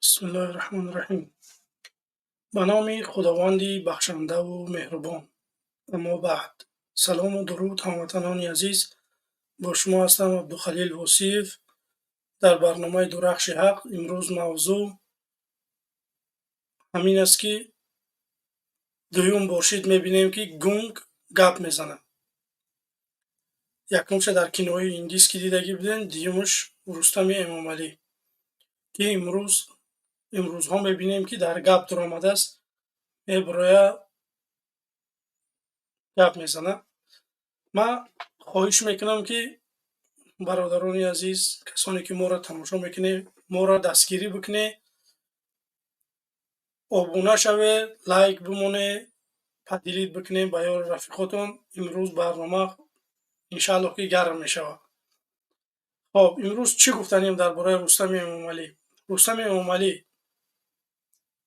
بسم الله الرحمن الرحیم. به نام خداوندی بخشنده و مهربان. اما بعد، سلام و درود هموطنان عزیز. با شما هستم عبدالخلیل وصیف در برنامه درخش حق. امروز موضوع همین است که دویم باشید میبینیم که گنگ گپ میزنه. یکمش در کینوی انگلیس که دیدگی بودین، دیومش رستم امامعلی که امروزها میبینیم که در گپ در آمده است، برای گپ میزنه. من خواهش میکنم که برادران عزیز، کسانی که ما را تماشا میکنه، ما را دستگیری بکنه، آبونه شوه، لایک بمونه، پدیلید بکنه به یار رفیقاتون. امروز برنامه انشاءالله که گرم میشود. خب امروز چی گفتنیم درباره رستم امامعلی؟ رستم امامعلی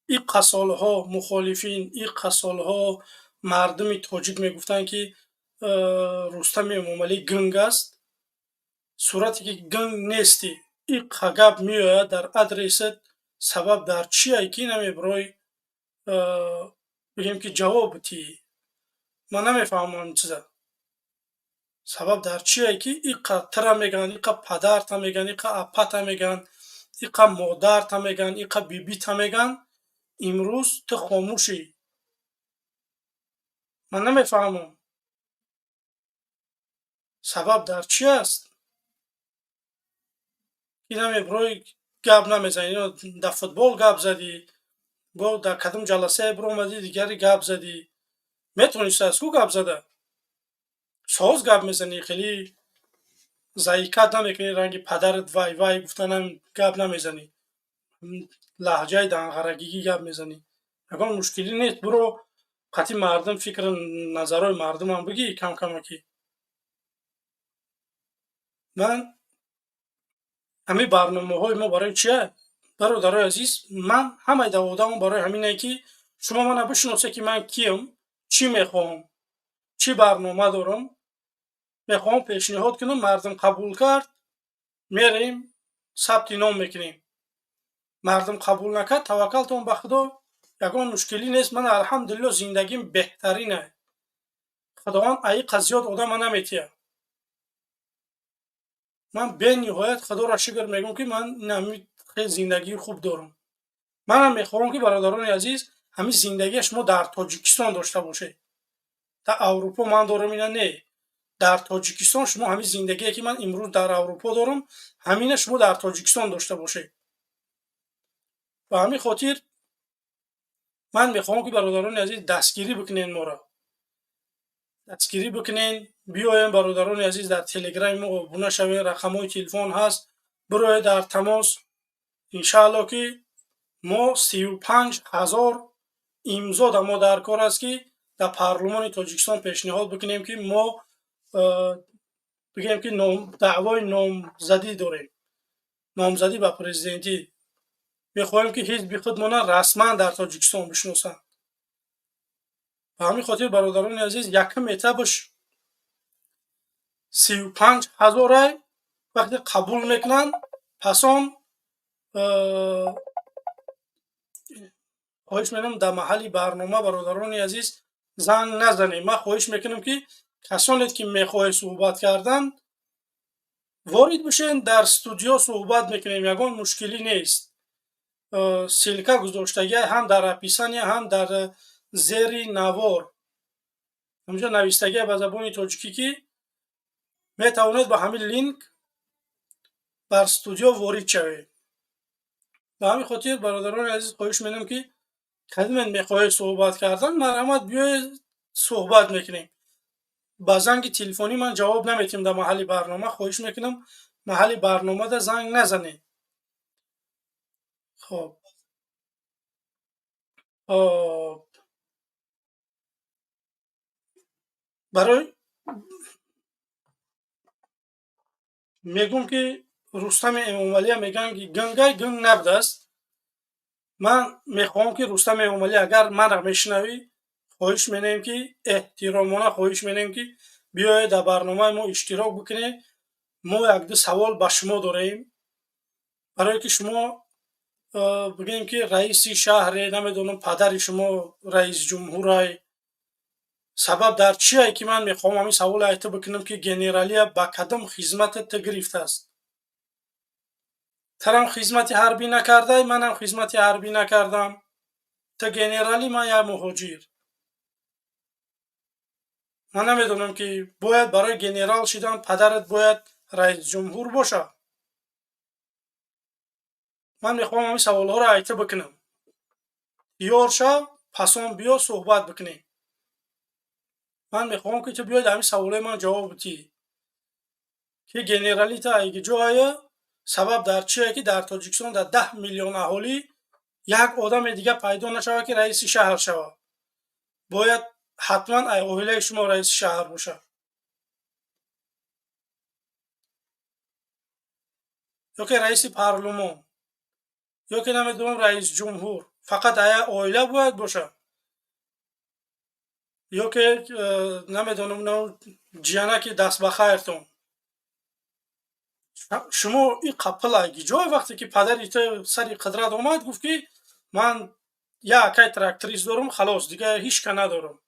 این سالها مخالفین، این سالها مردم تاجیک میگفتن که رستم امامعلی گنگ است، صورتی که گنگ نیستی. این گپ میآید در ادرس سبب در چیه که نمیبرای بگیم که جواب تی. من نمیفهمم چیزا سبب در چیه که این تر میگن، این پدر تا میگن، این اپا تا میگن، این مادر تا میگن، این بیبی تا میگن. امروز تو خاموشی. من نمیفهمم سبب در چی است. این نمیبرای گپ نمیزنی. در فوتبال گپ زدی، با در کدوم جلسه برو اومدی دیگری گپ زدی، میتونیست از کو گپ زده. ساز گپ میزنی، خیلی ضحیکت نمیکنی، رنگ پدرت وای وای گفتنم گپ نمیزنی، لهجه دنغرگی گپ میزنی. اگر مشکلی نیست برو قطعی مردم فکر نظرهای مردم هم بگی کم کمکی. من همین برنامه های ما برای چیه برادرای عزیز؟ من همه دوادم برای همینه که شما من بشناسه که من کیم، چی میخوام، چی برنامه دارم، میخوام پیشنهاد کنم، مردم قبول کرد میریم ثبت نام میکنیم، مردم قبول نکرد توکلتون به خدا، یگان مشکلی نیست. من الحمدلله زندگیم بهترینه. خداوند ای قضیات آدم نمیتیه. من به نهایت خدا را شکر میگم که من نمی خیلی زندگی خوب دارم. منم میخوام که برادران عزیز همین زندگی شما در تاجیکستان داشته باشه. در اروپا من دارم اینا نه. در تاجیکستان شما همین زندگی که من امروز در اروپا دارم، همین شما در تاجیکستان داشته باشه. و همین خاطر من میخوام که برادران عزیز دستگیری بکنین، ما را دستگیری بکنین. بیاین برادران عزیز در تلگرام ما ابونه شوین، رقم‌های تلفن هست، برای در تماس. انشاءالله که ما 35,000 امضا در ما در کار است که در پارلمان تاجیکستان پیشنهاد بکنیم که ما بگیم که دعوای نامزدی داریم، نامزدی به پرزیدنتی. میخواهیم که حزب خودمان رسما در تاجیکستان بشناسند. به همین خاطر برادران عزیز یکم ایتابش 35,000 وقتی قبول میکنن، پس آن خواهش میکنم در محل برنامه برادران عزیز زنگ نزنیم. من خواهش میکنم که کسانی که میخواه صحبت کردن وارد بشین، در استودیو صحبت میکنیم، یگان مشکلی نیست. سلکه گذاشتگی هم در اپیسانی هم در زیر نوار همینجا نویستگی به زبان تاجیکی که میتوانید با همین لینک بر استودیو وارد شوید. به همین خاطر برادران عزیز خواهش میکنم که کدوم میخواه صحبت کردن مرحمت بیاید صحبت میکنیم. با زنگ تلفنی من جواب نمیتیم در محل برنامه. خواهش میکنم محل برنامه در زنگ نزنید. خب برای میگم که رستم امامعلی میگن که گنگای گنگ نبوده است. من میخوام که رستم امامعلی اگر من را میشنوی، خواهش میکنم که احترامانه خواهش میکنم که بیاید در برنامه ما اشتراک بکنید. ما یک دو سوال به شما داریم برای که شما بگیم که رئیس شهر، نمیدونم پدر شما رئیس جمهور، سبب در چیه که من میخوام همین سوال ایت بکنم که گنرالی با کدام خدمت گرفته است؟ ترم خدمت حربی نکرده، منم خدمت حربی نکردم، تا گنرالی من یا مهاجر. من نمیدونم که باید برای گنرال شدن پدرت باید رئیس جمهور باشه. من میخوام همین سوال ها را ایت بکنم. تیار شو، پسان بیا صحبت بکنیم. من میخوام که تو بیاید همین سوال من جواب بدی که گنرالی تا اگه جای سبب در چیه که در تاجیکستان در 10 میلیون اهالی یک آدم دیگه پیدا نشوه که رئیس شهر شوه. باید حتما اهالی شما رئیس شهر باشه یا که رئیس پارلمان یا که نمیدونم رئیس جمهور. فقط عائله باید باشه یا که نمیدونم جیانک دست بخیرتون. شما این قپل اگه جای وقتی که پدری تو سری قدرت آمد گفت که من یا اکای تراکتریست دارم خلاص دیگه هیچ که ندارم.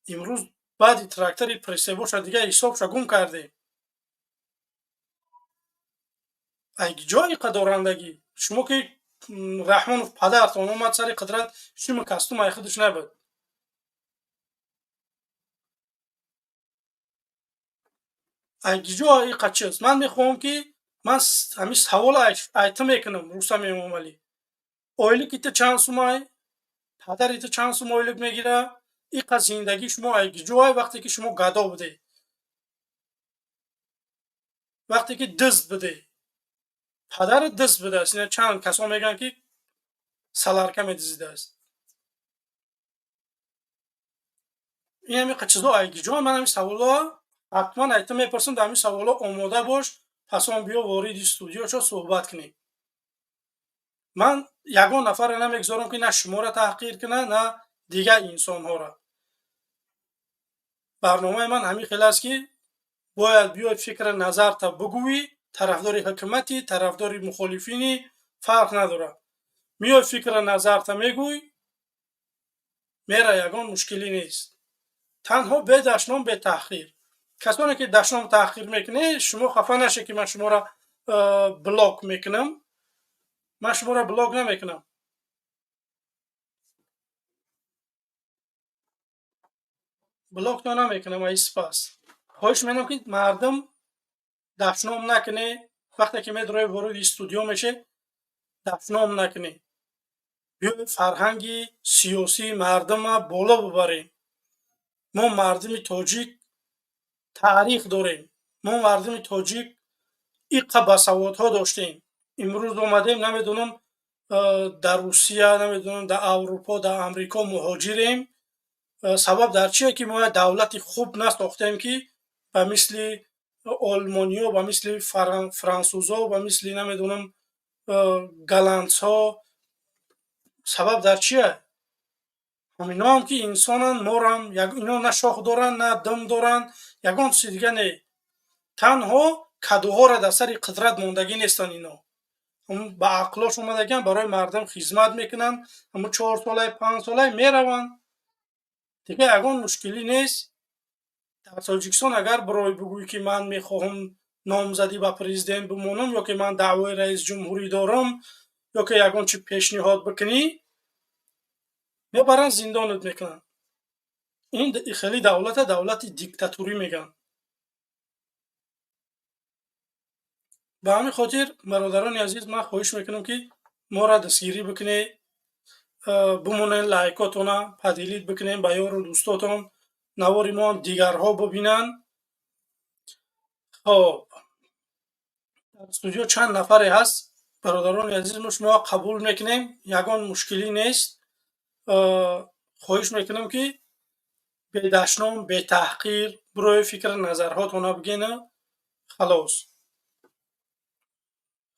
امروز بعد تراکتری پرسه باشه دیگه حسابش گم کرده. اگه جای قدرندگی شما که رحمان پدرتون اومد سری قدرت شما کستوم ای خودش نبود. اگه جای قچیست من میخوام که من همین سوال ایتم میکنم روسا امام علی اویلی که چند سومای پدری تو چند سوم اویلی میگیره این قضیه زندگی شما اگه جای وقتی که شما گدا بوده وقتی که دزد بوده پدر دزد بوده است. یعنی چند کسا میگن که سالارکه میدزیده است. این همین قچیزا اگه جای من همین سوالا حتما ایتم میپرسم در همین سوالا آماده باش پس هم بیا وارد استودیو شو صحبت کنیم. من یگان نفر نمیگذارم که نه شما را تحقیر کنه نه دیگه انسان ها را. برنامه من همین خیلی است که باید بیاید فکر نظر تا بگویی، طرفدار حکومتی طرفدار مخالفینی فرق نداره. میای فکر نظر تا میگوی میره یگان مشکلی نیست. تنها به دشنام به تحقیر. کسانی که دشنام تحقیر میکنه شما خفه نشه که من شما را بلاک میکنم. من شما را بلاک نمیکنم. بلاک تو نمیکنم ای سپاس. خواهش میکنم که مردم دشنام نکنه. وقتی که میدروی ورود استودیو میشه دشنام نکنه. بیاید فرهنگی سیاسی مردم بالا ببریم. ما مردم تاجیک تاریخ داریم. ما مردم تاجیک ایقا بسوادها داشتیم. امروز اومدیم نمیدونم در روسیه نمیدونم در اروپا در امریکا مهاجریم. سبب در چیه که ما دولت خوب نساختیم که به مثل آلمانیا و مثل فرانسوزا و مثل نمیدونم گلندس ها. سبب در چیه؟ همینا هم که انسانن مارم اینا نه شاخ دارن نه دم دارن یگان چیز دیگه نه. تنها کدوها را در سر قدرت موندگی نیستن. اینا هم با عقلاش اومدگن برای مردم خدمت میکنن. اما 4 ساله 5 ساله میرون دیگه یگان مشکلی نیست. در تاجیکستان اگر برای بگویی که من میخواهم نامزدی به پرزیدنت بمونم یا که من دعوای رئیس جمهوری دارم یا که یگان چی پیشنهاد بکنی میبرن زندانت میکنن. این خیلی دولت دیکتاتوری میگن. به همین خاطر برادران عزیز من خواهش میکنم که ما را دستگیری بکنید. بمونین لایکاتون پدیلیت بکنین با یار و دوستاتون نواری ما هم دیگرها ببینن. خب در استودیو چند نفری هست برادران عزیز ما شما قبول میکنیم یگان مشکلی نیست. خواهش میکنم که به دشنام به تحقیر برای فکر نظرهاتون بگین خلاص.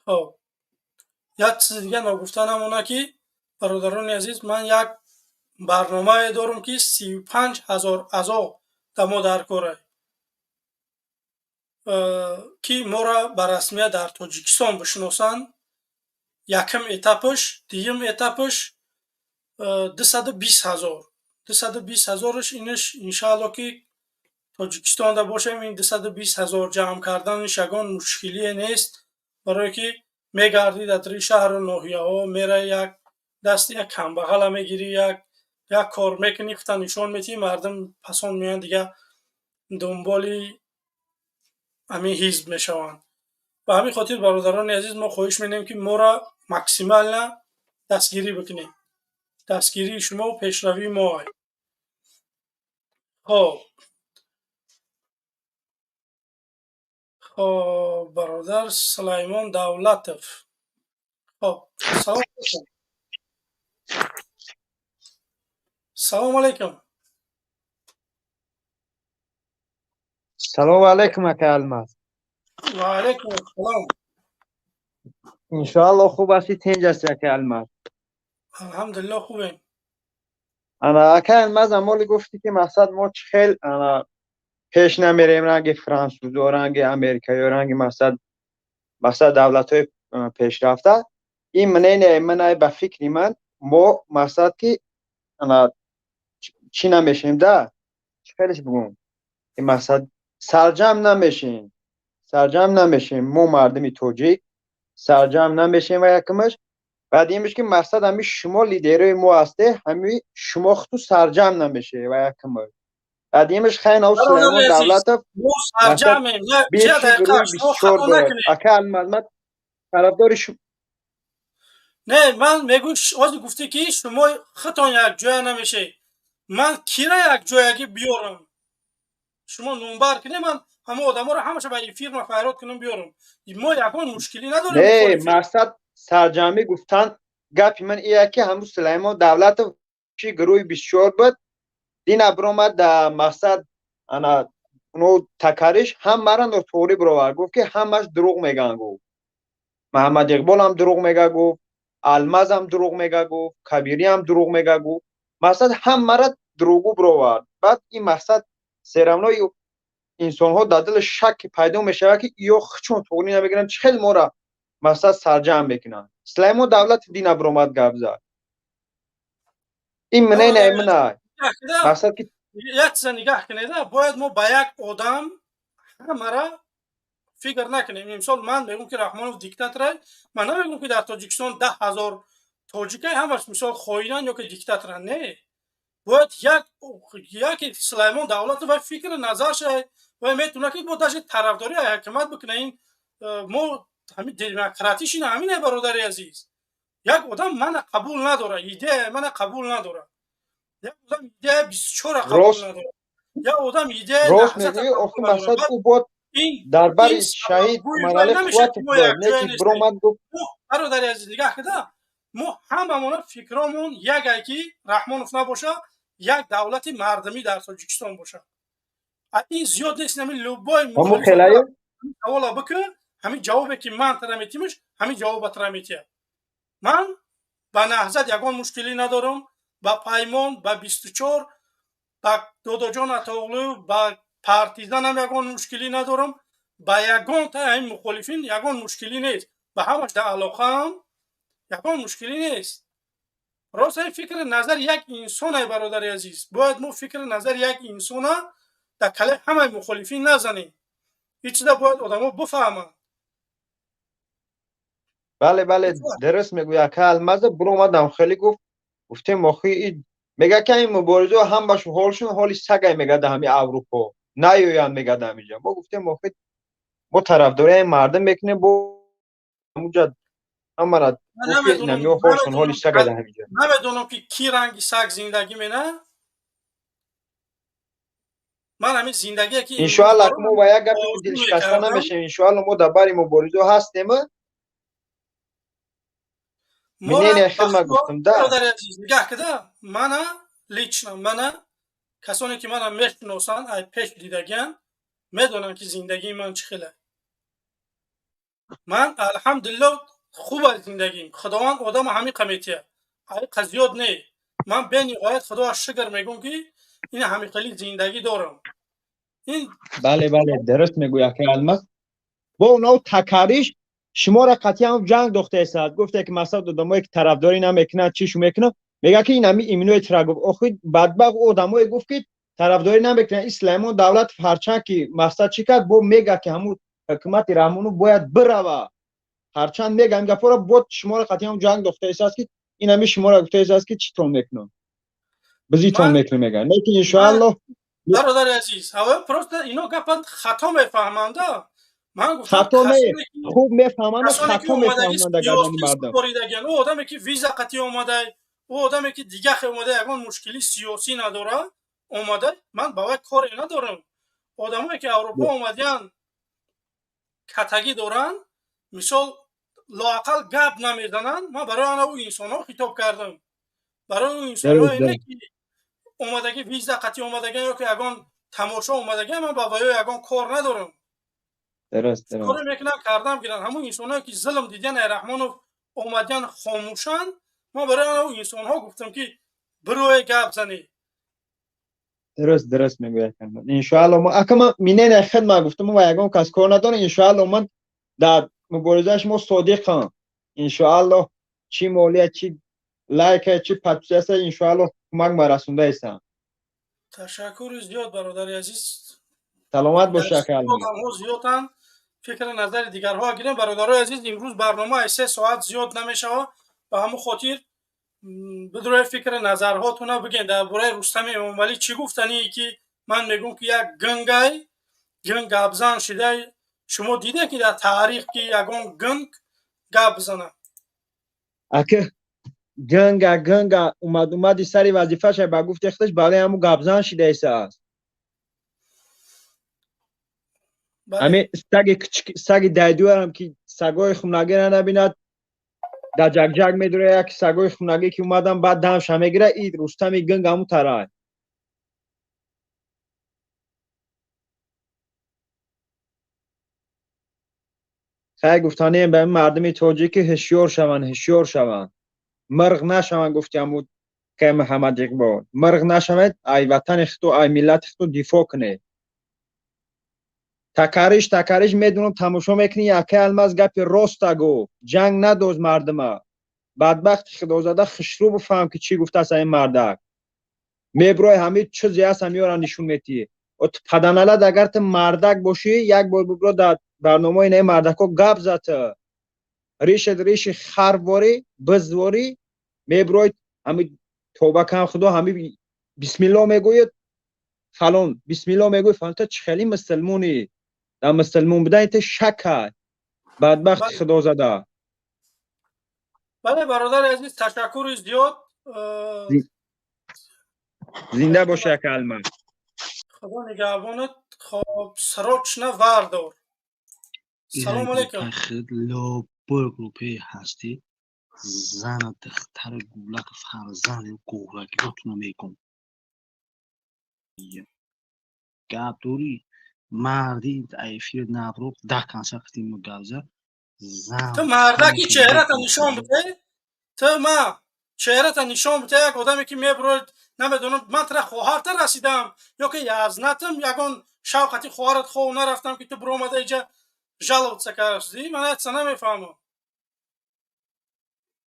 خب یک چیز دیگه نگفتن همونه که برادران عزیز من یک برنامه دارم که 35,000 اعضا ما در کاره که ما را به رسمیت در تاجیکستان بشناسند. یکم اتاپش دیگم اتاپش 220,000 220,000ش اینش انشاءالله که تاجیکستان دا باشیم این 220,000 جمع کردنش یگان مشکلی نیست برای که میگردی در شهر و ناحیه ها میره یک دست یک کمبغل میگیری یک کار میکنی خطا نشان میتی مردم پسان میان دیگه دنبالی همین حزب میشوند و همین خاطر برادران عزیز ما خواهش می‌کنیم که ما را ماکسیمال نه دستگیری بکنیم دستگیری شما و پیشروی ما خب برادر سلیمان دولتов خب سلام علیکم سلام علیکم اکا الماس و علیکم السلام انشاءالله خوب هستی تنج هستی اکا الماس الحمدلله خوبیم انا اکا الماس امالی گفتی که مقصد ما خیل پیش نمیریم رنگ فرانسوز و رنگ امریکایی و رنگ مقصد دولت های پیش رفته این منای به فکر من ما مقصد که چی نمیشیم ده خیلیش بگم این مقصد سرجم نمیشیم ما مردمی توجیک سرجم نمیشیم و یکمش بعد این که مقصد همی شما لیدرهای ما هسته همی شما خطو سرجم نمیشه و یکمش بعد اینش خیلی او برادر سلیمان عزیز دولت ما مقصد سرجمیم بیت چه چی دقیقه گروه شما 24 خطا باید نکنید اکا المعلومات طرفدار نه من میگم از گفته که شما خطا یک جای نمیشه من کیرا یک جایگی بیارم شما نونبر کنه من همه آدما رو همش به این فیرما فریاد کنم بیارم ما یکان مشکلی نداریم نه مخالفین مقصد سرجمی گفتن گپی من ایه که همون سلیمان دولت چی گروه 24 بود دین ابرومد در مقصد انا اونو تکرش هم مرن در توری برو گفت که همش دروغ میگن گفت محمد اقبال هم دروغ میگه گفت الماز هم دروغ میگه گفت کبیری هم دروغ میگه گفت مقصد هم مرد دروغو برو بعد این مقصد سرمنای انسان ها در دل شک پیدا میشه که یا چون توری نمیگیرن چهل مورا مقصد سرجم بکنن سلیمان دولت دین ابرومد گپ زد این منه نه منه مقصد که یک چیز نگاه کنید باید ما با یک آدم همه را فکر نکنیم مثال من میگم که رحمانов دیکتاتور من نمیگم که در تاجیکستان 10,000 تاجیک همش مثال خائنان یا که دیکتاتورن نه باید یک سلیمان دولت و فکر نظرش و میتونه که با داشت طرفداری حکومت بکنه این ما همین دموکراتیش این همینه برادر عزیز یک آدم من قبول نداره ایده من قبول نداره یک آدم ایده 24 قبول راست نداره یک آدم ایده راست نهضت میگوی آخه قبول نداره مقصد او بود در این بر سبب شهید گوی وای مرحله نمیشه قوت که ما یک بود نه جای که نیستیم برومد گفت ما برادر عزیز نگاه کده ما هممون فکرامون یکی رحمانов نباشه یک دولت مردمی در تاجیکستان باشه این زیاد نیست همین لوبای همون مخالف خلایه سوالا بکن همین جوابی که من ترا میتیمش همین جواب ترا میتیه من با نهضت یگان مشکلی ندارم با پیمان با 24 با دودجان عطاoğlu با پارتیزان هم یگان مشکلی ندارم با یگان تا این مخالفین یگان مشکلی نیست با همش در علاقه هم یگان مشکلی نیست راست این فکر نظر یک انسان برادر عزیز باید ما فکر نظر یک انسان در کله همه مخالفین نزنیم هیچ چیزا باید آدما بفهمن بله درست میگوی که المزه برومدم خیلی گفتیم مخی این میگه که این مبارزه هم باش حالشون حالی سگای میگه در همین اروپا نیویان میگه در اینجا ما گفتیم مخی ما طرفدارای مردم میکنیم با اونجا امارات گفتی نمیو حالشون حالی سگای در همینجا نمیدونم که کی رنگی سگ زندگی مینه من همین زندگی که امروز انشاءالله دارم ما با یک گپی که آرزو دلش خسته میکردم نمیشه انشاءالله ما در باری مبارزه هستیم ما منین را خیلی ما گفتم ده برادر عزیز نگاه کده من لیچنا من کسانی که من میشناسن ای پیش دیدگان میدونن که زندگی من چه خیلی من الحمدلله خوب از زندگیم خداوند آدم همین قمیتیه ای قضیات نه من به نهایت خدا شکر میگم که این همین خیلی زندگی دارم این بله درست میگوید که الماس با اونو تکاریش شما را قطعی هم جنگ دخته است. گفته که مثلا آدمایی که طرفداری نمیکنن چیشو میکنه، میگه که این همی ایمنوی ترا گفت آخه بدبخت آدمایی گفت که طرفداری نمیکنن اسلامی دولت هرچند که مقصد چی کرد بو میگه که همون حکومت رحمونو باید بروه، هرچند میگم گپورا بود شما را قطعی هم جنگ دخته است که این همی شما را گفته است که چی تون میکنن بزیتون من میکنه میگن لیکن ان شاء من الله برادر عزیز هوا پروست اینو گپت خطا میفهمند. من گفتم خطا نه خوب میفهمند کسانی که خطا اومدگی میفهمند گردن سیاسی مردم. سپاریدگی او آدمی که ویزا قطعی اومده، او آدمی که دیگه اومده یگان مشکلی سیاسی نداره اومده، من باید کاری ندارم. آدمایی که اروپا اومدن کتگی دارن مثال لااقل گپ نمیزنن، من برای آن او انسان ها خطاب کردم. برای اون انسان ها درست اینه که اومدگی ویزا قطعی اومدگی یا که یگان تماشا اومدگی، من با وایو یگان کار ندارم. درست کاری میکنن کردم گیرن همون انسان هایی که ظلم دیدن رحمانو اومدن خاموشن. ما برای اون انسان ها گفتم که بروی گپ زنی. درست میگوید ان شاء الله ما اکم مینه خدمت گفتم و یگان کس کار نداره ان شاء الله من در مبارزش ما صادقم ان شاء الله چی مولیه چی لایک چی پادپس ان شاء الله کمک مرسونده هستم. تشکر زیاد برادر عزیز. سلامت در باشه استودیو کلمی. آدم ها زیادن، فکر نظر دیگرها گیریم. برادرای عزیز امروز برنامه 3 ساعت زیاد نمیشه و همون خاطر بدروی فکر نظرهاتون بگین درباره رستم امام علی چی گفتنی که من میگم که یک گنگای گنگ ابزن شده. شما دیده که در تاریخ که یگان گنگ گپ بزنه. اکه گنگا اومدی سری وظیفه شه با گفت اختش برای همون گابزان شده است. بله همه سگ دایدو هم که سگای خونگی را نبیند در جگ میدوره یک سگای خونگی که اومدن بعد دمش هم میگیره این رستم گنگ همون تره. خیلی گفتانیم به مردمی توجیه که هشیار شوند مرغ نشوند. گفتیم که محمد اقبال مرغ نشوند ای وطن اختو ای ملت اختو دفاع کنه. تکرش میدونم تماشا میکنی یکی الماس گپ راست گو جنگ ندوز مردمه بدبخت خدا زاده خشرو بفهم که چی گفته است این مردک میبروی همه چیزی هست همیارا نشون میتی و پدنالد اگر تو مردک باشی یک بار ببرو در برنامه این مردک ها گپ زده ریش خربواری بزواری میبروی همه توبه کن خدا همه بسم الله میگوید فلان بسم الله میگوید فلان تو چه خیلی مسلمونی در مسلمون بودن ایت شک بدبخت بله خدا زده. بله برادر عزیز تشکر زیاد. زنده یک دو باشه لحظه کلمه. خدا نگهبانت. خب سراچنه وردار. سلام اینک علیکم. لا برگروپی هستی زن دختر گولک فرزند گولکی رو میکن گابدوری مردی ایفیر نبرو ده کنسر قدیم مگوزه تو زن مردکی خمیشه چهره تا نشان بپرسه بده. تو ما چهره تا نشان بده یک آدمی که میبرد نمیدونم من تر خواهرت رسیدم یا که یزنتم یگان شوقتی خواهرت خواه نرفتم که تو برو آمده اینجا جلوت سکرستی. من ایتسا نمیفهمم.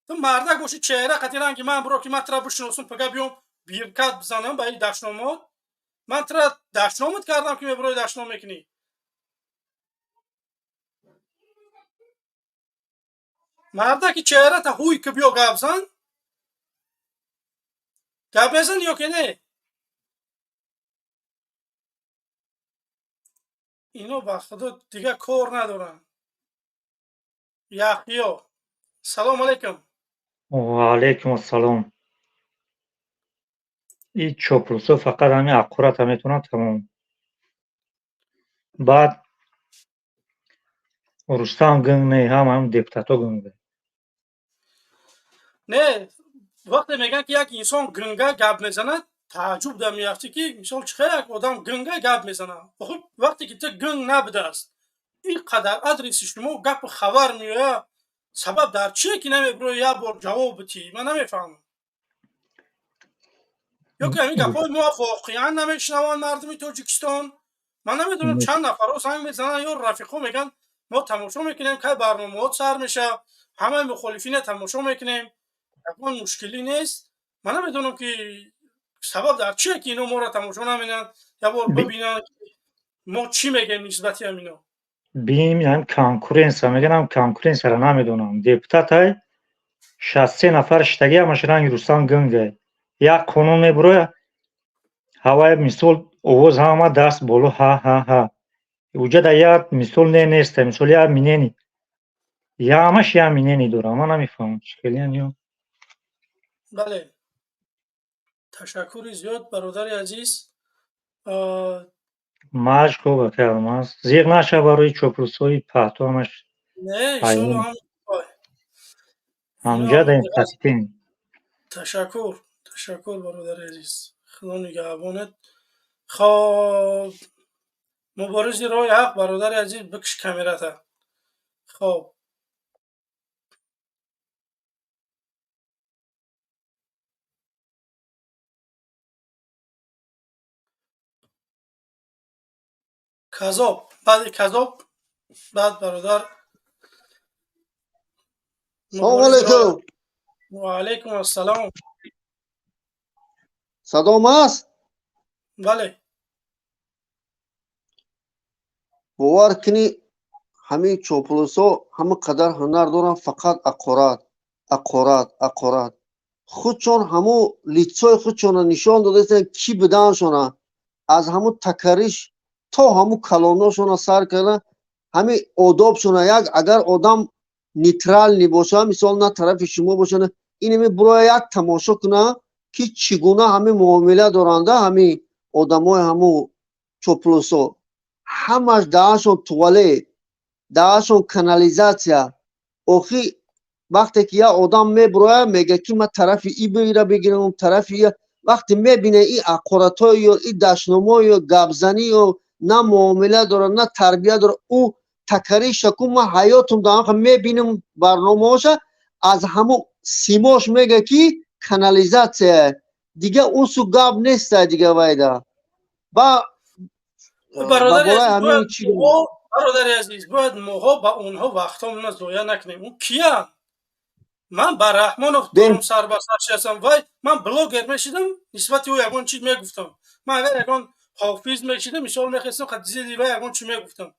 تو مردک باشی چهره قطی رنگی من برو که من تر بشناسم پگه بیام بیرکت بزنم با این دشنامات. من تر دشنامت کردم که میبروی دشنام میکنی. مردکی چهره تا هوی که بیا گبزن گب بزن یا که نه. اینو با خدا دیگه کار ندارن. یحیی سلام علیکم. و علیکم السلام. این چاپلوسا فقط همین اقورت هم میتونن تمام. بعد رستم گنگ نه هم دیکتاتور گنگه. نه وقتی میگن که یک انسان گنگه گپ میزنه تعجب در میافتی که مثال چه یک آدم گنگه گپ میزنه. خب وقتی که تو گنگ نبوده است اینقدر ادرس شما گپ خبر میاد سبب در چیه که نمیبرو یک بار جواب بدی. من نمیفهمم. یا که همین گپای ما واقعا نمیشنوان مردم تاجیکستان. من نمیدونم چند نفر ها زنگ میزنن یا رفیقا میگن ما تماشا میکنیم که برنامه‌ها سر میشه، همه مخالفین تماشا میکنیم، اما مشکلی نیست. من نمیدونم که سبب در چیه که اینو ما را تماشا نمیکنن. یا بار ببینن ما چی میگیم نسبت همینو. بیم هم کنکورنس میگن، کنکورنس را نمیدونم. депутат های 63 نفر شتگی همش رنگ روستان گنگه یک قانون میبروه هوای مثال اووز همه دست بولو ها ها ها اوجه در یک مثال نه نیسته مثال یک مینینی یا همش یک مینینی دوره. من نمیفهم شکلی هنیو. بله، تشکر زیاد برادر عزیز. ماش خوبه کردم از زیغ نشه برای چوپلوسوی پهتو همش نه انشالله هم همجا در این تصدیم. تشکر برادر عزیز، خدا نگهبانت. خب مبارز رای حق برادر عزیز بکش کامرتا. خب کذاب، بعد برادر. سلام علیکم. و علیکم السلام. صدام هست؟ بله. باور کنی همین چوپلوسا همه قدر هنر دارن، فقط اقارت خودشون همو لیتسای خودشون نشان دادن کی بدنشون از همو تکریش تا همو کلاناشون سر کردن. همین آدابشون یک اگر آدم نیترال نباشه، مثال نه طرف شما باشه، اینمی برای یک تماشا کنه که چگونه همین معامله دارنده همین آدمای همو چوپلوسا همش دهشون توالت، دهشون کانالیزاسیا. آخی وقتی که یه آدم میبره میگه که من طرف ای بیره بگیرم اون طرفی، وقتی میبینه این اقارتای یا این دشنما یا گبزنی یا نه معامله داره نه تربیه داره، او تکری شکو ما حیاتم دارم میبینم برنامه هاشه از همون سیماش میگه که کانالیزاسیا دیگه اون سو گب نیست دیگه وایده. با برادر عزیز باید موها با اونها وقتامون رو ضایع نکنیم. اون کیه؟ من با رحمانوف دارم سر به سر شدم وای من بلاگر میشدم نسبت او یگان چیز میگفتم. من اگر یگان حافظ میشدم مثال میخواستم خدیزه دیوه یگان چی میگفتم.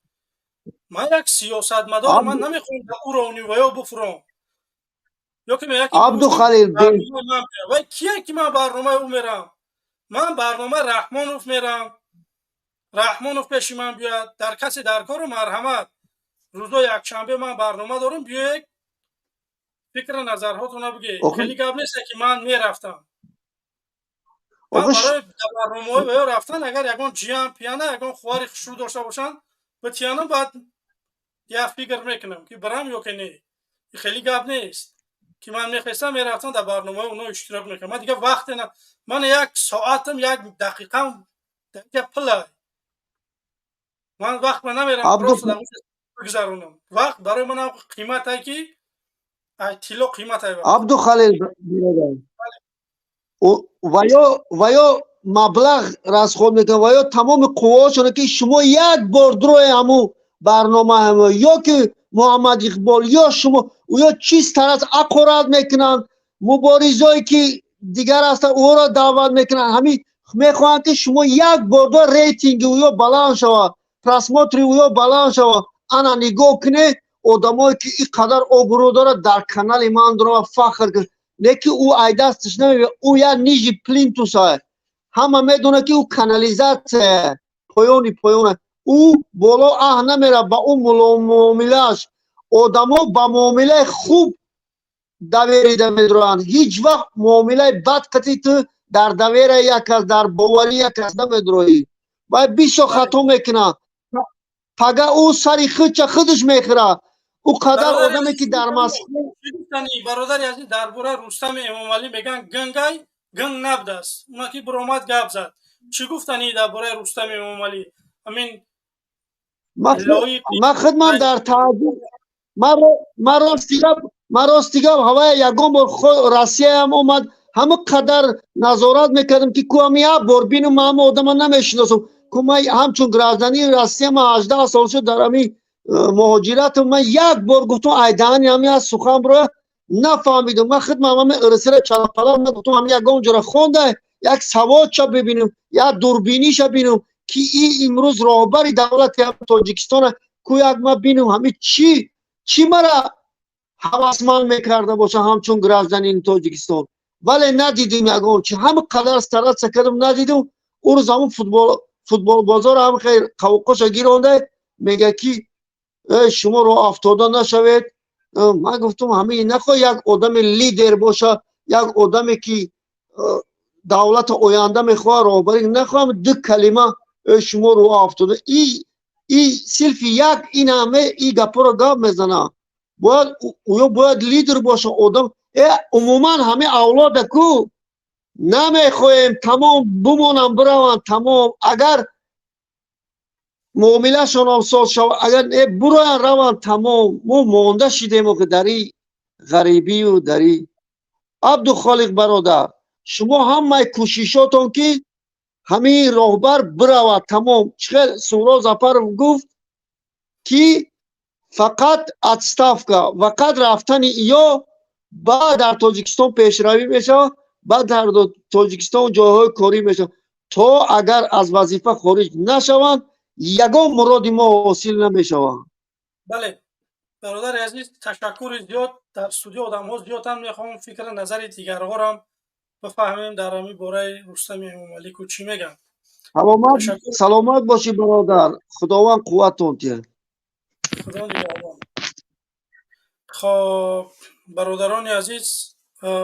من یک سیاستمدار، من نمیخوام او را اونیویا بفرام یا که میگه عبدالخلیل وای کیه که من برنامه او میرم؟ من برنامه رحمانوف میرم، رحمانوف پیش من بیاد، در کسی در کار مرحمت روزا یک شنبه من برنامه دارم، بیاید فکر نظرهاتون رو بگید. خیلی گپ نیست که من میرفتم. من برای برنامه و رفتن اگر یگان جیان پیانه یگان خواری خشرو داشته باشن به تیانم باید یه فکر میکنم که برم یا که نه. خیلی گپ نیست که من میخواستم میرفتم در برنامه اونا اشتراک میکنم. من دیگه وقت نه، من یک ساعتم یک دقیقم دیگه پلای من وقت من نمیرم بگذارونم. وقت برای من قیمت هایی که تیلو قیمت هایی. عبدالخلیل و یا مبلغ رسخود میکنه و یا تمام قواشونه که شما یک بار دروی همو برنامه همو یا که محمد اقبال یا شما و یا چیز طرز اقارت میکنن، مبارزایی که دیگر هستن او را دعوت میکنن، همین میخواهند که شما یک بار دو ریتینگ و یا بلند شود، پرسماتری و یا بلند شود. انا نگاه کنه آدمایی که این قدر آبرو داره در کانال من دارم فخر کنه، نه که او ایدستش نمیبینه، او یا نیجی پلینتوس های همه میدونه که او کانالیزاسیه پایانی او بالا اه نمیره با اون معاملهش. آدما با معامله خوب دویریده میدرن، هیچ وقت معامله بد کتی تو در دویره یک از در باوری یک از نمیدروی باید بیشو خطا میکنه پگه او سری خودش میخوره. او قدر آدمی که در مسخره برادر عزیز درباره رستم امام علی میگن گنگای گنگ نبوده است. اونا که برآمد گپ زد. چی گفتنی درباره رستم امام علی؟ همین ما خدمت در تعجب ما راستیگم هوای یگان بار روسیه هم اومد همه قدر نظارت میکردم که کومی ها باربین و همه آدم ها نمیشناسم که ما همچون گرازدنی روسیه ما 18 سال شد در همی مهاجرت من یک بار گفتم ایدان همی از سخن برو نفهمیدم. من خدمت همه ارسل چلاپلا من گفتم هم یک اونجا را خونده یک سواد چا ببینم یا دوربینی شا ببینم که این امروز راهبر دولت تاجیکستان کو یک ما ببینم همین چی مرا هوسمان میکرده باشه همچون گرازدنین تاجیکستان. ولی ندیدیم یک اونچه همه قدر استرات سکردم ندیدم. اون روز همون فوتبال بازار هم خیر قوقش گیرونده میگه که شما رو افتاده نشوید. من گفتم همین نخواه یک آدم لیدر باشه یک آدمی که دولت آینده میخواه راهبری نخواهم دو کلمه شما رو افتاده ای صرف یک این همه ای گپا رو گپ میزنه. باید لیدر باشه آدم. عموما همه اولاد کو نمیخوایم تمام بمونم بروند تمام اگر معامله شون هم ساز شود اگر برو روان تمام ما مانده شدیم که در این غریبی و در این عبدالخالق برادر شما همه کوششاتون که همین راهبر برود تمام. چخیل سورا زفر گفت که فقط اتستافکا وقت رفتن یا بعد در تاجیکستان پیشروی میشه بعد در تاجیکستان جاهای کاری میشه تا اگر از وظیفه خارج نشوند یگان مراد ما حاصل نمیشوند. بله برادر عزیز تشکر زیاد. در استودیو آدم ها زیاد هم میخوام فکر نظر دیگرها را هم بفهمیم در همین باره رستم امامعلی کو چی میگن. تشکر. سلامت باشی برادر. خداوند قوتتون ده. خدا نگهدار. خب برادران عزیز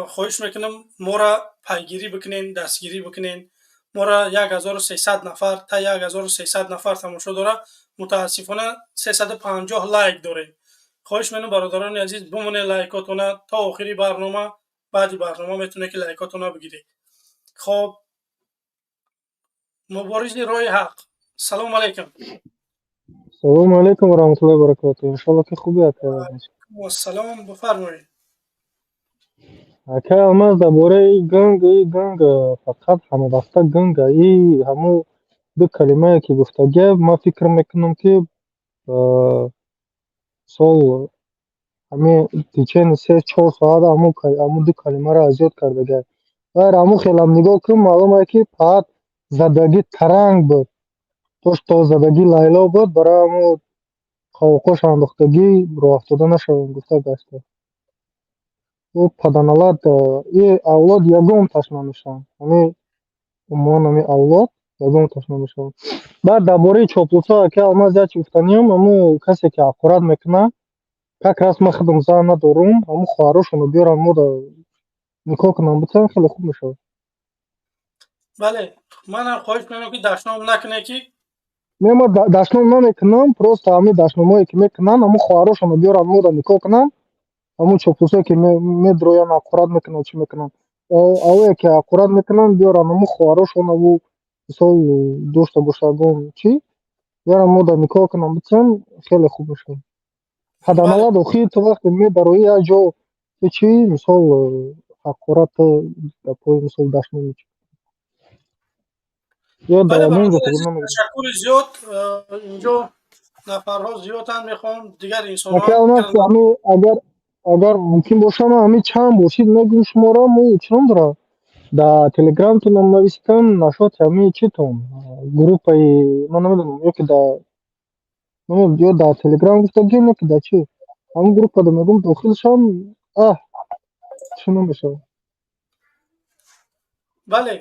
خواهش میکنم ما را پیگیری بکنین دستگیری بکنین. ما را 1300 نفر تا 1300 نفر تماشا داره. متاسفانه 350 لایک داره. خواهش میکنم برادران عزیز بمونه لایکاتون تا آخری برنامه. بعدی برنامه میتونه که لایکاتون بگیرید. خب مبارز رای حق سلام علیکم. سلام علیکم و رحمت الله و برکاته. انشالله که خوبی اکا. و سلام بفرمایید. اکا ما درباره این گنگ فقط همه وقتا گنگ ای همو دو کلمه که گفتگی ما فکر میکنم که سال همه تیچن 3-4 ساعت همو دو کلمه را ازیاد کرده گه و همو خیلی هم نگاه کنم معلومه که فقط زدگی ترنگ بود توش تا زدگی لیلا بود برای همو خوش انداختگی رو افتاده نشویم گفته گشته و паданалар и авлод ягон ташна мешаванд. Ҳамин умон ҳамин авлод ягон ташна мешаванд. Баъд дар бораи чоплуса ака алмаз як чӣ гуфтаниям ҳамун касе ки ҳақорат мекунад как раз ма худам зан надорум ҳамун хоҳарошонро биёранд мо да никоҳ кунанд битавон хеле хуб мешавад. بله منم خواهش میکنم که دشنام نکنه که Не ма дашном намекунам просто ҳамин дашномое ки мекунанд ҳамун хоҳарошонро биёранд мо да никоҳ кунанд ҳамун чоплусое ки медроянд ҳақорат мекунанд чӣ мекунанд авое ки ҳақорат мекунанд биёранд ҳамун хоҳарошонаву мисол дошта бошагон чӣ биёранд мо да никоҳ кунанд битавон хеле хуб мешавад. паданалад охир то вақте медароӣ як ҷо чӣ мисол ҳақорат гапҳои мисол дашном ё بله давомон برادر гуфтагӯ عزیز намедонам. تشکر زیاد. اینجا نفرها زیادن میخوام دیگر انسان ها Наконец, агар мумкин бошад ҳамин чанд бошид мегӯм шуморо мо чунон дора да телеграмтонам нависитам нашоти ҳамин читон группаи ман намедонам ё ки да ё да телеграм гуфтагием ё ки да чӣ ҳамин группада мегӯм дохил шавам чӣ намешавад. بله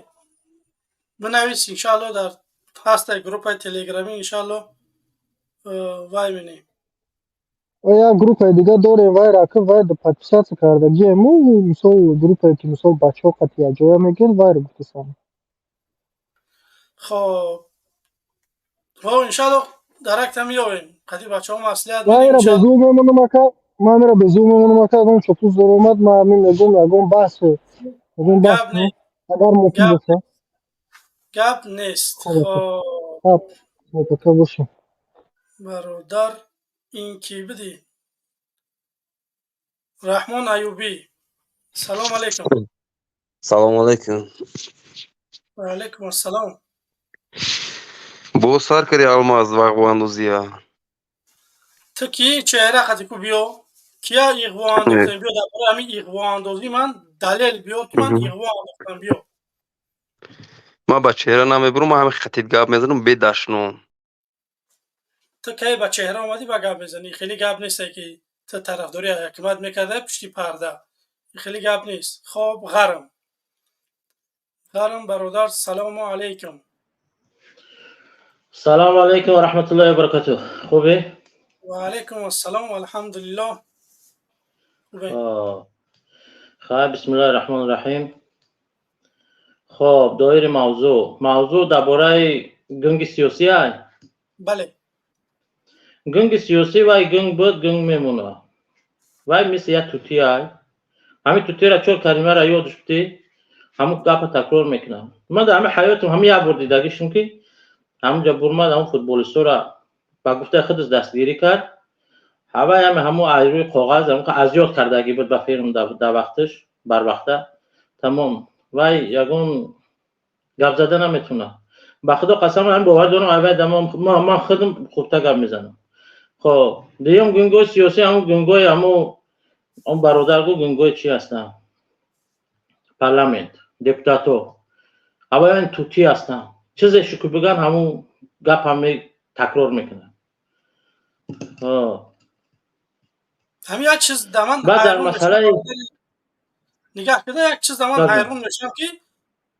بنویس انشاءالله در هست گروپ تلگرامی انشاءالله وای بینیم. Як группаи дигар дорем вай ракиб вай подписаться кардагием мо мисол группае ки мисол бачаҳо қати якҷоя мегӯянд вайро гуфтасам. خب رو انشاءالله درکت هم یابیم قدی بچه ها مسئولیت بدیم Вайро انشاءالله. безум мемонам ака ман меро безум мемонам ака агон чопус даромад ман ҳамин мегӯм ягон баҳс گپ кунем نیست агар мумкин گپ боша. گپ نیست. خب خب ака бошем. برادر این کی بدی رحمان ایوبی سلام علیکم. Салом алейкум. و علیکم السلام. Бо сар кари алмаз вағбандузия. تو کی چهره خطی کو بیو کیا ایغوا انداختن بیو در برای همین ایغوا اندازی من دلیل بیو که من ایغوا انداختم بیو ما با چهره نمیبرم، ما همه خطیت گپ میزنم به دشنون. تو کی با چهره اومدی با گپ بزنی خیلی گپ نیست که تو طرفداری حکومت میکرده پشتی پرده خیلی گپ نیست خب غرم برادر سلام علیکم سلام علیکم و رحمت الله و برکاته. خوبی؟ و علیکم السلام و الحمدلله خوبه خب بسم الله الرحمن الرحیم. خب دایر موضوع درباره گنگ سیاسی های. بله گنگ سیاسی وای گنگ بود گنگ میمونه وای مثل یک توتی های. همین توتی را چور کلمه را یادش بودی همون گپ تکرار میکنم. من در همه حیاتم همین یک بار دیدگیشم که همونجا برمد همون فوتبالیستو را با گفته خودش دستگیری کرد. همون از روی کاغذ همون که از یاد کردگی بود به فیلم در وقتش بر وقته تمام وای یگون گپ زده نمیتونه به خدا قسم من باور دارم اول من خودم خوبتر گپ میزنم. خب دیگه گنگوی سیاسی همون گنگوی همون اون برادرگو گنگوی چی هستن پارلمنت دپوتاتو اول توتی هستن چیزی که بگن همون گپ همه تکرار میکنن. همین یک چیز دمن بعد در حیرون مسئله نگاه کده یک چیز دمن حیرون میشم که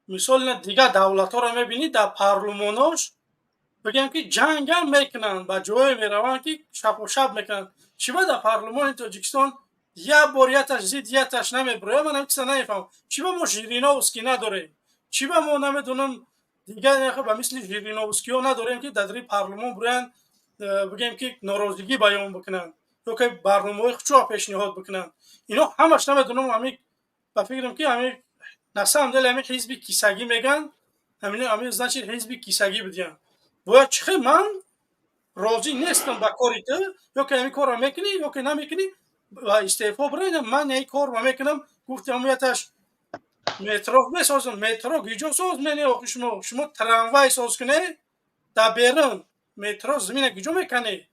مثال دیگه دولت ها رو میبینی در پارلماناش بگم که جنگ هم میکنن با جای میرون که شب و شب میکنن چی با در پارلمان تاجیکستان یا باریتش زیدیتش نمیبره من هم چیزا نمیفهم چی با ما ژیرینا اسکی نداریم چی با ما نمیدونم دیگه با مثل ژیرینا اسکی ها نداریم که در پارلمان برن بگم که ناراضگی بیان بکنن یا که برنامه‌های خودشو پیشنهاد بکنن اینا همش نمیدونم همین با فکرم که همین نسام دل همین حزب کیسگی میگن همین значит حزب کیسگی بدیم باید چخه من راضی نیستم با کاری تو یا که همین کار رو میکنی یا که نمیکنی و استعفا برایدم من این کار رو میکنم گفتم میتش مترو بسازم مترو گیجو ساز منی آخه شما تراموای ساز کنه در بیرون مترو زمین گیجو میکنه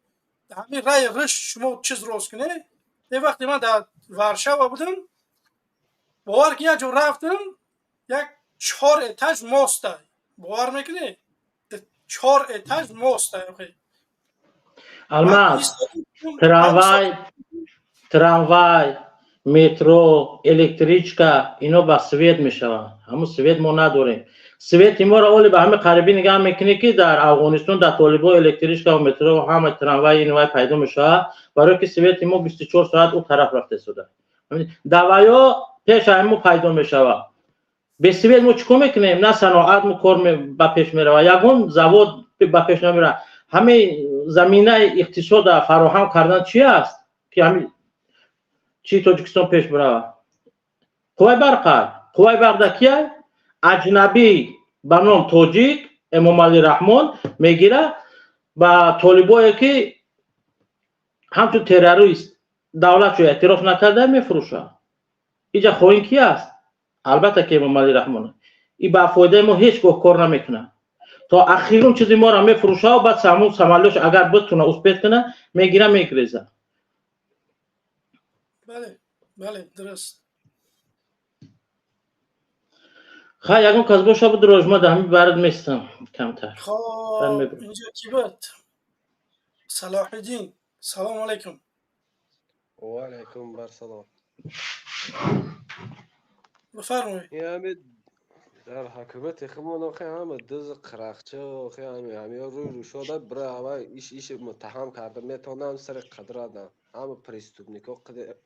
همین رای رش شما چیز روز کنه یه وقتی من در ورشاو بودم باور که یک جور رفتم یک 4 اتاج ماسته باور میکنی 4 اتاج ماسته الماس تراموای مترو الکتریچکا اینا با سوئد میشوند. همون سوئد ما نداریم. سوئد ما را اولی به همه غریبی نگاه میکنه که در افغانستان در طالبا الکتریچکا و مترو و همه تراموای اینوای پیدا میشه برای که سوئد ما 24 ساعت اون طرف رفته شده. دوایا پیش همو پیدا میشه. به سوئد ما چیکار میکنیم؟ نه صنعت مو کار به پیش میره یگون زواد به پیش نمیره. همه زمینه اقتصاد فراهم کردن چی است که همین چی تاجیکستان پیش بره؟ قوای برق کیه؟ اجنبی به نام تاجیک امام علی رحمان میگیره با طالبایی که همچون تروریست دولت رو اعتراف نکرده میفروشه. اینجا خواهین کی است؟ البته که امام علی رحمان. این با فایده ما هیچ کار نمیکنه تا اخیرون چیزی ما را میفروشه و بعد سمالوش اگر بتونه اسپیت کنه میگیره میگریزه. بله درست خب یکم کس باشه بود راجما در همین برد میستم کمتر. خب اینجا کی بود؟ صلاح الدین سلام علیکم. و علیکم بر سلام. بفرمایید. یعنی در حکومت خمون آخه همه دز قرخچه آخه همه روی شده برای هوا ایش متهم کرده میتونن سر قدرت دن همه پریستوبنیکو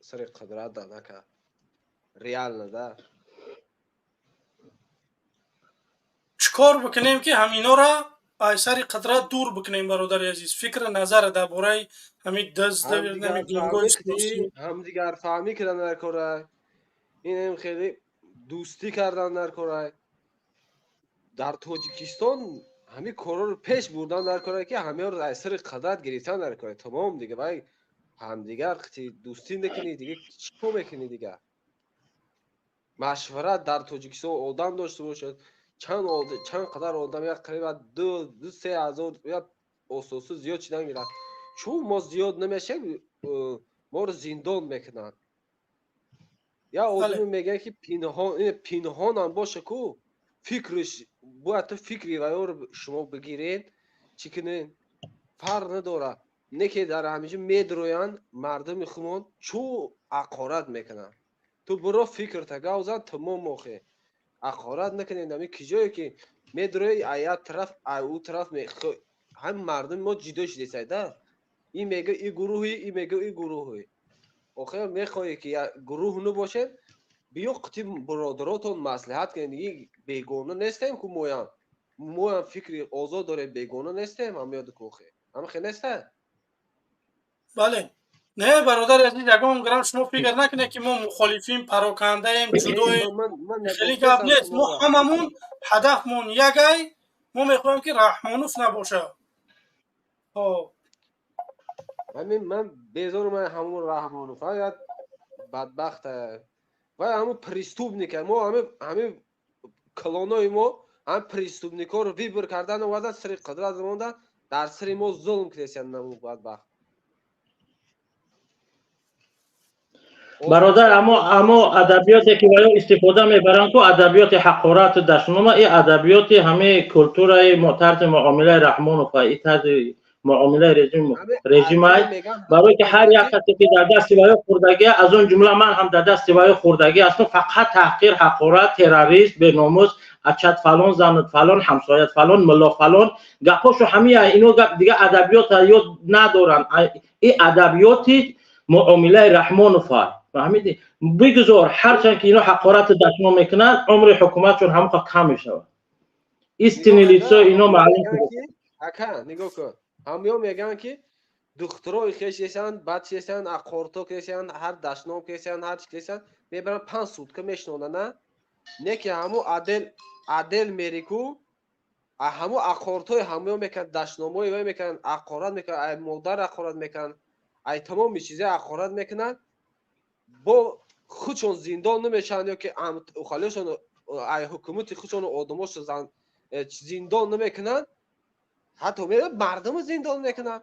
سر قدرت دن که ریال نده. چکار بکنیم که همینا را از سر قدرت دور بکنیم برادر عزیز؟ فکر نظر درباره همین دزد نمی گنگوی سیاسی هم دیگر فهمی کردن در کره این هم خیلی دوستی کردن در کره در تاجیکستان همین کارا رو پیش بردن در کره که همه رو از سر قدرت گرفتن در کره تمام دیگه بای هم دیگر دوستی نکنی دیگه چیکار میکنی دیگه مشورت در تاجیکستان آدم داشته باشد چند قدر آدم یک قریب 2-3 هزار یا اساسو زیاد چیدن میرن چون ما زیاد نمیشیم ما رو زندان میکنن. یا آدمی میگن که پنهان هم باشه کو فکرش باید تو فکری و رو شما بگیرید چی کنین فرق نداره. نه که در همیشه میدروین مردم خمون چو عقارت میکنن. تو برو فکر تا گوزن تمام موخه عقارت نکنین. همی کجایی که میدروی ایت طرف او طرف هم مردم ما جدا شده سایده. این میگه این گروهی این میگه این گروهی. آخه میخوایی که گروه نو باشه بیو قطیم برادراتون مصلحت کنید. این بیگانه نیستیم که مویان فکری آزاد داره بیگانه نیستیم. هم یاد کوخه هم خیلی نیسته. بله نه برادر عزیز یگان گرم شما فکر نکنه که ما مخالفیم پراکنده ایم جدای خیلی گپ نیست. ما هممون هدفمون یکای ما میخوایم که رحمانوف نباشه. من بیزار من همون رحمانوف باید بدبخته و همون پریستوبنیک ما همه کلانای ما هم پریستوبنیکا رو ویبر کردن و وزن سری قدرت زمانده در سری ما ظلم کردن. همون بدبخت برادر اما ادبیاتی که باید استفاده میبرن که ادبیات حقارت دشنامه این ادبیات همه کلتورای طرز معامله رحمانوف این طرز معامله رژیم های برای که هر یک کسی که در دست وای خوردگی از اون جمله من هم در دست وای خوردگی هستم فقط تحقیر حقارت تروریسم به ناموس اچت فلان زنت فلان همسایت فلان ملا فلان گپاشو همه اینو گپ دیگه ادبیات یاد ندارن. این ادبیاتی معامله رحمانوف فهمیدی بگذار هرچند که اینا حقارت دشمن میکنن عمر حکومتشون هم کم میشه. استینیلیتسا اینا معلوم اکا نگاه کن همیا میگن که دخترای خیش هستن بچه هستن اقارتو هستن هر دشنام هستن هر چی هستن میبرن 5 سوتکه میشنونن نه که همو عدل میریکو همو اقارتای همیا میکن دشنامای وای میکن اقارت میکن ای مادر اقارت میکن ای تمام چیزا اقارت میکنن با خودشون زندان نمیشن یا که خالیشون ای حکومت خودشون آدماش زندان نمیکنن حتی مردم زندان میکنن.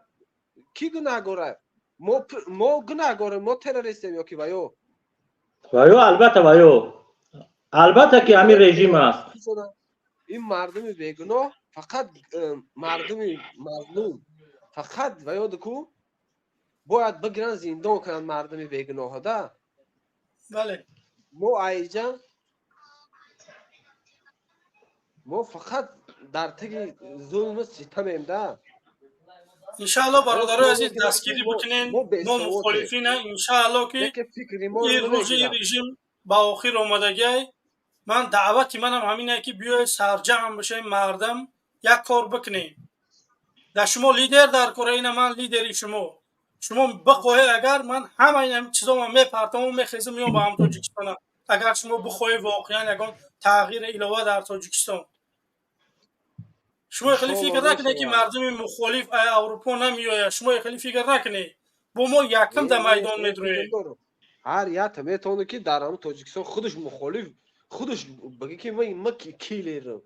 کی گناهگاره؟ ما گناهگاره ما تروریستیم یا کی وایو البته که همین رژیم است. این مردم بیگناه فقط مردم مظلوم فقط و یاد کو باید بگیرن زندان کنن مردم بیگناه ده. بله ما ایجا ما فقط در تگ ظلم ستم ده. انشاءالله برادرای عزیز دستگیری بکنین. ما مخالفین انشاءالله که این روزی رژیم با آخر آمدگی من دعوتی منم همینه که بیای سرجم بشه مردم یک کار بکنین. در شما لیدر در کره من لیدری شما بخواهی اگر من همه این چیزا من میپرتم و میخیزم میام با هم تاجیکستان. اگر شما بخواهی واقعا یکان تغییر الهه در تاجیکستان شما خیلی فکر نکنید که مردم مخالف اروپا نمیآید. شما خیلی فکر نکنید با ما یکم در میدان میدروید. هر یک میتونه که در هم تاجیکستان خودش مخالف خودش بگه که ما کی لیرم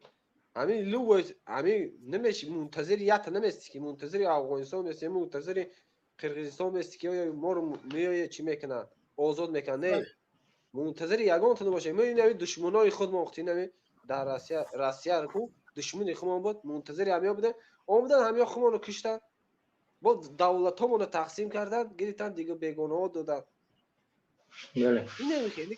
همین لو همین نمیشه منتظر یت نمیستی که منتظر افغانستان میستی منتظر قرقیزستان میستی که ما رو میای چی میکنن آزاد میکنه. منتظر یگان تو باشه. ما این دشمنای خود ما وقتی نمی در روسیه رو دشمن خودمون بود منتظر همیا بوده اومدن همیا خودمون رو کشتن با دولتامون رو تقسیم کردن گرفتن دیگه بیگانه ها دادن. بله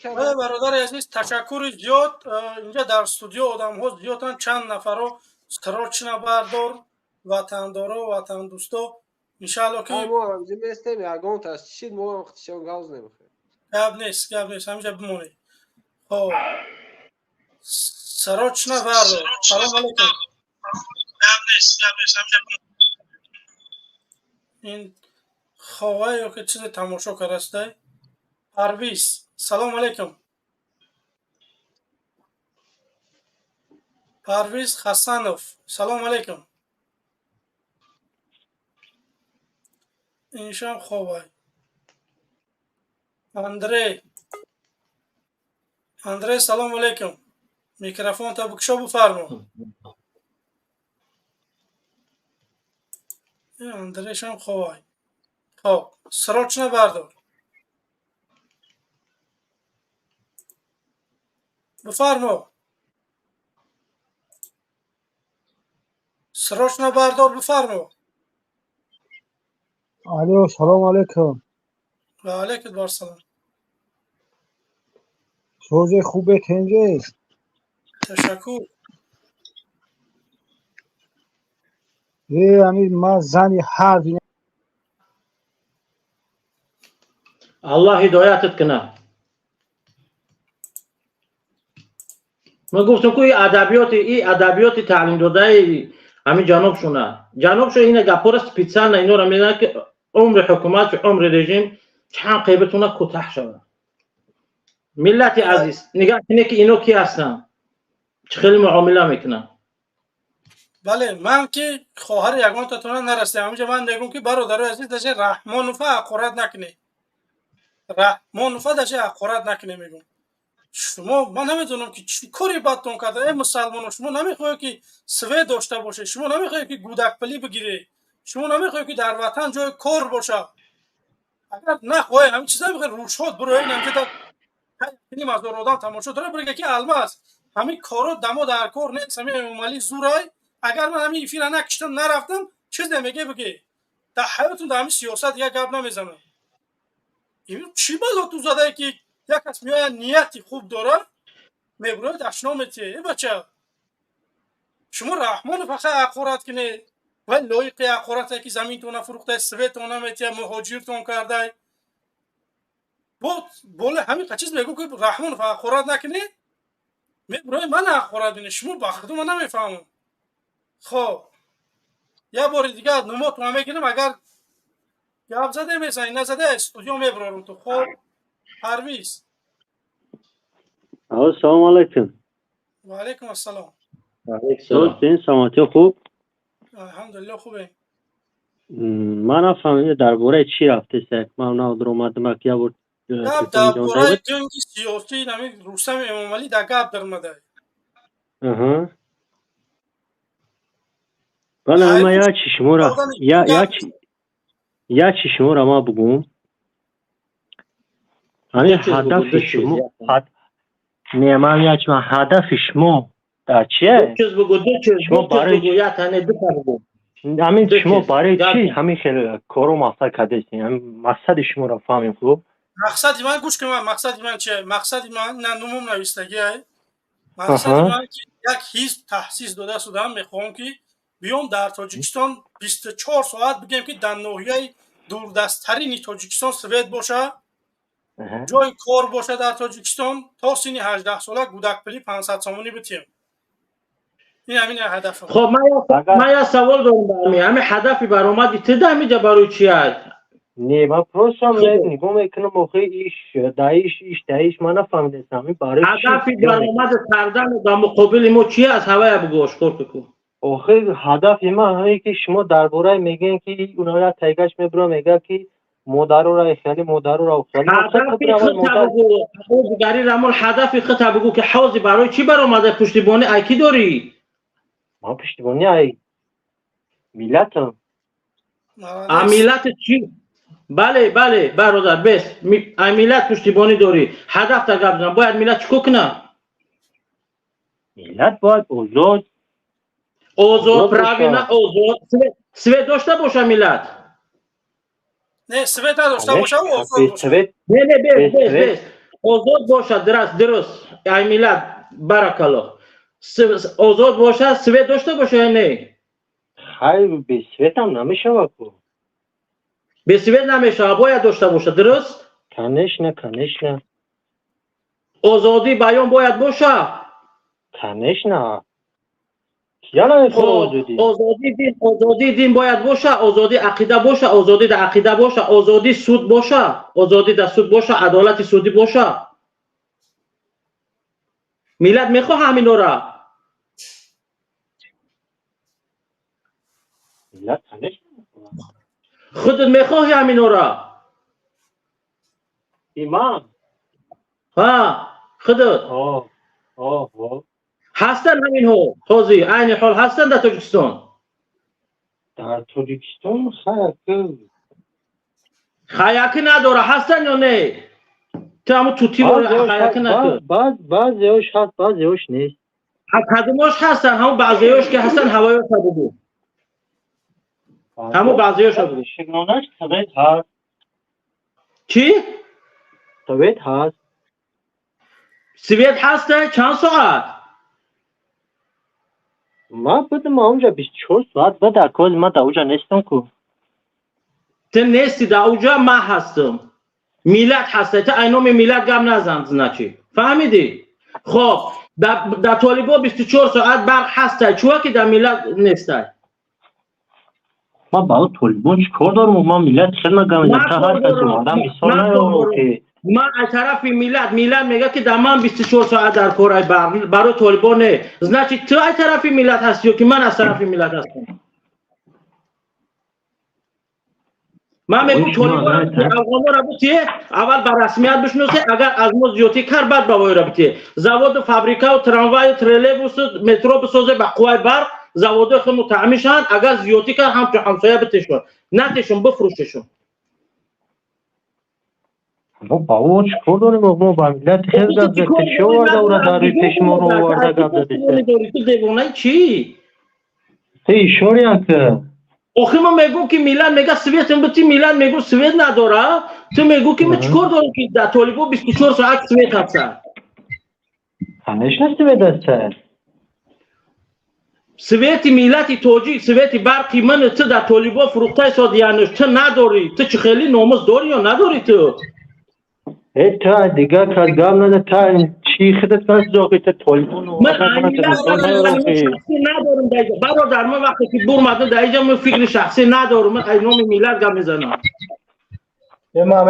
بله برادر عزیز تشکر زیاد. اینجا در استودیو آدم ها زیادن چند نفر رو سراچنا بردار وطندارا وطن دوستا انشالله که ما همجا میستیم یگان تشتید ما وقتشان گاز نمیخواه گب نیست همینجا بمونید. خب سراچنا بردار سلام علیکم. این خواهی که چیز تماشا کرسته پرویز سلام علیکم. پرویز حسنوف سلام علیکم. اینشام خوبه. اندره سلام علیکم. میکروفون تا بکشو بفرما. اندره شام خوبه. خب سراچنا بردار. بفرما. سراچنا بردار بفرما. الو سلام علیکم. و علیکم السلام. روز خوبه کنجه. تشکر. امیر ما زنی هر دینه الله هدایتت کنه. من گفتم که این ادبیات تعلیم داده همین جناب شو اینه گپور سپیڅل نه اینو را میدن که عمر حکومت و عمر رژیم چند قیبتونه کوتاه شده. ملت عزیز نگاه کنید که اینو کی هستن، چه خیلی معامله میکنن. بله من که خواهر یگان تاتون نرسته همینجا من میگم که برادر عزیز دشه رحمان و حقارت نکنه. رحمان و دشه حقارت نکنه. میگم شما من نمیدونم که چی کاری بدتون کرده. ای مسلمان شما نمیخواهی که سوی داشته باشه، شما نمیخواهی که گودک پلی بگیره، شما نمیخواهی که در وطن جای کار باشه. اگر نخواهی همین چیزا میخوای روشات برو این هم که تا کنیم از آدم تماشا داره بگه که الماس همین کارو دمو در کار نیست. همین عملی زورای اگر من همین فیل نکشتم نرفتم چیز نمیگه بگه در حیاتون در همین سیاست یک گپ نمیزنم. این چی بالا تو زده که یک کس میاد نیتی خوب داره میبره دشنامتی بچه شما رحمان فقط حقارت کنه و لایق حقارت که زمین تون فروخته سویتون نمیتی مهاجرتون کرده بوله همین چیز میگم که رحمان فقط حقارت نکنه میبره من حقارت بینه شما بخدو من نمیفهمم. خب یه بار دیگه نمات ما میگیرم اگر گپ زده میزنی نزده استودیو میبرارم تو. خب پرویز. السلام علیکم. و علیکم السلام. دوستین سلامتی خوب؟ الحمدلله خوبه. من نفهمیدم درباره چی رفته سک من نه در اومدم که بود گپ درباره جنگ سیاسی نمی رستم امامعلی در گپ در اومده. بله ما یا چشمو را یا چشمو را ما بگم همین هدف شما نیمان یا چما هدف شما در چیه؟ شما برای همین شما برای چی همین خیلی کارو مقصد کردید؟ مقصد شما را فهمیم خوب؟ مقصد من گوش کنم. مقصد من چیه؟ مقصد من نموم نویستگی های. مقصد من که یک حزب تأسیس داده شدم میخوام که بیام در تاجیکستان 24 ساعت بگیم که در ناحیه دوردستترین تاجیکستان سوید باشه، جای کار باشه در تاجیکستان تا سن 18 ساله گودک پلی 500 سامانی بتیم. این همین هدفم. خب من یه سوال دارم. همین هدفی برآمدی تو همینجا برای چی هست؟ نه من پروسم نگاه میکنم موقع ایش من نفهمیدم همین برای هدفی برآمد کردن در مقابل ما چی هست؟ هوای بگوش کن. آخه هدف ما همین که شما درباره میگن که اونا را تایگاش میبرن میگه که مادرو را خیلی مادرو را خیلی هدفی خطا بگو دیگری رامون هدفی خطا بگو که حوزی برای چی برآمده پشتیبانی ایکی داری؟ ما پشتیبانی ای ملتم. ملت چی؟ بله برادر بس ملت پشتیبانی داری. هدف تا گپ بزن باید ملت چیکار کنه؟ ملت باید آزاد پروینه آزاد سوید داشته باشه ملت. نه سوید نداشته باشه و آزاد باشه. نه بس آزاد باشه درست ای ملت بارک الله آزاد باشه سوید داشته باشه نه؟ خیلی به سوید هم نمیشه وقو به سوید نمیشه باید داشته باشه درست؟ کنش نه آزادی بیان باید باشه کنش نه یا آزادی دین باید باشه، آزادی عقیده باشه، آزادی در عقیده باشه، آزادی سود باشه، آزادی در سود باشه، عدالت سودی باشه. ملت میخواه همینا را. ملت کنش خودت میخواهی همینا را. ایمان خودت هستن همین ها حاضی عین حال هستن در تاجیکستان. در تاجیکستان خیلی خایاکی نداره هستن یا نه؟ تو همون توتی رو خایاکی نداره. بعضیاش هست بعضیاش نیست. کدوماش هستن؟ همون بعضیاش که هستن هوایاش ها بگو. همون بعضیاش ها بگو. شگانش ثابت هست. چی؟ ثابت هست. سویت هسته؟ چند ساعت؟ ما بودم اونجا 24 ساعت بعد اکاز ما در اونجا نیستم که. تو نیستی در اونجا ما هستم. میلاد هسته تو اینام میلاد گم نزن زنچی. فهمیدی؟ خب در طالبا 24 ساعت برق هسته چوه که در میلاد نیسته؟ ما با طالبان چیکار دارم ما میلاد خیلی نگم تا هر کسی آدم بسیار نیارم که من از طرف میلاد میگه که در من 24 ساعت در کارهای برای طالبان نه. زنچی تو از طرف میلاد هستی که من از طرف میلاد هستم. من میگم طالبان افغان را بتیه اول بر رسمیت بشناسه اگر از ما زیادی کار بعد با را بتیه زواد و فابریکا و تراموای و ترلبوس و مترو بسازه با قوای برق زواد خود متعمیشن اگر زیادی کار هم تو همسایه بتشون نتشون بفروششون. بابا چیکار داریم ما با ملت خیلی گپ زده چه ورده او را در روی پیش ما رو ورده گپ زده تو دیوانه چی؟ تو اشاره هم که آخه ما میگو که میلان میگه سویت هم بتی میلان میگو سویت نداره تو میگو که من چیکار دارم که در طالبا 24 ساعت سویت هستن همش نسویت هستن سویت میلتی توجیک سویت برقی من تو در طالبا فروخته سادیانش تو نداری تو چه خیلی ناموس داری یا نداری تو تا دیگه کار گام نده تا چی خودت کار جاکی تو طالبان من شخصی ندارم دیگه برادر من وقتی که بور مدن در اینجا من فکر شخصی ندارم من از نام میلاد گام میزنم ما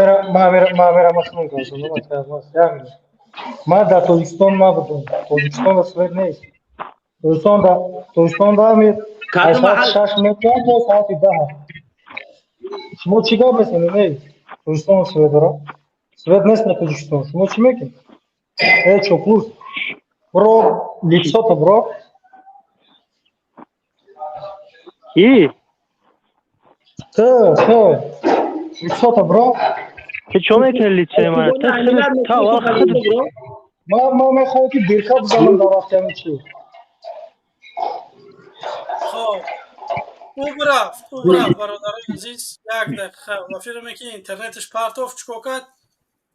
میرم مخنون کنم ما در تاجیکستان ما بودم تاجیکستان و سوئد نیست تاجیکستان دا می ساعت 6 متر تا ساعت 10 شما چیکار میکنید نه تاجیکستان و سوئد را سوئد نیست نه تاجیکستان شما چی میکنید ای چوپوس برو لیپساتا برو کی تو لیپساتا برو که چون میکنی لیپسه من تا خود ما میخوایم که بیرکا بزنم در وقت همین چی خب او برفت برادرای عزیز یک دقیقه و فیلمی که اینترنتش پرتوف چکوکت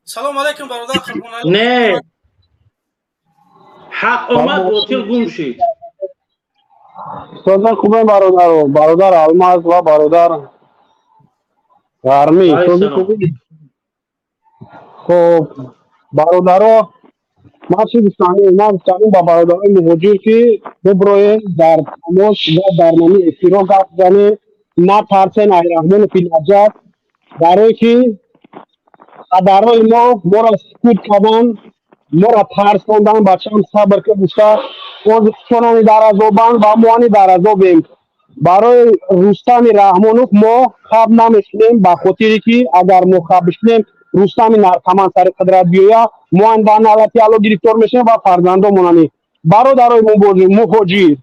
سلام علیکم برادر خربون نه حق اومد باطل گم شید سلام خوبه برادر الماس و برادر گرمی خب برادرها ما چی بستانیم با برادرهای مهاجر که ببروی در تماس و برنامه افتراق گفت زنه نه ترسن ایرحمان فی نجات برای که قدرهای ما را سکوت کردن ما را ترساندن بچه هم صبر که بسته پوزیشنانی در عذابند و موانی در عذابیم برای رستم رحمانوف ما خواب نمیشنیم به خاطری که اگر ما خواب بشنیم رستم نرکمان سر قدرت بیاید ما اندان حالتی الو گرفتار میشیم و فرزندامونانی برادرای مهاجر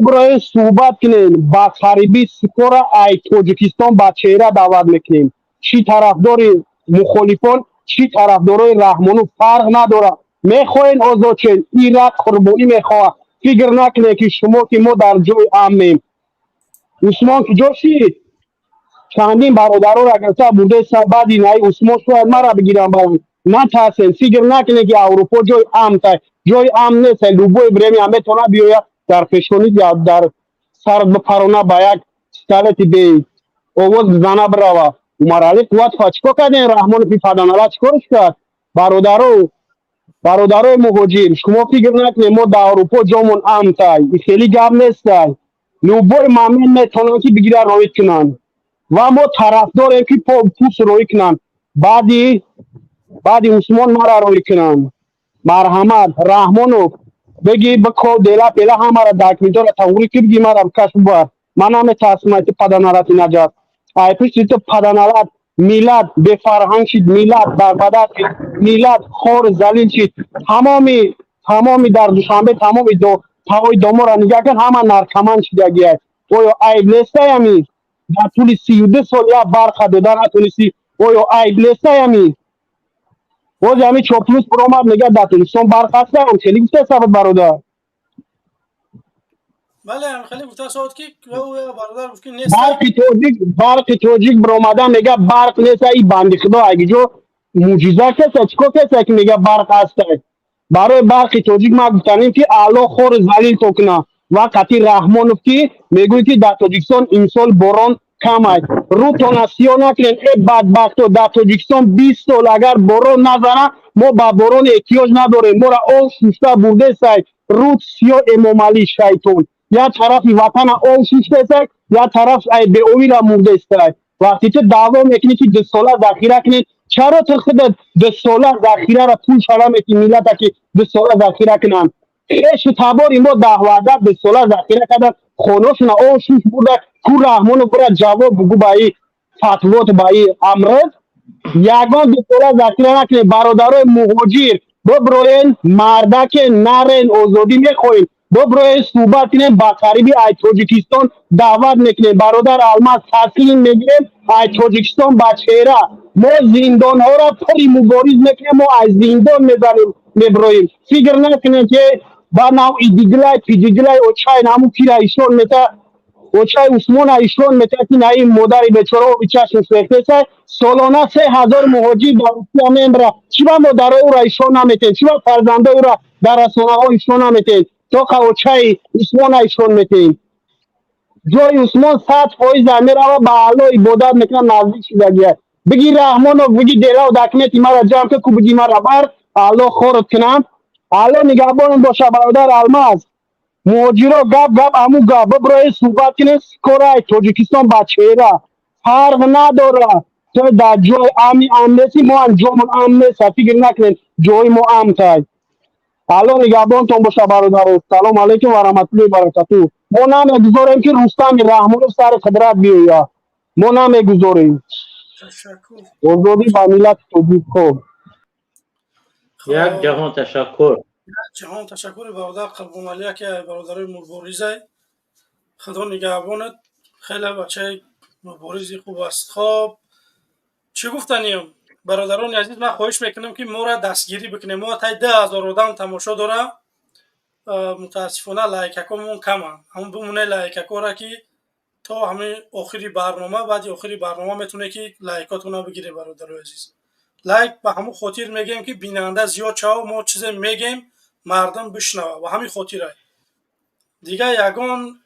برای صحبت کنیم با قریبی سکور ای تاجیکستان با چهره دعوت میکنیم چی طرفدار مخالفان چی طرفدارای رحمانوف فرق نداره میخواین آزاد شین ایران قربانی میخواه فکر نکنه که شما که ما در جای امنیم عثمان که جاشید چندین برادرها را اگر تا بوده بعدی نه عثمان شاید مرا بگیرم باید نه تحسین فکر نکنه که اروپا جای امن تای جای امن نیست لوبوی برمی همه تونه بیاید در فشونی یا در سر بپرونه با یک ستالت بی آواز بزنه بروا عمرالی قوت خواه چکا کردین رحمان فی فدانالا چکارش کرد برادرای مهاجر شما فکر نکنید ما در اروپا جامون امن تای خیلی گپ نیست تای لوبوی مامین میتونن که بگیره روی کنن و ما طرفداریم که پوس روی کنن بعدی عثمان مرا روی کنن مرحمت رحمانو بگی بکو دیلا پیلا همارا داکمیتو را تاوری که بگی مرا کشف بار من همه تصمیماتی پدانالات نجات ایپیش تو پدانالات میلاد به فرهنگ شید میلاد بربادت میلاد خور زلیل شید تمامی در دوشنبه تمامی پاوی دومو را نگاه کن همه نرکمان شده گیه اوی عیب نیسته یمی در طول 32 سال یا برق داده نتونستی اویا عیب نیست همین باز همین چاپلوس برآمد میگه در تلویزیون برق هست هم خیلی گفته ثابت برادر بله هم خیلی گفته سعود که او برادر گفت که نیست. برق توجیک برآمده میگه برق نیست این بنده خدا اگه جو معجزه کسه چیکار کسه که میگه برق هسته برای برق توجیک ما گفتنیم که اعلی خور زلیل تو کنه وقتی رحمانوف که میگوی که در تاجیکستان این سال باران کم است رو تونسیون نکنین ای بدبختو در تاجیکستان 20 سال اگر باران نزنه ما با باران احتیاج نداریم ما را آن شوشته برده سای رود سیا امام علی شیطان یا طرف وطن آن شوشته سای یا طرف ای به اوی را مرده است وقتی تو دعوا میکنی که 2 ساله ذخیره کنید چرا تو خودت 2 ساله ذخیره را پول شرم اتی ملت که 2 ساله ذخیره کنن ایش تباری ما 10 2 ساله ذخیره کردن خونه‌شون آن شوش برده کو رحمان برای جواب بگو با این فتوات با این امراض یگان 2 ساله ذخیره نکنید برادرای مهاجر ببروین مردک نرین آزادی میخواین ببروین صحبت کنین با قریبی ای تاجیکستان دعوت میکنین برادر الماس تسلیم میگیریم ای تاجیکستان بچهره ما زندان ها را پری مبارز میکنیم ما از زندان میزنیم میبرویم فکر نکنین که با نوعی دیگلای پیجیگلای اوچای نامو پیرا ایشون میتا اوچای عثمان ایشون میتا که نایی مادری بیچاره و بیچاشون سرکته سالانه 3000 مهاجر در روسیه میمره چی با مادر او را ایشون نمیتین چی با فرزنده او را در رسانه ها ایشون نمیتین تا اوچای عثمان ایشون میتین جای عثمان 100% میره و با الله عبادت میکنه نزدیک شدگیه بگی رحمان و بگی دیلا و دکمتی مرا جمع که کو بگی مرا بر الله خورد کنم الله نگهبان باشه برادر الماس مهاجرا گپ امو گپ برای صحبت کنه کورای تاجیکستان بچه‌ره فرق نداره تو در جای امنیتی ما انجام امنیت فکر نکنین جای ما امن تای الله نگهبان تون باشه برادر سلام علیکم و رحمت الله و برکاته ما نمیگذاریم که رستم رحمان سر قدرت بیاید ما نمیگذاریم تشکر. آزادی با ملت توجیه کن یک جهان تشکر. جهان تشکر برادر قلبم علیه که برادرای مبارزه خدا نگهبانت خیلی بچه مبارزی خوب است. خب چی گفتنیم برادران عزیز من خواهش میکنم که ما را دستگیری بکنیم ما تا 10,000 آدم تماشا داره متاسفانه لایکاکمون کمه همون بمونه لایکاکا را که تا همه آخری برنامه بعد آخری برنامه میتونه که لایکاتون رو بگیره برادران عزیز لایک به همون خاطر میگیم که بیننده زیاد شو ما چیز میگیم مردم بشنوه و همین خاطره دیگه یگان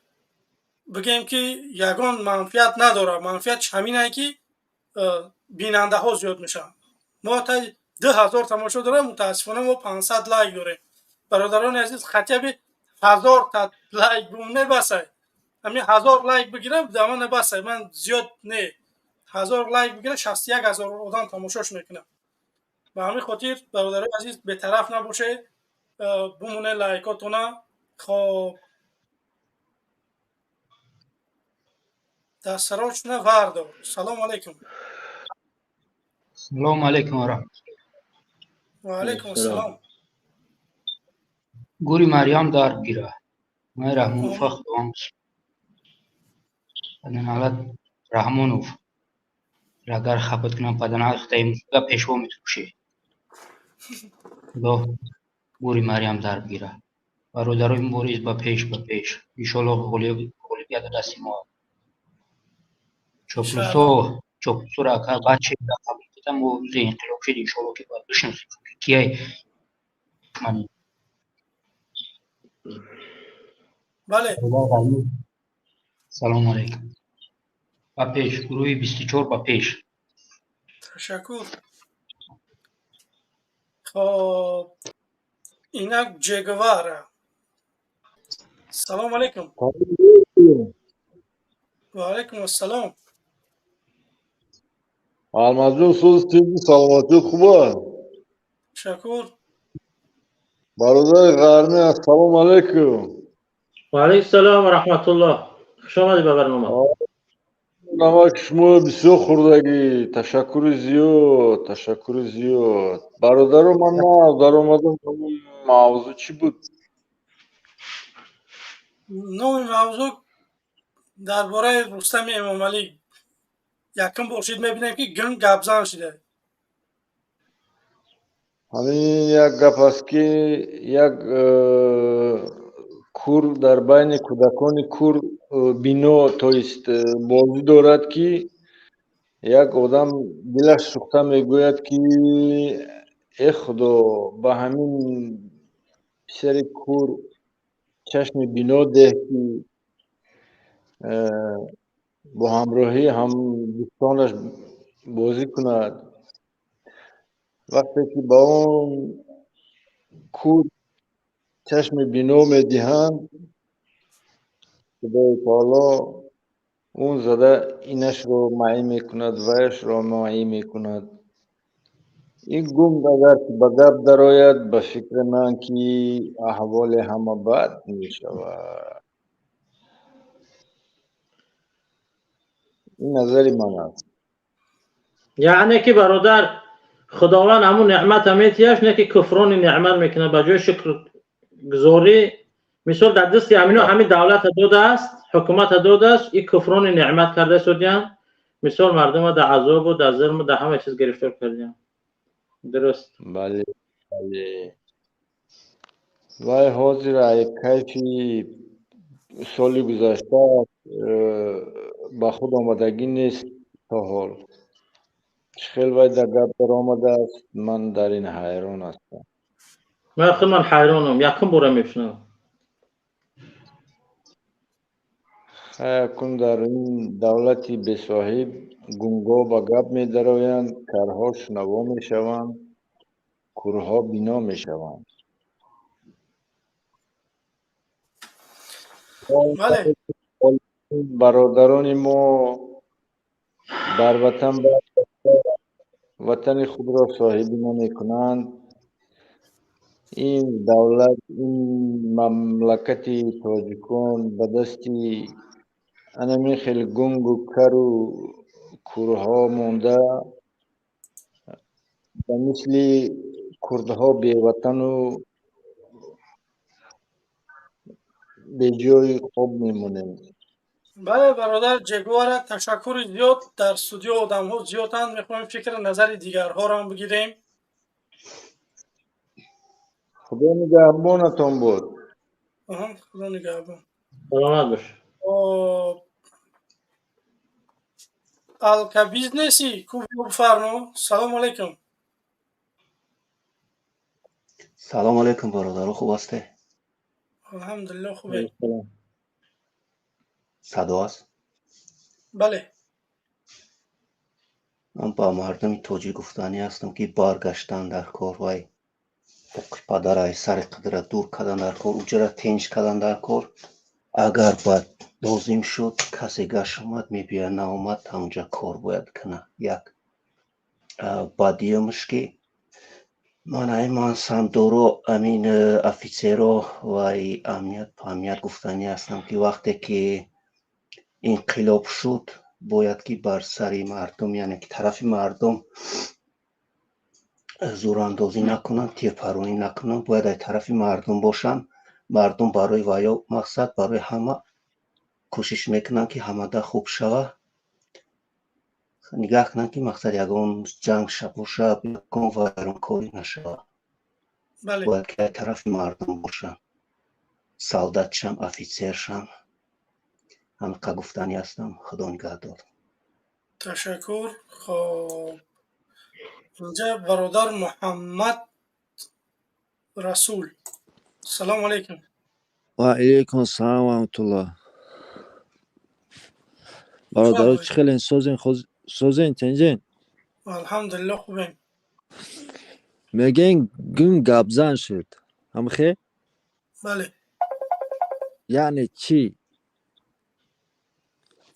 بگیم که یگان منفعت نداره منفعت همینه که بیننده ها زیاد میشن ما تا 10,000 تماشا داره متاسفانه ما 500 لایک داره برادران عزیز خطیب 1000 تا لایک بمونه بسه همین 1000 لایک بگیرم دامن بسه من زیاد نه 1000 لایک بگیره 61,000 آدم تماشاش میکنم به همین خاطر برادران عزیز به طرف نباشه بمونه لایکاتونه خب دستراچ نه وردار سلام علیکم سلام علیکم و رحمت و علیکم السلام گوری مریم در گیره ما رحمانوف خدام بدن حالت رحمانوف اگر خبت کنم بدن اختیم و پیشوا میتوشه خدا گوری مریم در گیره برادرای مبارز با پیش ایشالله غالیبیت دست ما چوپلوسو را که بچه را قبل کردم و روز انقلاب شد ایشالله که باید بشناسیم کیه من بله سلام علیکم با پیش گروه 24 با پیش تشکر خب اینک جگواره سلام علیکم و علیکم السلام المازون سوز تیزی سلامتی خوبه تشکر برادر غرنی السلام علیکم و علیکم السلام و رحمت الله خوش آمدی به برنامه نمک شما بسیار خوردگی تشکر زیاد برادر من نه در اومدم موضوع چی بود نوع موضوع дар бораи Рустами Эмомалӣ якм бошид мебинем ки гӯн гапзан шуда. ҳамин як гап аст ки як кур дар байни кӯдакони кур бино тоист бозӣ дорад ки як одам дилаш сӯхта мегӯяд ки э худо ба ҳамин писари кур чашми бино деҳ ки бо ҳамроҳии ҳамдӯстонаш бозӣ кунад. вақте ки ба он кур чашми бино медиҳанд, худои таоло он зада инашро маъин мекунад, вайашро маъин мекунад. ин гум агар ба гап дарояд, ба фикри ман ки аҳволи ҳама бад мешавад. ин назари ман аст. یعنی که برادر خداوند همون نعمت میتیش نه که کفران نعمت میکنه به جای شکر گذاری. مثال در دست همینو همین دولت داده است، حکومت داده است، این کفران نعمت کرده شدیان. مثال مردم در عذاب و در ظلم و در همه چیز گرفتار کردیان. درست. بله بله. وای حاضر ای کیفی سالی گذشته با خود آمدگی نیست تا حال. خیلی وای در گپ در آمده است، من در این حیران هستم. من حیرانم، یکم بوره میشنم. کن در این دولتی به صاحب گونگا با گپ می درآیند، کرها شنوا می شوند، کورها بینا می شوند. بله برادران ما بر وطن وطن خود را صاحبی نمی کنند. این دولت، این مملکت تاجیکان به دستی انمی خیلی گنگ و کر و کورها مونده، به مثل کردها بی وطن و به جای خوب میمونند. بله برادر جگواره تشکر زیاد. در استودیو آدم ها زیادند، میخوایم فکر نظر دیگرها را هم بگیریم. خدا نگهبانتان بود. خدا نگهبان. سلامت باش. الکا بیزنسی خوب بفرما. سلام علیکم. سلام علیکم برادر، خوب هستی؟ الحمدلله خوبه. صدا است؟ بله. من با مردم توجی گفتنی هستم که برگشتن در کار وای پدرای سر قدر دور کردن در کار، اجرا تنج کردن در کار. اگر باید لازم شد کسی گشت اومد میبیه، نه اومد همونجا کار باید کنه. یک بعدیمش که من سندورو امین افیسرو وای امنیت گفتنی هستم که وقتی که انقلاب شد باید که بر سری مردم، یعنی که طرف مردم زور اندازی نکنن، تیرپرانی نکنن، باید ای طرف مردم باشن. مردم برای ویا مقصد برای همه کوشش میکنن که همه ده خوب شوه. نگاه کنن که مقصد یکون جنگ شب و شب یکون ویران کاری نشوه. باید که ای طرف مردم باشن، سالدت شم، افیسر شم. همه گفتنی هستم. خدا نگهدار. تشکر. خب اینجا برادر محمد رسول. سلام علیکم. و علیکم السلام و رحمت الله. برادر چه خیلی سوزین تنجین؟ الحمدلله خوبیم. میگن گون گابزن شد هم خیلی؟ بله. یعنی چی؟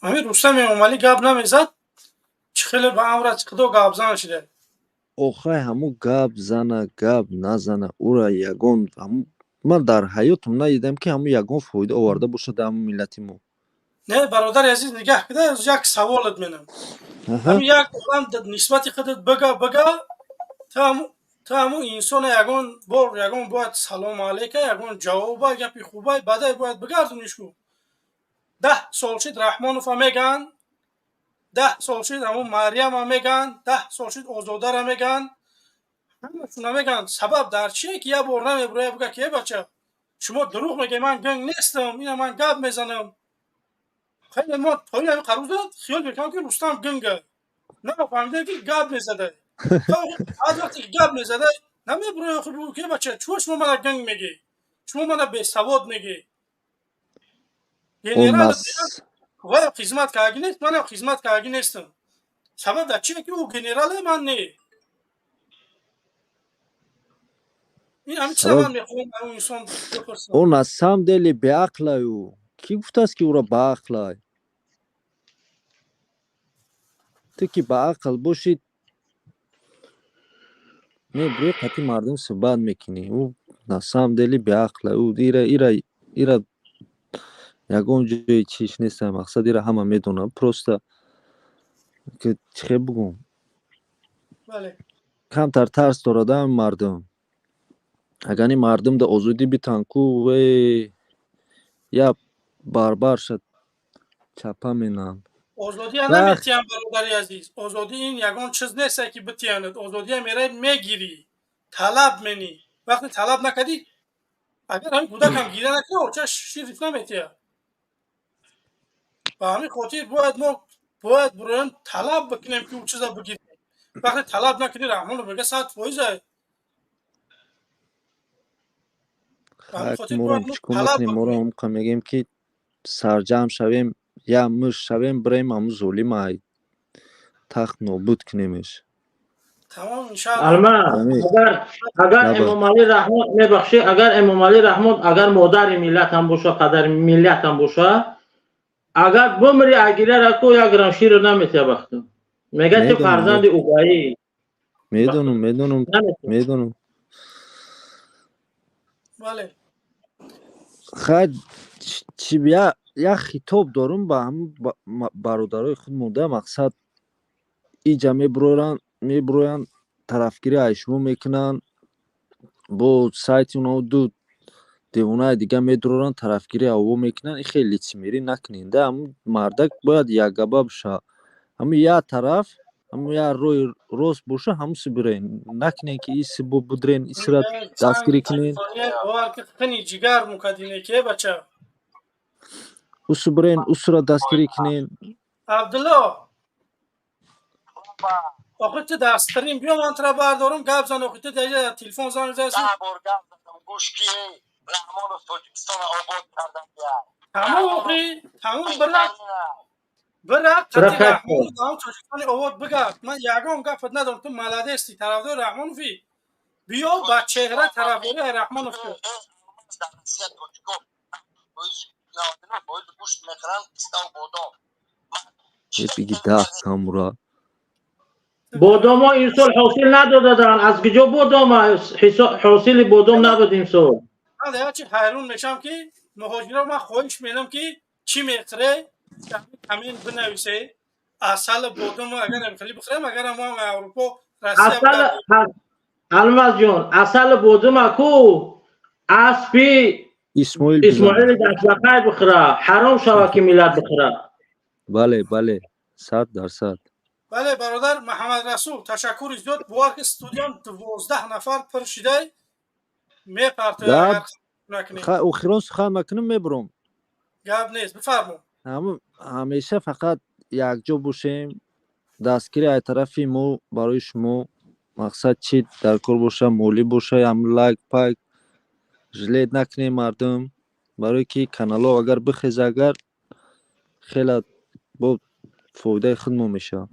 همین رستم امامعلی گاب نمیزد؟ چه خیلی به امرت کدو گابزن شده؟ اوخای همو گاب زنه گاب نزنه او را یگون من در حیاتم ندیدم که همو یگون فایده آورده باشه در همو ملتی ما. نه برادر عزیز نگاه کده، یک سوالت منم. همین یک آدم نسبت خودت بگا تا همو انسان یگون باید سلام علیکه، یگون جوابه گپی خوبه بعد باید بگردونیش کو. 10 سال شد رحمانوف میگن، 10 سال شد همون مریم هم میگن، 10 سال شد آزاده را میگن، همشون میگن. سبب در چیه که یه بار نمیبره بگه که بچه شما دروغ میگه، من گنگ نیستم، اینا من گپ میزنم. خیلی ما تا این قرار داد خیال میکنم که رستم گنگه، نه فهمیده که گپ میزده. از وقتی که گپ میزده نمیبره خب بگو که بچه چون شما من گنگ میگی، شما من به سواد میگی. اون گنرال مس و خدمت کاری نیست، منم خدمت کاری نیستم. سبب در چیه که او گنرال من نه. این همین چیزا سبب من میخوام اون انسان بپرسم. اون از سم دلی به عقل او کی گفته است که او را به عقل؟ تو که به عقل باشید میبری قطعی مردم صحبت میکنی. او نسام دلی به عقل او ایره یکون جای چیش نیست. مقصد ایره همه میدونم پروسته که چه بگم بله کمتر ترس دارده مردم. اگر این مردم در آزادی بیتن کو و یا باربار شد چپا مینن آزادی و نمیتیم برادری عزیز. آزادی این یگان چیز نیست که بتیاند. آزادی میره میگیری، طلب منی. وقتی طلب نکردی اگر همین کودک هم گیره نکنه چه شریف نمیتیه. و همین خاطر باید ما باید برایان طلب بکنیم که اون چیزا بگیریم. وقتی طلب نکنی رحمان رو بگه 100% و همین خاک خاطر مورم باید ما چکو طلب میکنیم بکنیم. مورم که میگیم که سرجم شویم یا مش شویم بریم همون ظلم های تخت نابود کنیمش. تمام انشاءالله. الماس یعنی اگر نبا امام علی رحمت میبخشی، اگر امام علی رحمت اگر مادر ملت هم باشه، پدر ملت هم باشه، اگر بمری اگیره را کو یک گرم شیر رو نمیتیه بختم. میگه چه فرزند اوگایی میدونم نمیتیه. بله خواهد چی بیا یا خطاب دارم با هم برادرای خود مونده. مقصد اینجا میبروین طرفگیری ایشمو میکنن با سایت اونا دو دیوانه دیگه میدرورن طرفگیری او میکنن. این خیلی چیمیری نکنین ده. همون مردک باید یک گبه بشه، همون یا طرف همون یا روی روز باشه همون سی برین نکنین که ایسی بو بدرین ایسی را میگه دستگیری سنگ کنین تلفنی باور که خنی جگر مکدینه که بچه اوسی برین اوسی را دستگیری کنین. عبدالله آخه تو دستترین بیا من ترا بردارم گپ زن. آخه تو دیگه تلفن زنگ زدی تمام آخه تمام برا قطعی رحمان دام تاجیکستان آورد بگرد. من یگان گفت ندارم تو ملده استی طرفدار رحمان فی بیا با چهره طرفداری رحمان فی بگی ده کامورا بادام ها این سال حاصل ندادن. از کجا بادام حاصل بادام نبود این سال؟ من دیگه چی حیرون میشم که مهاجرا من خواهش میدم که چی میخره همین بنویسه اصل بادام اگر نمیخری بخریم. اگر ما اروپا رسیه اصل الماس جان اصل بادام اکو اسبی اسماعیل اسماعیل دستبخیر بخره. حرام شوه که ملت بخره. بله 100%. بله برادر محمد رسول تشکر زیاد بوار که استودیوم 12 نفر پر شده میپرته اگر نکنیم اخیران سخن مکنم میبرم گپ نیست. بفرمو همیشه فقط یک جا باشیم دستگیری ای طرفی ما برای شما. مقصد چی در کار باشه مولی باشه هم لایک پایک جلید نکنیم مردم برای که کانال ها اگر بخیز اگر خیلی با فایده خودمون میشه.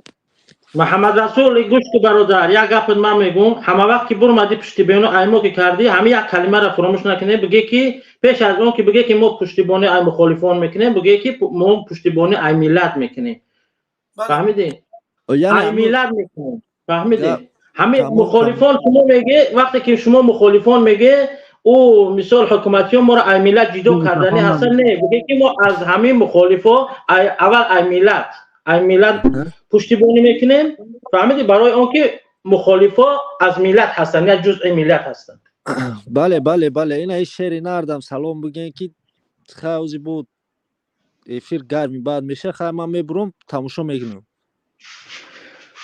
محمد رسول گوش که برادر یک گپ من میگم. همه وقت که برمدی پشتیبانی ایمو که کردی همه یک کلمه را فراموش نکنی. بگی که پیش از اون که بگی که ما پشتیبانی ای مخالفان میکنیم بگی که ما پشتیبانی ای ملت میکنیم. فهمیدی؟ ای ملت میکنیم. فهمیدی؟ همه مخالفان شما میگه وقتی که شما مخالفان میگه او مثال حکومتی ما را ای ملت جدا کردنی اصلا نه. بگی که ما از همه مخالفا اول ای ملت پشتیبانی میکنیم. فهمیدی؟ برای اون که مخالفا از ملت هستن یا جزء ملت هستن. بله این ای شعری نردم سلام بگین که خوزی بود эфир гарми баъд меша хай ман мебурам тамошо мекунам.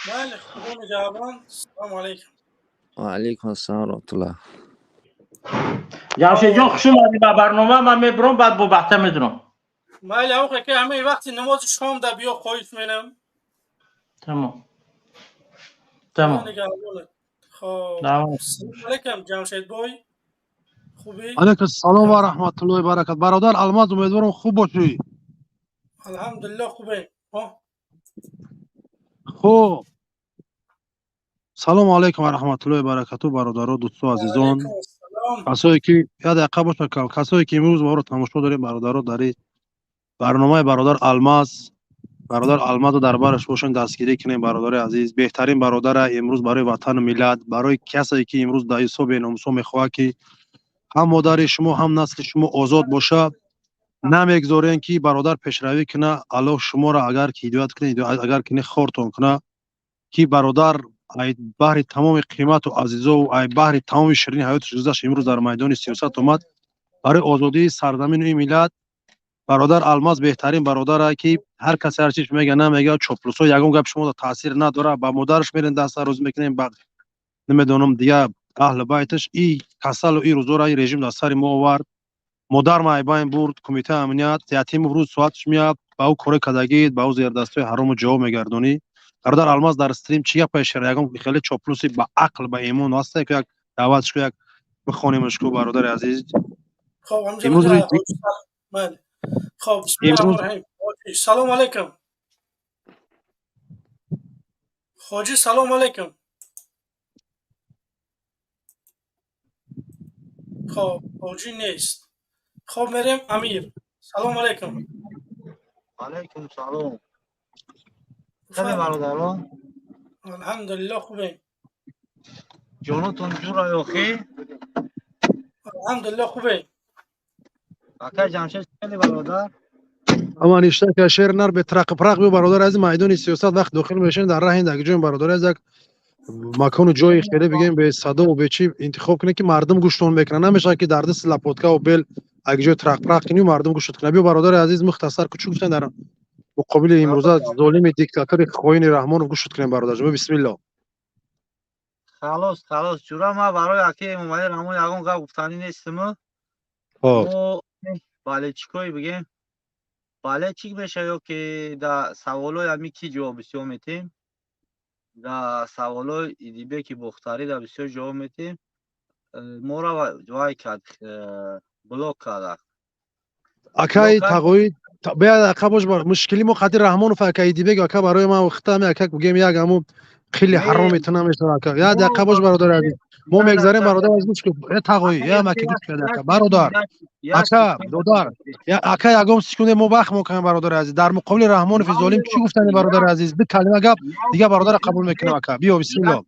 بله خدا نگهبان. سلام علیکم. وعلیکم السلام رحمتالله. جمشید جان خوش اومدی به برنامه. من میبرم بعد با بحث میدونم. بله آقا که همه وقتی نماز شام در بیا خواهید مینم. تمام. خدا تمام. نگهبانت. خب تمام. سلام علیکم جمشید بای. خوبی؟ علیکم السلام و رحمت الله و برکت. برادر الماس امیدوارم خوب باشی. الحمدلله خوبه. خوب. سلام علیکم و رحمت الله و برکت برادران دوستان عزیزان. علیکم السلام. کسایی که یه دقیقه باشه کسایی که امروز ما رو تماشا داریم برادران در برنامه برادر الماس رو دربارش باشن دستگیری کنیم. برادر عزیز بهترین برادر امروز برای وطن و ملت، برای کسایی که امروز در حساب ناموسو میخواه که هم مادر شما هم نسل شما آزاد باشه، نمیگذارین که برادر پیشروی کنه. الله شما را اگر که هدایت کنه، اگر که خورتون کنه که برادر ای بحر تمام قیمت و عزیزا و ای بحر تمام شیرین حیاتش گذشت امروز در میدان سیاست اومد برای آزادی سرزمین این ملت. برادر الماس بهترین برادره که هر کسی هر چیز میگه نمیگه، چوپلوسا یگون گپ شما تاثیر نداره. با مادرش میرین دست روز میکنین، با نمیدونم دیگه اهل بیتش ای کسل و ای روزا ای رژیم در سر ما آورد. مادر ما ایباین برد کمیته امنیت یتیم روز ساعتش میاد با او کره کدگید با او زیر دسته حرام جواب میگردونی. برادر الماس در استریم چی گپ شر یگون خیلی چوپلوسی با عقل با ایمان واسه که یک دعوتش کو یک بخونیمش کو برادر عزیز. خب همجا امروز بله. خب بسم الله الرحمن الرحیم. سلام علیکم. حاجی سلام علیکم. خب حاجی نیست. خب میریم امیر. سلام علیکم. علیکم سلام. خوبه برادران؟ الحمدلله خوبه. جانتون جور آخی؟ الحمدلله خوبه. اکا جمشید خیلی برادر؟ اما نیشته که شیر نر به ترق پرق بی برادر از میدان سیاست وقت داخل میشن در راه این جون برادر از یک مکان و جای خیلی بگیم به صدا و به چی انتخاب کنه که مردم گوشتون میکنه. نمیشه که در دست لپوتکا و بل اگه جای ترق پرق کنی مردم گوشت کنه. بی برادر عزیز مختصر کوچولو گفتن در مقابل امروزه ظالم دیکتاتور خوین رحمان گوشت کنیم برادر جان. بسم الله. خلاص جورا ما برای اکی اومده رحمان یگون گپ گفتنی نیستم. ما بله چیکوی بگیم؟ بله چی بشه یا که در سوالای همی کی جواب بسیار میتیم. در سوالای ایدیبه که بختاری در بسیار جواب میتیم. ما را جوای کرد بلوک کرد. اکای تقوی بیاد اکا باش بار مشکلی ما خاطر رحمان و فکای دی بگه اکا برای ما وقت هم اکا بگیم یک همو خیلی حرام میتونم میشه اکا یا اکا باش برادر عزیز ما میگذاریم برادر عزیز که تقوی یا مکی گوش کرده اکا برادر اکا برادر یا اکا یگام سکونده ما بخ میکنیم برادر عزیز در مقابل رحمان فی ظالم چی گفتن برادر عزیز به کلمه گپ دیگه برادر قبول میکنه اکا بیا بسم الله.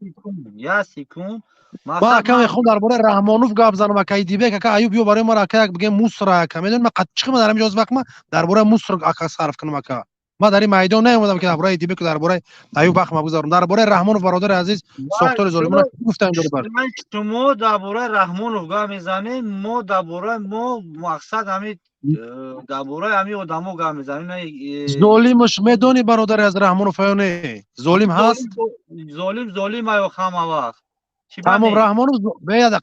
یا سکون ما اکا میخوام درباره رحمانوف گپ زنم اکا دی بگه اکا ایوب بیا برای ما اکا بگیم موسر اکا میدون ما قد چی من دارم جوز وقت ما درباره موسر اکا صرف کنم اکا ما در این میدان نیومدم که درباره دی بگم درباره ایوب بخ ما بگذارم درباره رحمانوف برادر عزیز ساختار ظالمانه گفتن درباره شما درباره رحمانوف گپ میزنید ما درباره ما مقصد همین درباره همین آدمو گپ میزنیم. ظالمش میدونی برادر از رحمانوف نه ظالم هست ظالم یا خام وقت تمام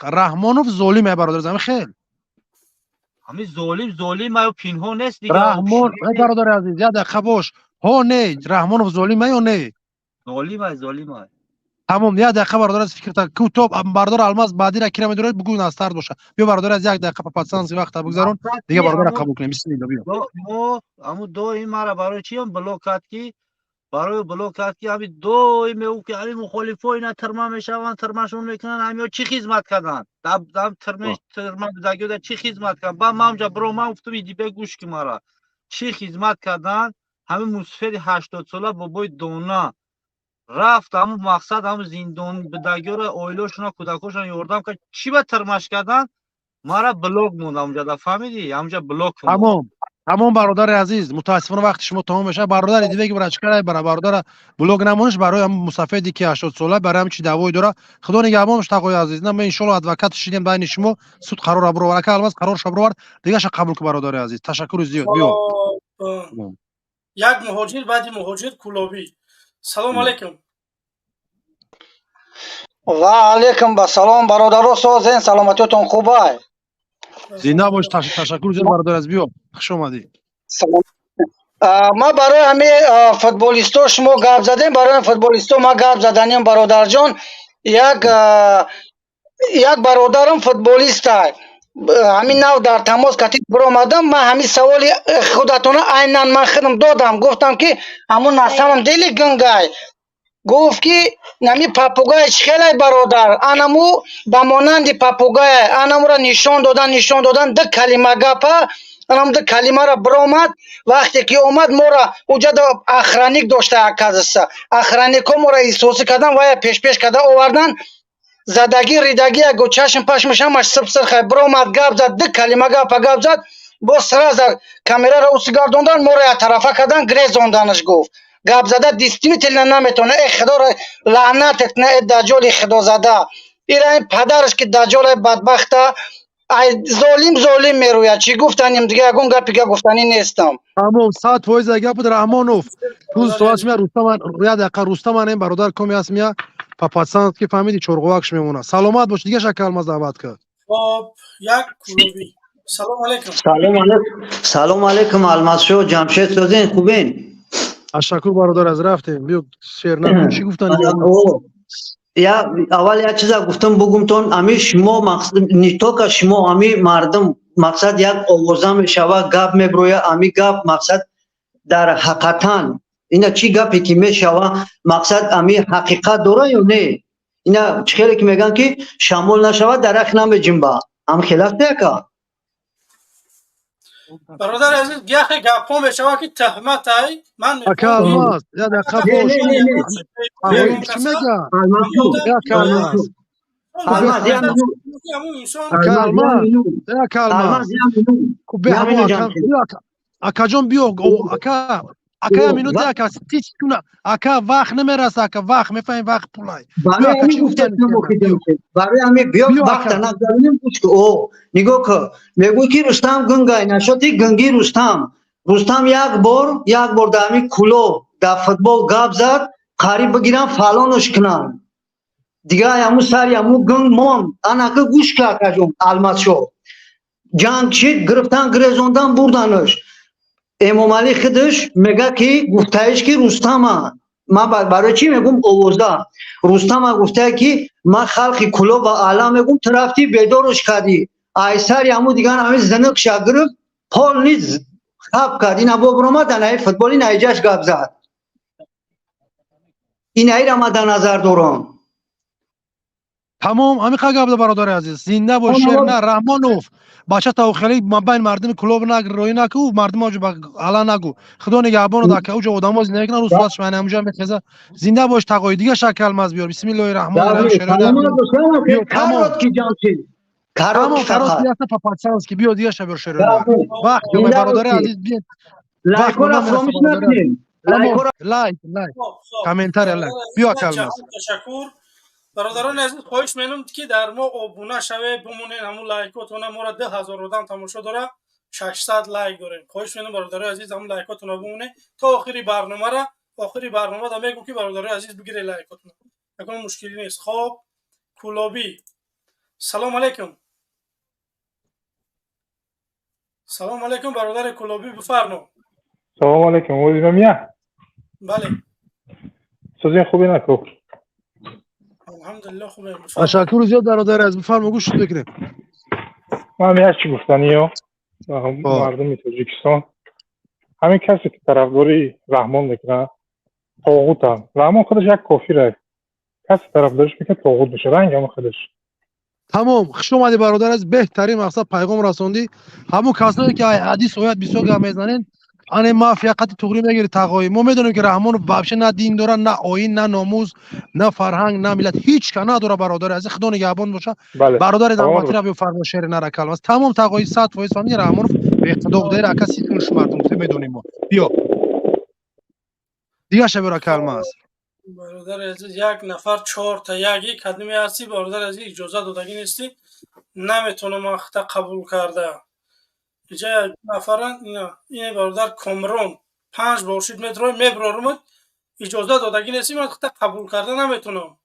رحمانوف ظالمه برادر زمین خیلی همین ظالم یا پینهان نیست دیگه. رحمان برادر عزیز یاد خبوش ها نه رحمانوف ظالمه یا نه ظالمه تمام یاد دقیقه برادر از فکر تا کو تو برادر الماس بعدی را کرم درود بگو نستارت باشه بیا برادر از یک دقیقه پاتسانس وقت بگذارون دیگه برادر قبول کنیم. بسم الله بیا ما همو دو این مرا برای چی هم بلوک کرد کی برای بلوک کرد کی همین دو میو که همین مخالفا اینا ترما میشون ترماشون میکنن همین چی خدمت کردن دم ترما دگیو چی خدمت کردن با ما اونجا برو ما گفتم دی به گوش کی مرا چی خدمت کردن همین مسفر 80 ساله بابای دونا رفت همون مقصد همون زندان به دگیور اویلوشون کودکاشون یوردم که چی به ترماش کردن مرا بلوک موندم اونجا دا فهمیدی اونجا بلوک تمام برادر عزیز متاسفانه وقت شما تمام میشه برادر دیگه که برای چیکار برادر بلوگ نمونش برای هم مسافری که 80 ساله برای هم چی دعوای داره خدا نگهبانش تقوی عزیز نه ان شاء الله ادوکات شیدیم بین شما سود قرار برو ورکه الماس قرار شبرور دیگه ش قبول که برادر عزیز تشکر زیاد بیو як муҳоҷир баъди муҳоҷир Кулобӣ. Салому алайкум. ва алайкум басалом бародаро, созен саломатиятон хубай? Зинда бош. Ташаккур зиёд бародар аз биё. Хуш омадӣ. ма барои ҳами футболисто шумо гап задем, барои футболисто ма гап заданем бародарҷон. як бародарам футболистай. ҳамин нав дар тамос катиб биромадам. ман ҳамин саволи худатона айнан ман худам додам. гуфтам ки ҳамун на самом деле гунгай. гуфт ки нами папугай чихелай бародар, анаму ба монанди папугай, анамура нишон додан ду калима гапа, анам ду калимаро биромад. вақте ки омад мора уҷада охранник дошта, оказывается охранникҳо мора эҳсосӣ кардан, вая пеш карда овардан, задагӣ ридаги яго чашм пашмаш ҳамаш сирхай биромад, гап зад, ду калима гап зад. боз сразу камераро уси гардондан, мора я тарафа кардан, грезонданаш. гуфт гап зада действительно наметона. Худо лаънатет на даҷоли худозада. ира ин падараш ки даҷолай бадбахта, ай золим мерӯяд. Чӣ гуфтаним дига, ягон гапи гуфтанӣ нестам. Тамом 100% гап буд. Раҳмонов рӯз соат мия я дақиқа Рустаман ин бародар коми аст мия папатсанд ки фаҳмиди чорғувакш мемона. Саломат бош. Дига шакалмаз даъват кард. Хоб, як Кулобӣ. Салому алайкум. салому алайкум Алмазшо, Ҷамшед созин, хубин? Ташаккур бародар аз рафтем. биё шер накун. Чӣ гуфтани? я аввал як чиза гуфтам бугумтон, ами шумо мақсад не тока шумо, ами мардум мақсад як овоза мешава, гап меброя, ами гап мақсад дар ҳақиқатан ина чӣ гапе ки мешава мақсад ами ҳақиқат дора ё не? ина чихеле ки мегӯянд ки шамол нашава дарахт намеҷимба. ам хеласт яка? бародар азиз, яхе гапҳо мешава ки таҳматай. Ман Акалмаз, я дақиқа бош. Чӣ мега? Акалмаз. Акаҷон биё. Ака я минута ака тичкуна. Ака вақт намераса, ака вақт мефаҳем, вақт пулай. барои ҳамин биё вақта назаринем гӯш ку. нигоҳ кун. мегӯй ки Рустам гунгай, нашоти гунги Рустам як бор дар ҳамин клуб дар футбол гап зад, қариб бигиран фалонаш кунанд. дига ҳамун сари ҳамун гунг монд. анака гӯш ка акаҷон Алмазшо. ҷанг шид, гирифтан гирезондан бурданаш. Эмомалӣ худаш мега ки гуфтаиш ки Рустама. ман барои чӣ мегӯм овоза? Рустама гуфтае ки ман халқи клуб ва аълам мегӯм, ту рафтӣ бедораш кардӣ. ай сари ҳамун дигар ҳамин зинуқша гирифт, пол низ хаб кард. ина бо биромад анаи футболи наиҷаш гап зад. инаира ма дар назар дорам. Тамом, ҳамиқа гап да бародари азиз. Зинда бош, шер на. Раҳмонов бача тавхелӣ мабайн мардими клуб роӣ наку, мардим оҷ ала нагу. Худо нигаҳбонад ака уҷо одамо зиндагӣ кунад, рӯз суаташ майна ҳамуҷа мехеза. Зинда бош тағои дига шакалмаз биёр. Бисмиллоҳи роҳмони роҳим. карот ки ҷамшид. Тамом, карот яста папатсанский. биё дига шабёр шер. вақт ё бародари азиз биё. лайкора фромиш накунед. лайк комментария лайк. биё акалмаз. ташаккур. бародарони азиз, хоҳиш менамд ки дар мо обуна шавед, бимонед. ҳамун лайкотона мора 2000 одам тамошо дора, 600 лайк дорем. хоҳиш менам бародарои азиз ҳамун лайкотона бимонед то охири барномара. охири барномада мегӯм ки бародарои азиз бигире лайкотона. ягон мушкилӣ нест. хоб, Кулобӣ. салому алайкум. салому алайкум бародари Кулобӣ, бифармо. салому алайкум. озинамия. бале. созин хуби наку. алҳамдулиллаҳ хубем. Ташаккур зиёд бародари азиз. бифармо гӯш бигирем. ман як чӣ гуфтаниё мардуми Тоҷикистон, ҳамин касе ки тарафдори Раҳмон мекунад тоғутанд. Раҳмон худаш як кофир аст. касе тарафдориш мекунад тоғут боша, ранги ҳамон худаш. Тамом, хуш омадӣ бародар аз беҳтарин мақсад пайғом расондӣ. ҳамун касое ки ҳадис оят бисёр гап мезанед, ане мафиақати туғрӣ мегири тағоӣ. мо медонем ки Раҳмонов вообще на дин дора, на оин, на номуз, на фарҳанг, на миллат, ҳеч ка надора бародари азиз. худо нигаҳбон боша. бародари давлатира биё фармо шери нара калмаз. Тамом тағоӣ 100% фаҳмидӣ. Раҳмонов беиқтидо буда, ака ситунш мардум буда медонем мо. биё. дига шабёр акалмаз. бародари азиз, як нафар 4 та яги кадими ҳастӣ. бародари азиз, иҷоза додагӣ нестӣ. наметонам вақта қабул карда. اینجا یک نفرن این برادر کامران 5 باشید مترو میبرارم اجازه دادگی نیستی من خود قبول کرده نمیتونم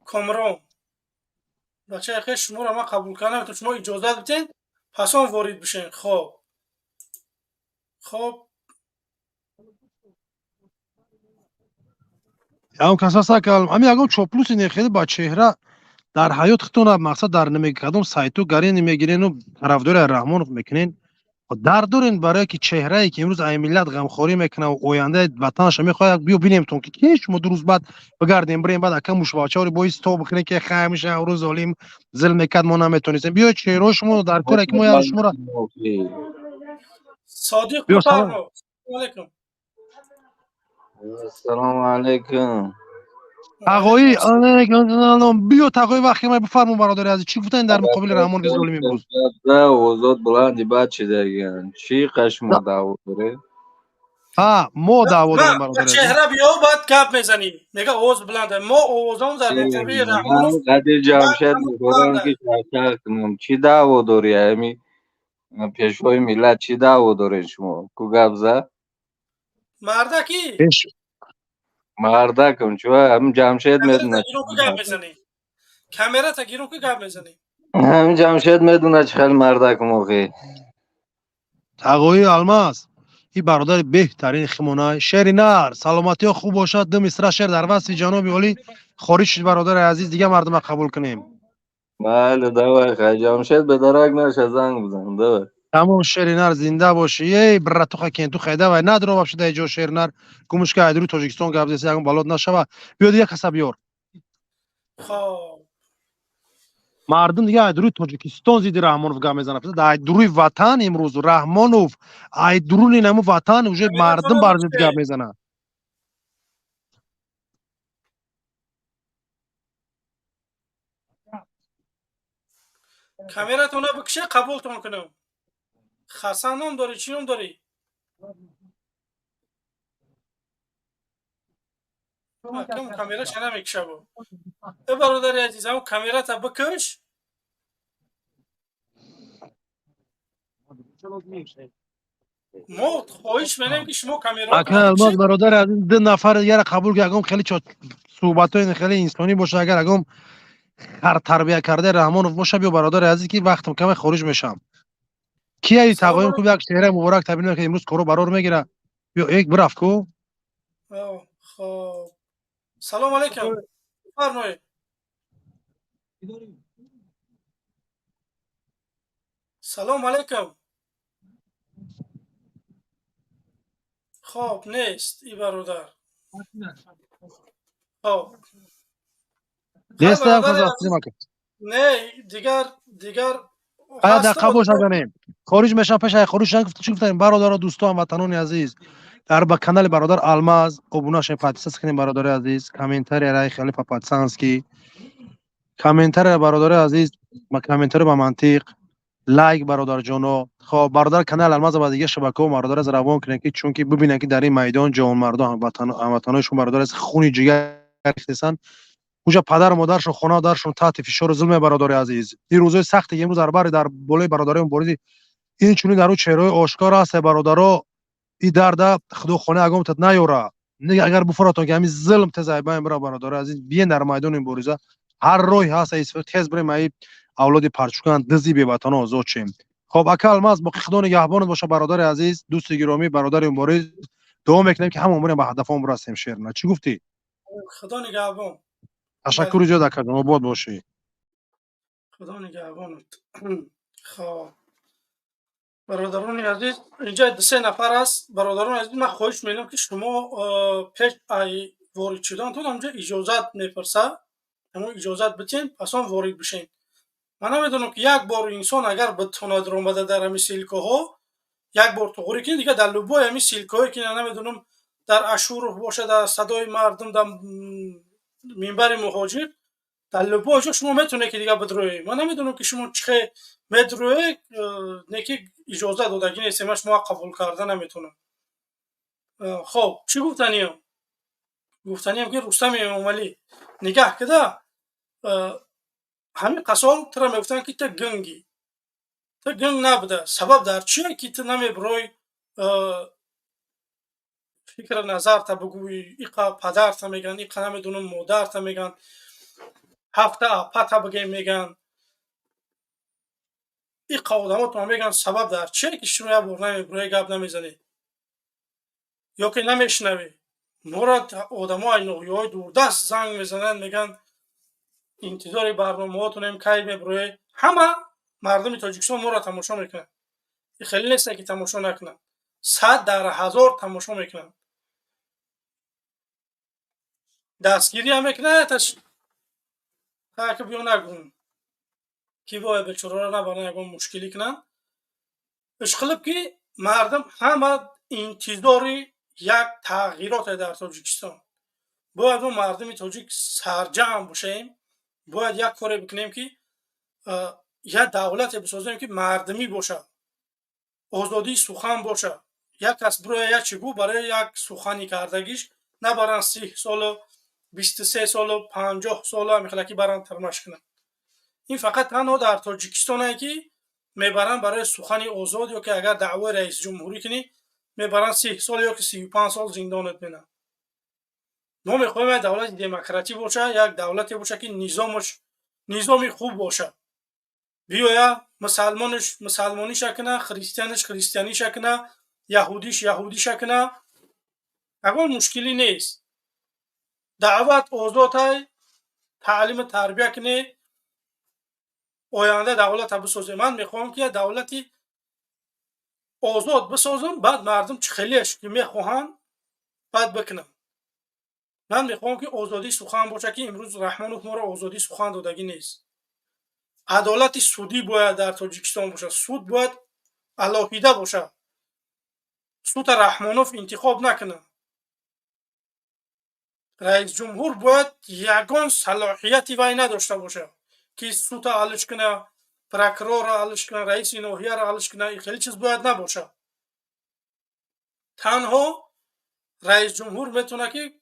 کامران بچه اخیر شما رو من قبول کردم نمیتونم شما اجازه بدین پس آن وارد بشین خب ягон касаса калам ами ягон чоплуси нехели ба чеҳра дар ҳаёт хитона мақсад дар намекадом сайту гарини мегирину тарафдори раҳмонов мекунен дар дорен барое ки чеҳрае ки имрӯз ай миллат ғамхорӣ мекунад ояндаи ватанаша мехоҳад биё бинемтон ки ки шумо ду рӯз баъд бигардем бирем баъд ака мушвачаори боис то бихӯрем ки хаймиша аврӯ золим зил мекард мо наметонистем биё чеҳраҳои шумо дар коре ки мо як шуморо صادق биё بفرما علیکم السلام علیکم тағои биё тағои вақти ма бифармо бародари азиз чӣ гуфтан дар муқобили раҳмонови золим имрӯз озод буланди баъд чӣ даган чӣ қашмо даъво доре мо даъво дорем با бародари азиз چهره بیا و بعد گپ میزنیم میگه آواز بلنده ما آوازمون در مقابل رحمانوف қадир ҷамшед мехоҳам ки шаркар кунам чӣ даъво дори ами пешвои миллат чӣ даъво доред шумо ку гап зад مردکی мардакам чӣ ҳам ҷамшед медона گیرون که گپ میزنیم کامера تا گیرون که گپ میزنیم ҳам ҷамшед медона чӣ хел мардакам охи тағои алмаз ин бародари беҳтарини химонай шери нар саломатиё хуб бошад ду мисра шер дар васфи ҷаноби олӣ хориҷ шуд бародари азиз дига мардума қабул кунем бале давай хай ҷамшед бедарак наша занг бизан давай тамом шери нар зинда бошӣ ей братуха кенту хай давай надро вабшида ҷо шери нар гумушка айдури тоҷикистон гап зеса ягон балод нашава биё дига каса биёр мардум дига айдуруи тоҷикистон зидди раҳмонов гап мезанад айдуруи ватан имрӯз раҳмонов айдуруни намо ватан уже мардум бар зидд гап мезанад کامیراتون رو بکشه قبولتون کنم خسن هم داری چی هم داری کم کامیرا شنه میکشه با ای برادر عزیزم کامیرا تا بکش ما خواهش می‌کنیم که شما کامیرا اکا الماز برادر عزیز دو نفر یاره قبول که اگم خیلی صحبتای خیلی انسانی باشه اگر اگم هر تربیه کرده رحمانوف باشه بیو برادر عزیز که وقتم کم خارج میشم کی ای تقایم کو یک چهره مبارک تبریک که امروز کارو برار میگیره بیو یک برافت کو خب سلام علیکم فرمایید سلام علیکم خب نیست ای برادر خب نیست نه دیگر باید دقیقه باش نگنیم خارج میشم پیش ای خارج نگفت چی گفتیم برادر دوستان وطنان عزیز در با کانال برادر الماز ابونه شیم پاتیساس کنیم برادر عزیز کامنتاری رای خیلی پاتسانسکی کامنتاری برادر عزیز ما کامنتاری با منطق لایک برادر جانو خب برادر کانال الماز با دیگه شبکه‌ها برادر از روان کنن که چون که ببینن که در این میدان جوان مردان هموطنانشون برادر از خون جگر ریختن اونجا پدر و مادرشون خونه دارشون تحت فشار ظلم برادر عزیز این روزای سختی امروز در بالای برادر مبارزی این چونی در اون چهره آشکار است برادرها این درد خدا خونه اگم تد نیوره نه اگر بفراتون که همین ظلم تزایبا امرا برادر عزیز بیان در میدان مبارزه هر روی هست ایست تز بریم ای اولاد پرچوکان دزی به وطن آزاد شیم خب اکل الماز با خدا نگهبان باشه برادر عزیز دوست گرامی برادر مبارز دعا میکنیم که همون بریم به هدفمون برسیم شیر نه چی گفتی خدا نگهبان تشکر زیاد کردم آباد باشی خدا نگهبانت خب برادران عزیز اینجا سه نفر است برادران عزیز من خواهش می‌کنم که شما پیش ای وارد شدن تو اونجا اجازت میپرسه اما اجازت بدین پس اون وارد بشین من نمیدونم که یک بار انسان اگر بتونه در اومده در همین سیلکوها یک بار تو که دیگه در لبای همین سیلکوهایی که نمیدونم در اشور باشه در صدای مردم در منبر مهاجر در لبایش شما میتونه که دیگه بدروی من نمیدونم که شما چه بدروی نکی اجازه دادگی نیست من شما قبول کرده نمیتونم خب چی گفتنیم که رستم امالی نگاه کده همین قصال ترا میگفتن که تا گنگی تو گنگ نبوده. سبب در چیه که تو نمیبروی فکر نظر تا بگوی ایقا پدر تا میگن، ایقا نمیدونم مادر تا میگن، هفته اپا تا بگه میگن، ایقا آدمات ما میگن سبب در چیه که شما بر نمیبروی گپ نمیزنی یا که نمیشنوی. مرد آدمای نویای دوردست زنگ میزنن میگن انتظار برنامه‌هاتونم کی میبروی. همه مردم تاجیکستان ما را تماشا میکنن. خیلی نیست که تماشا نکنن. 100 در 1000 تماشا میکنن. دستگیری هم میکنه تاش که بیان نگون کی باید بیچاره را نبرن نگون مشکلی کنن. اشکالب که مردم همه انتظار یک تغییرات در تاجیکستان. باید ما مردم تاجیک سرجم باشیم. باید یک کاری بکنیم که یک دولت بسازیم که مردمی باشه، آزادی سخن باشه. یک کس برای یک چگو برای یک سخنی کردگیش نبرن 30 سال 23 سال 50 سال میخلکی برن ترمش کنن. این فقط تنها در تاجیکستانه که میبرن برای سخنی آزاد یا که اگر دعوی رئیس جمهوری کنی میبرن 30 سال یا که 35 سال زندانت بینن. ما میخوایم دولت دموکراتی باشه، یک دولتی باشه که نظامی خوب باشه. بیایا مسلمانش مسلمانی شکنه، خریستیانش خریستیانی شکنه، یهودیش یهودی شکنه. اگر مشکلی نیست. دعوت آزاد های تعلیم تربیه کنه، آینده دولت بسازه. من میخوام که دولتی آزاد بسازم، بعد مردم خیلیش که میخواهن بعد بکنم. من میخوام که آزادی سخن باشه که امروز رحمانوف ما را آزادی سخن دادگی نیست. عدالت سودی باید در تاجیکستان باشه. سود باید علاهیده باشه. سود رحمانوف انتخاب نکنه. رئیس جمهور باید یگان صلاحیتی وای نداشته باشه که سود علش کنه، پروکرور علش کنه، رئیس ناحیه را علش کنه. این خیلی چیز باید نباشه. تنها رئیس جمهور میتونه که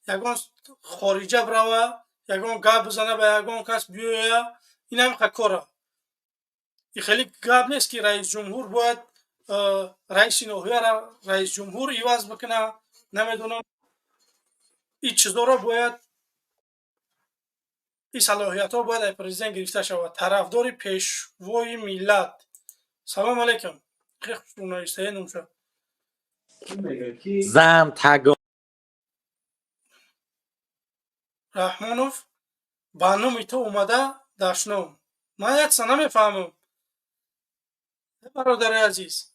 یگان خارجه بروه، یگان گپ بزنه به یگان کس بیایه. این هم کاره. این خیلی گپ نیست که رئیس جمهور باید رئیس ناحیه را رئیس جمهور عوض بکنه. نمیدونم این چیزا را باید، این صلاحیت ها باید پرزیدنت گرفته شود. طرفدار پیشوای ملت. سلام علیکم. خیلی خوشونایسته نمشه زن تگا رحمانوف برنامه تو اومده دشنام. من یک سنه نمیفهمم برادر عزیز.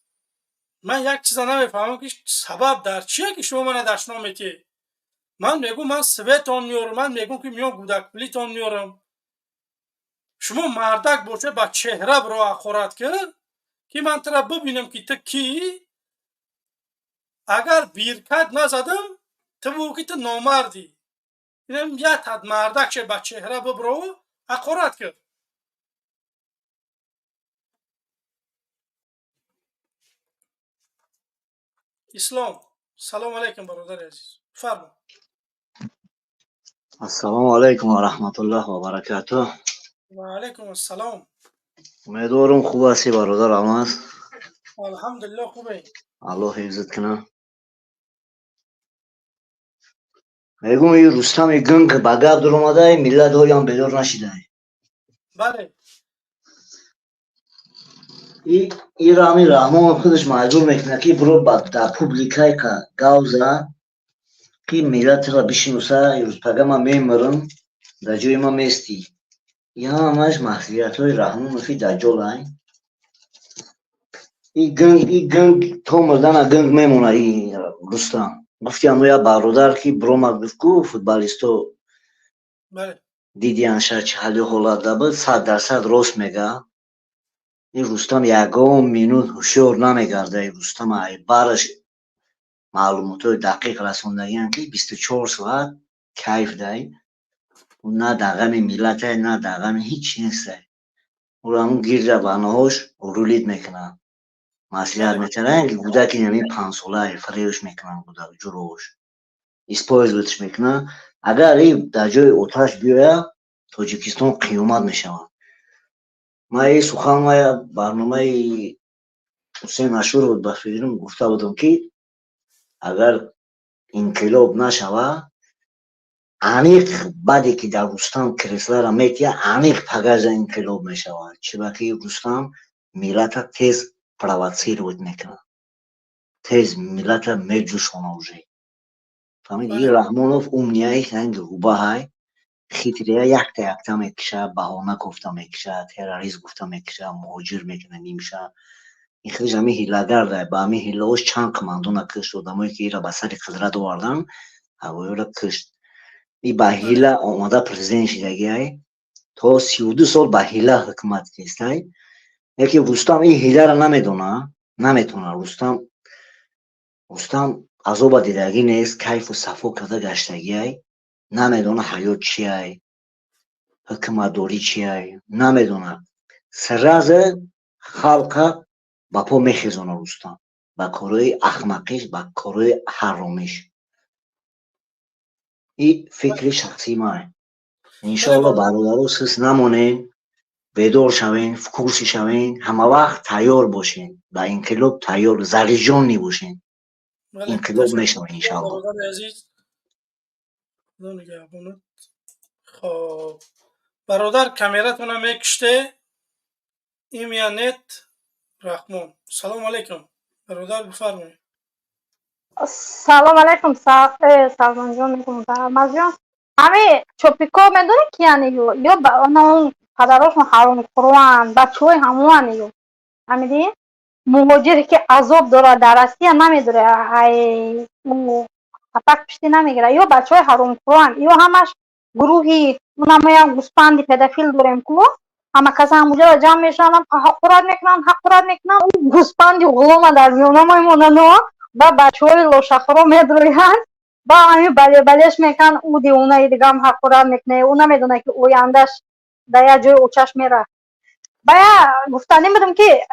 من یک چیز نمیفهمم که سبب در چیه که شما من دشنام میتی. من میگم من سویتان میارم، من میگم که میام گودک پلیتان میارم. شما مردک باشه با چهره برو اخورت کرد که من ترا ببینم که تو کی. اگر بیرکت نزدم تو بگو که تو نامردی. اینم یک حد مردک شه با چهره ببرو اخورت کرد. اسلام. سلام علیکم برادر عزیز. فرما. السلام علیکم و رحمت الله و برکاته. و علیکم السلام. امیدوارم خوب هستی برادر الماس. الحمدلله خوبه. الله حفظت کنه. میگم این رستم گنگ که با گپ در اومده ملت های هم بیدار نشیده. بله. این رامی رحمان خودش مجبور میکنه که برو در پوبلیکای که گوزه که ملت را بشنوسه. روز پگه ما میمرم در جای ما میستی. این همش محصولیت های رحمان فی دجال های. این گنگ تو مردن گنگ میمونه. این رستم گفتی انو یا برادر که برو ما گفت که فوتبالیستو دیدی انشار چه حالی حالت دابد 100% راست میگه. این رستم یکم مینوت هوشیار نمیگرده. این رستم ای برش معلومات دقیق رسوندگی هم که 24 ساعت کیف دهی. نه دقم ملت های نه دقم هیچ نیست. او را همون گیر بانهاش رولید میکنن. مسئولیت میکنن که گودکی نمی 5 ساله فریش میکنن گودک جروش. اسپایز بتش میکنن. اگر این در جای اتش بیاید تاجیکستان قیامت میشود. من این سخنهای برنامه حسین اشور بود به فکرم گفته بودم که اگر انقلاب نشوه عمیق بعدی که در رستم کرسله را میتیه عمیق پگرز انقلاب میشوه چرا که رستم ملت تیز провоцировать میکنه تیز ملت میجوشونه уже فهمید این رحمانوف امنیایی هنگ روبه های خیتریه یک تا میکشه بهانه گفته میکشه تروریست گفته میکشه مهاجر میکنه نیمشه این خیلی جمعی هیله‌گرده با همین هیله‌اش چند کماندون کشت آدمایی که ایرا به سر قدرت آوردن هوایی را کشت این با هیله آمده پرزیدنت شدگی های تا 32 سال با هیله حکمت کست های یکی رستم این هیله را نمیتونه رستم عذاب دیدگی نیست کیف و صفا کرده گشتگی های نمیدونه حیات چی های حکمت داری چی های نمیدونه سرز خلق با پا میخیزونه رستم با کارهای احمقیش با کارهای حرامیش این فکر شخصی ماه انشاءالله برادرها سست نمانین بیدار شوین فکرسی شوین همه وقت تیار باشین با انقلاب تیار زلیجان نباشین انقلاب میشوه انشاءالله برادر عزیز خدا نگهبانت. خب برادر کامیراتون میکشته ایمیانت رحمان سلام علیکم برادر بفرمایید. سلام علیکم سلمان جان میگم فرماز جان همه چوپیکو میدونه کیانی یا با اون پدراشون حرام قرآن بچه‌های هموانی یو همیدی مهاجری که عذاب داره درستی هم نمیداره ای او اتاق پشتی نمیگیره یا بچه‌های حرام قرآن یا همش گروهی اونم گوسپندی پدافیل داریم کو همه کسا همونجا را جمع میشن حق قرآن میکنن اون گوسپندی غلام در میونه میمونن با بچه‌های لوشخرا میدرویند با همین بلیش میکن او دیونه دیگه هم حق قرآن میکنه او نمیدونه که اویندش در یه جای اوچش میره باید گفتنی بودم که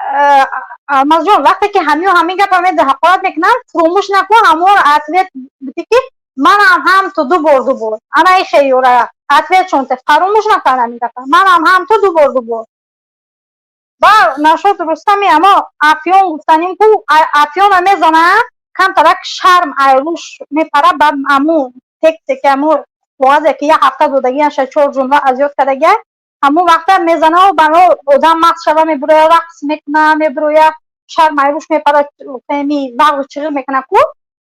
الماس جان وقتی که همین گپ همین حق قرآن میکنن فراموش نکن همون اطویت بودی که من هم تو دو بار انا ای خیوره اطویت چون فراموش نکن همین گپ من هم تو دو بار با نشد رستمی اما افیون گفتنیم که افیون هم میزنه کم ترک شرم ایروش میپره با امو تک تک امو واضح که یه هفته دودگی هنشه 4 جمله ازیاد کردگی همون وقتا میزنه و برای آدم مست شده میبروی رقص میکنه میبروی شرم ایروش میپره فهمی وقت چغیر میکنه که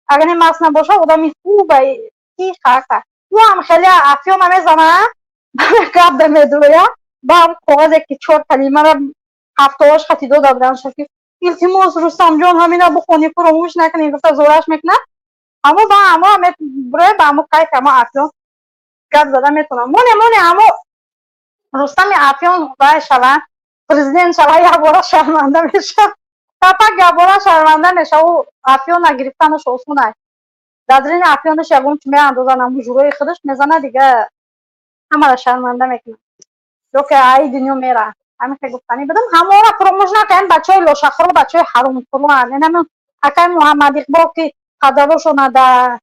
اگر این مست نباشه آدمی خوبه کی خاکه او هم خیلی افیون هم میزنه کب ده میدروی با هم کاغذی که 4 کلمه را هفتهاش خطی دو دادن شکل التماس رستم جان همینا بخونی فراموش نکنی گفته زورش میکنه اما با همه برای با همه کیف همه افیان گرد زده میتونم مونه همه رستم افیان رای شوه پرزیدنت شوه یک بارا شرمنده میشه تپک یک بارا شرمنده میشه و افیان نگرفتنش آسونه دادرین افیانش یکون که میاندازن همون جوروی خودش میزنه دیگه همه را شرمنده میکنه جو که ای دنیا میره همین که گفتنی بدم همه را فراموش نکنین بچه های لاشخرا بچه های حروم قرآن این همین اکای محمد اقبال که پدرشون در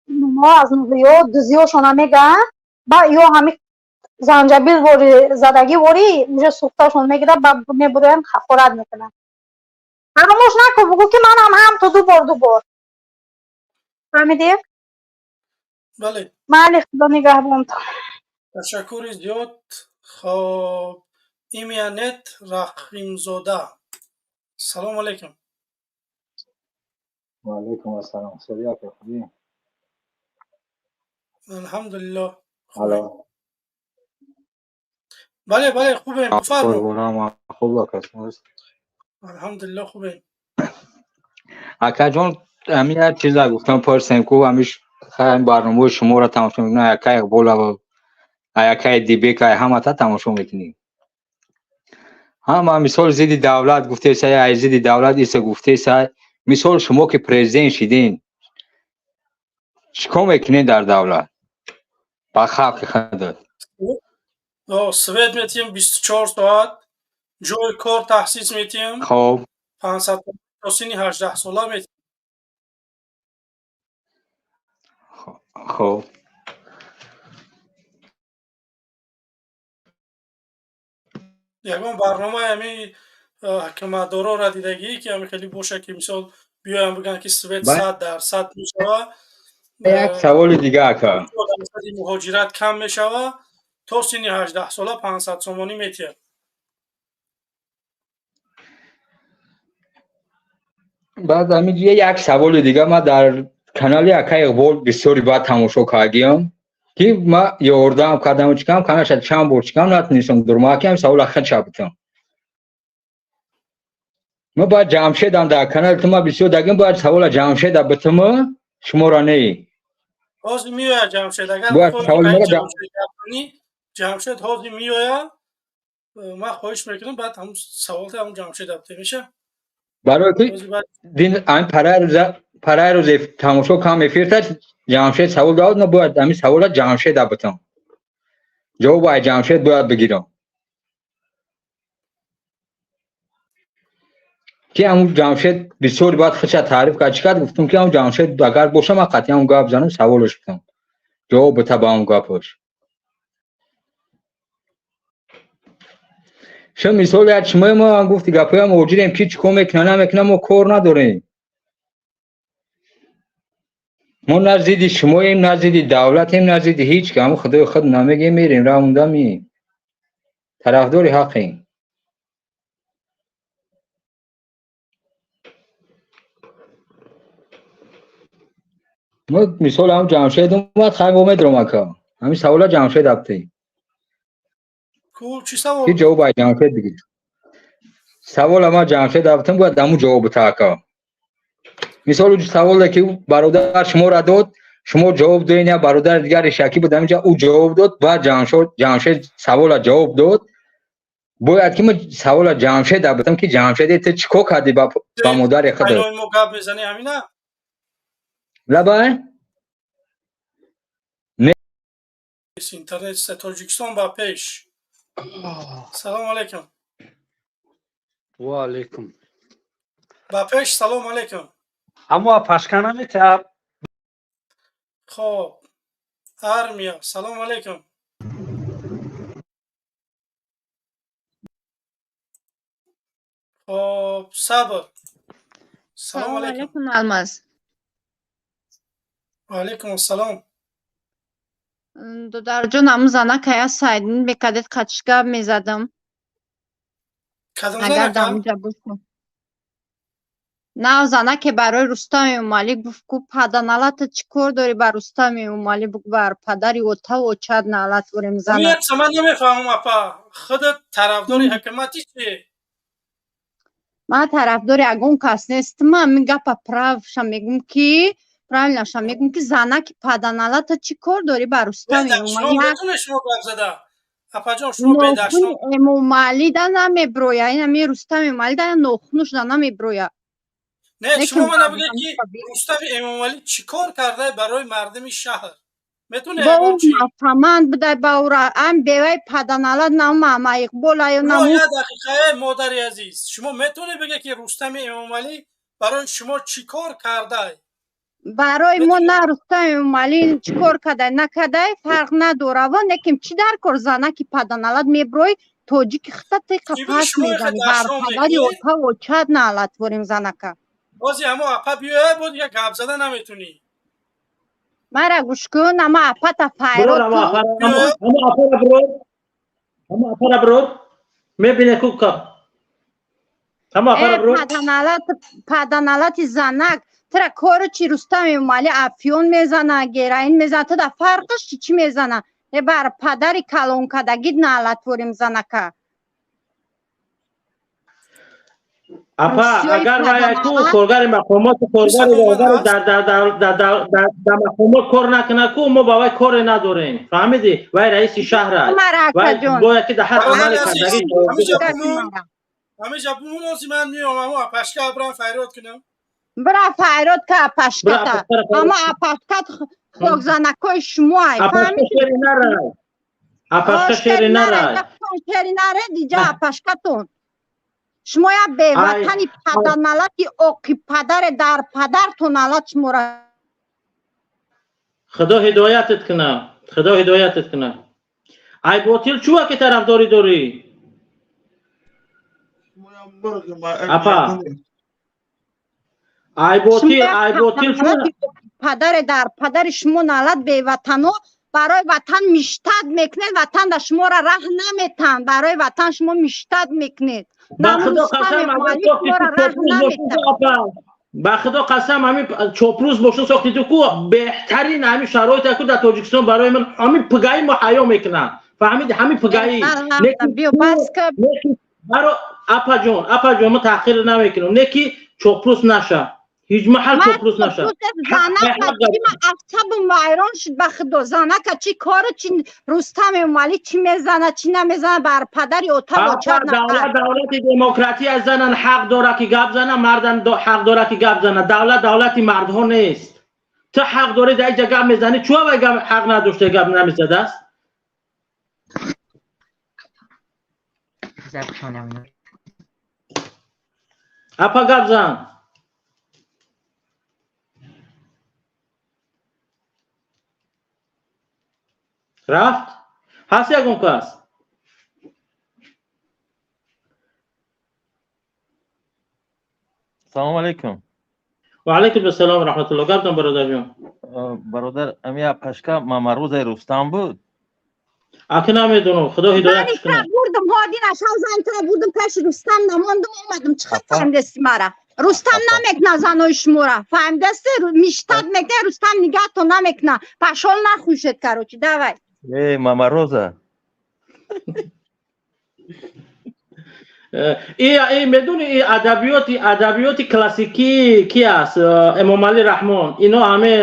ما از نویو دوزیوشون میگن با یا همین زنجبیل وری زدگی وری اونجا سوختاشون میگیره با میبروین خورد میکنن فراموش نکن بگو که من هم تو دو بار فهمیدی؟ بله مالی خدا نگهبان تشکر زیاد. خب ایمیانت رحیمزاده سلام علیکم وعلیکم السلام صدیق خوبی؟ الحمدلله خوبه الو بله خوبه بفرمو قربونم خوب کسموس الحمدلله خوبه اکا جان همین هر چیزا گفتم پرسیم کو همیش خیلی برنامه شما را تماشا میکنم یکای بولا و یکای دیبی که همه تا تماشا میکنیم هم مثال زیدی دولت گفته سای زیدی دولت ایسا گفته سای مثال شما که پرزیدنت شدین چیکار میکنین در دولت با خلق خودت سوید میتیم 24 ساعت جای کار تحسیس میتیم خب 500 تا سنی 18 ساله میتیم خب ягон барномаи ҳамин ҳакиматдороро дидагӣ ки ҳамин хеле боша ки мисол биёян бигӯянд ки Свет 100% мешава, як саволи дига ака. дарсади муҳоҷират кам мешава, то синни 18 сола 500 сомонӣ метиҳад. баъд ҳамин як саволи дига ма дар канали ака Иқбол бисёри баъд тамошо кардиям ки ма ёрдам кардам чикам канаша чанд бор чикам натунистам дурмакам савола хача битам. ма баъд ҷамшедам дар канали тума бисёр дагим баъд савола ҷамшеда битама шумора не. ҳозир меояд Ҷамшед, агар баъд саволи мара Ҷамшед ҳозир меояд, ман хоҳиш мекунам баъд ҳамун саволта ҳамун Ҷамшеда битем меша? барои ки дин ан параи рӯзе тамошо кам эфирта Ҷамшед савол дод набояд ҳамин савола Ҷамшеда битам. ҷавоби ай Ҷамшед бояд бигирам. ки ҳамун Ҷамшед бисёри баъд хича таъриф кард чикард гуфтам ки ҳамун Ҷамшед агар боша ман қатъи ҳамун гап занам саволаш битам. ҷавоб бита ба ҳамун гапаш. шо мисол як чимаи ман гуфти гапоям муҳоҷирем ки чӣ кор мекунам намекунам мо кор надорем. мо на зидди шумоем на зидди давлатем на зидди ҳеҷ ки ҳамун худои худ намегем мерем равонда меем. тарафдори ҳаққем. мо мисол ҳамун Ҷамшед омад хай мо медорам ака. ҳамин савола Ҷамшед абтӣ. Кул чӣ савол? ки ҷавоб ай Ҷамшед бигир. савола ма Ҷамшед абтам бояд ҳамун ҷавоб бита ака. мисол саволе ки бародар шуморо дод шумо ҷавоб доин я бародар дигари шаки буд ҳаминҷа ӯ ҷавоб дод баъд Ҷамшед савола ҷавоб дод бояд ки ман савола Ҷамшед абтам ки Ҷамшед ту чӣ кор кардӣ ба модари худ? Айнои мо гап мезанем ҳамина? лабай интернет Тоҷикистон ба пеш. Салом алейкум. ва алейкум. Ба пеш салом алейкум. аммо пашка наметавад. хоб армия салом алейкум. хоб сабр салом алейкум. алмаз. ва алейкум ассалом. додарҷон ҳамун зана кая сайдин бекадет қатишка мезадам. Кадом агар зана дар онҷа бошам. на зана ке барои Рустами Эмомалӣ гуфт ку пада налата чӣ кор дорӣ ба Рустами Эмомалӣ бук бар падари ота очад налат бурем зана. Мият сама намефаҳмам апа. Худат тарафдори ҳакиматӣ чи? ман тарафдори ягон кас нестам. ҳамин гапа правша мегум ки правилнаша мегум ки зана ки пада налата чӣ кор дорӣ ба Рустами Бедашном Эмомалӣ. метуне шумо гап зада. Апаҷон шумо бедашном. Эмомалӣ да намеброя. ин ҳамин Рустами Эмомалӣ да нохунуш да намеброя. Не шумо мана бигед ки Рустами Эмомалӣ чӣ кор карда барои мардуми шаҳр? Метуне با ягон اون чи? مفهمند بده با او را هم بیوی پدنالت نام ماما اقبال یا ро نامو як дақиқа модари азиз шумо метавонед бигед ки Рустами Эмомалӣ барои шумо чӣ кор кардай? برای ما نه رستم مالی چیکار کده نکده فرق نداره و نکیم چی در کار زنه که پدنالت میبروی توجیک خطا تیقه پس میزنی بر پدری اوتا و چد نالت بریم زنه که бозӣ ҳамо апа биёяд бо дигар гап зада наметунӣ. مرا گوش کن اما اپا تا فایرات برو اما اپا را برو میبینه کوکا اما اپا را برو پدنالت زنک ترا کارو چی رستم مالی افیون میزنه گیراین میزنه تا دا فرقش چی میزنه بر پدری کلون کدگی نالت بریم زنه که اپا اگر وای تو کارگر مقامات کارگر در مقامات کار نکنه کو ما با وای کار نداریم فهمیدی وای رئیس شهر وای باید که در هر عمل کردگی ҳамеҷа бумози ман меом амо апашка брам файрод кунам. برا فایرات که اپشکتا اما اپشکت خوگزنکای شمای اپشکت شیری نرای اپشکت شیری نرای شیری نره دیجا اپشکتون شما یا به وطنی پدرنالتی اوکی پدر در پدر تو نالت شما را خدا هدایتت کنه خدا هدایتت کنه ای باطل چوه که طرفداری داری апа айботил чун падаре дар падари шумо налад беватано барои ватан миштад мекунед ватанда шуморо раҳ наметан барои ватан шумо миштад мекунед ба худо қасам ба худо қасам ҳамин чопрӯз бошун сохтиду ку беҳтарин ҳамин шароите ку дар тоҷикистон барои ман ҳамин пгаи муҳайё мекунанд фаҳмиди ҳамин пгаи апа ҷон ма таъқир намекунам не ки чопрӯз наша ҳеҷ маҳал чопрӯз наша афсабу вайрон шуд ба худо занака чи кору чи рустами умалӣ чи мезана чи намезана бар падари отавочар давлати демократия занан ҳақ дора ки гап зана мардан ҳақ дора ки гап зана давлати мардҳо нест ту ҳақ дорӣ дар ин ҷа гап мезанӣ чӯ авай ҳақ надошта гап намезадааст апа гап зан рафт ҳаст ягон кас салому алейкум ва алейкум ассалом ва раҳматуллоҳ гап зан бародарҷон бародар ами пашка мамарӯзаи рустам буд аки намедонам худо ҳидоятш кунад бурдум ҳодина шавзантра бурдум пеши рустам намондум омадам чихар фаҳмдасти мара рустам намекна занои шумора фаҳмдасти миштад мекна рустам нигаҳто намекна пашол нахӯшед карочи давай мамарӯза медуни адабиёти классикӣ ки аст эмомалӣ раҳмон ино ҳаме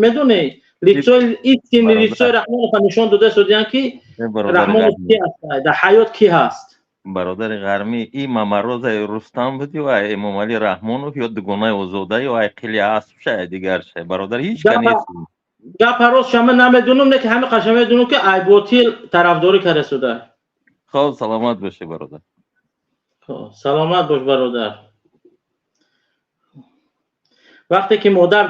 медуни лицои истини лицои раҳмонро нишон дода истодиянд ки раҳмон ки аст дар ҳаёт ки ҳаст бародари ғармӣ и мамарӯзаи рустам буд ё эмомалӣ раҳмонов ё дугонаи озода ё қили асб шаyd дигар шаyd бародар ҳеҷ канест гапа рост шама намедонам не ки ҳама қашан медонам ки айботил тарафдорӣ карда шуда хоб саломат бошӣ бародар саломат бош бародар вақте ки модар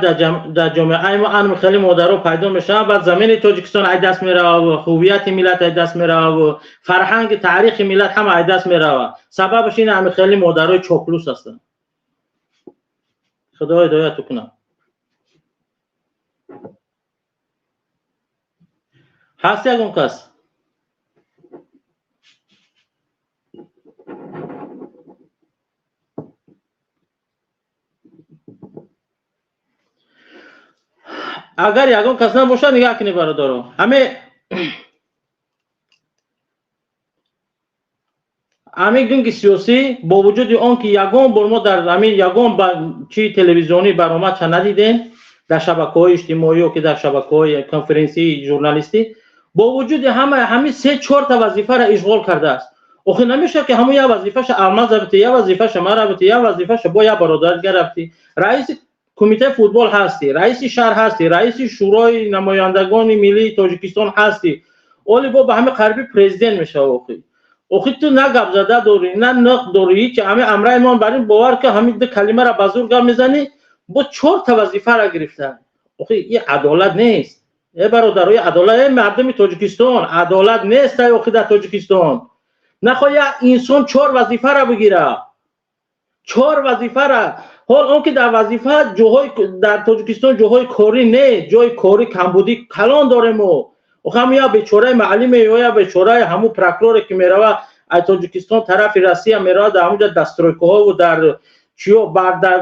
дар ҷомеаи мо анми хеле модаро пайдо мешаванд баъд замини тоҷикистон ай даст меравад ҳувияти миллат ай даст меравад фарҳанги таърихи миллат ҳама ай даст меравад сабабаш ин анми хеле модарои чоплус ҳастанд худо ҳидояту кунад ҳаст ягон кас агар ягон кас набошад нигаҳ кунед бародаро ҳамин гунги сиёсӣ бо вуҷуди он ки ягон бор мо дар ҳамин ягон чи телевизионӣ барома ча надидем дар шабакаҳои иҷтимоӣ ё ки дар шабакаҳои конференсияи журналистӣ бо вуҷуди ҳамин се чорта вазифаро ишғол кардааст охир намешавад ки ҳамон як вазифаша алмаз рабти як вазифаша ман рабти як вазифаша бо як бародар дигар рабти раиси кумитаи футбол ҳастӣ раиси шаҳр ҳастӣ раиси шӯрои намояндагони миллии тоҷикистон ҳастӣ оли бо ба ҳамин қарибӣ президент мешавад охир ту на гапзада дорӣ на нақд дорӣ ҳеч ҳамин амраи мон бар ин бовар ки ҳамин ду калимаро ба зур гап мезанӣ бо чорта вазифаро гирифта охир ин адолат нест бародарои адолат мардуми тоҷикистон адолат нест охир дар тоҷикистон нахоҳ як инсон чор вазифаро бигира чор вазифаро ҳол он ки дар вазифа ҷоҳои дар тоҷикистон ҷоҳои корӣ нест ҷои кори камбудӣ калон дорем мо охир ҳамин як бечораи маълиме ё як бечораи ҳамун прокуроре ки меравад аз тоҷикистон тарафи россия меравад дар ҳамунҷа дар стройкаҳову дар чиё дар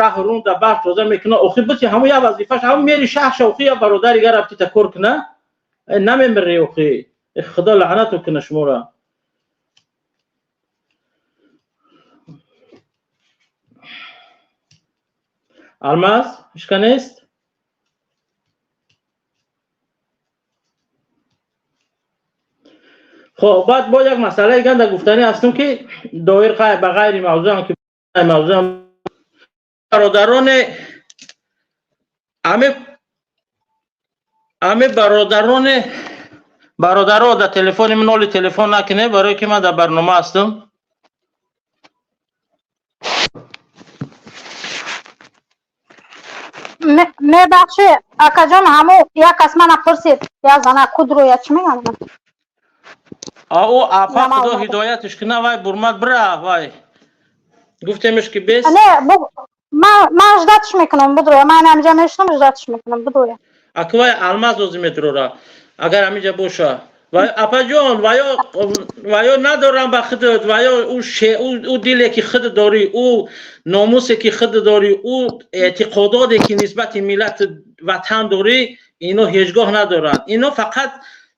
раҳ рунда барф тоза мекунад охир бити ҳамун як вазифаш ҳамун мери шаҳрша охир як бародари дигар рафтита кор кунад намемирӣ охир худо лаънату кунад шуморо алмаз ишка нест خب بعد با یک مسئله گنده گفتنی هستم که دایر به غیر موضوع هم که موضوع برادران همه برادران در تلفن من نولی تلفن نکنه برای که من در برنامه هستم میبخشی اکا جان همو یک کس من پرسید یا زنه کود رو یا چی میگن او اپا خدا هدایتش کنه وای برمت بره وای گفتمش که بس نه من اجدادش میکنم بدروی من همینجا میشتم اجدادش میکنم بدروی اکوای الماس روزی مترورا اگر همینجا باشه و اپا جان و یا ندارم به خودت و یا او دیلی که خود داری او ناموسی که خود داری او اعتقاداتی که نسبت ملت وطن داری اینو هیچگاه ندارن اینا فقط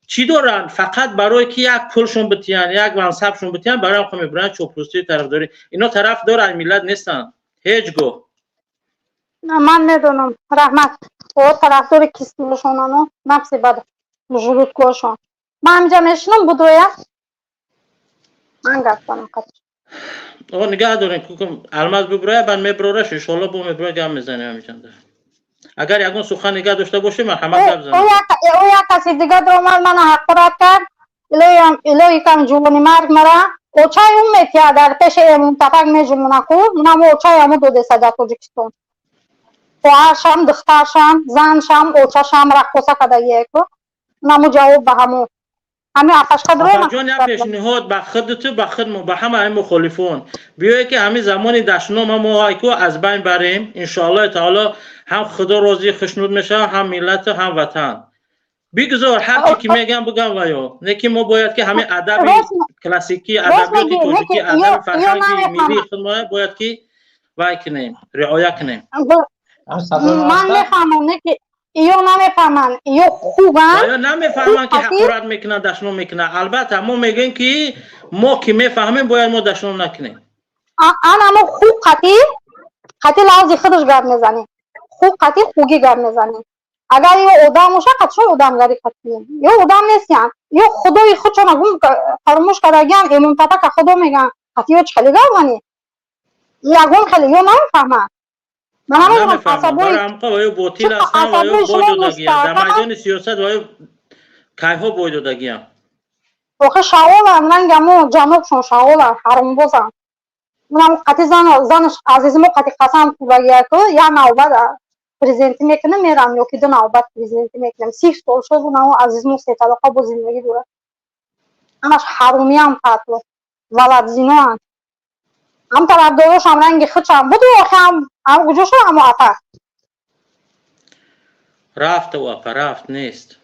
چی دارن فقط برای که یک پولشون بتیان یک منصبشون بتیان برای خود میبرن چوپروستی طرف داری اینا طرف دارن ملت نیستن هیچگاه من میدونم رحمت او طرفدار کیستیشونانو نفسی بده جلوت کوشون من همینجا میشنم بدرویم من گفتم آقا نگاه دارین که الماس ببره بعد میبرورش انشالله با میبره گم میزنه همینجا اگر یکون سخن نگاه داشته باشه مرحمت گپ زنم او یک کسی دیگه دومال من حقارت کرد الهی کم جوانی مرگ مرا اوچای اون میتیا در پیش امون تپک میجمونه کو منم اوچای امو دو دسته در توجیکستان خواهرشم دخترشم زنشم اوچاشم رقصه کده یکو منم جواب به همو همین آتش قدره جان یا پیشنهاد به خودت به خود به همه مخالفون بیایی که همین زمان دشنام ما هایکو از بین بریم ان شاء الله تعالی هم خدا راضی خشنود میشه هم ملت هم وطن بگذار هر چی که میگم بگم ویا نه که ما باید که همین ادب کلاسیکی ادبیات توجیهی ادب فرهنگی ملی خودمون باید که وای کنیم رعایت کنیم من میفهمم نه که ایو نمیفهمن ایو خوبن یا نمیفهمن که حقارت میکنن دشنام میکنن البته ما میگیم که ما که میفهمیم باید ما دشنام نکنیم اما خوب قطی لازی خودش گرد میزنی خوب قطی خوگی گرد میزنی اگر یه آدم باشه قطعا آدمگری قطعی یه آدم نیستیم یه خدای خود چون اگه فرموش کردگیم امون تپک خدا میگن قطعی چه خیلی گرد یکون خیلی یه نمیفهمن من نمیفهمم برای همقا وایو باطیل هستن وایو بایدودگی هم در میدان سیاست وایو کیفا بایدودگی هم واقع شاول هم رنگمو جانبشون شاول هم حرم بازم منم قطعی زنش عزیزمو قطعی قسم بگیر که یا نوبت پریزنتی میکنم میرم یا که دو نوبت پریزنتی میکنم 30 سال شد اونم عزیزمو 3 طبقه با زندگی دوره همش حرومی هم پتو ولد زینا هم طرف داروش هم رنگ خودشم بود و هم کجا شد هم اپا رفت و اپا رفت نیست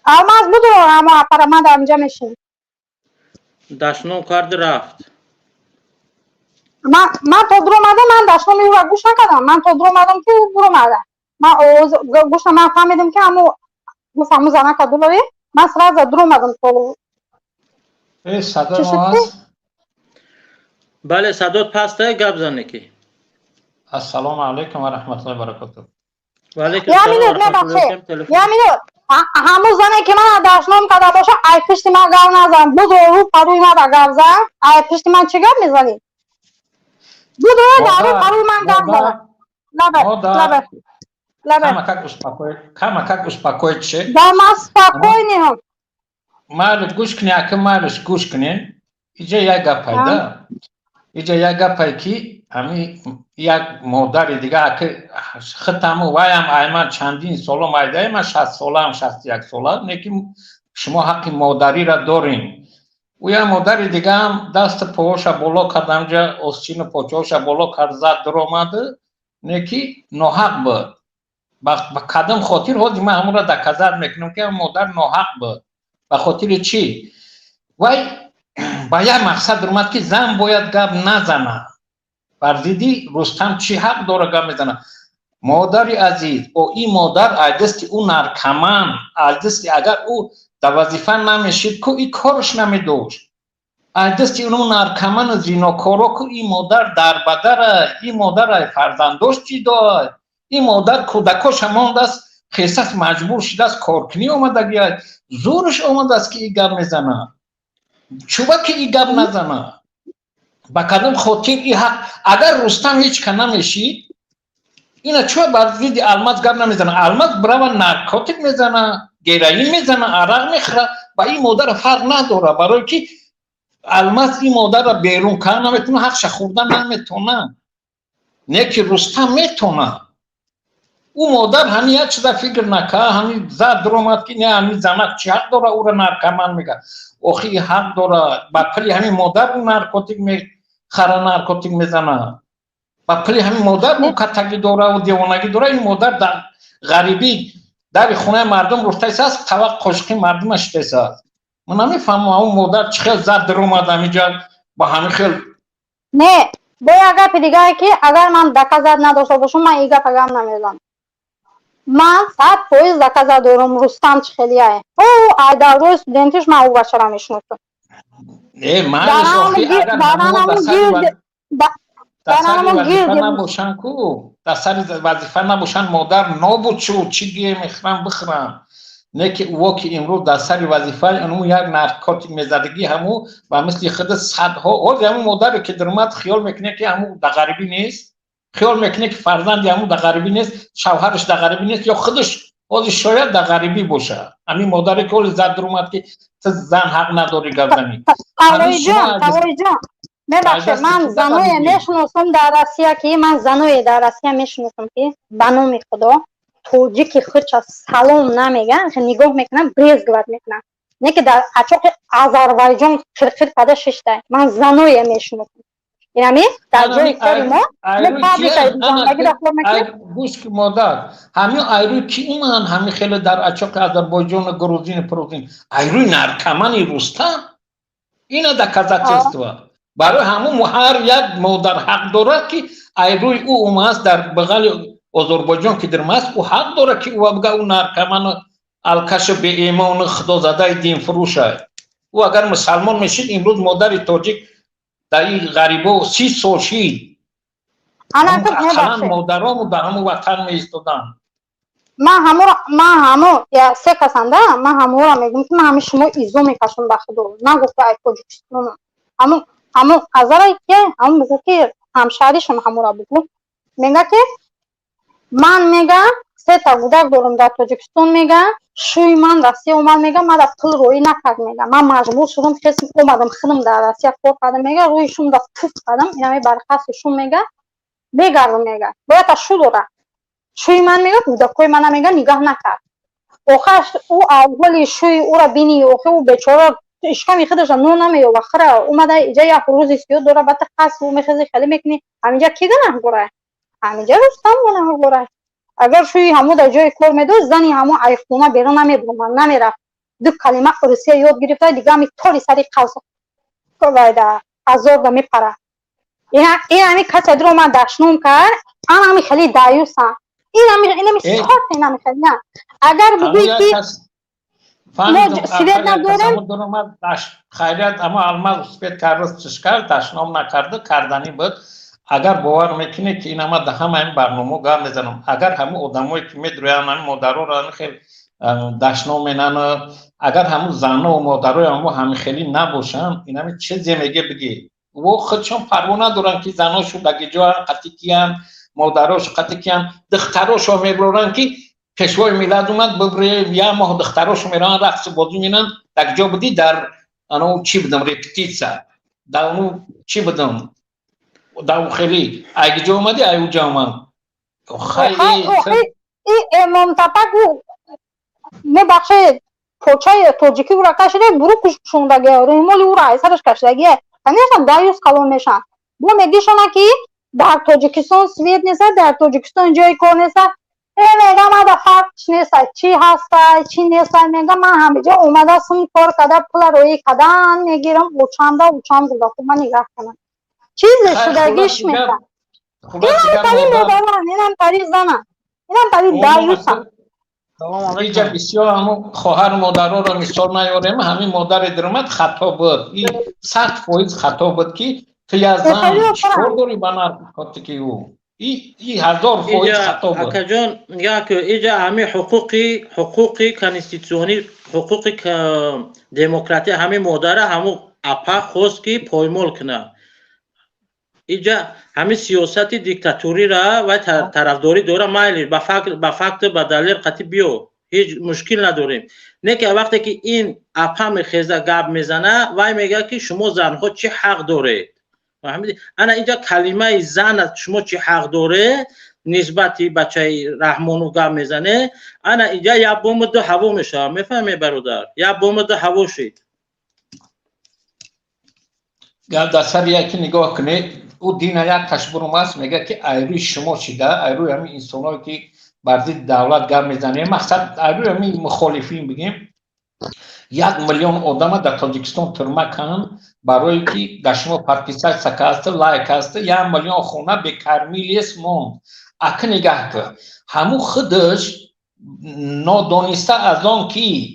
هم از بود و هم اپا من در اینجا میشیم دشنام کرد رفت من تا درو مدم من دشنام رو گوش نکردم من تا درو مدم که برو مدم من گوش من فهمیدم که همو گفتم زنه که دلاری من سراز درو مدم تو صدا ما هست بله صدات پسته گپ زنه که السلام علیکم و رحمت الله و برکاته و علیکم السلام و رحمت الله یا میدون همون زنه که من دشنام کرده باشه ای پشت من گو نزن بود رو پروی من گو زن ای پشت من چه گپ میزنی بود رو دارو پروی من گو زن Kama как успокоить? Да, мы спокойнее. Малыш гушкни, а que малыш гушкни, иже я гапай, да? Иже я гапай ки, ами я модари дига, а que хатаму ваям айма чандин солом айда, ма 60 солам, 61 солам, неки шумо ҳаққи модариро дорем. Уя модари дига даст поша боло кардамҷа, осчину почоша боло кард зад дуромади, неки ноҳақ буд. با کدام خاطر حاضر ما همون را دکازد میکنم که مادر ناحق بود به خاطر چی؟ وای با یک مقصد اومد که زن باید گپ نزنه فرزیدی رستم چی حق داره گپ میزنه مادر عزیز او این مادر عجزت او نرکمان عجزت اگر او در وظیفه نمیشید که این کارش نمیداشت عجزت اونو نرکمان و زیناکارا که این مادر در بدر این مادر فرزنداش چی داد این مادر کودکاش هماند است خیستت مجبور شده است کارکنی آمده گید زورش آمده است که این گپ میزنه چوبه که این گپ نزنه با کدام خاطر این حق اگر رستم هیچ که نمیشید اینا چوبه بر ضد الماس گپ نمیزنه الماس برای نارکوتیک میزنه گیرایی میزنه عرق میخوره با این مادر فرق نداره برای که الماس این مادر را بیرون کار نمیتونه حقش خوردن نمیتونه نه که رستم میتونه او مادر همین یک چیزا فکر نکه همین زد درومد که نه همین زنک چی حق داره او را نرکمان میگه آخی حق داره با پلی همین مادر او نارکوتیک خرا نارکوتیک میزنه با پلی همین مادر اون کتگی داره و دیوانگی داره این مادر در غریبی در خونه مردم رفته است طبق قشقی مردمش است من نمیفهمم اون مادر چه زد در اومد اینجا با همین خیلی نه به اگر پیدگاه که اگر من دکه زد نداشته باشم من ایگه پگم نمیزنم من 100% دکه زد دارم رستم چخلیه او ایدارو استودنتش من او بچه را میشناسم مالش آخی اگر همون دستری وظیفه نباشن کو دستری وظیفه نباشن مادر نابود شد چی دیگه میخرم بخرم نه که او که امروز دستری وظیفه اونمو یک نارکوتیک میزدگی همو و مثل خود صدها او همون مادر که درمت خیال میکنه که همو در غریبی نیست خیال میکنه که فرزند همو در غریبی نیست شوهرش در غریبی نیست یا خودش شاید در غریبی باشه همین مادر که اول زد درمت که زن حق نداری گردنی تولای جان ببخشید من زنای میشناسم در روسیه که من زنای در روسیه میشناسم که بنام خدا توجیکی خودش سلام نمیگن نگاه میکنن برزگوت میکنن نه که در اچاق آذربایجان خرخیر پده ششته من زنای میشناسم اینمی در جای سری ما گوش که مادر همین ایروی که اومدن همین خیلی در اچاق آذربایجان و گروزین پروزین ایروی نرکمانی رستم اینا در کازاخستان برای همون هر یک مادر حق داره که ایروی او اومد در بغل آذربایجان که درماست او حق داره که او بگه او نرکمان الکش به ایمان خدا زده دین فروشه او اگر مسلمان میشید امروز مادر تاجیک در این غریبه و 30 سال شید اقلا مادرام در همون وطن میستودن من همو یا 3 کسنده من همو را میگم که من همه شما ایزو میکشم به خدا نگفته ای تاجیکستان همون ازارایی که همون بگو که همشهریشون همو را بگو میگه که من میگم 3 تا کودک دارم در تاجیکستان میگم شوی من روسیه اومد میگم من در پول روی نکرد میگم من مجبور شدم خیلی اومدم خودم در روسیه کار کردم میگه رویشون در پوف کردم اینا برخواستشون میگه بگردم میگه باید شو داره شوی من میگه کودکای من میگه نگاه نکرد آخرش او اولی شوی او را بینی او بیچاره اشکمی خودش نو نمیو بخره اومده اینجا یک روز استیو داره بعد قصد او میخواد خیلی میکنی همینجا کی گناه گره همینجا رستم گناه گره اگر شوی همو در جای کار میدو زنی همو ایخونه بیرون نمیبرم نمیرفت 2 کلمه روسیه یاد گرفته دیگه می طوری سری قوس کوایدا ازور میپره این همی کسی درو من داشنم کرد انا خیلی دایوسا این می سخت اینا میخواد نه اگر بگویی که فهمیدم ندارم خیلیت اما الماس سپید کارست چشکار داشنام نکرده کردنی بود اگر باور میکنه که این اما ده همه این برنامه گام میزنم اگر همه آدمایی که میدرویان همه مادرها را خیلی داشنام مینن اگر همه زنها و مادرهای همه خیلی نباشن این همه چیزی میگه بگی و خودشون پروا ندارن که زناشو دگه جا قطعی کیان مادرهاش قطعی کیان دختراشو میبرن که پیشوای میلاد اومد ببره یا ماه دختراشو میرن رقص بازی مینن دگه جا بودی در اونو چی بدم ریپتیتسا در اونو چی بدم در خیلی اگه جا اومدی ایو جا اومد خیلی امام تپک میبخشه پوچای توجیکی او را کشیده برو کشوندگه رویمالی او را ایسرش کشیدگه همیشن دایوس قلون میشن بو میگیشونه که در تاجیکستان سوید نیست در تاجیکستان جای کار نیست میگم من در فرقش نیست چی هست چی نیست میگم من همه جا اومده سم کار کده پول روی کدن میگیرم اوچانده گلده خب من نگاه کنم چیزی شدگیش میکنم اینم تایی میدارن اینم تایی زنن اینم تایی دایوسن اینجا بسیار همون خواهر مادرها را مثال نیاریم همین مادر درمت خطا بود این 100% خطا بود که توی از زن چکار داری بنار کاتی که او این 1000% خطا بود اکا جان میگه که اینجا همه حقوقی کنستیتیونی حقوقی دموکراتی همه مادر همون اپا خواست که پایمال کنه اینجا همه سیاست دیکتاتوری را و طرفداری داره مایلی به فقط به دلیل قطعی بیو هیچ مشکل نداریم نه که وقتی که این اپا میخیزه گاب میزنه وای میگه که شما زنها چه حق دارید انا اینجا کلمه زن شما چه حق داره نسبتی بچه رحمانو گاب میزنه انا اینجا یا بوم دو هوا میشه میفهمی برادر یا بوم دو هوا شید در سر یکی نگاه کنید او دین یک تشبرم است میگه که ایروی شما چیده ایروی همین انسانایی که بر ضد دولت گپ میزنه مقصد ایروی همین مخالفین بگیم 1 میلیون آدم در تاجیکستان ترمه کن برای که در شما پرپیسای سکه است لایک است 1 میلیون خونه بیکار میلیس مون اک نگاه که همو خودش نادانسته از آن که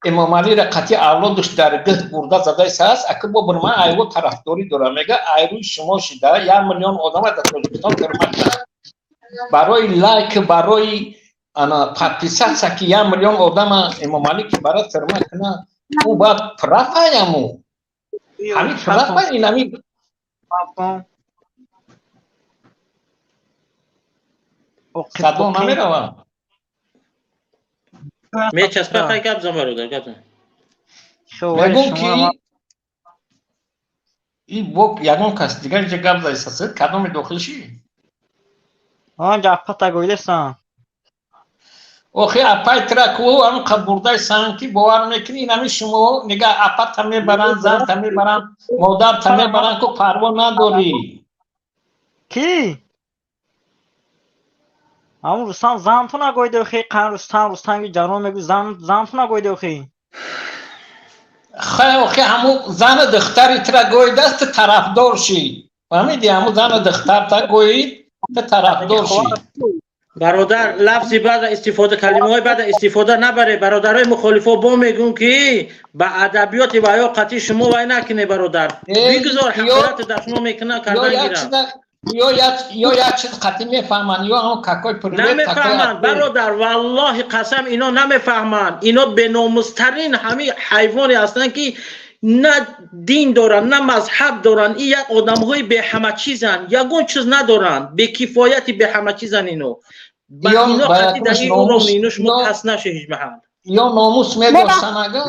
امام علی را قطعی اولادش در گهد برده زده است اکر با برمه ایرو طرفداری داره میگه ایرو شما شده 1 میلیون آدم در تاجیکستان ترمه کن برای لایک برای انا پرپیسات سکی 1 میلیون آدم امام علی که برای ترمه کنه او باید پرفه یمو همین پرفه این همین صدا نمیروم میچسبه خیلی گپ زن برادر گپ میگم که این بوک یگان کس دیگر اینجا گپ زایست کدام داخلشی آن گپ تا گویدستان اوخی اپای ترکو هم قبورده سانتی باور میکنی این همین شما نگاه اپا تمی برن زن تمی برن مادر تمی برن که پروا نداری کی؟ همون رستم زن تو نگویده خیلی قن رستم جانو میگو زن تو نگویده خیلی خیلی اوخی همون زن دختری ترگوید است طرفدار شی فهمیدی همون زن دختر ترگوید طرفدار شی برادر لفظی بعد استفاده کلمه های بعد استفاده نبره برادرای مخالفا با میگون که به ادبیات و یا قطعی شما وای نکنه برادر بگذار حقیقت در شما میکنه کردن گیرم یا یک چیز قطعی میفهمن یا همون ککای پرویت نمیفهمن برادر والله قسم اینا نمیفهمن اینا به ناموسترین همه حیوانی هستن که نه دین دارن نه مذهب دارن این یک آدم های به همه چیزن یگون چیز ندارن به کفایتی به همه چیزن اینو با اینا قطعی در این اون اینو شما پس نشه هیچ محل یا ناموس میداشتن اگر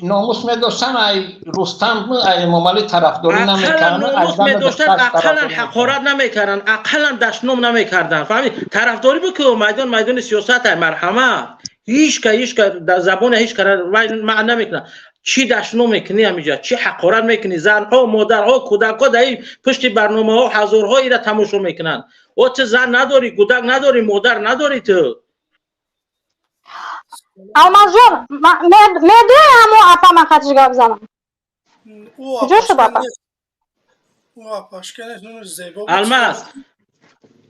ناموس میداشتن ای رستم ای امام علی طرفداری نمیکردن ناموس میداشتن اقلا حقارت نمیکردن اقلا دشنام نمیکردن فهمید طرفداری بکن میدان سیاست مرحمت هیچ که در زبان هیچ کار معنی نمیکنه چی دشنام میکنی همینجا چی حقارت میکنی زنها مادرها کودکها در این پشت برنامه ها هزارها ایره تماشا میکنن او چه زن نداری کودک نداری مادر نداری تو Almaz jon, medo همو اپا من خطش گاب زنم کجا شد اپا؟ او اپاشکنش نونش زیبا بود الماس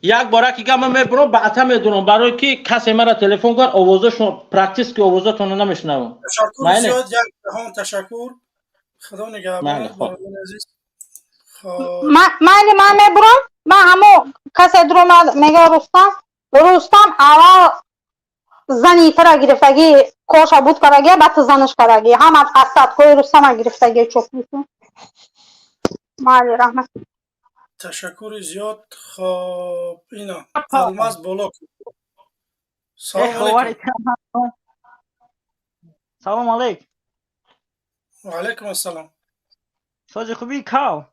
یک باره که گم میبرم بعدا میدونم برای که کسی مرا تلفن کن آوازشون پرکتیس که آوازتون نمیشنوم تشکر زیاد یک جهان تشکر خدا نگهبان برادر عزیز من میبرم من همو کسی درو میگه رستم اول زنی ترا گرفتگی کوشا بود کرگی بعد زنش کرگی هم از اسد کوی رستم گرفتگی چوب میکنه مالی رحمت تشکر زیاد خب اینا الماس بلوک سلام علیکم سلام علیکم و علیکم السلام سوزی خوبی کاو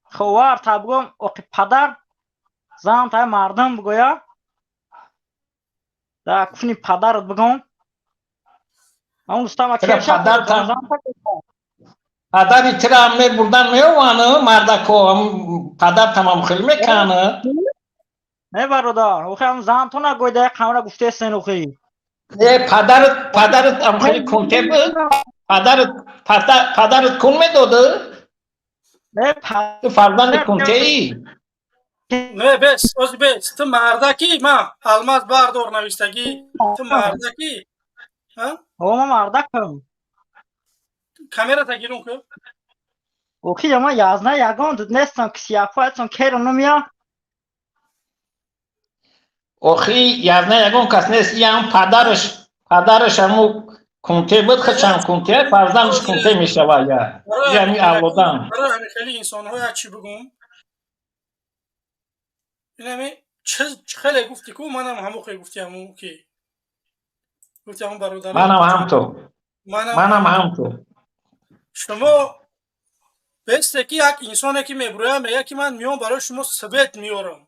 خوار تبگم اوقی پدر زن تای مردم بگویا در کفنی پدرت بگم اون رستم پدری ترا هم بردن میوانه مردکو پدر تمام خیلی میکنه نه برادر اوخی هم زن تو نگویده قمره گفته سن اوخی پدرت هم خیلی کنته بود پدرت کن میداده نه فرزند کنته ای نه بس از بس تو مردکی ما الماس باردار نوشتگی تو مردکی ها ما مردکم کامera تا گیرون که اوکی ما یازنه یگان دود نیستم که سیافایتون کیرون نمیا اوخی یازنه یگان کس نیست یه هم پدرش همو کنته بود خچم کنته فرزندش کنته میشوه یا یعنی اولادم برای همین خیلی انسان های چی بگم این همین خیلی گفتی که منم همو خیلی گفتی همو که گفتی همو برادر منم هم تو شما بسته که یک انسانه که میبرویم میگه که من میام برای شما ثبت میارم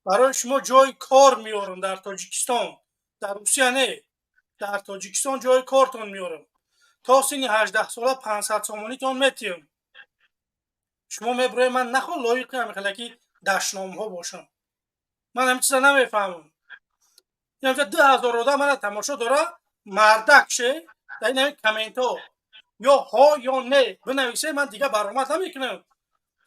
برای شما جای کار میارم در تاجیکستان در روسیه نه در تاجیکستان جای کارتون میارم تا سن 18 ساله 500 سامانی تان میتیم شما میبروی من نخوا لایق هم که دشنام ها باشم. من هم چیزا نمیفهمم. یعنی 2000 آدم من تماشا داره مردک شه در این کامنت ها یا ها یا نه بنویسه، من دیگه برآمد نمیکنم.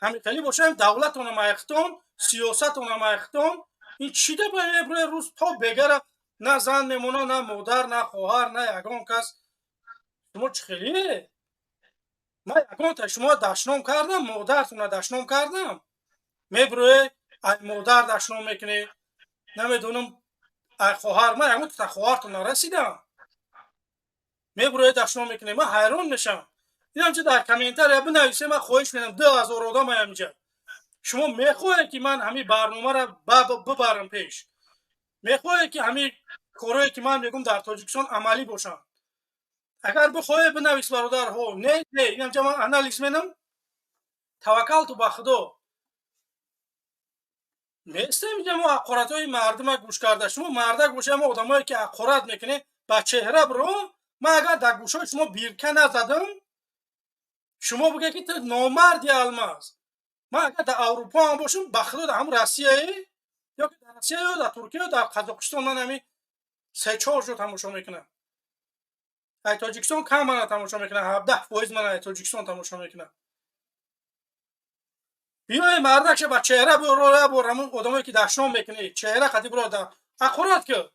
همین خیلی باشه دولت اونم اختون، سیاست اونم اختون. این چی ده برای روز تا بگره نه زن میمونه نه مادر نه خواهر نه یگان کس. شما چه خیلیه؟ من یگان تا شما دشنام کردم، مادرتون دشنام کردم، میبروی ای مادر دشنام میکنی، نمیدونم ای خواهر، من یگان تا خواهرتون نرسیدم میبروی دشنام میکنی. من حیران میشم. این همچه در کامنتر بنویسه، من خواهش میکنم 2000 آدم اینجا. شما میخواهید که من همین برنامه را ببرم پیش، میخواهید که همین کارهایی که من میگم در تاجیکستان عملی باشن. اگر بخواهید بنویس برادر ها، نه این همچه من انالیز میکنم. توکل تو به خدا. میسته میگم ما حقارت های مردم گوش کرده. شما مردک باشه، ما آدمایی که حقارت میکنه با چهره برو. من اگر در گوشای شما بیرکه نزدم، شما بگه که تو نامردی الماس. من اگر در اروپا هم باشم بخدا در هم روسیه یا که در روسیه یا در ترکیه یا در قزاقستان من همین 3-4 جو تماشا میکنم. ای تاجیکستان کم من تماشا میکنم، 17% من ای تاجیکستان تماشا میکنم. بیای مردک با چهره برو همون آدمایی که دشنام میکنه چهره خطی برو در اخورت که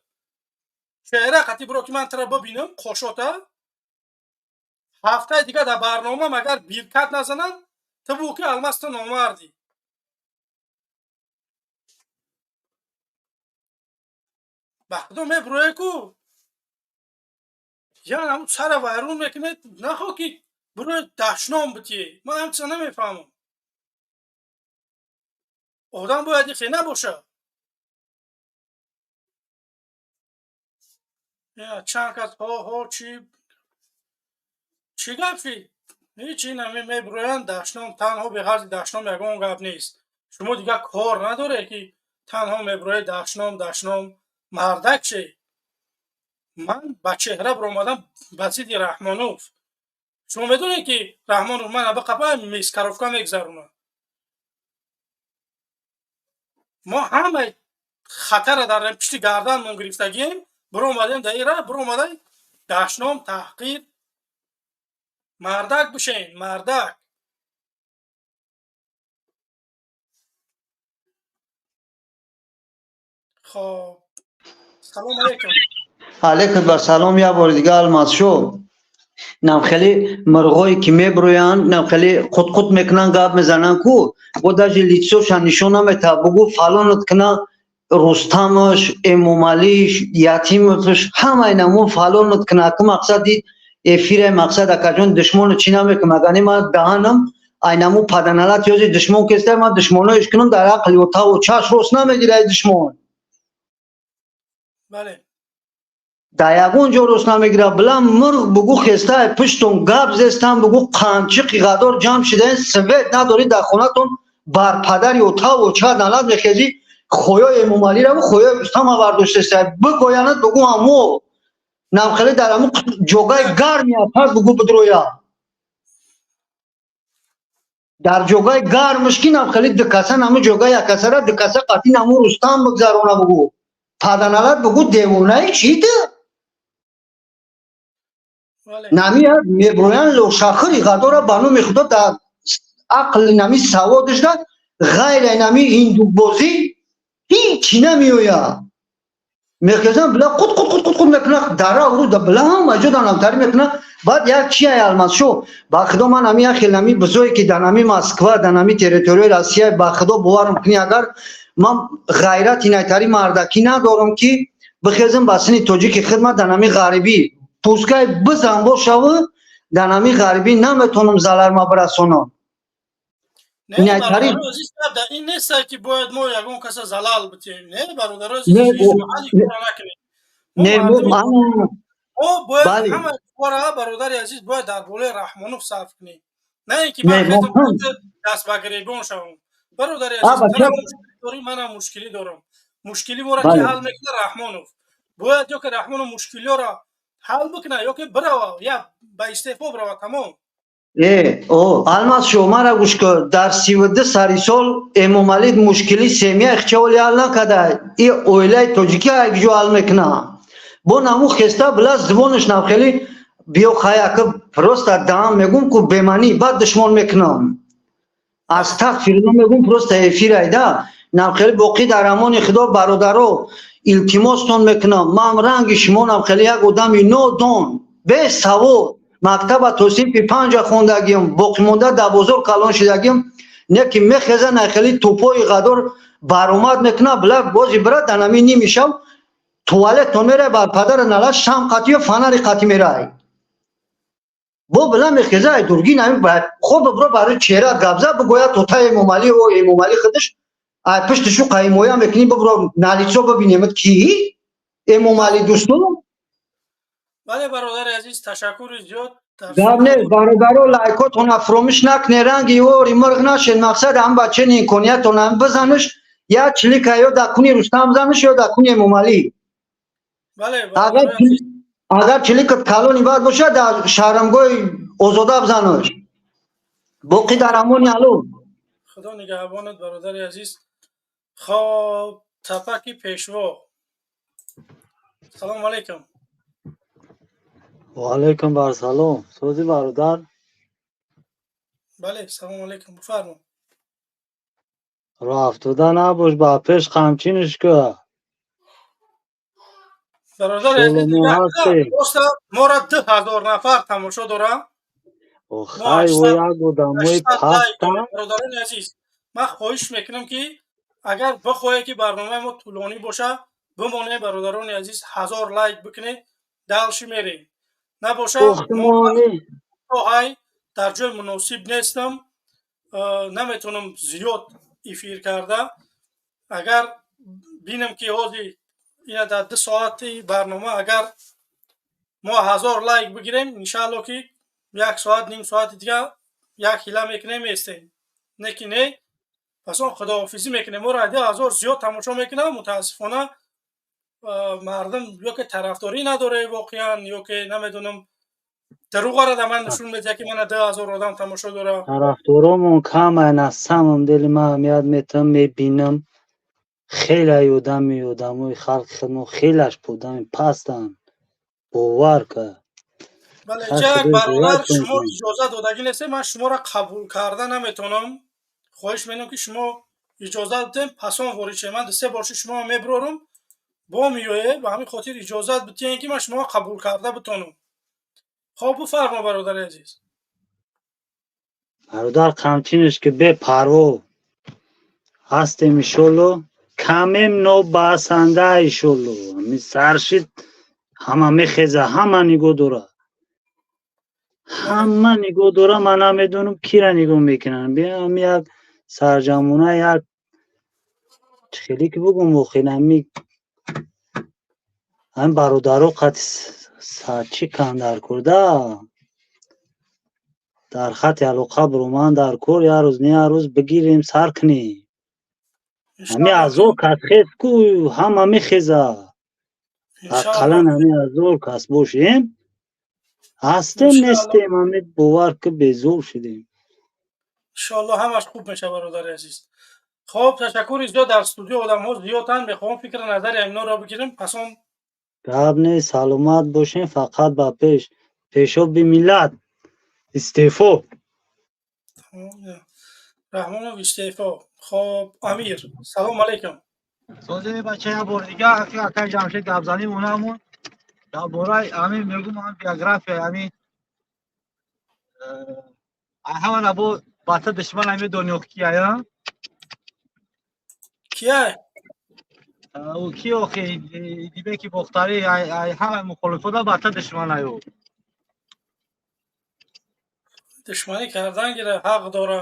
چهره خطی برو که من ترا ببینم خوشاته. هفته دیگه در برنامه مگر بیرکت نزنم تو بو که الماس تو نامردی. بخدا میبروی کو یا همون سر ویرون میکنه نخوا که برو دشنام بتیه. من هم چیزا نمیفهمم. آدم باید خیلی نباشه. یا چند کس ها چی گفتی؟ هیچی میبروین دشنام تنها به غرض دشنام یگان گپ نیست. شما دیگه کار نداره که تنها میبروی دشنام مردک شه. من با چهره برآمدم بسیدی رحمانوف. شما میدونید که رحمانوف من به قبل میسکاروفکا میگذرونه. ما همه خطر در پشت گردن من گرفتگیم. برآمدیم در این راه، برآمدیم دشنام تحقیر مردک بشین. مردک. خب سلام علیکم. علیکم سلام. یه بار دیگه الماس شو نم خیلی مرغایی که میبرویان نم خیلی خود میکنن گپ میزنن کو و داجی لیتسوش نشون نمیده بگو فلانت کنه رستمش امومالیش یتیمش همه اینمون فلانت کنه که مقصدی افیر مقصد اکجون دشمن چی نمیکنه مگانی ما دهانم اینمون پدنالات یوزی دشمن کسته ما دشمنایش کنم در عقل و تا و چاش روست نمیگیره دشمن. بله. در یگون جو روست نمیگیره بلا مرغ بگو خسته پشتون گب زستن بگو قنچی قدار جمع شده سویت نداری در خونتون بر پدری و تا و چه نلد بخیزی خویای امومالی رو خویای رستم برداشته بگویاند بگو همو نمخلی در همو جوگای گرمی هست بگو بدرویا در جوگای گرمش کی نمخلی دکسه نمو جوگای یکسه را دکسه قطی نمو رستم بگذرونه بگو پدنالت بگو دیوونه چی ده نمی میبرویان لوشاخری غدارا بانو میخودا در عقل نمی سوادش داد غیر نمی هندو بازی هیچی نمیویا میخوزن بلا قد میکنه داره او رو بلا هم وجود آنمتری میکنه. بعد یک چی های الماس شو با خدا من همی اخیل نمی بزوی که در نمی مسکوا در نمی تریتوری روسیه با خدا بوارم کنی اگر من غیرت اینایتری مردکی ندارم که بخیزم بسنی توجیک خدمت در نمی غریبی پوسکای بزن باشه در نمی غریبی نمیتونم زلر ما برسونم. نه برادر عزیز در این نیست که باید ما یگان کس زلال بتیم. نه برادر عزیز هیچ محلی کار نکنیم. ما باید همه کارها برادر عزیز باید در بوله رحمانوف صرف کنیم. نه اینکه من خیزم دست بگریبان شوم. برادر عزیز من مشکلی دارم. مشکلی ما را که حل میکنه رحمانوف. باید یا که رحمانوف مشکلی را حل بکنه یا که برو یا به استعفا برو تمام. алмаз шумара гӯш кун. дар 32 сари сол Эмомалӣ мушкили семия ихчиоли ҳал накарда. И оилаи тоҷикӣ ягҷо ҳал мекуна. Бо наму хеста била зубонаш навхели биё хаяка просто дам мегум ку беманӣ бад душмон мекунам. Астағфируллоҳ мегум просто эфир айда. Навхели боқӣ дар амони худо бародаро илтимостон мекунам. Ман ранги шумо навхели як одами нодон бесавод мактаба то синфи 5 хондагим боқимонда 12 калон шудагим не ки мехеза навхели тупои ғадор баромад мекуна била бози бира данами нимишав туалетон мерай бар падара нала шам қатиё фанари қатӣ мерай. Бо била мехеза ай дургин ами хоб бро барои чера габза бигоя то та Эмомалӣ о Эмомалӣ худаш ай пуштишу қаймоя мекунӣ бибро налицо бибинемад ки Эмомалӣ дӯстон. бале бародари азиз ташаккури зиёд гап не бародаро лайкотон фромиш накне ранги ори мирғ нашед мақсад ам бачени имкониятон ам бизаниш я члика ё да куни Рустам заниш ё да куни Эмомалӣ. Агар чликат калони бад боша дар шаҳрамгоҳи озода бизаниш. Боқӣ дар амони Аллоҳ. худо нигаҳбонат бародари азиз. хоб тапаки пешво. салому алайкум. ва алайкум барсалом. сози бародар. бале салому алайкум бифармо. рафтуда набош ба пеш қамчиниш ку. бародари азиз просто мора 2000 нафар тамошо дорам. охай о як одамои пастам. бародарони азиз ман хоҳиш мекунам ки агар бихоҳе ки барномаи мо тӯлонӣ боша бимоне бародарони азиз 1000 лайк бикунед далши мерем. набоша ҳай дар ҷои муносиб нестам наметавонам зиёд эфир карда. агар бинам ки ҳозир ина дар 2 соати барнома агар мо 1000 лайк бигирем иншаалло ки 1 соат ним соати дига як ҳила мекунем местем. не ки не пас он худоҳофизӣ мекунем. моро 1000 зиёд тамошо мекунам. мутаассифона мардум ё ки тарафдорӣ надоре воқеан ё ки намедонам даруғара да ман нишон медиҳад ки мана 2000 одам тамошо дора. тарафдоромон камайн аз самам дили ман аҳамият метавам мебинам хеле одамои халқи хидмо хелаш одами пастанд бовар кар. бале ҷак бародар шумо иҷоза додагӣ нестед. ман шуморо қабул карда наметавонам. хоҳиш менам ки шумо иҷозат бидем пасон ворид шем. ман 2-3 бор шумо мебурорум бо миёе ба ҳамин хотир иҷозат бидиҳем ки ман шумо қабул карда битонам. хоб бифармо бародари азиз. бародар қамчиниш ки бепарво ҳастем иншолло камем нобасанда иншолло. ҳамин саршид ҳама мехеза ҳама нигоҳ дора. ҳама нигоҳ дора. ман намедонам кира нигоҳ мекунам. биам як сарҷамона як хеле ки бугум вохел ҳамин бародаро қати сарчи кандар курда дар хати алоқа буроман дар кор як рӯз не як рӯз бигирем сар кунем. ҳамин 1000 кас хез ку ҳама мехеза. ақаллан ҳамин 1000 кас бошем ҳастем нестем ҳамин бовар ки безор шудем. иншоалло ҳамаш хуб меша бародари азиз. хоб ташаккури зиёд. дар студио одамҳо зиёданд. мехоҳам фикр назари аминоро бигирем. пас он гап не саломат бошем. фақат ба пешоби миллат истеъфо. раҳмонов истеъфо. хоб амир салому алайкум. сози бача як бор дига акай ҷамшид гапзанӣ монамон дар бораи ҳамин мегум ҳам биография ҳамин ҳамана бо бата душман ҳамин донёқ кияя кия ки охи дибеки бохтарӣ ҳама мухолифота бата душман аю душманӣ кардан гира ҳақ дора.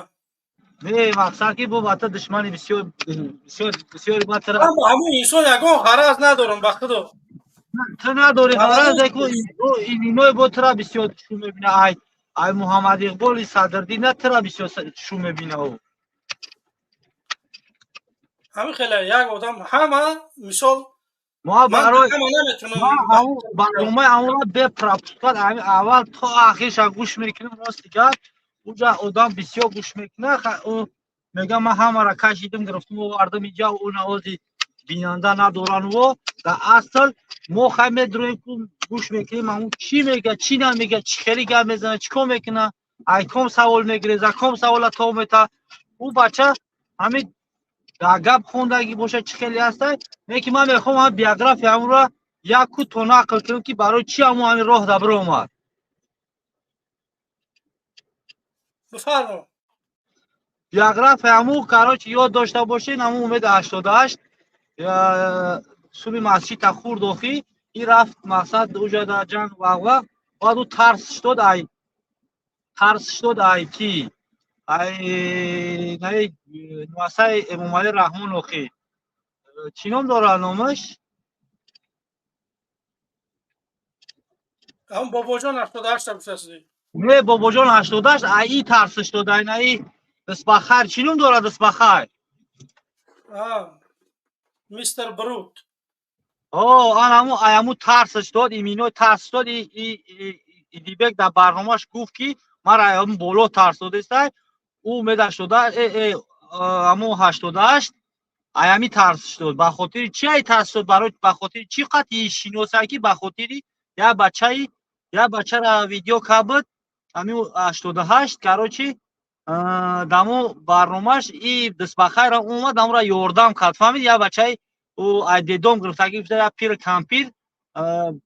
не мақсад ки бо бата душмани бисёри батра. ҳамин инсон ягон ғараз надорам ба худо. ту надорӣ ғаразе ку ининой бо тра бисёр шу мебина. ай муҳаммад иқболи садрдин на тра бисёр шу мебина. ҳамин хеле як одам ҳама мисол ма барномаи амура бепрапускат аввал то ахирша гӯш мекунем рост дигар اونجا آدم بسیار گوش میکنه او میگه من همه را کشیدم گرفتم و آوردم اینجا اون آوازی بیننده ندارن و در اصل ما همه درویم گوش میکنیم اون چی میگه چی نمیگه چی خیلی گپ میزنه چیکار میکنه ای کم سوال میگیره ز کم سوال تا میته او بچه همین در گپ خوندگی باشه چی خیلی هسته میگه من میخوام هم بیوگرافی همون را یک کو تو نقل کنم که برای چی همین راه دبر اومد بفرما. بیوگرافی همون قرار چی یاد داشته باشین همون امید 88 سوی مسجد تخور دوخی این رفت مقصد اوجا در جنگ وقت بعد او ترس شد ای کی ای نه نواسای امام علی رحمان اوخی چی نام داره نامش هم بابا جان 88 هم سستی. نه بابا جان 88 ای ترس شد ای نه دست بخیر چی نام داره دست بخیر میستر بروت. آن همو ترسش داد ایمینو ترس داد دیبک در برنامهش گفت که من همون بالا ترس داده است او میده شده همو 88 ایمی ترس شد به خاطر چی ای ترس شد برای به خاطر چی قطعی شناسه که به خاطر یا بچه را ویدیو کبد همین 88 کاروچی دمو برنامهش ای دست بخیر اومد دمو را یاردم کرد فهمید یا بچه او ایدیدوم گرفتگی گفته یا پیر کمپیر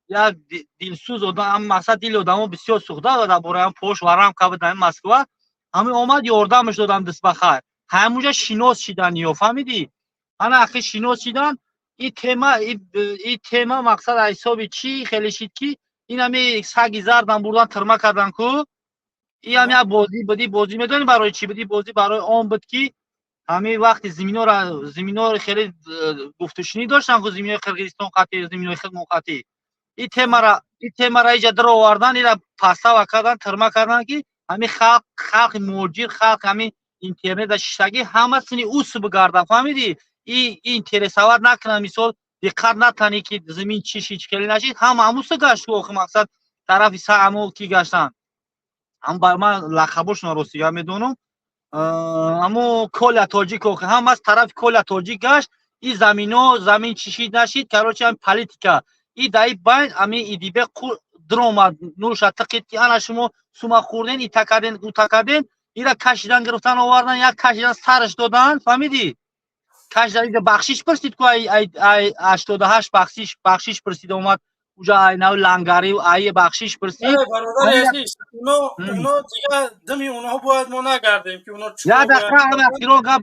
یا دلسوز آدم مقصد دل آدمو بسیار سوخته و در باره هم پوش ورم کبد در مسکو همین اومد یاردمش دادم دست بخیر همونجا شناس شدن یا فهمیدی انا اخی شناس شدن این تема مقصد حسابی چی خیلی شد که این همه سگی زردن بردن ترمه کردن کو این همه بازی میدونی برای چی بدی بازی برای آن بود که همه وقت زمینا رو خیلی گفتشنی داشتن که زمینای قرقیزستان قطعی زمینای خیلی قطعی این تما را ایجا در آوردن این را پسا و کردن ترمه کردن که همه خلق موجیر خلق همه اینترنت ششتگی همه سنی اوس بگردن فهمیدی این ترسوار نکنه مثال دقت نتنی که زمین چی خیلی نشید هموس گشت و مقصد طرف سعمو کی گشتن هم بر من لقبش نارستی هم میدونم اما کل تاجیک هم از طرف کل تاجیک گشت این زمین چیشید نشید کراچی هم پالیتیکا این دایی باید امی ایدیبه درآمد نوش تقید که انا شما سوما خوردین ای تکردین او تکردین این را کشیدن گرفتن آوردن یک کشیدن سرش دادن فهمیدی کشیدن بخشیش پرسید که ای 88 بخشیش پرسید اومد اونجا ای نو لنگاری و ای بخشیش پرسید برادر عزیز اونا دیگه دمی اونا باید ما نگردیم که اونا یا دقیقه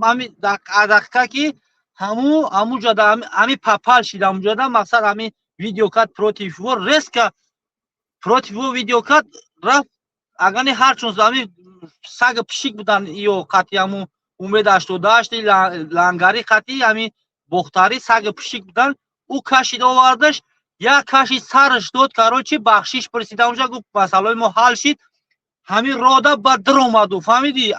همین دقیقه که همو جاده همین پاپال شید همو جاده مقصد همین ویدیو کات پروتیفو ریسک پروتیفو ویدیو کات رفت اگانی هر چون همین سگ پشیک بودن ایو قطعی همو امید 88 لنگاری قطعی همین بختاری سگ پشیک بودن او کشید آوردش یا کشید سرش داد کاروچی بخشیش پرسید اونجا گفت مسئله ما حل شد همین رودا با در اومد فهمیدی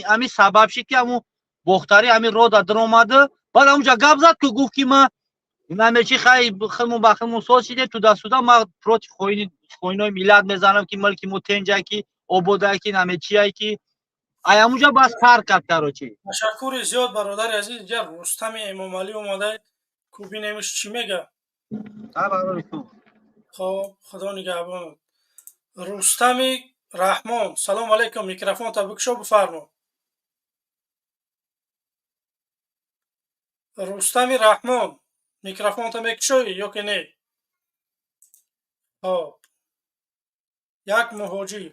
همین سبب شد که همون بختاری همین رودا در اومده بعد اونجا گپ زد که گفت که ما همه چی خیلی بخمون سوال شده تو دستودا ما پروت خوینای میلاد میزنم که ملکی متنجا کی اوبودا کی همه چی ای کی اونجا بس کار کرد کاروچی تشکر زیاد برادر عزیز اینجا رستم امام علی اومده کوبی نمیش چی میگه برای تو خب خدا نگهبان رستم رحمان سلام علیکم میکروفون تا بکشو بفرما رستم رحمان میکروفون تا بکشوی یا که نه خب یک مهاجر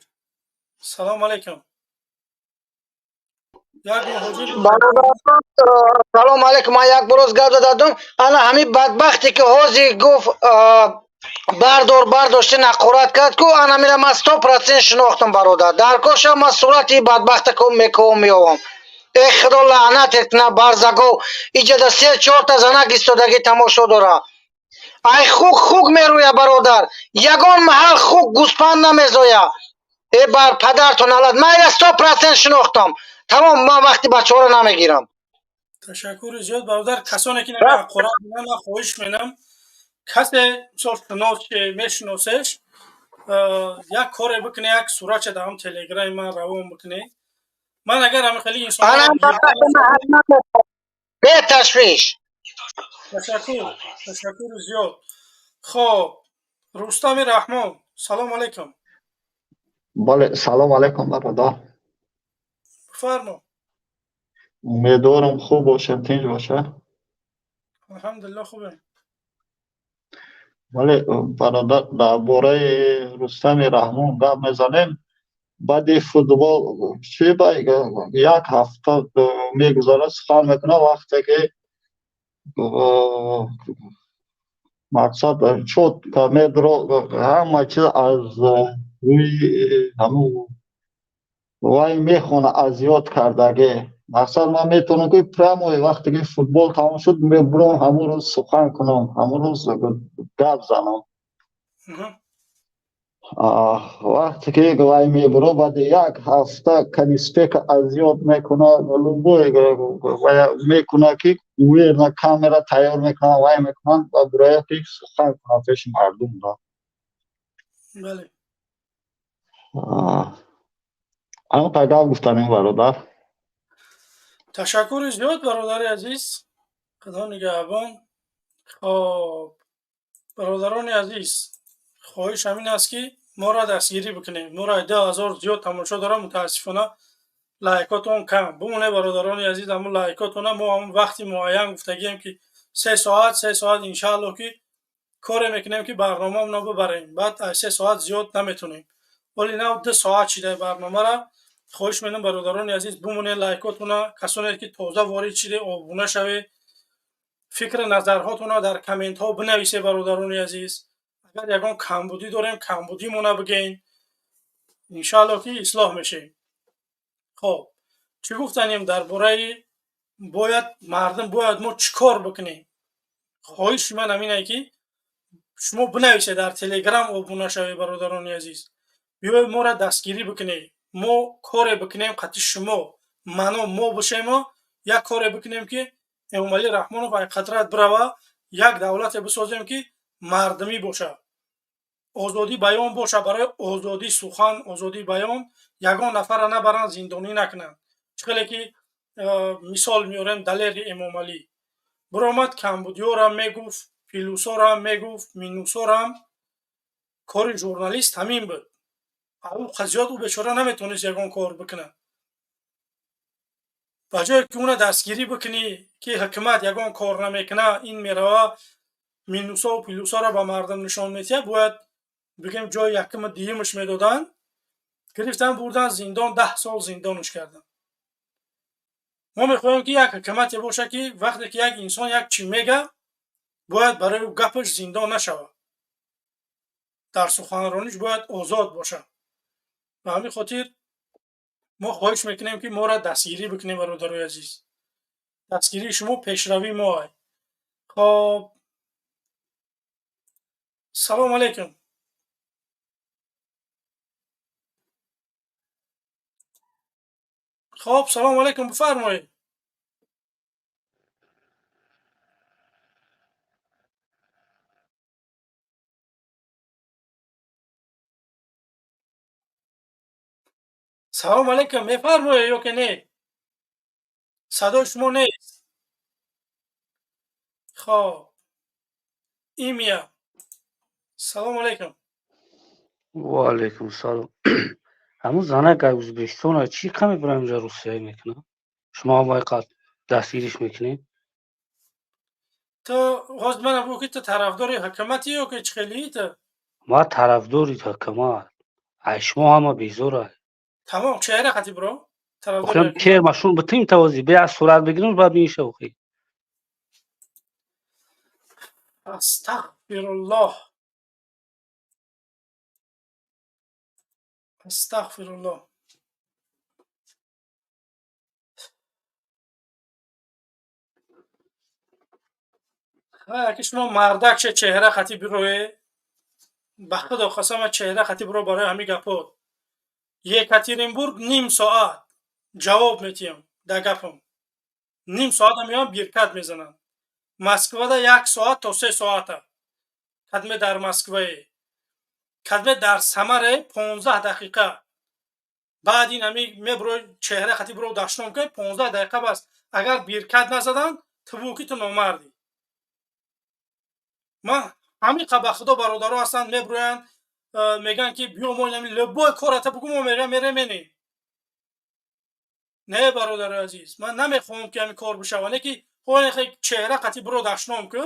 سلام علیکم یک مهاجر سلام علیکم من یک بروز گپ دادم انا همین بدبختی که حوزی گفت برداشته نقورت کرد کو انا میرا من 100% شناختم برادر در کاشم من صورتی بدبخت کم میوم ای خدا لعنتت نه برزگو اینجا در 3-4 تا زنک ایستادگی تماشا داره ای خوک میرویه برادر یگان محل خوک گوسپند نمیزویه ای بر پدرتون علت من ایرا 100% شناختم تمام من وقتی بچه ها رو نمیگیرم تشکر زیاد برادر کسانی که نگه قرآن من خواهش منم کسی شناس که میشناسش یک کار بکنه یک صورت در هم تلگرام من روان بکنه من اگر همه خیلی انسان الان به تشویش تشکر زیاد. خب رستم رحمان سلام علیکم. بله سلام علیکم برادر. بفرما. امیدوارم خوب باشه، تنج باشه. الحمدلله خوبه. بله برادر درباره رستم رحمان گپ میزنیم. بعد فوتبال چی با یک هفته میگذاره سخن میکنه وقتی که مقصد شد که میدرو همه چیز از روی همون وای میخونه از یاد کردگی. مقصد من میتونم که پراموی وقتی که فوتبال تمام شد میبرم همون روز سخن کنم، همون روز گپ زنم. وقتی که وای میبرم بعد یک هفته کنیسته که از یاد میکنه میکنه که ویرنا کامera تیار میکنه وای میکنن و برای که سخن کنه پیش مردم دا. بله. اما پیدا گفتنیم برادر. تشکر زیاد برادر عزیز. خدا نگهبان. خب برادران عزیز خواهش همین است که ما را دستگیری بکنیم. ما را 10,000 زیاد تماشا دارم، متاسفانه لایکاتون کم بمونه برادران عزیز. همون لایکاتون ما هم وقتی معین گفتگیم که 3 ساعت انشاءالله که کار میکنیم که برنامه هم ببریم. بعد 3 ساعت زیاد نمیتونیم ولی نه 2 ساعت شده برنامه را. خواهش میکنم برادران عزیز بمونه لایکاتون، کسانی که تازه وارد شده آبونه شوه، فکر نظرهاتون در کامنت ها بنویسه برادران عزیز. اگر یگان کمبودی داریم کمبودی مونه بگین انشاءالله که اصلاح میشه. خب چی گفتنیم درباره باید مردم باید ما چیکار بکنیم؟ خواهش من همینه که شما بنویسید در تلگرام آبونه شوید برادران عزیز. بیاید ما را دستگیری بکنید، ما کار بکنیم قطع شما ما باشیم، یک کار بکنیم که امامعلی رحمانوف ای قدرت بروه، یک دولت بسازیم که مردمی باشه، آزادی بیان باشه. برای آزادی سخن، آزادی بیان یگان نفر نبرن زندانی نکنن. چخیلی که مثال میاریم دلیر امامعلی برآمد کمبودی‌ها را میگفت، فیلسوفا را میگفت، مینوسا را. کار ژورنالیست همین بود. او قضیات او بیچاره نمیتونست یگان کار بکنه. بجای که اون دستگیری بکنی که حکومت یگان کار نمیکنه این میروه مینوسا و پیلوسا را به مردم نشان میده، باید بگیم جای یکم دیمش میدادن، گرفتن بردن زندان، 10 سال زندانش کردن. ما میخوایم که یک حکومتی باشه که وقتی که یک انسان یک چی میگه باید برای گپش زندان نشود، در سخنرانیش باید آزاد باشه. به همین خاطر ما خواهش میکنیم که ما را دستگیری بکنیم برادرای عزیز. دستگیری شما پیشروی ما. خب سلام علیکم. خب سلام علیکم بفرمایید. سلام علیکم میفرمایید یا که نه؟ صدای شما نیست. خب ایمیا سلام علیکم. و علیکم سلام. همون زنه که ازبکستان چی کمی برای اینجا روسیه میکنه؟ شما هم باید دستگیریش میکنید؟ تو غاز من بگو که تو طرفدار حکومتی یا که چخیلی تو؟ ما طرفداری حکومت. ای شما همه بیزوره. تمام چهره خطی برو طرفدار بخیم که حکومت. مشون بتیم توازی بیا صورت بگیریم بعد میشه بخی. استغفر الله استغفر الله. که شما مردک شه چهره خطی بروی بخدا قسم چهره خطی برو برای همی گپات. یکاترینبورگ نیم ساعت جواب میتیم در گپم. نیم ساعت میام بیرکت میزنم. مسکو دا 1 ساعت تا 3 ساعت. کدمه در مسکو، کدمه در سمر 15 دقیقه. بعد این همی میبروی چهره خطی برو داشتم که 15 دقیقه بس اگر بیرکت نزدن تبوکی تو نامردی. من همین قبا خدا برادرها هستن میبروین میگن که بیا ما همین لبای کارت بگو ما میره منی. نه برادر عزیز من نمیخوام که همین کار بشونه که خواهی خیلی چهره خطی برو داشتم که.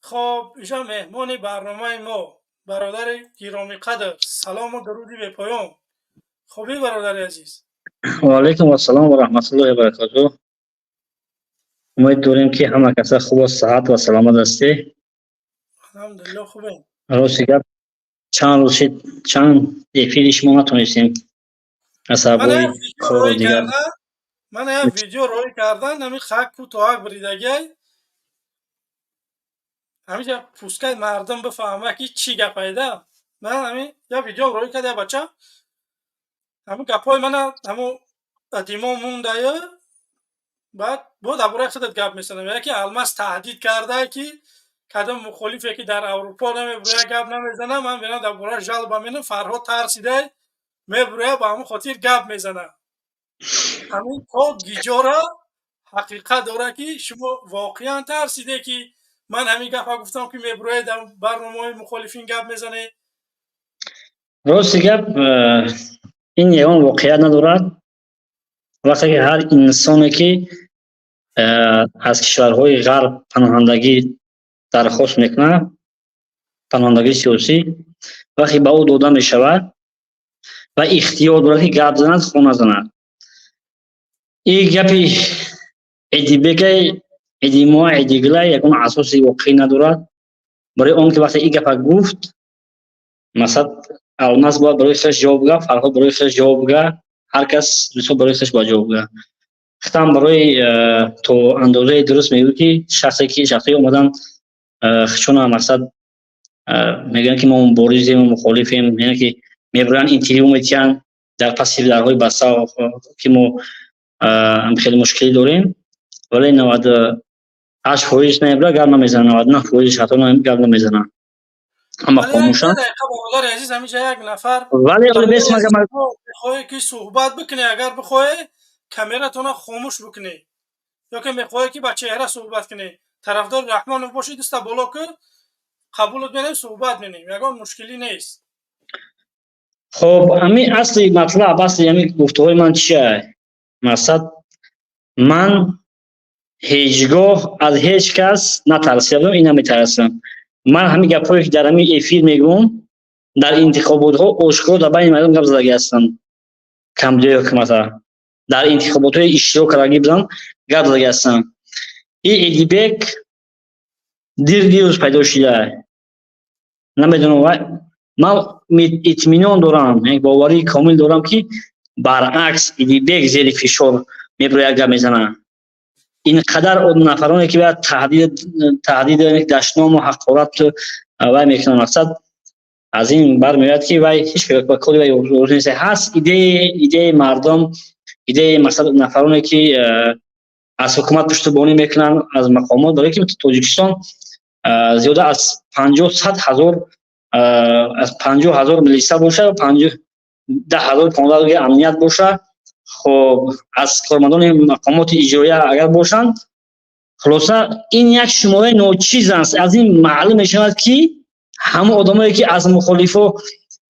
خب اینجا مهمان برنامه ما برادر گرامی قدر سلام و درودی به پایان. خوبی برادر عزیز؟ و علیکم السلام و رحمت الله و برکاته. امید داریم که همه کسا خوب و صحت و سلامت هستی. الحمدلله خوبه. راستی گپ چند روز چند افیری شما نتونستیم عصبای کار و دیگر. من یه ویدیو روی کردن همین خاک و توهک بریدگی همیشه پوسکای مردم بفهمه که چی گپایده. من همین یه ویدیو روی کرده بچه همین گپای من همون ادیما مونده بعد با درباره خودت گپ میزنم. یکی الماس تهدید کرده که کدام مخالفی که در اروپا نمیبره گپ نمیزنه من ببینم درباره جلب منو فرهاد ترسیده میبره با همون خاطر گپ میزنه. همین تو گیجورا حقیقت داره که شما واقعا ترسیده که من همین گپ گفتم که میبره در برنامه مخالفین گپ میزنه. راستی گپ این یون واقعیت ندارد. وقتی که هر انسانی که از کشورهای غرب پناهندگی درخواست میکنه پناهندگی سیاسی وقتی به او داده میشود و اختیار دارد که گپ زند خونه زند. این گپی ایدی بگه ایدی ما ایدی گله یکون اساسی واقعی ندارد. برای اون که وقتی این گپ گفت مثلا الماس باید برای خودش جواب بگه، فرهاد برای خودش جواب بگه، هر کس برای خودش باید جواب بگه. ختم برای تو اندازه درست میگه که شخصی اومدن چون مقصد میگن که ما مبارزیم و مخالفیم یعنی که میبرن اینتریو میتین در پس درهای بسته که ما خیلی مشکلی داریم ولی 98% نمیبره گرم نمیزنن 99% حتی گرم نمیزنن اما خاموشن. برادر عزیز همیشه یک نفر ولی بس مگه بخوای که صحبت بکنی اگر بخوای کامراتون خاموش بکنی یا که میخوای که با چهره صحبت کنی طرفدار رحمان باشی دست بالا کن قبولت می‌کنیم صحبت می‌کنیم یگان مشکلی نیست. خب همین اصلی مطلب اصلی همین گفتگوی من چیه؟ مثلا من هیچگاه از هیچ کس نترسیدم این نمیترسم. من همین گپایی که در همین افیر میگم در انتخابات ها آشکار در بین مردم گپ زده هستم کم جای حکومت در انتخابات های اشتراک کردگی بزن گپ زده هستم. این ایدیبک دیروز پیدا شده نمیدونم من اطمینان دارم یک باوری کامل دارم که برعکس ایدیبک زیر فشار میبره گپ میزنه. اینقدر نفرانی که باید تهدید دشنام و حقارت وای میکنن مقصد از این برمیاد که وای هیچ کاری وای روز نیست. هست ایده مردم ایده مثلا نفرانی که از حکومت پشتیبانی میکنن از مقامات برای که تاجیکستان زیاده از 50-100 هزار از 50,000 میلیسا باشه و 10,000 دیگه امنیت باشه. خب از کارمندان مقامات اجرایی اگر باشند خلاصه این یک شماره ناچیز است. از این معلوم میشود که همه آدمایی که از مخالفا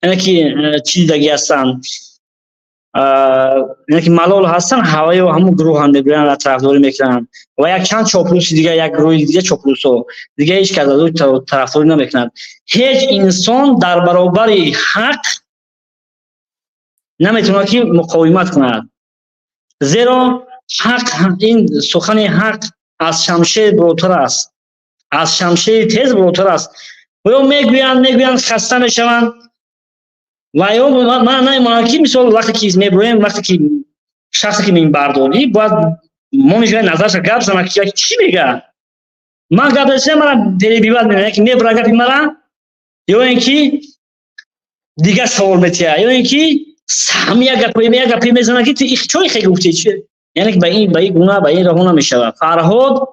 یعنی که چی دیگه هستن یعنی که ملال هستن هوای و همون گروه هم میبرن و طرفداری میکنن و یک چند چاپلوس دیگه یک گروه دیگه چاپلوسا دیگه هیچ کس از اون طرفداری نمیکنن. هیچ انسان در برابر حق نمیتونه که مقاومت کند زیرا حق این سخن حق از شمشیر بروتر است از شمشیر تیز بروتر است و یا میگویند خسته میشوند و یا من نمیمانم که مثال وقتی که میبرویم وقتی که شخصی که من برداری باید مونیجوی نظرش گپ زنه که چی میگه من گپ زنم من دلی بیباد میگه که میبره گپی مرا یا اینکه دیگه سوال میتیه یا اینکه سهمیه گپی میزنه که تو چوی خیلی گفتی چیه یعنی که به این گناه به این راه نمیشه. فرهاد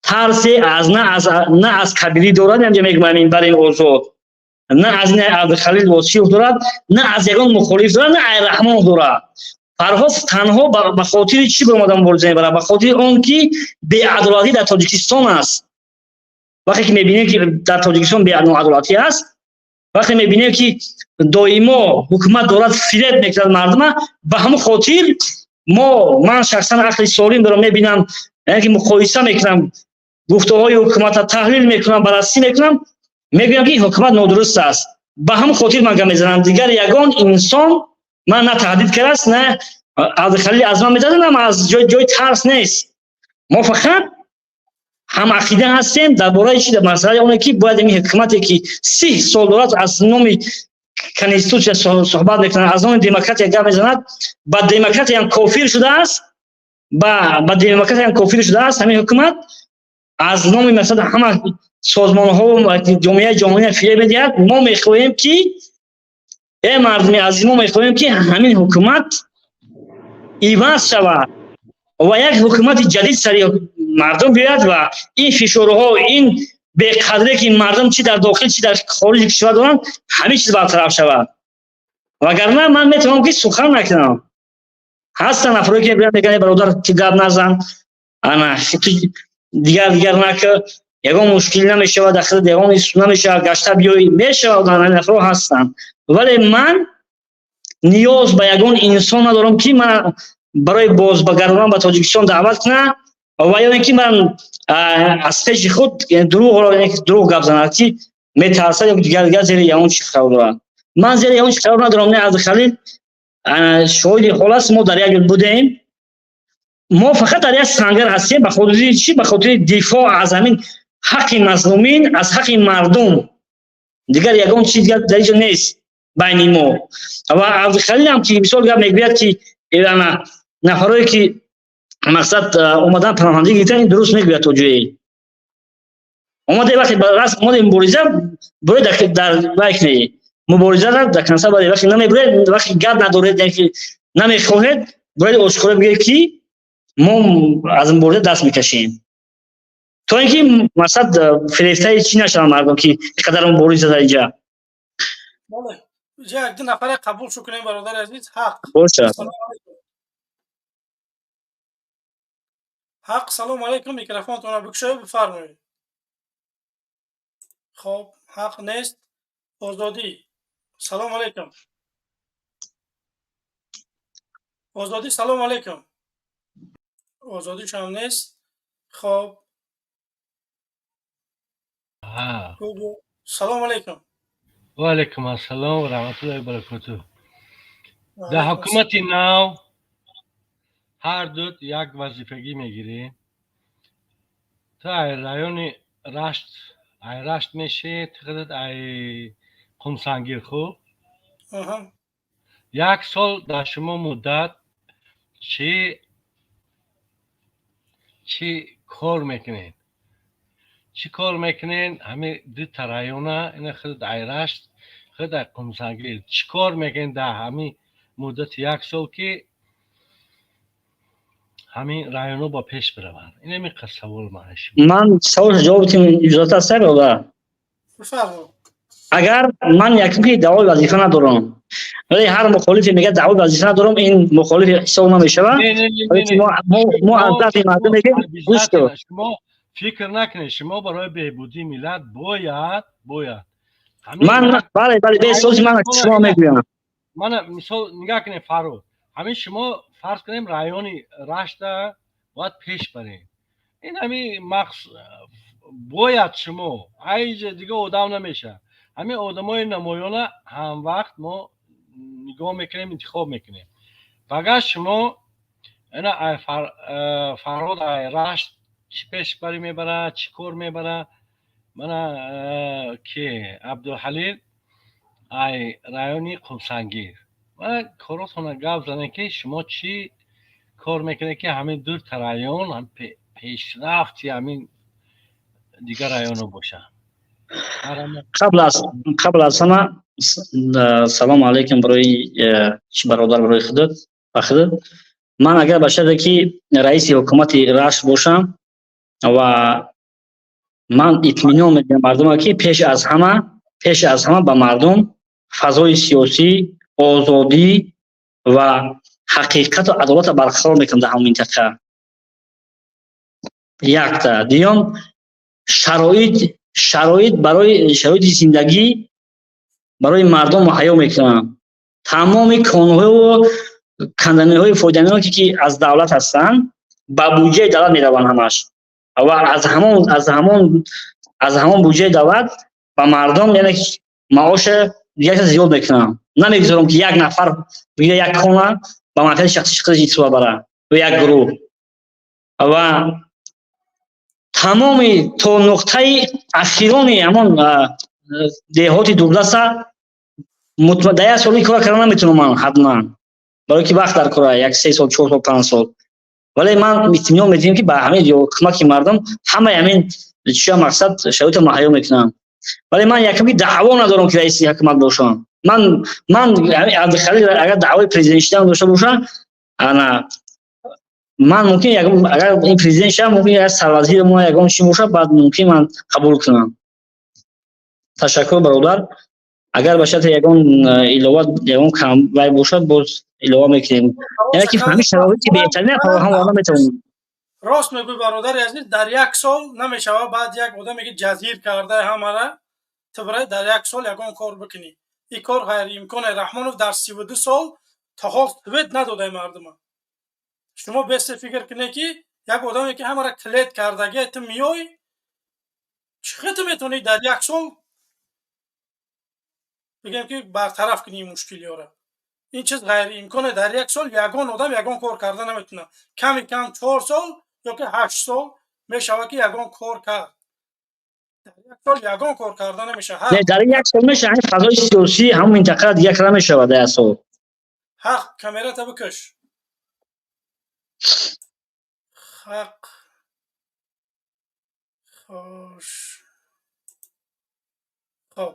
ترس از نه از کبیری دارد نمیگه میگم این برای این اوضاع نه از این عبدالخلیل واسیف دارد، نه از یگان مخالف دارد، نه ای رحمان دارد. پرواز تنها به خاطر چی به اومدن مبارزه برای؟ به خاطر آن که بی‌عدالتی در تاجیکستان است. وقتی که می‌بینیم که در تاجیکستان بی‌عدالتی است، وقتی می‌بینیم که دائما حکومت دارد فریب می‌کند مردم، به همون خاطر من شخصا عقل سالم دارم، می‌بینم یعنی که مقایسه می‌کنم، گفته‌های حکومت را تحلیل می‌کنم، بررسی می‌کنم، می‌گویم که حکومت نادرست است. به همون خاطر من گام می‌زنم. دیگر یگان انسان من نه تهدید کرده است، نه عبدالخلیل از من می‌داده، نه از جای ترس نیست. ما فقط هم عقیده هستیم درباره چی؟ در مسئله اونه که باید این حکومتی که 30 سال دارد از نام کنستیتوسیون صحبت میکنه، از نام دموکراسی گپ میزند، با دموکراسی هم کافر شده است، با دموکراسی هم کافر شده است. همین حکومت از نام مثلا همه سازمان ها و جامعه جهانی فریب میدهد. ما میخواهیم که مردم عزیز، ما میخواهیم که همین حکومت عوض شود و یک حکومت جدید سری مردم بیاید و این فشارها، این بی‌قدری که مردم چی در داخل چی در خارج کشور دارن، همه چیز برطرف شود. وگرنه من میتونم که سخن نکنم. هستن افرادی که میگن برادر که گپ نزن، انا دیگر نکه، یگان مشکلی نمیشه و داخل دیگان ایست نمیشه، گشته بیایی میشه و این افراد هستن. ولی من نیاز به یگان انسان ندارم که من برای بازگرداندن به تاجیکستان دعوت کنه و یا اینکه من از پیش خود دروغ گپ زنم که میترسه یا دیگر زیر یگان چی خبر دارم. من زیر یگان چی خبر ندارم. نه عبدالخلیل شاید خلاص ما در یک بودیم، ما فقط در یک سنگر هستیم به خاطر چی؟ به خاطر دفاع از همین حق مظلومین، از حق مردم. دیگر یگان چیز دیگر در اینجا نیست بین ما. و عبدالخلیل هم که مثال گپ میگوید که نفرایی که مقصد اومدن پناهندگی گرفتن، این درست میگوید تو جایی اومده وقتی اومده مبارزه برای در وقت نهی مبارزه را در کنسل برای وقتی نمیبره، وقتی گپ نداره که نمیخواهد باید آشکار بگه که ما از مبارزه دست میکشیم تا اینکه مقصد فریفته چی نشدن مردم که قدر مبارزه در اینجا. بله یک دو نفر قبول شو کنیم برادر عزیز. حق باشه. حق سلام علیکم، میکروفونتون رو بکشه بفرمایید. خب حق نیست. آزادی سلام علیکم. آزادی سلام علیکم. آزادی شما نیست. خب سلام علیکم. و علیکم السلام و رحمت الله و برکاته. در حکومت نو هر دو یک وظیفگی میگیریم. تا رایون رشت میشه تقدر ای قمسنگیر خوب. یک سال در شما مدت چی کار میکنین؟ چی کار میکنین؟ همه دو ترایونه این خود ای رشت خود ای قمسنگیر چی کار میکنین در همه مدت یک سال که همین رایونو با پیش بروند؟ این میگه سوال من سوال جوابتون اجازه است برادر؟ اگر من یکی دعوی وظیفه ندارم ولی هر مخالفی میگه دعوی وظیفه ندارم، این مخالف حساب نمیشه. ما از طرف مردم میگیم گوش کن. شما فکر نکنید شما برای بهبودی ملت باید من بله به صورت من شما میگم. من مثال نگاه کنید فرو همین شما فرض کنیم رایونی رشت باید پیش بریم. این همین باید شما ایج دیگه آدم نمیشه. همین آدمای نمایانه هم وقت ما نگاه میکنیم انتخاب میکنیم. فقط شما اینا فراد رشت چی پیش بری میبره چی کار میبره. من که عبدالحلیل ای رایونی قمسنگیر من کاراتون گفت زنه که شما چی کار میکنه که همین دور ترایون هم پیشرفتی همین دیگر رایونو باشه. قبل از همه سلام علیکم برای برادر برای خودت. من اگر باشه که رئیس حکومت رشت باشم و من اطمینان میدم مردم که پیش از همه пеш аз ҳама ба мардум фазои сиёсӣ, озодӣ ва ҳақиқату адолата барқарор мекунад дар ҳамон минтақа. якта. дуюм, шароит барои шароити зиндагӣ барои мардум муҳайё мекунад. тамоми қонунҳои канданиҳои фоиданиҳое ки аз давлат ҳастанд ба буҷаи давлат мераванд ҳамаш ва аз ҳамон буҷаи давлат ба мардум яъне маоша дигар зиёд мекунад. Намегузорам ки як нафар бигира як хона ба манфиати шахси худаш итро барад ва як гурӯҳ ва тамоми то нуқтаи ахирони ҳамон деҳоти дурдаста дар як соли кор кардан наметавонам ман ҳатман, барое ки вақт дар кор аст, як 3 сол, 4 сол, 5 сол. вале ман иттиминон медиҳам ки ба ҳамин кӯмаки мардум ҳамаи ҳамин чия мақсад шароита муҳайё мекунам. вале ман якам ки даъво надорам ки раиси ҳукумат бошам. ман Абдухалил агар даъвои президент шудан дошта боша, ана ман мумкин агар ин президент шавам, мумкин як сарвазир мо ягон чӣ боша, баъд мумкин ман қабул кунам. ташаккур бародар. агар ба шарти ягон илова ягон камвай бошад, боз илова мекунем. яъне ки ҳамин шароити беҳтарина фароҳам карда метавонем. рост мегӯй бародари азиз, дар як сол намешавад баъд як одаме ки ҷазир кардаи ҳамара ту барои дар як сол ягон кор бикунӣ. ин кор ғайриимконе. Раҳмонов дар 32 сол то ҳол свет надодаи мардума. шумо бесте фикр кунед ки як одаме ки ҳамара клет кардаге ту миёй чӣ хиту метавонӣ дар як сол бигем ки бартараф кунӣ ин мушкилиёро. ин чиз ғайриимконе. дар як сол ягон одам ягон кор карда наметавонад. ками кам 4 сол ё ки 8 сол мешавад ки ягон кор кард. дар як сол ягон кор карда намешавад. не дар як сол мешавад фазои сиёсӣ ҳамон минтақа дигар карда мешавад дар як сол. ҳақ камерата бикаш. ҳақ. хош. хоб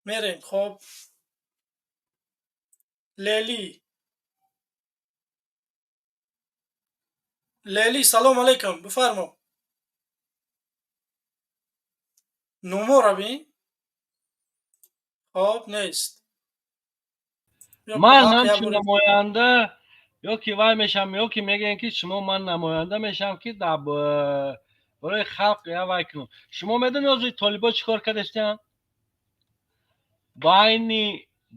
мерем. хоб лели салом алейкум, бифармо. номора бин. хоб нест. ман ҳамчун намоянда ё ки вай мешам, ё ки мегӯянд ки шумо ман намоянда мешам ки барои халқ я вай кунам. шумо медонед ҳозир толибон чӣ кор кардастанд?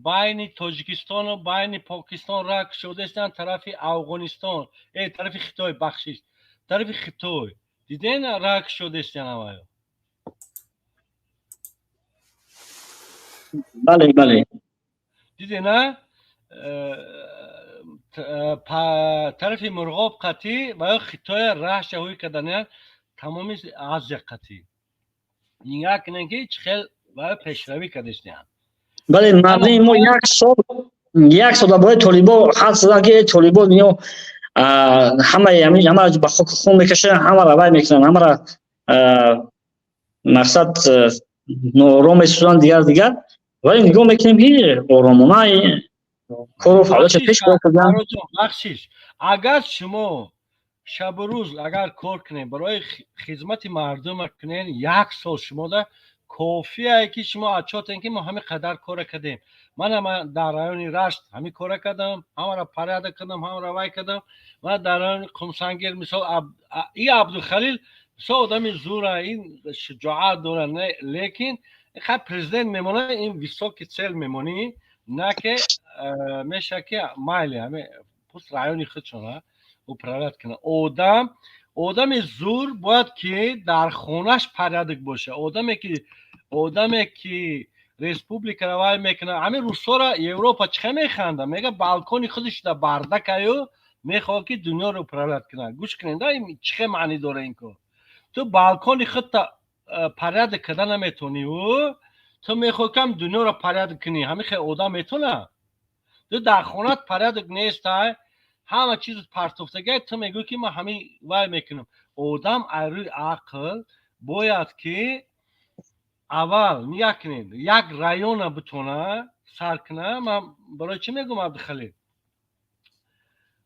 байни тоҷикистону байни покистон рак шудастанд тарафи афғонистон, тарафи хитой, бахшиш, тарафи хитой. диден рак шудастанд аваё? бале бале. дидена тарафи мурғоб қатӣ ва ё хитоя раҳша ҳуй кардаян тамоми азия қатӣ. нигоҳ кунед ки чӣ хел ва пешравӣ кардастанд. бале мардуми мо як сол дар бораи толибо ҳад задан ки толибо дунё ҳамаро ба хоки хун мекашанд, ҳамаро вай мекунанд, ҳамаро мақсад ноором месозанд дигар. вале нигоҳ мекунем ки оромона кору фаъолиятро пеш бурданд. бахшиш, агар шумо шабу рӯз агар кор кунед барои хизмати мардум кунед, як сол шумода кофие ки шумо отчетен ки мо ҳамин қадар кора кардем. ман дар райони рашт ҳамин кора кардам, ҳамаро парада кардам, ҳамаро вай кардам. ман дар райони қумсангир мисол ин абдухалил мисол одами зура, ин шуҷоат дора, лекин хай президент мемона, ин високи цел мемонӣ, на ки меша ки майли ҳамин пуст райони худшона управлят кунад. одами зур бояд ки дар хонаш порядок боша. одаме ки республикаро вай мекунад, ҳамин русора Европа чиқа механда, мега балкони худаш да бардакаю мехоҳад ки дунёро управлят кунад. гӯш кунед, чиқа маънӣ дора ин кор? ту балкони худта порядок карда наметониву ту мехоҳӣ кам дунёро порядок кунӣ. ҳамин хел одам метонад? ту дар хонат порядок нестай, ҳама чиз партофтагай, ту мегӯӣ ки ман ҳамин вай мекунам. одам айрӯи ақл бояд ки аввал нигоҳ кунед, як района битона сар куна. ман барои чӣ мегӯям Абдухалил?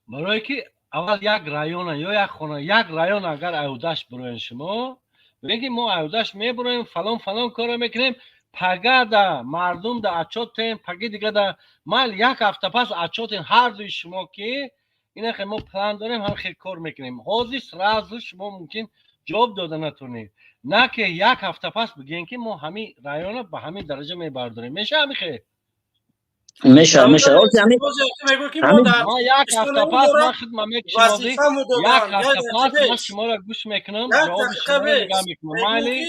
барое ки аввал як района ё як хона, як район агар айҳудаш бироен шумо, بگیم ما عودش میبریم فلان کار میکنیم پگه ده مردم ده اچوتیم پگه دیگه ده مال یک هفته پس اچوتیم هر دوی شما که اینه که ما پلان داریم هم خیلی کار میکنیم حاضی سرازو شما ممکن جواب داده نتونید نه که یک هفته پس بگین که ما همین رایان به همین درجه میبرداریم میشه همین خیلی میشه ما یک هفته پس ما خدمت میکشم یک هفته پس ما شما را گوش میکنم جواب شما را نگاه میکنم مالی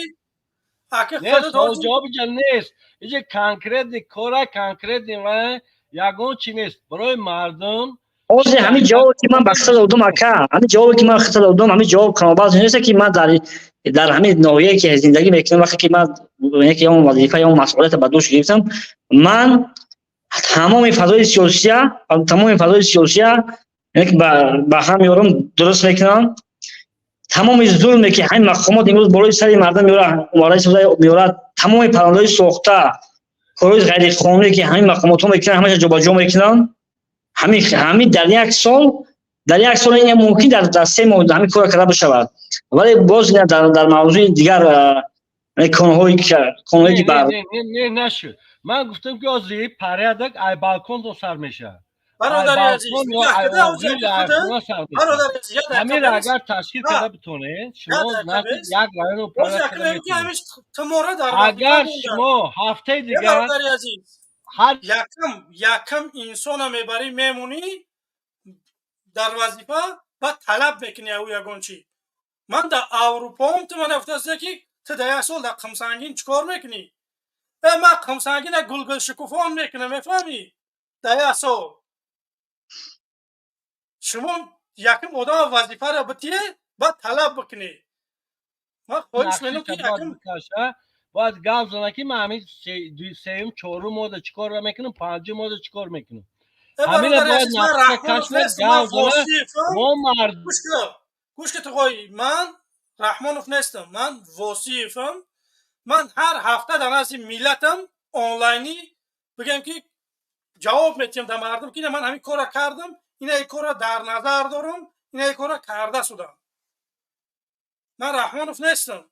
نیست جواب جل نیست اینجا کانکریت کارا کانکریت و یگون چی نیست برای مردم حاضر همین جوابی که من بخشل دادم اکا همین جوابی که من خطر دادم همین جواب کنم باز نیست که من در همین نوعی که زندگی میکنم وقتی که من یک اون وظیفه یا مسئولیت به دوش گرفتم من تمام فضای سیاسی یعنی با هم یارم درست میکنم تمام ظلمی که همین مقامات امروز بالای سر مردم میاره تمام پرونده‌های سوخته کارهای غیر قانونی که همین مقامات ها میکنن همش جابجا میکنن همین در یک سال این ممکن در 3 ماه همین کار کرده بشود ولی باز در موضوع دیگر قانون‌هایی که نه نشد من گفتم که از پریدک ای بالکن تو سر میشه برادر عزیز همین اگر تشکیل کرده بتونه شما نه یک رایون پرد کرده اگر شما هفته دیگر هر یکم انسان میبری میمونی در وظیفه و طلب میکنی او یگون چی من در اروپا هم تو من افتاده که تو در یک سال در قمسنگین چکار میکنی من قمسنگین گلگل شکوفان میکنم میفهمی در یک سال شما یکم آدم وظیفه را بتیه و طلب بکنی من خواهش میکنم که یکم باید گل زنه که من همین سیم چهارم ماده چکار را میکنم پنجم ماده چکار میکنم همین باید نقشه کشمه گل زنه ما مرد گوش که تو خواهی من رحمانوف نیستم من واسیفم من هر هفته در نزد میلتم آنلاینی بگم که جواب میتیم در مردم که من همین کار کردم این کار در نظر دارم این کار کرده شدم من رحمانوف نیستم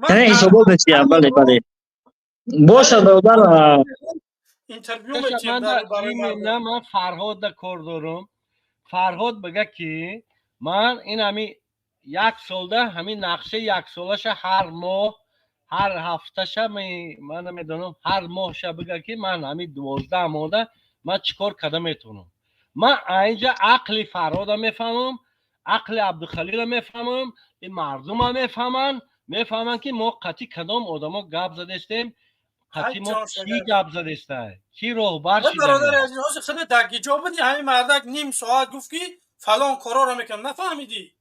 نه حسابو بسیار بله باشه برادر اینترویو میتیم نه من فرهاد در کار دارم فرهاد بگه که من این همین یک سالده همین نقشه یک سالش هر ماه هر هفتهش من میدونم هر ماهش بگه که من همین 12 ماده من چیکار کرده میتونم من اینجا عقل فرهاد میفهمم عقل عبدالخلیل میفهمم این مردم هم میفهمن که ما قطعی کدام آدما گپ زده استیم قطعی ما کی گپ زده است کی راهبر شده برادر از اینها خود دقیق جواب بدی همین مردک نیم ساعت گفت که فلان کارا رو میکنم نفهمیدی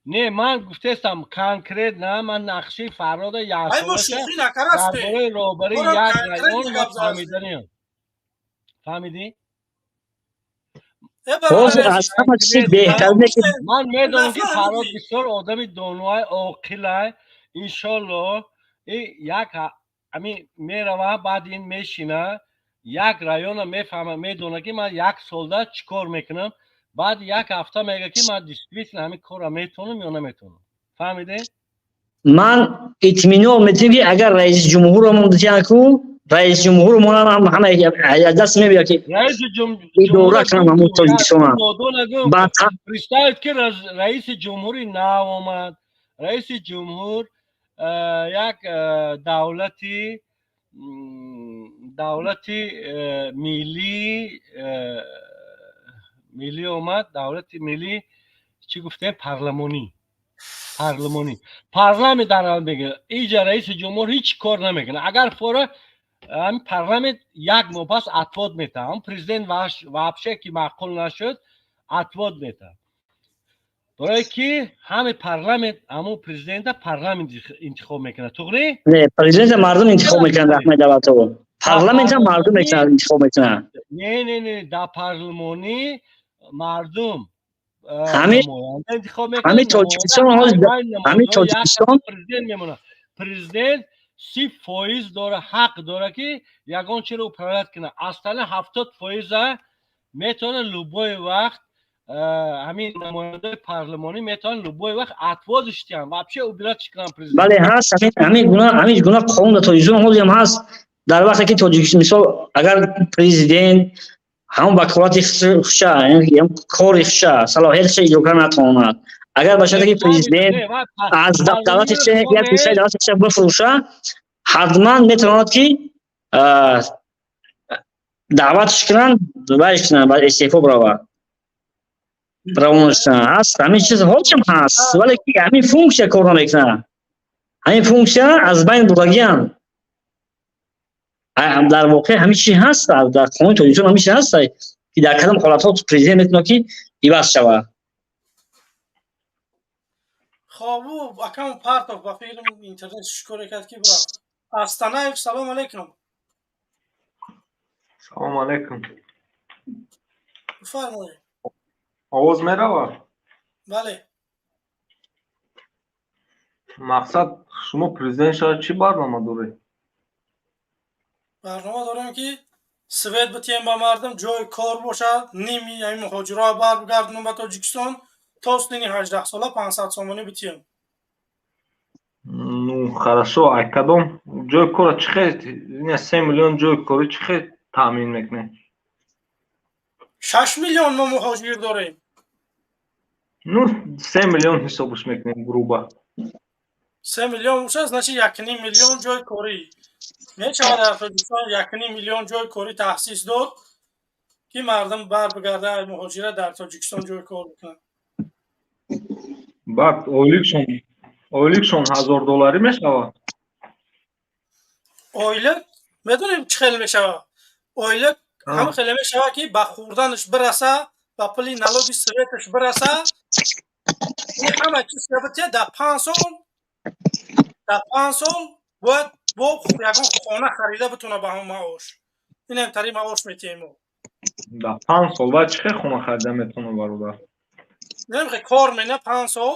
نه من گفتم کانکریت نه من نقشه فرهاد یاسوس درباره راهبری یک رایون فهمیدنی فهمیدی من میدونم که فرهاد بسیار آدمی دانای عاقل انشالله یک همین میروه بعد این میشینه یک رایون میفهمه میدونه که من یک سالده چیکار میکنم بعد یک هفته میگه که من دیسپلین همین کار میتونم یا نمیتونم فهمیده من اطمینان میدم که اگر رئیس جمهور رو مونده کو رئیس جمهور ما همه دست میبینه که رئیس دوره کنم همون تاجیکستان بعد پرستایت که رئیس جمهوری نه اومد رئیس جمهور یک دولتی ملی اومد دولتی ملی چی گفته پارلمانی پارلمان در حال بگه اینجا رئیس جمهور هیچ کار نمیکنه اگر فورا هم پارلمان یک ماه پس اتواد میته هم پرزیدنت وابشه که معقول نشد اتواد میته برای که همه پارلمان همون پرزیدنت پارلمان انتخاب میکنه توغری؟ نه پرزیدنت مردم انتخاب میکنه رحمت دولتو پارلمان هم مردم انتخاب میکنه نه در پارلمانی مردم همین تاجیکستان پرزیدنت 30% داره حق داره که یگان چی رو پرایت کنه اصلا 70% میتونه لوبای وقت همین نماینده پارلمانی میتونن لبوی وقت اتوازش دیان вообще убирать کنن پرزیدنت. بله هست همین گونه قانون تاجیکستان هم هست. در وقتی که تاجیکستان مثال اگر پرزیدنت هم وکالت خودش یعنی کار خودش صلاحیتش اجرا نتواند، اگر باشه که پرزیدنت از دولتش یک گوشه دولتش بفروشه، حتما میتواند که دعوتش کنن وایش کنن بعد استعفا براونش هست. همین چیز هاچم هست ولی که همین فونکشن کار نمیکنه. همین فونکشن از بین بردگیان در واقع همین چی هست در قانون تاجیکستان همین چی هست که در کدام حالت‌ها پرزیدنت میتونه که عوض شود. خب او اکم پارتوف با فیلم اینترنت شکر کرد که برا استانایف سلام علیکم. سلام علیکم. بفرمایید. آواز میره؟ بله. مقصد شما پرزیدنت شد چی برنامه داری؟ برنامه دارم که سوید بتیم با مردم جای کار باشه، نیمی این مهاجرا برگردونم به تاجیکستان تا سنین 18 ساله 500 سومانی بتیم. Ну хорошо, а кадом جای کار چقدر 3 میلیون جای کاری چقدر تامین میکنه؟ 6 میلیون ما مهاجر داریم. Ну 3 میلیون حسابش میکنیم گروبا. 3 میلیون باشه значит 1.5 میلیون جای کاری. میشه در تاجیکستان 1.5 میلیون جای کاری تأسیس داد که مردم برگرده مهاجرت در تاجیکستان جای کار بکنن. بعد اولیکشون $1000 میشه. اویلک میدونیم چه خیلی میشه. اویلک همه خیلی میشه که با خوردنش برسه با پلی نالوگی سویتش برسه. این همه چیز که در 5 سال باید با یکان خانه خریده بتونه به هم معاش. این انتری معاش میتیم. در 5 سال باید چه خونه خریده میتونه برادر؟ نمیخواه کار مینه 5 سال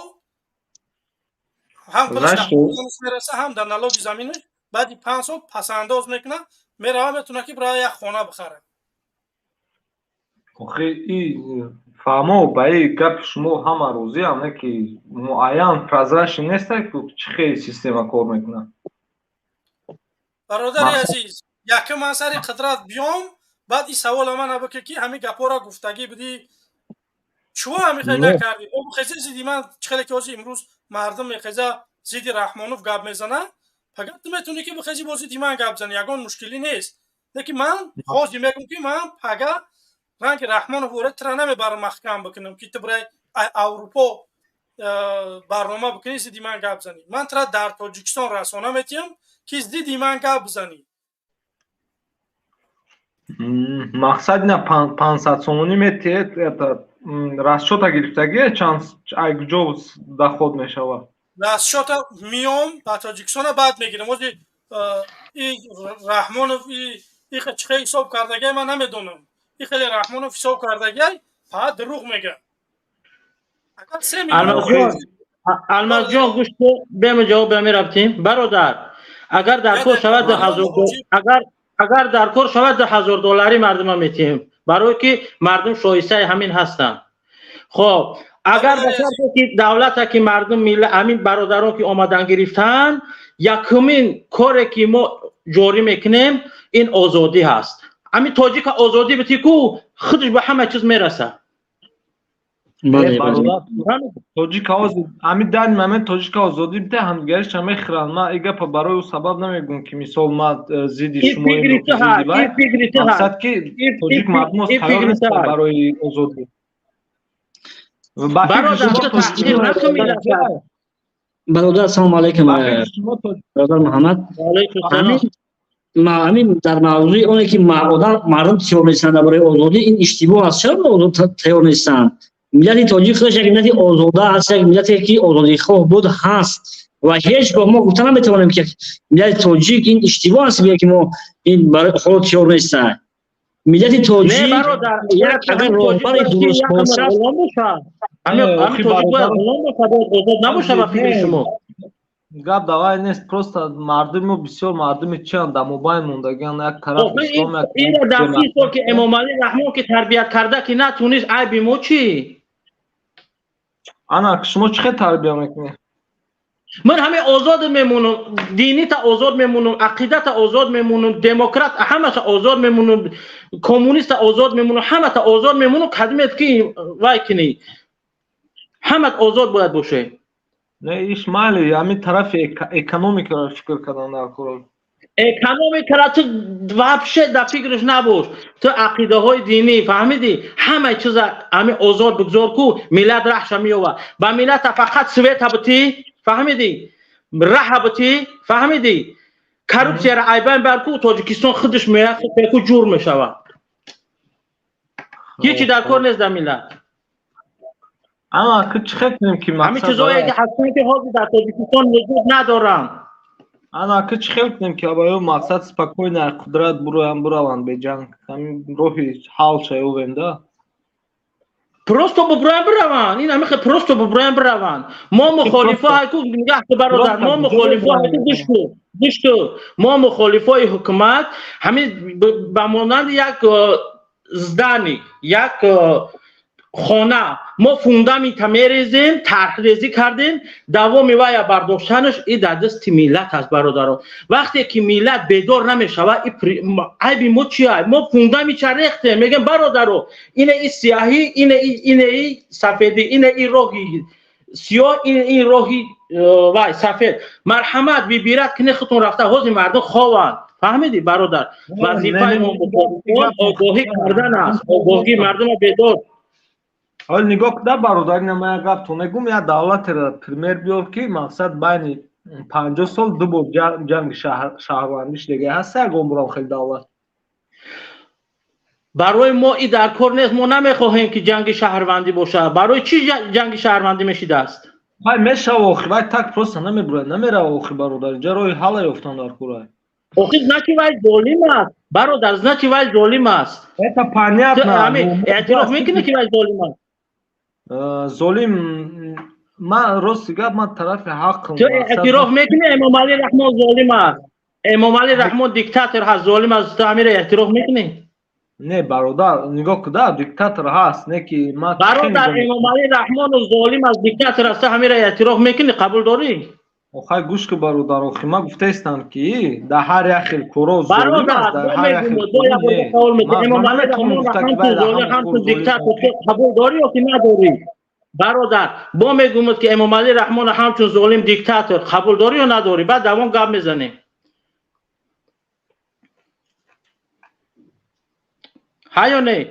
هم پلش در خوردنش میرسه هم در نالوگی زمینش بعدی 5 سال پس انداز میکنه میره میتونه که برای یک خانه بخره. آخه این فهمو با این گپ شما همه روزی همه که معین پرزرش نیست که چه خیلی سیستم کار میکنه. برادر عزیز یک من سر قدرت بیام بعد این سوال من بکنه که همین گپا را گفتگی بدی چوا همی خیلی نکردی. او خیلی زیدی من چخیلی که آزی امروز مردم میخیزه زیدی رحمانوف گپ میزنه فقط میتونی که بخیزی بازی دیمان گپ زنی یکان مشکلی نیست. لیکن من خواستی میگم که من پگه رنگ رحمانوف ورد تره نمیبرم محکم بکنم که تو برای اروپا برنامه بکنی زیدی من گپ زنی. من تره در تاجیکستان رسانه میتیم که زیدی من گپ بزنی. مقصد نه 500 сомонӣ метиҳед расчёта гирифтагие чанд айгуҷо доход мешавад? расчёта миём ба тоҷикистона баъд мегирам. ози раҳмонов чиқа ҳисоб кардагиай ман намедонам. ин хеле раҳмонов ҳисоб кардагиай фақат дурӯғ мегӯяд. алмазҷон гӯш ку бема ҷавоб мерафтем бародар. агар дар кор шавад اگر در کار شود $1000 مردم میتیم برای که مردم شایسته همین هستن. خب اگر بسیار که دولت که مردم همین برادران که آمدن گرفتن یکمین کاری که ما جاری میکنیم این آزادی هست. همین تاجیک آزادی بتی کو خودش به همه چیز میرسه. тоҷик ҳамин дар момент тоҷика озодӣ бида ҳамдигаришон мехӯранд. ман ин гапа барои ӯ сабаб намегӯям ки мисол ман зидди шумои мақсад ки тоҷик мардум тайёр нестанд барои озодӣ. برادر السلام علیکم برادر محمد. همین در موضوع اونه که مردم تیار نیستند برای آزادی این اشتباه است. چرا تیار نیستند؟ ملت تاجیک خودش یک ملت آزاده است، یک ملتی که آزادی خواه بود هست و هیچگاه ما گفتن نمیتوانیم که ملت تاجیک این اشتباه است بگه که ما این برای خود تیار نیستند. ملت تاجیک یک اگر راهبر درست باشد نباشه به فکر شما. гап давай нест просто мардуми бисёр мардуми чианд дар мобайн мондагианд як тараф ислом ин дар 30 сол ки эмомалӣ раҳмон ки тарбият карда ки натунист айби мо чӣ? ана шумо чӣ хел тарбия мекунед? من همه آزاد میمونم، دینی تا آزاد میمونم، عقیده تا آزاد میمونم، دموکرات همه تا آزاد میمونم، کمونیست تا آزاد میمونم، همه تا آزاد میمونم. خدمت کی وای کنی همه آزاد باید باشه. نه ایش مالی همین طرف اکونومیک را فکر کردن در کار. اکونومیک را تو واپشه در فکرش نباش. تو عقیده های دینی فهمیدی همه چیز همه آزاد بگذار کو ملت رحش میوه. با ملت فقط سویت هبتی فهمیدی؟ رهبتی فهمیدی؟ کروپسیا را ایبان برکو تاجیکستان خودش میاد فکر جور میشود. هیچی در کار نیست در ملت. اما که چه کنیم که همین چیزایی که هستن که حاضر در تاجیکستان وجود ندارن. اما که چه کنیم که با مقصد سپکوی قدرت بروند به جنگ همین روحی حال شایو ونده. پروستو ببرن این همه پروستو ببرن ما مخالفه های کو نگاه تو برادر ما مخالفه های گوشتو ما مخالفه های حکومت همین به مانند یک زدانی یک خانه ما فونده می تمیریزیم طرح ریزی کردیم دوام وای برداشتنش این در دست ملت است برادر. وقتی که ملت بیدار نمیشود عیب ما چیه؟ ما فونده میچرختیم میگم برادر این سیاهی این سفیدی این راهی سیاه این راهی وای سفید مرحمت ببیرد که خودتون رفته حوض مردم خواهند. فهمیدی برادر؟ وظیفه ما آگاهی کردن است، آگاهی مردم بیدار. حال نگاه کده برادر نمایه گفت تو نگم یا دولت را پرمیر بیار که مقصد بین 50 سال دو بار جنگ شهروندیش دیگه هست اگم برام خیلی دولت برای ما این در کار نیست. ما نمیخواهیم که جنگ شهروندی باشه. برای چی جنگ شهروندی میشیده است؟ های میشه آخی وای تک پروسه نمیره آخی برادر اینجا روی حال یافتن در کورای آخی نه چی وای ظالم است برادر نه چی وای ظالم است تا پانیت نه اعتراف میکنه که وای ظالم است ظالم من راست گفت من طرف حق تو اعتراف میکنی امام علی رحمه ظالم است امام علی رحمه دیکتاتور هست ظالم است تو امیر اعتراف میکنی نه برادر نگاه کده دیکتاتور هست نه که ما برادر امام علی رحمه ظالم است دیکتاتور است امیر اعتراف میکنی قبول داری آخه گوش که برادر آخه ما گفته استم که در هر اخیل کورو ظالم است در هر اخیل امام علی رحمه ظالم هم دیکتاتور قبول داری یا که نداری برادر با میگم که امام علی رحمه همچون ظالم دیکتاتور قبول داری یا نداری بعد دوام گپ میزنیم ها یا نه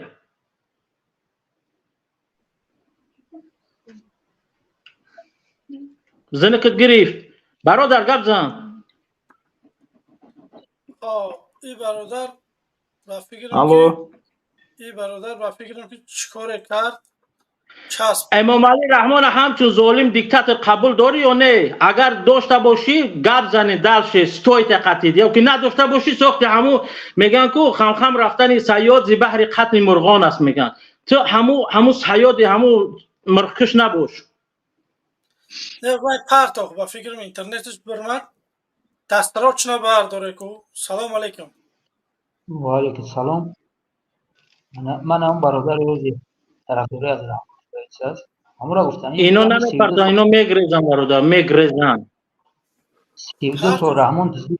زنکت گرفت برادر گپ زن این برادر و فکرم الو که این برادر و فکرم که چیکار کرد چسب امام علی رحمان همچون ظالم دیکتاتور قبول داری یا نه اگر داشته باشی گپ زنی درش ستوی تقتید یا که نداشته باشی ساخت همو میگن که خم رفتن صیاد زی بحر قتل مرغان است میگن تو همو صیاد همو مرغکش نباش نه وای پرتاق و فکرم اینترنتش برمد دستراچ نبرداره کو سلام علیکم و علیکم سلام من هم برادر روزی طرفداری از رحمان است همون گفتن اینو نمیپردن اینو میگریزن برادر میگریزن 32 تا رحمان دزدی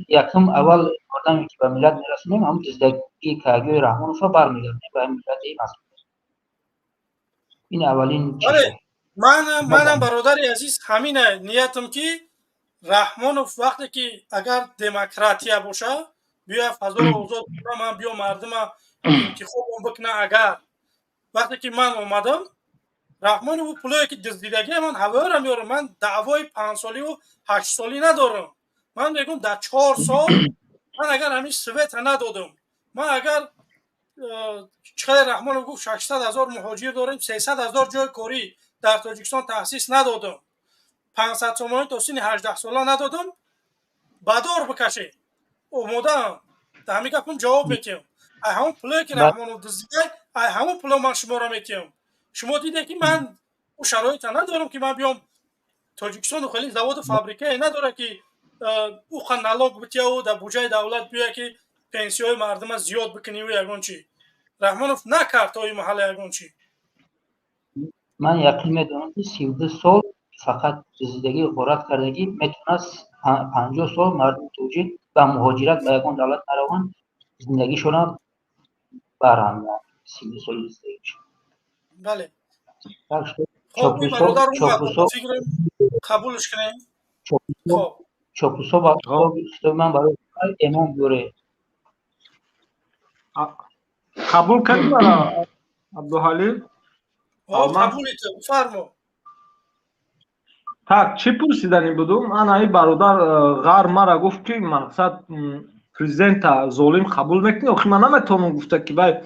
یکم اول آدمی که به ملت میرسونیم همون دزدکی کاگی رحمان رو برمیگردیم به ملت این مسئله این اولین چیزه منم برادر عزیز همینه نیتم که رحمانوف وقتی که اگر دموکراتیا باشه بیا فضا رو آزاد کنه من بیا مردم انتخاب بکنه اگر وقتی که من اومدم رحمانوف پولایی که دزدیدگی من هوا میارم من دعوای 5 سالی و 8 سالی ندارم من میگم در 4 سال من اگر همین سویت ندادم من اگر چقدر رحمانوف گفت 600,000 مهاجر داریم 300,000 جای کاری در تاجیکستان تأسیس ندادم 500 تومانی تا سن 18 ساله ندادم بدار بکشه اومدم در همین گپم جواب میتیم ای همون پولی که رحمانوف دزدیده ای همون پولا من شما را میتیم شما دیده که من او شرایط ندارم که من بیام تاجیکستان خیلی زواد فابریکه نداره که او خنلاق بتیه و در بودجه دولت بیا که پنسیون مردم زیاد بکنی و یگان چی رحمانوف نکرد تا این محل یگان چی من یقین میدونم که 32 سال فقط زندگی غارت کردگی میتونست 50 سال مردم توجیه و مهاجرت به یکان دولت نروان زندگیشون برهم 32 سال زندگیشون. بله خب این برادر اومد با فکر قبولش کنیم. خب چاپوسا با من برای امام دوره قبول کردی برای عبدالحلیم؟ قبولیت فرمو. Так, чӣ пурсидани будум? Анаи бародар ғар мара гуфт ки мақсад президента золим қабул мекунӣ. Охи ман наметавонам гуфта ки вай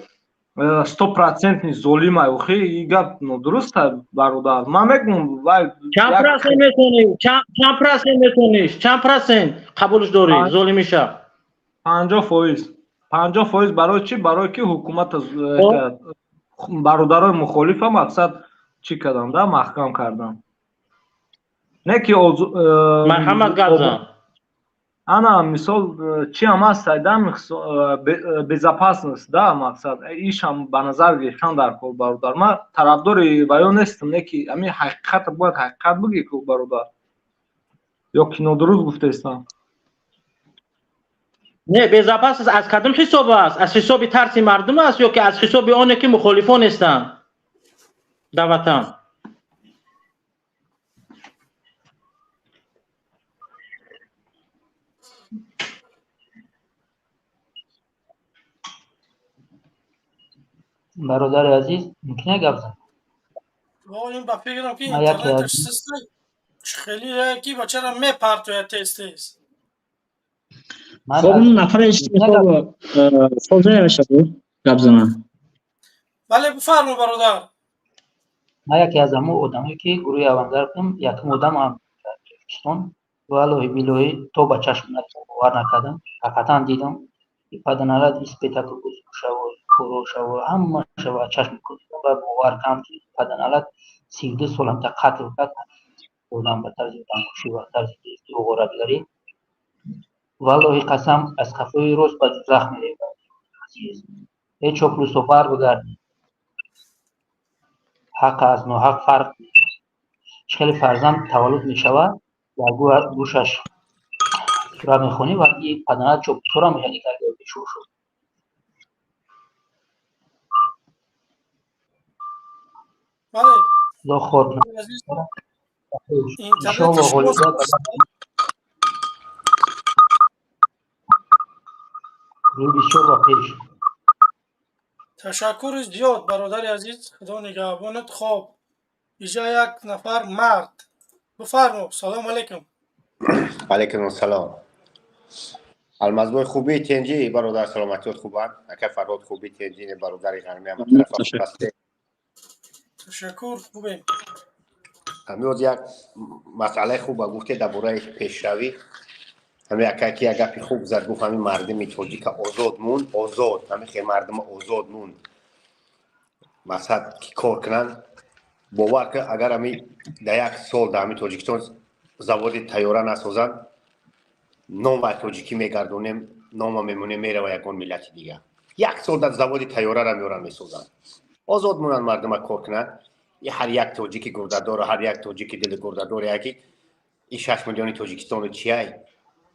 100% золимай. Охи ин гап нодуруст аст бародар. Ман мегӯям вай чанд процент метавонӣ? Чанд процент метавонӣ? Чанд процент қабулш дорӣ золимиша? 50%. 50% барои чӣ? Барое ки ҳукумат бародарои мухолифа мақсад чӣ карданд, маҳкам карданд. Не ки марҳамат гапзан. Ана мисол чӣ ҳам аст сайдан безопасност да мақсад ишам ба назар гирифтан дар кор бародар. Ман тарафдори баён нестам, не ки ҳамин ҳақиқат бояд ҳақиқат бигӣ ку бародар. Ё ки нодуруст гуфтаистам. Не, безопасность аз кадом ҳисоб аст? Аз ҳисоби тарси мардум аст ё ки аз ҳисоби оне ки мухолифон ҳастанд дар ватан? برادر عزیز ممکنه گپ زنم؟ این با فکرم که اینترنتش سسته خیلی کی بچه را میپرتوید تست. خب اون نفرش فوزه نمیشه بود گپ زنم. بله بفرمو برادر. من یکی از همون آدمایی که گروه اوندر کردم یکم آدم هم کردم و الهی بیلوی تو با چشم باور نکردم. حقیقتا دیدم پدنالات اسپیتاکل شو کورو شو همه شو چشم کردم و باور کردم که پدنالات 32 سال هم تا قتل کرد آدم به طرز بانکوشی و طرز غارتگری والله قسم از کفای روز با زخم عزیز هیچ چوپلوس و بار بگردی حق از ناحق فرق خیلی فرزند تولد می شود و گوشش سورا میخونی و یک پدنات چوب سورا میخونی کرده بشور شد بله لا خورد اینترنتش روی بسیار با پیش تشکر زیاد برادر عزیز خدا نگهبانت. خوب اینجا یک نفر مرد بفرمو. سلام علیکم. علیکم السلام. المزبوع خوبی تنجی برادر سلامتیت خوبان اکه فراد خوبی تنجی برادر غرمی هم طرف خوبسته. تشکر خوبیم. همیوز یک مسئله خوب گفته در برای پیشروی همه اکاکی یک گپی خوب زد گفت همین مردمی توجی که آزاد مون آزاد همین خیلی مردم آزاد مون مثلا که کار کنن باور که اگر همین در یک سال در همین تاجیکستان زواد تیاره نسازن نام و تاجیکی میگردونیم نام میمونه میره و یکان ملت دیگه یک سال در زواد تیاره را میارن میسازن آزاد مونن مردم کار کنن هر یک تاجیکی گردهدار و هر یک تاجیکی دل گردهدار یکی این 6 میلیون تاجیکستان چیه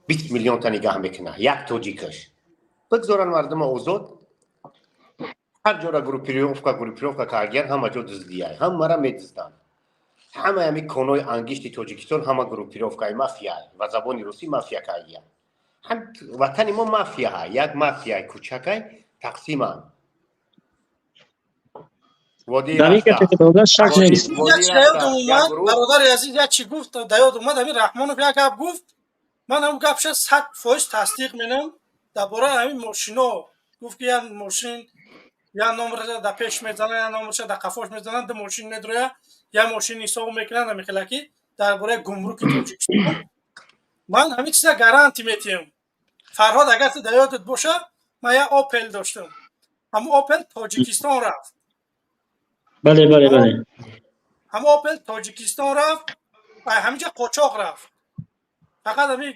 20 میلیون تا نگاه میکنه یک تاجیکش بگذارن مردم آزاد هر جا را گروپیروفکا کارگیان همه جا دزدیه همه را میدزدن همه همی کنوی انگشت تاجیکستان همه گروپیروفکای مافیا و زبان روسی مافیا کاییه هم وطن ما مافیا ها یک مافیا کوچکای تقسیمان در این که دولت شک نیست. برادر عزیز یک چی گفت دیاد اومد همین رحمانوف یک گپ گفت من هم گپش 100% تصدیق می‌کنم درباره همین ماشینا گفت که یک ماشین یا نمره در پیش میزنن یا نمره در قفاش میزنن در ماشین نداره یا ماشین حساب میکنن میخلکی درباره گمرک تاجیکستان من همین چیزا گارانتی میتیم. فرهاد اگر تو دیادت باشه من یک اوپل داشتم همون اوپل تاجیکستان رفت. بله بله بله همون اوپل تاجیکستان رفت و همینجا قاچاق رفت فقط همین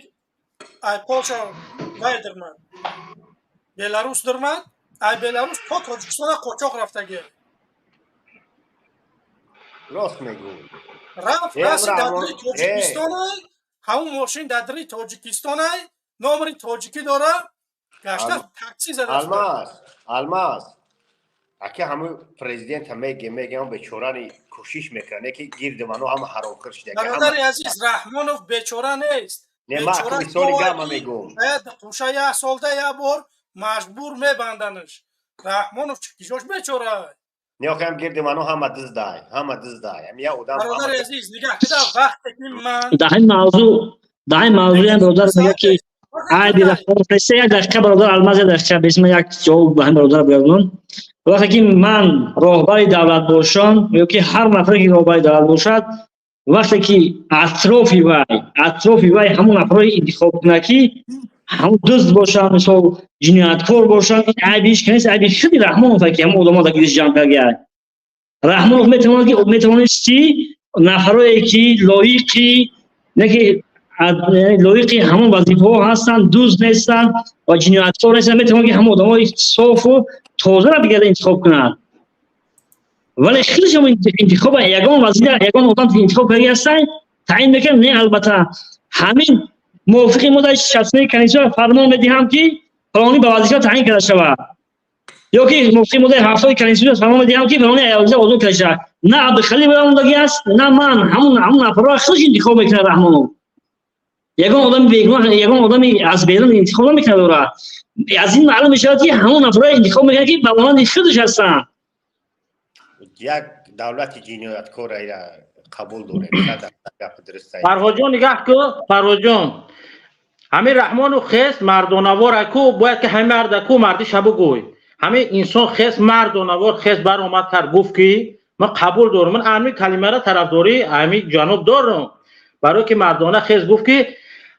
ای پولشا وای درمد بلاروس درمد ای بلاروس تا تاجیکستان قاچاق رفته گیر راست میگو رفت کسی دادری تاجیکستان های همون ماشین دادری تاجیکستان های نامری تاجیکی داره گشته تاکسی زده الماس اگه همون پرزیدنت میگه اون بیچاره کوشش میکنه که گیرد منو هم حرام کرش دیگه برادر عزیز رحمانوف بیچاره نیست نه ما مثالی گام میگم باید خوشه یه سالده یه بار مجبور میبندنش رحمانوف چکیشاش بیچاره نه هم گیرد منو هم دزدای هم یه آدم برادر عزیز نگاه کده وقتی که من در این موضوع هم برادر میگه که عادی رفت سه یک دقیقه برادر الماس یک دقیقه بسم یک جواب به هم برادر بیارم وقتی که من راهبر دولت باشم یا که هر نفری که راهبر دولت باشد وقتی که اطرافی وای همون افراد انتخاب کنه که همون دزد باشن مثل جنایتکار باشن این عیبش که نیست عیبش خیلی رحمانوف که همون آدم‌ها که جمع کرده رحمانوف میتوانستی نفرایی که لایقی نه که لایقی همون وظیفه ها هستن دزد نیستن و جنایتکار نیستن میتوانن که همون آدم‌های صاف و تازه را دیگه انتخاب کنن ولی خیلی شما انتخاب یگان وزیر یگان آدم که انتخاب کردی هستن تعیین میکنن نه البته همین موافقی ما در شخصی کنیسه فرمان میدیم که فلانی به وظیفه تعیین کرده شود یا که موافقی ما در هفتاد کنیسه فرمان میدیم که فلانی ایازه آزاد کرده شود نه عبدالخلیل براموندگی است نه من همون افراد خیلی انتخاب میکنه رحمانوف یگان آدم بیگناه یگان آدم از بیرون انتخاب نمیکنه دوره از این معلوم میشه که همون افراد انتخاب میکنه که به عنوان خودش هستن یک دولت جنایتکار را قبول داره فرهاد جان نگاه کو فرهاد جان همین رحمانوف خیس مردانوار کو باید که همه مرد کو مردی شبو گوی همین انسان خیس مردانوار خیس بر اومد تر گفت که من قبول دارم من همین کلمه را طرفداری همین جناب دارم برای که مردانه خیس گفت که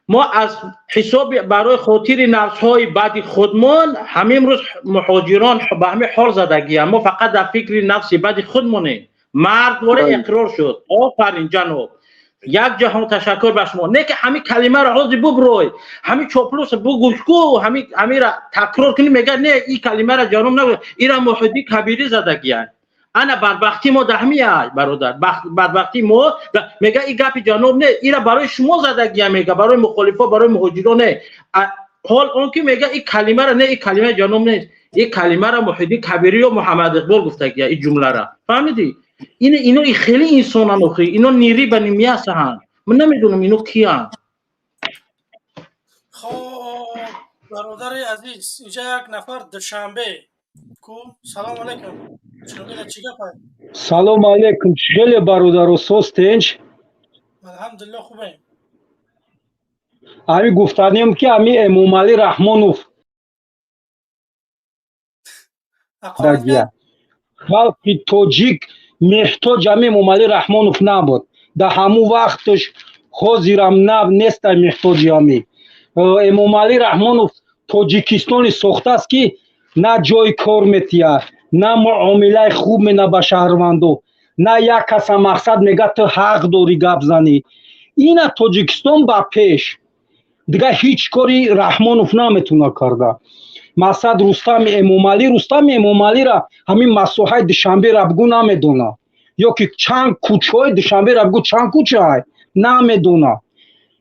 ما از حساب برای خاطر نفس های بعد خودمان همین امروز مهاجران به همین حال زدگی ما فقط در فکر نفس بعد خودمونه مرد واره اقرار شد آفرین جناب یک جهان تشکر به شما نه که همین کلمه را حاضر ببروی همین چاپلوس بگوشکو همین را تکرار کنی میگه نه این کلمه را جانم نگو این را محدی کبیری زدگی انا بدبختی ما دهمیه برادر بدبختی ما میگه این گپی جناب نه این را برای شما زدگی میگه برای مخالفا برای مهاجران نه حال اون که میگه این کلمه را نه این کلمه جناب نه این کلمه را محدی کبیری و محمد اقبال گفتگی این جمله را فهمیدی اینو خیلی انسانان اخی اینو نیری به نیمیه هستن من نمیدونم اینو کیان خب برادر عزیز اینجا یک نفر دوشنبه کو سلام علیکم سلام علیکم چگل برادر سوز تنج الحمدلله خوبه امی گفتنیم که امی امومالی رحمانوف خلقی توجیک محتاج امی امومالی رحمانوف نبود در همون وقتش حاضرم نیست محتاج امی امومالی رحمانوف توجیکستانی ساخته است که نه جای کار میتیه نه معامله خوب مینا با شهروندو نه یک کس مقصد میگه تو حق داری گپ زنی اینا توجیکستان با پیش دیگه هیچ کاری رحمانوف نمیتونه کرده مقصد رستم امومالی را همین مساحت دوشنبه را بگو نمیدونه یا که چند کوچه های دوشنبه را بگو چند کوچه های نمیدونه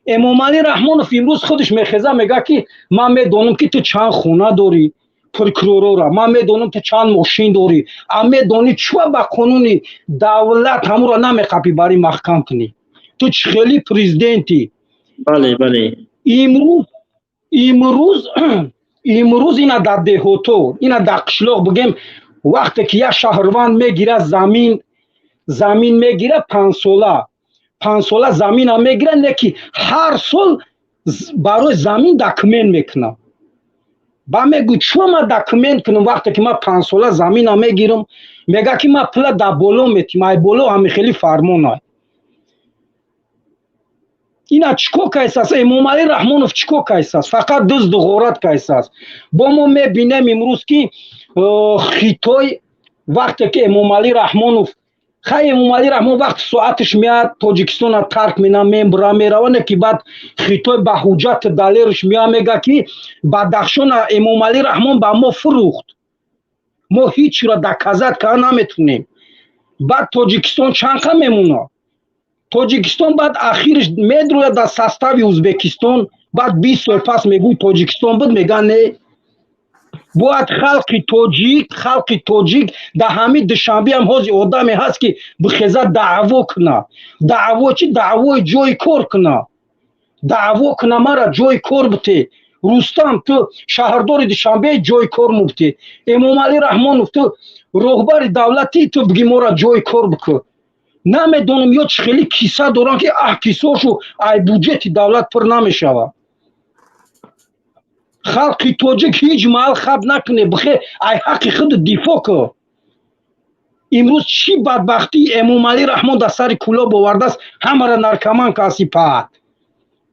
امومالی رحمانوف امروز خودش میخزه میگه که من میدونم که تو چند خونه داری پروکورورا من میدونم تو چند ماشین داری اما میدونی چوه با قانون دولت همون را نمیخوای برای محکم کنی تو خیلی پرزیدنتی بله امروز اینا در دهاتو اینا در قشلاق بگیم وقتی که یک شهروند میگیره زمین میگیره 5 ساله زمین هم میگیره نه که هر سال برای زمین دکمنت میکنه با میگو چون ما دکمنت کنم وقتی که ما 5 ساله زمین هم میگیرم میگه که ما پلا در بولو میتیم ای بولو همه خیلی فرمان های اینا چکو که ایساس امومالی رحمانوف چکو که ایساس فقط دزد و غارت که ایساس با ما میبینیم امروز که خیتای وقتی که امومالی رحمانوف وقت ساعتش میاد تاجیکستان را ترک میروانه که بعد خیتای به حجت دلیرش میاد میگه که بدخشان امومالی رحمان با ما فروخت ما هیچ را دکازت که نمیتونیم بعد توجیکستان چند میمونه. توجیکستان بعد اخیرش میدروه در سستاوی ازبکستان، بعد 20 سال پس میگوی توجیکستان بود، میگن نه. باید خلق توجیک در همین دوشنبه هم حاضر آدمی هست که بخیزه دعوا کنه. دعوا چی؟ دعوای جای کار کنه. دعوا کنه مرا جای کار بته. رستم تو شهردار دوشنبه جای کار مبته. امام علی رحمانوف تو رهبر دولتی تو بگی مرا جای کار بکن. نمیدونم یا چه خیلی کیسه دارن که کیساشو ای بودجت دولت پر نمیشوه. خلق توجیک هیچ محل خب نکنه، بخیر ای حق خود دفاع که. امروز چی بدبختی امام علی رحمان در سر کلاب آورده است، همه را نرکمان کسی پاد.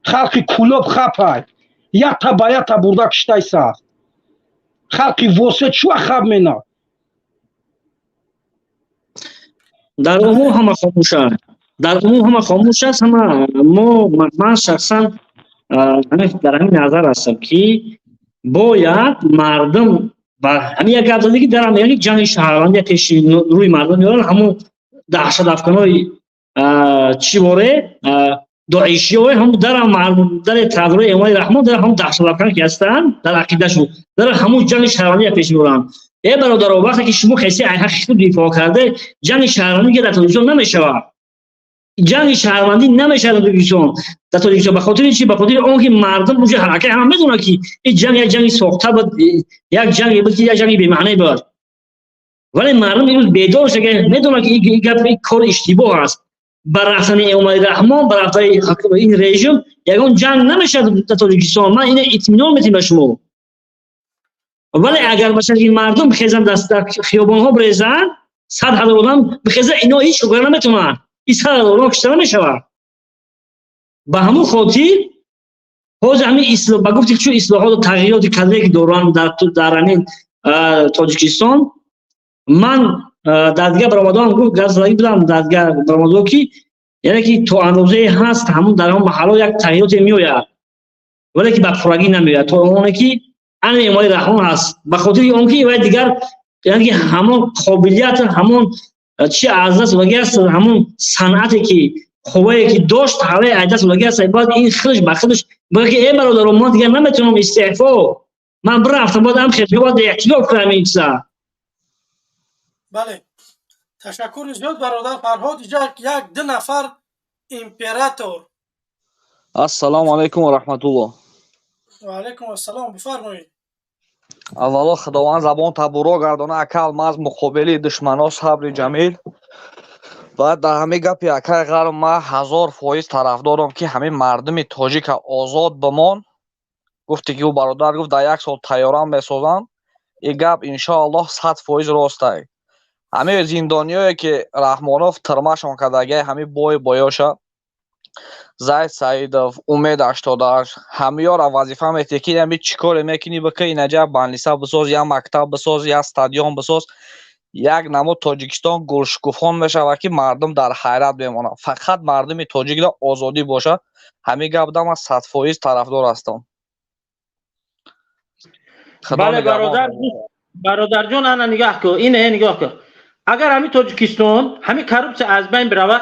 خلق کلاب خپای یک تا باید تا برده کشتای سا. خلق واسط شو خب مینا. در عموم همه خاموش است. در عموم همه خاموش است. من شخصا در همین نظر هستم که باید مردم و همین یک گپ که در یک جنگ شهروندی پیش روی مردم میارن، همون دهشت افکنای چی باره داعشی های هم در تدارای امام رحمان در هم دهشت افکن که هستن در عقیدهشون در همون جنگ شهروندی پیش میارن. ای برادر، وقتی که شما کسی حق خود دفاع کرده، جنگ شهروندی که در تلویزیون نمیشه. جنگ شهروندی نمیشه در تلویزیون. در تلویزیون به خاطر چی؟ به خاطر اون که مردم اونجا حرکت هم میدونن که این جنگ یک جنگ ساخته بود، یک جنگ بود که یک جنگ بی معنی بود. ولی مردم امروز بیدار شده میدونن که این کار اشتباه است. بر رفتن امام رحمان، بر رفتن این رژیم یگان جنگ نمیشه در تاجیکستان. من این اطمینان میدم به شما. ولی اگر مثلا این مردم بخیزن دست در خیابان ها بریزن، 100,000 آدم بخیزن، اینا هیچ کار نمیتونن. این 100,000 آدم کشته نمیشود. به همون خاطر حاضر همین اصلاح با گفتی چون اصلاحات و تغییرات کلی که دوران در همین تاجیکستان، من در دیگه برآمدان گفت گزایی بودم در دیگه برآمدان که یعنی که تو اندازه هست همون در همون محله یک تغییرات میآید، ولی که به پورگی نمیآید. تو اون که ان امام رحمان هست، به خاطر اون که و دیگر یعنی همون قابلیت، همون چی ارزش لگی است، همون صنعتی که خوبه که داشت حالا عادت لگی است، بعد این خودش به خودش بگه ای برادر من دیگه نمیتونم استعفا، من برفتم بعد هم خیلی بعد احتیاط کنم این چیزا. بله، تشکر زیاد برادر فرهاد. یک دو نفر امپراتور. السلام علیکم و رحمت الله. و علیکم السلام، بفرمایید. اولا خداوند زبان تبرو گردانه اکل ماز مقابلی دشمنان صبر جمیل. بعد در همه گپی اکل غرم ما 1000% طرفدارم که همه مردم تاجیک آزاد بمان. گفتی که او برادر گفت در 1 سال تیارم بسازن. این گپ انشاءالله 100% راست است. همه زندانیایی که رحمانوف ترمشان کردگی همه بایاشه، زید سعیدов، امید 88 همه را وظیفه میته که همه چیکار میکنی بکن اینجا بانلیسا بساز، یا مکتب بساز، یا استادیوم بساز، یک نمود تاجیکستان گلشکوفان میشه و که مردم در حیرت بمانه. فقط مردم تاجیک را آزادی باشه. همه گپ دم از 100% طرفدار هستم. بله برادر جون، انا نگاه کن، اینه نگاه کن. اگر همین تاجیکستان همین کرپسیون از بین بره،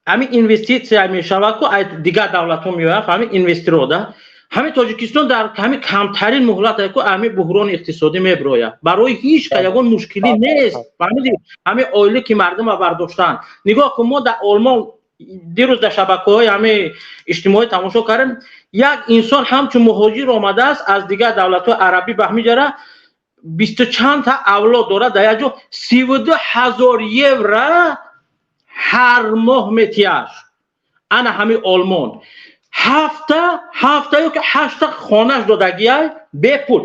همین اینوستیسیون میشود که دیگر دولت ها میاد، همین اینوستر ده، همین تاجیکستان در همین کمترین مهلت است که همین بحران اقتصادی میبره. برای هیچ که یگان مشکلی نیست. فهمیدید؟ همین اویلی که مردم برداشتن. نگاه کن، ما در آلمان دیروز در شبکه‌های همین اجتماعی تماشا کردیم، یک انسان همچون مهاجر آمده است از دیگر دولت‌های عربی بهمی جره، 20 چند تا اولاد داره، در یک جا 32,000 یورو هر ماه میتیاش. انا همین آلمان هفته یا که 8 خانهش دادگیه به پول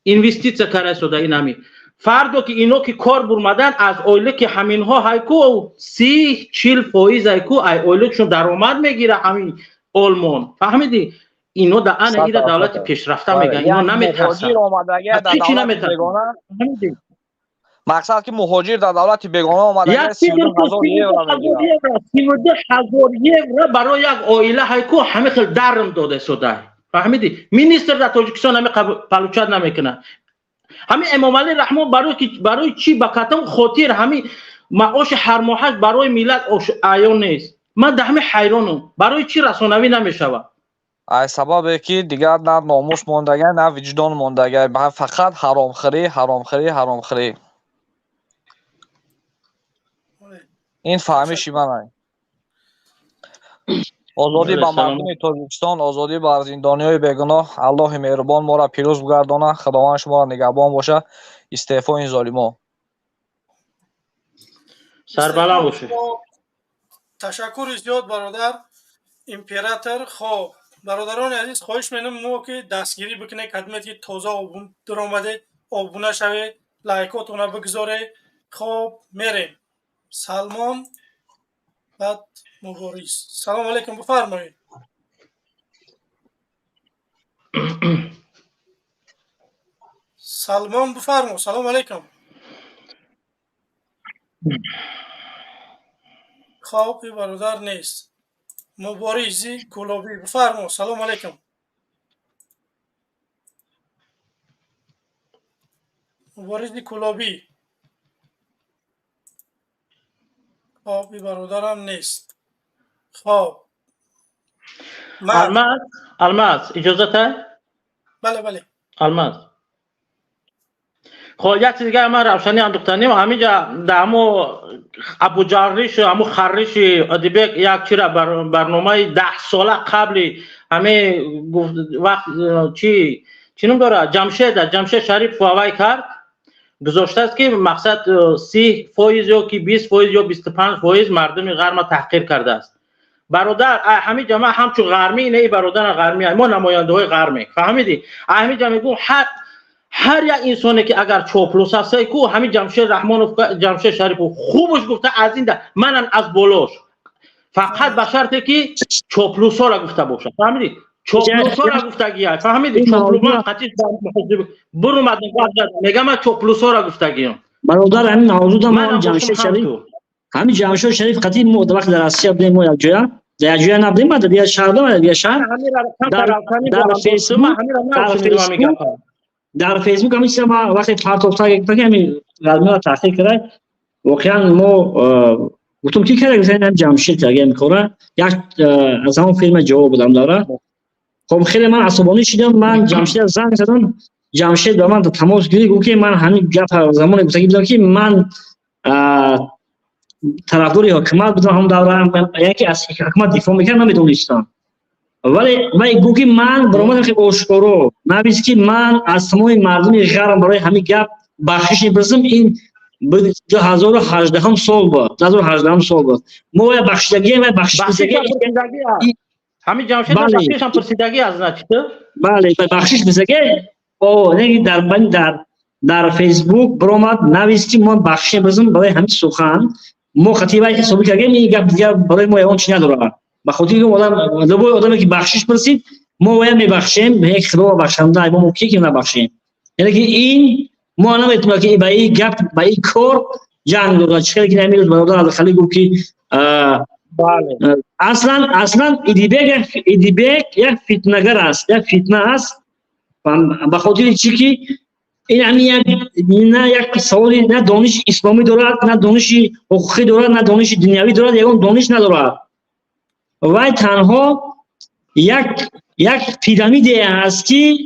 اینوستیسیا کرده شده. این همین فردو که اینا که کار برمدن از اویله که همین ها هایکو 30-40% هایکو ای اویلهشون درآمد میگیره همین آلمان. فهمیدی؟ اینو در ان ایره دولت پیشرفته میگن، اینا نمیترسن. چی نمیترسن؟ مقصد که مهاجر در دولت بیگانه آمده 32,000 یورو برای یک عائله هایکو همه خیلی درم داده شده. فهمیدی؟ مینیستر در تاجیکستان همه پلوچت نمیکنه. همین امام علی رحمان برای چی بکاتم خاطر همین معاش هر ماهش برای ملت عیان نیست. من در همین حیرانم برای چی رسانوی نمیشود؟ ای سببه که دیگر نه ناموس موندگی نه وجدان موندگی، فقط حرامخوری. این فهمیشی من. آزادی با مردم تاجیکستان، آزادی بر زندانیای بیگناه. الله مهربان ما را پیروز بگردانه. خداوند شما را نگهبان باشه. استعفا این ظالما. سربلند باشه. تشکر زیاد برادر امپراتور. خب برادران عزیز خواهش می‌کنم ما که دستگیری بکنه خدمت که تازه آبون در آمده آبونه شوه، لایکاتون رو بگذاره. خب میریم. سلمان بعد مبارز. سلام علیکم بفرمایید. سلمان بفرمایید. سلام علیکم. خب این برادر نیست. مبارزی گلابی بفرمایید. سلام علیکم. مبارزی گلابی. خب این برادرم نیست. خب الماس اجازت هست؟ بله. الماس خب یک چیز دیگه من روشنی اندوختنیم همینجا در همو ابو جاریش همو خریش ادیبک یک چیره برنامه 10 ساله قبل همه وقت چی نم داره جمشید شریف فوای کرد گذاشته است که مقصد 30% یا که 20% یا 25% مردم غرب تحقیر کرده است. برادر همین جماعت همچون غرمی نه برادر غرمی ما نماینده های غرمی فهمیدی؟ همین جماعت میگم هر یک انسانی که اگر چاپلوس است کو همین جمشید شریف خوبش گفته از این ده منم از بالاش فقط به شرطی که چاپلوسا را گفته باشه. فهمیدی؟ چاپلوسا را گفتگی است. فهمیدی؟ چاپلوسا قطعی برو مدن میگم من چاپلوسا را گفتگی برادر همین موجود هم جمشید شریف همین جمشید شریف قطعی وقت در آسیا بودیم ما یک جای نبودیم ما در شهر در شهر در فیسبوک همین ما وقتی پارتوفتا یک همین غرمی را تحقیق کرد واقعا ما گفتم کی کرده گفتن جمشید تاگه میکنه یک از همون فیلم جواب بودم داره. خب خیلی من عصبانی شدم. من جمشید زنگ زدم جمشید با من تماس گرفت گفت که من همین گپ زمان گفتم که من طرفدار حکومت بودم هم دوره یکی از حکومت دفاع میکردم نمیدونستم ولی گفت که من برام خیلی آشکارا نبیست که من از تمام مردم غرب برای همین گپ بخشش برسم. این 2018 سال بود ما بخشیدگی همین جمشید بخشش هم پرسیدگی از نچته بله بخشش بزگی او نه در فیسبوک برامد نویست که ما بخشش برسم برای همین سخن ما خطیبه حسابی کردیم این گپ دیگه برای ما اون چی نداره. بخاطر که آدمی که بخشش برسید ما وای میبخشیم به یک خدا بخشنده ما کی که نبخشیم. یعنی که این ما نمیتونیم که با این گپ با این کار جنگ داره. چه که نمیروز برادر از خلیل گفت که اصلا ایدیبک یک فتنه‌گر است یک فتنه است به خاطر چی که این همین نه یک سوالی نه دانش اسلامی دارد نه دانش حقوقی دارد نه دانش دنیوی دارد یگان دانش ندارد و تنها یک پیرامیدی است که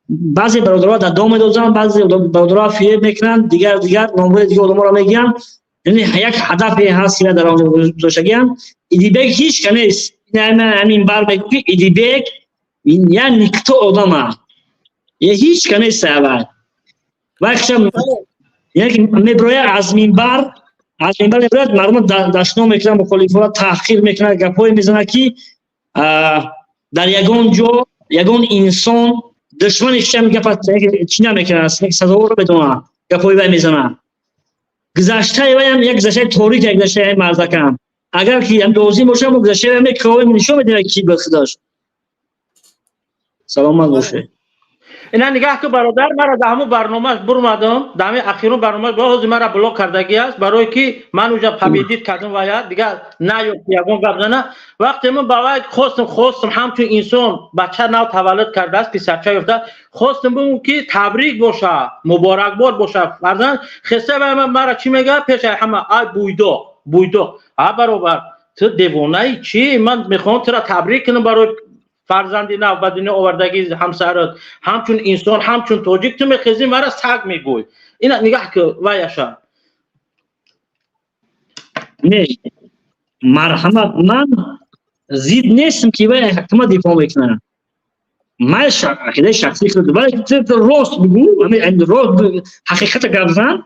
بعضی برادرها در دام می‌دوزند بعضی برادرها فریب میکنند دیگر نامور دیگه آدم‌ها را میگن. یعنی یک هدفی هست که در آن گذاشتگی‌اند. ایدیبک هیچ نیست. همین بار میگم که ایدیبک این یک نکته آدمه یه هیچ نیست اول وقتی یعنی میبره از منبر میبره مردم دشنام میکنن مخالفا را تحقیر میکنن گپای میزنه که در یگان جا یگان انسان دشمنش هم گپ چی نمیکنه یک صدا رو بدونه گپای وای میزنه. گذشته وای هم یک گذشته تاریک یک گذشته مردکم اگر که هم دوزی باشه ما گذشته هم کاوی نشون میده کی به خداش. سلام باشه. اینا نگاه که برادر مرا در همون برنامهش برمادم دمی اخیرون برنامهش باز مرا بلوک کردگی است برای که من اونجا پمیدید کردم و یا دیگه نه یگون گفتن وقتی من باید خواستم همچون انسان بچه نو تولد کرده است پسرچه یافته خواستم بگم که تبریک باشه مبارک باد باشه فرزند خسته به من مرا چی میگه پیش همه آی بویدو برابر تو دیوانه چی من میخوام تو را تبریک کنم برای فرزندی نو به دنیا آوردگی همسرت همچون انسان همچون توجیک تو میخیزی مرا سگ میگوی اینا نگاه که وایشا نه مرحمت من زید نیستم که وای حکومت دفاع میکنه من عقیده شخصی خود ولی تو راست بگو همین راست حقیقت گفتن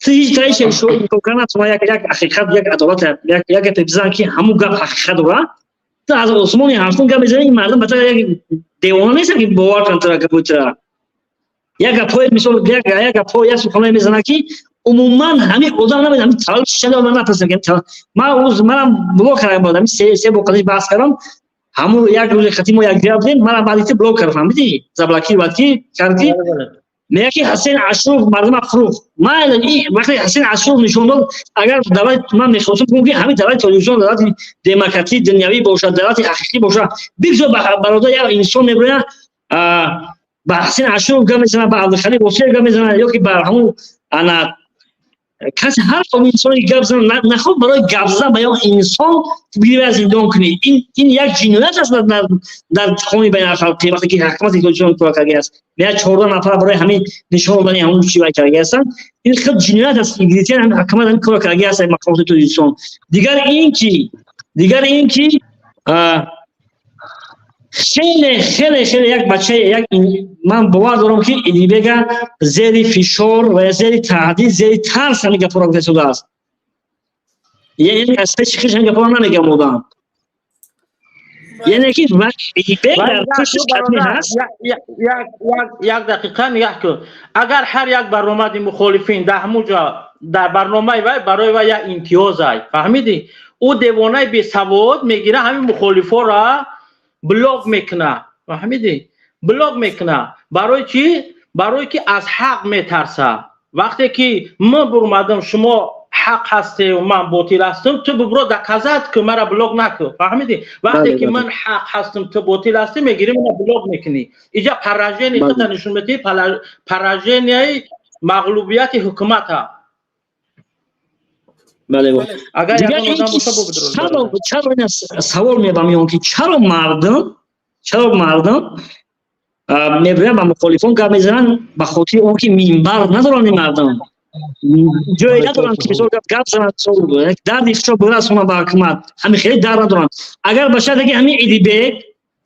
تو هیچ تایش شو امکان است یک حقیقت یک عدالت یک بزن که همون گپ حقیقت داره تو از عثمانی حرفون گپ میزنی این مردم مثلا یک دیوانه نیست که باور کنن تو گپ یک گپای مثلا یک گپای یا سخنی میزنه که عموما همین آدم نمیدونم همین طالب شده من نپرسیدم که من روز منم بلوک کردم بعد همین سه بقدی بحث کردم همون یک روز ختم و یک جواب دادم من بعدی بلوک کردم فهمیدی زبلکی وقتی کردی میگه که حسین عاشور مردم فروخت من این وقتی حسین عاشور نشون داد اگر دولت من میخواستم که همین دولت تلویزیون دولت دموکراسی دنیوی باشه دولت حقیقی باشه بگذار برادر یا انسان میبره با حسین عاشور گام میزنه با عبدالخلیق حسین گام میزنه یا که با همون انا کسی هر انسانی گپ زنه نخواد برای گپ زدن با انسان بگیری از زندان کنی این یک جنایت است در قانون بین الخلقی وقتی که حکومت تلویزیون کار کرده است میاد 14 نفر برای همین نشان دادن همون چیزی کرده هستن این خیلی جنایت است انگلیسی هم حکومت هم کار کرده است مقامات تلویزیون دیگر این که خیلی یک بچه من باور دارم که ایدی بگه زیر فشار و زیر تهدید زیر ترس همین گپا گفته شده است یعنی از پیش خیش همین گپا نمیگم بودم یعنی که ایدی بگه توشش کتمی هست یک دقیقه نگاه کن اگر هر یک برنامه مخالفین در همونجا در برنامه برای و یک امتیاز های فهمیدی او دیوانه بی سواد میگیره همین مخالفا را بلوک میکنه فهمیدی بلوک میکنه برای چی برای که از حق میترسه وقتی که من برمادم شما حق هستی و من باطل هستم تو ببرو دکازات که مرا بلوک نکن فهمیدی وقتی که من حق هستم تو باطل هستی میگیری من بلوک میکنی اینجا پراژنی خود نشون میدی پراژنی مغلوبیت حکومت ها بله اگر دیگر این چرا سوال میبرم که چرا مردم میبرن با مخالفان گپ میزنن به خاطر اون که منبر ندارن مردم جایی ندارن که بسیار گپ زنن در دیفشا برسونن به حکومت همین خیلی در ندارن اگر باشه دیگه همین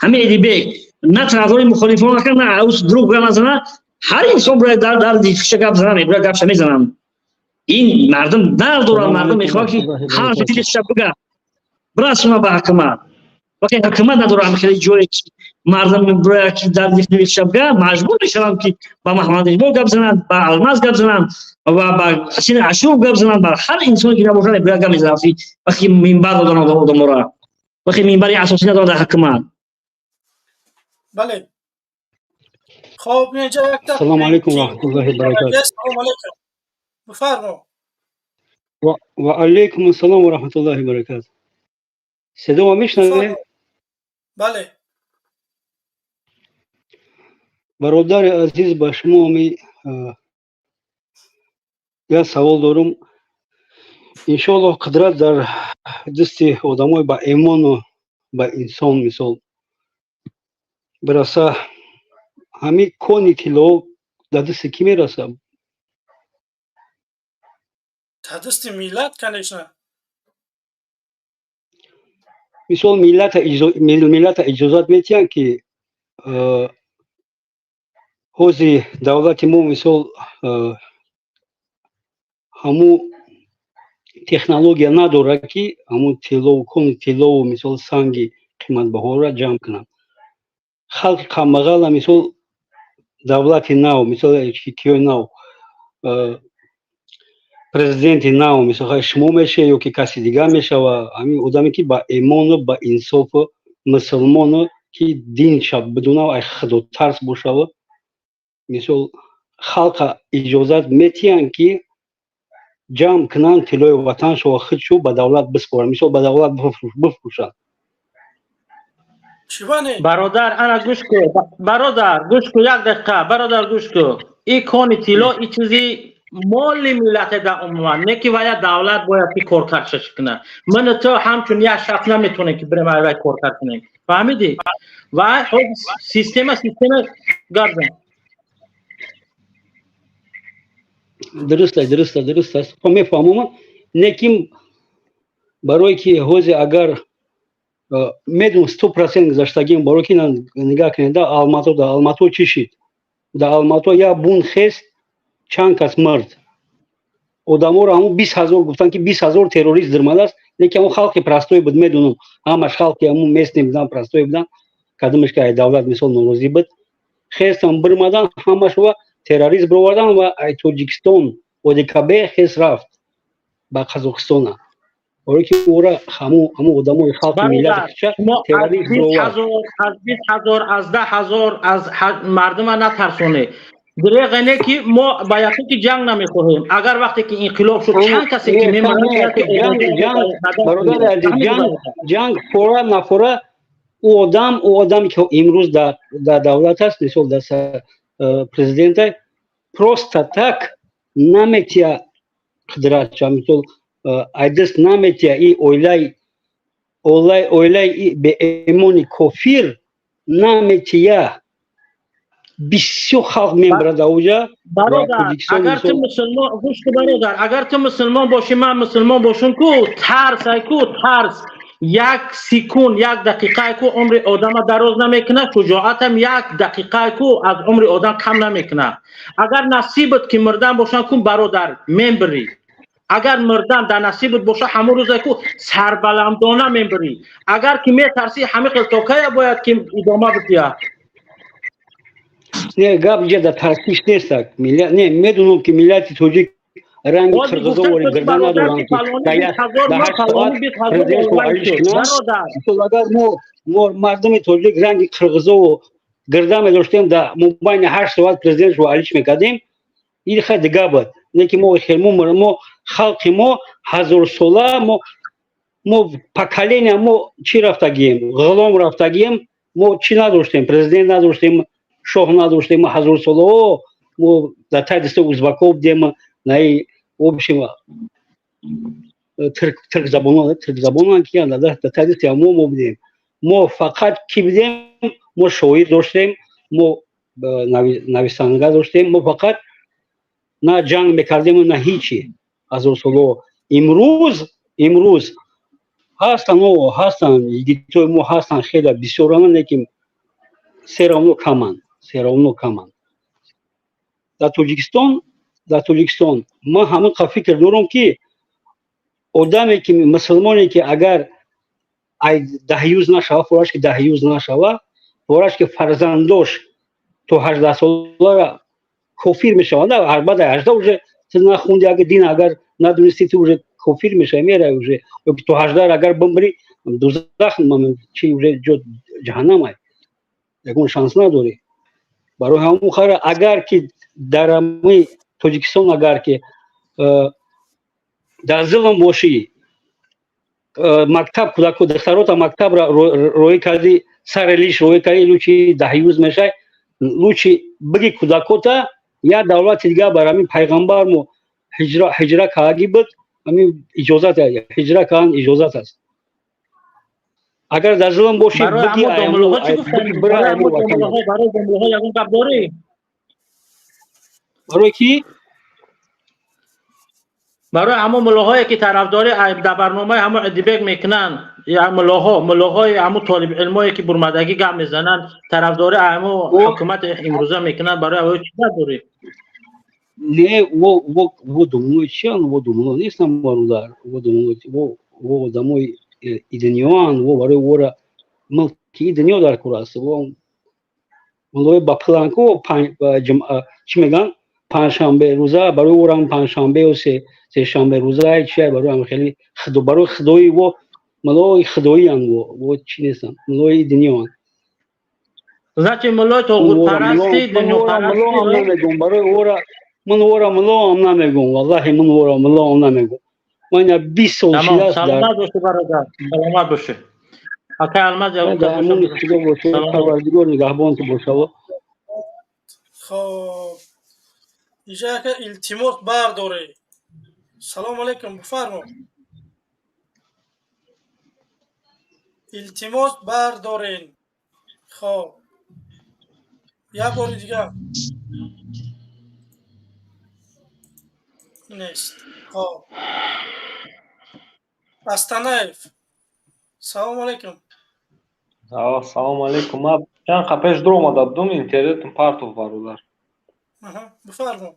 ایدی بیگ نه طرفدار مخالفان نکنه نه اوس دروغ نزنه هر انسان برای در دیفشا گپ زنن برای گپ میزنن این مردم در دوران مردم میخواد که حال دلش بگه برسونه به حکومت وقتی حکومت نداره خیلی جوری مردم برای که در دلش بگه مجبور میشن که با محمد اجماع گپ بزنن با الماس گپ بزنن و با حسین عاشور گپ بزنن با هر انسانی که نباشه برای گپ بزنن وقتی منبر دادن آدم را وقتی منبر اساسی نداره در حکومت بله خب اینجا یک السلام علیکم و رحمت الله و برکاته السلام علیکم بفرما و علیکم السلام و رحمت الله و برکاته صدا میشنوید بله برادر عزیز با شما می یا سوال دارم انشاءالله قدرت در دست آدمای با ایمان و با انسان مثال برسه همین کون اطلاع در دست کی میرسه دست ملت کنشنه مثال ملت اجازت میتین که حوزی دولت ما مثال همو تکنولوژیا نداره که همون طلا و مثال سنگ قیمت بها را جمع کنند خلق کمبغل مثال دولت نو مثال کیو نو президент нав мисол шумо меше ё ки каси дигар мешава ҳамин одаме ки ба имону ба инсофу мусулмону ки дин шаб бидуна ай худо тарс бошава مثل خلق اجازت میتین که جمع کنن طلای وطن شو خودشو به دولت بسپارن مثل به دولت بفروشن. برادر انا گوش کو برادر گوش کو یک دقیقه برادر گوش کو این کانی طلا این چیزی مال ملت در عموما نه که باید دولت باید که کارکردش کنه من تو همچون یک شخص نمیتونه که بریم باید کارکرد کنیم فهمیدی و خود سیستم گردن درست است خب میفهمم لیکن برای که حوز اگر میدون 100% گذاشتگیم برای که نگاه کنید در آلماتو چی شد در آلماتو یا بون خست چند کس مرد آدم‌ها رو همون 20,000 گفتن که 20,000 تروریست درمال است لیکن اون خلق پرستوی بود میدونم همش خلق همون میسنیم بودن پرستوی بودن کدومش که دولت مثال نوروزی بود خستم برمدن همش و تروریست بردن و تاجیکستان و دیکابه خست رفت با قزاقستان برای که اورا همون آدمای خلق ملت چه تروریست از 20,000 از 10,000 از مردم نترسونه دریغ اینه که ما با یکی جنگ نمیخواهیم اگر وقتی که انقلاب شد چند کسی که میمونن جنگ فورا نفورا او آدمی که امروز در دولت است مثل دست پرزیدنت просто так نمیتونه قدرت چه مثل ایدست نمیتونه ای اولای به ایمانی کافر نمیتونه بسیار خلق میبرد اوجا برادر اگر تو مسلمان گوش کن برادر اگر تو مسلمان باشی من مسلمان باشم کو ترس یک سکون یک دقیقه کو عمر آدم دراز نمیکنه شجاعت هم یک دقیقه کو از عمر آدم کم نمیکنه اگر نصیبت که مردن باشن کو برادر میبری اگر مردن در نصیبت باشه همون روز کو سربلندانه میبری اگر که میترسی همه قلتوکه باید که ادامه بدیا نه گاب جدا ترسیش نیست ملت نه میدونم که ملت توجیک رنگ قرقزا و گردن ندارن اگر ما مردم توجیک رنگ قرقزا و گردن داشتیم در مبین 8 ساعت پرزیدنت رو علیش میکردیم این خیلی دیگه بود لیکن ما خلق ما 1000 ساله ما پکلین ما چی رفتگیم غلام رفتگیم ما چی نداشتیم پرزیدنت نداشتیم شاه نداشتیم 1000 ساله ما در تای دست ازبک‌ها بودیم نه общем ترک زبان که در تای دست ما بودیم ما فقط کی بودیم ما شاعر داشتیم ما نویسنده داشتیم ما فقط نه جنگ میکردیم نه هیچی 1000 ساله امروز هستن یگیتوی ما هستن خیلی بسیاران لیکن سرانو کمان در تاجیکستان ما همه فکر دارم که آدمی که مسلمانی که اگر دهیوز نشوه فورش که دهیوز نشوه فورش که فرزنداش تو 18 ساله کافر میشوه نه بعد 18 уже نخوندی اگر دین اگر ندونستی تو уже کافر میشه میره уже تو 18 اگر بمری دوزخ چی уже جهنم است یکون شانس نداری برای همون خاطر اگر که در تاجیکستان اگر که در ظلم باشی مکتب کودک دخترات مکتب را روی کردی سر لیش روی کردی لوچی دهیوز میشه لوچی بگی کودکوتا یا دولت دیگه برای پیغمبر مو هجرت کردی بود همین اجازت هجرت کردن اجازت است اگر در ظلم باشی بگی برای کی برای همون ملاهایی که طرفداری در برنامه همون ادیبک میکنن یا ملاهای همون طالب علمایی که برمدگی گم میزنن طرفداری همون حکومت امروزه میکنن برای اوی چی نداری نه و دموی چیان و دموی نیستن برادر و دموی ایدنیوان و برای ورا ملکی ایدنیو در کراست و ملوی با پلانکو چی میگن پنجشنبه روزه برای ورا پنجشنبه و سه شنبه روزه چیه برای هم خیلی برای خدایی و ملوی خدایی هم و چی نیستن ملوی ایدنیوان زچ ملای توغوت پرستی دنیا من پرستی ملا هم نمیگم برای اورا ملا هم نمیگم والله من اورا ملا هم نمیگم من 20 سال شده تمام است در سلامت باشه برادر سلامت باشه اکا الماس من در امون خدا باشه پروردگار نگهبان تو باشه خب اینجا که التماس برداره. سلام علیکم بفرما. التماس بردارین. خب یک بار دیگه نیست. خب استانایف سلام علیکم. Салом алейкум. Ман чанд қапеш dur омада будам, интернетим партов бародар. بفرما.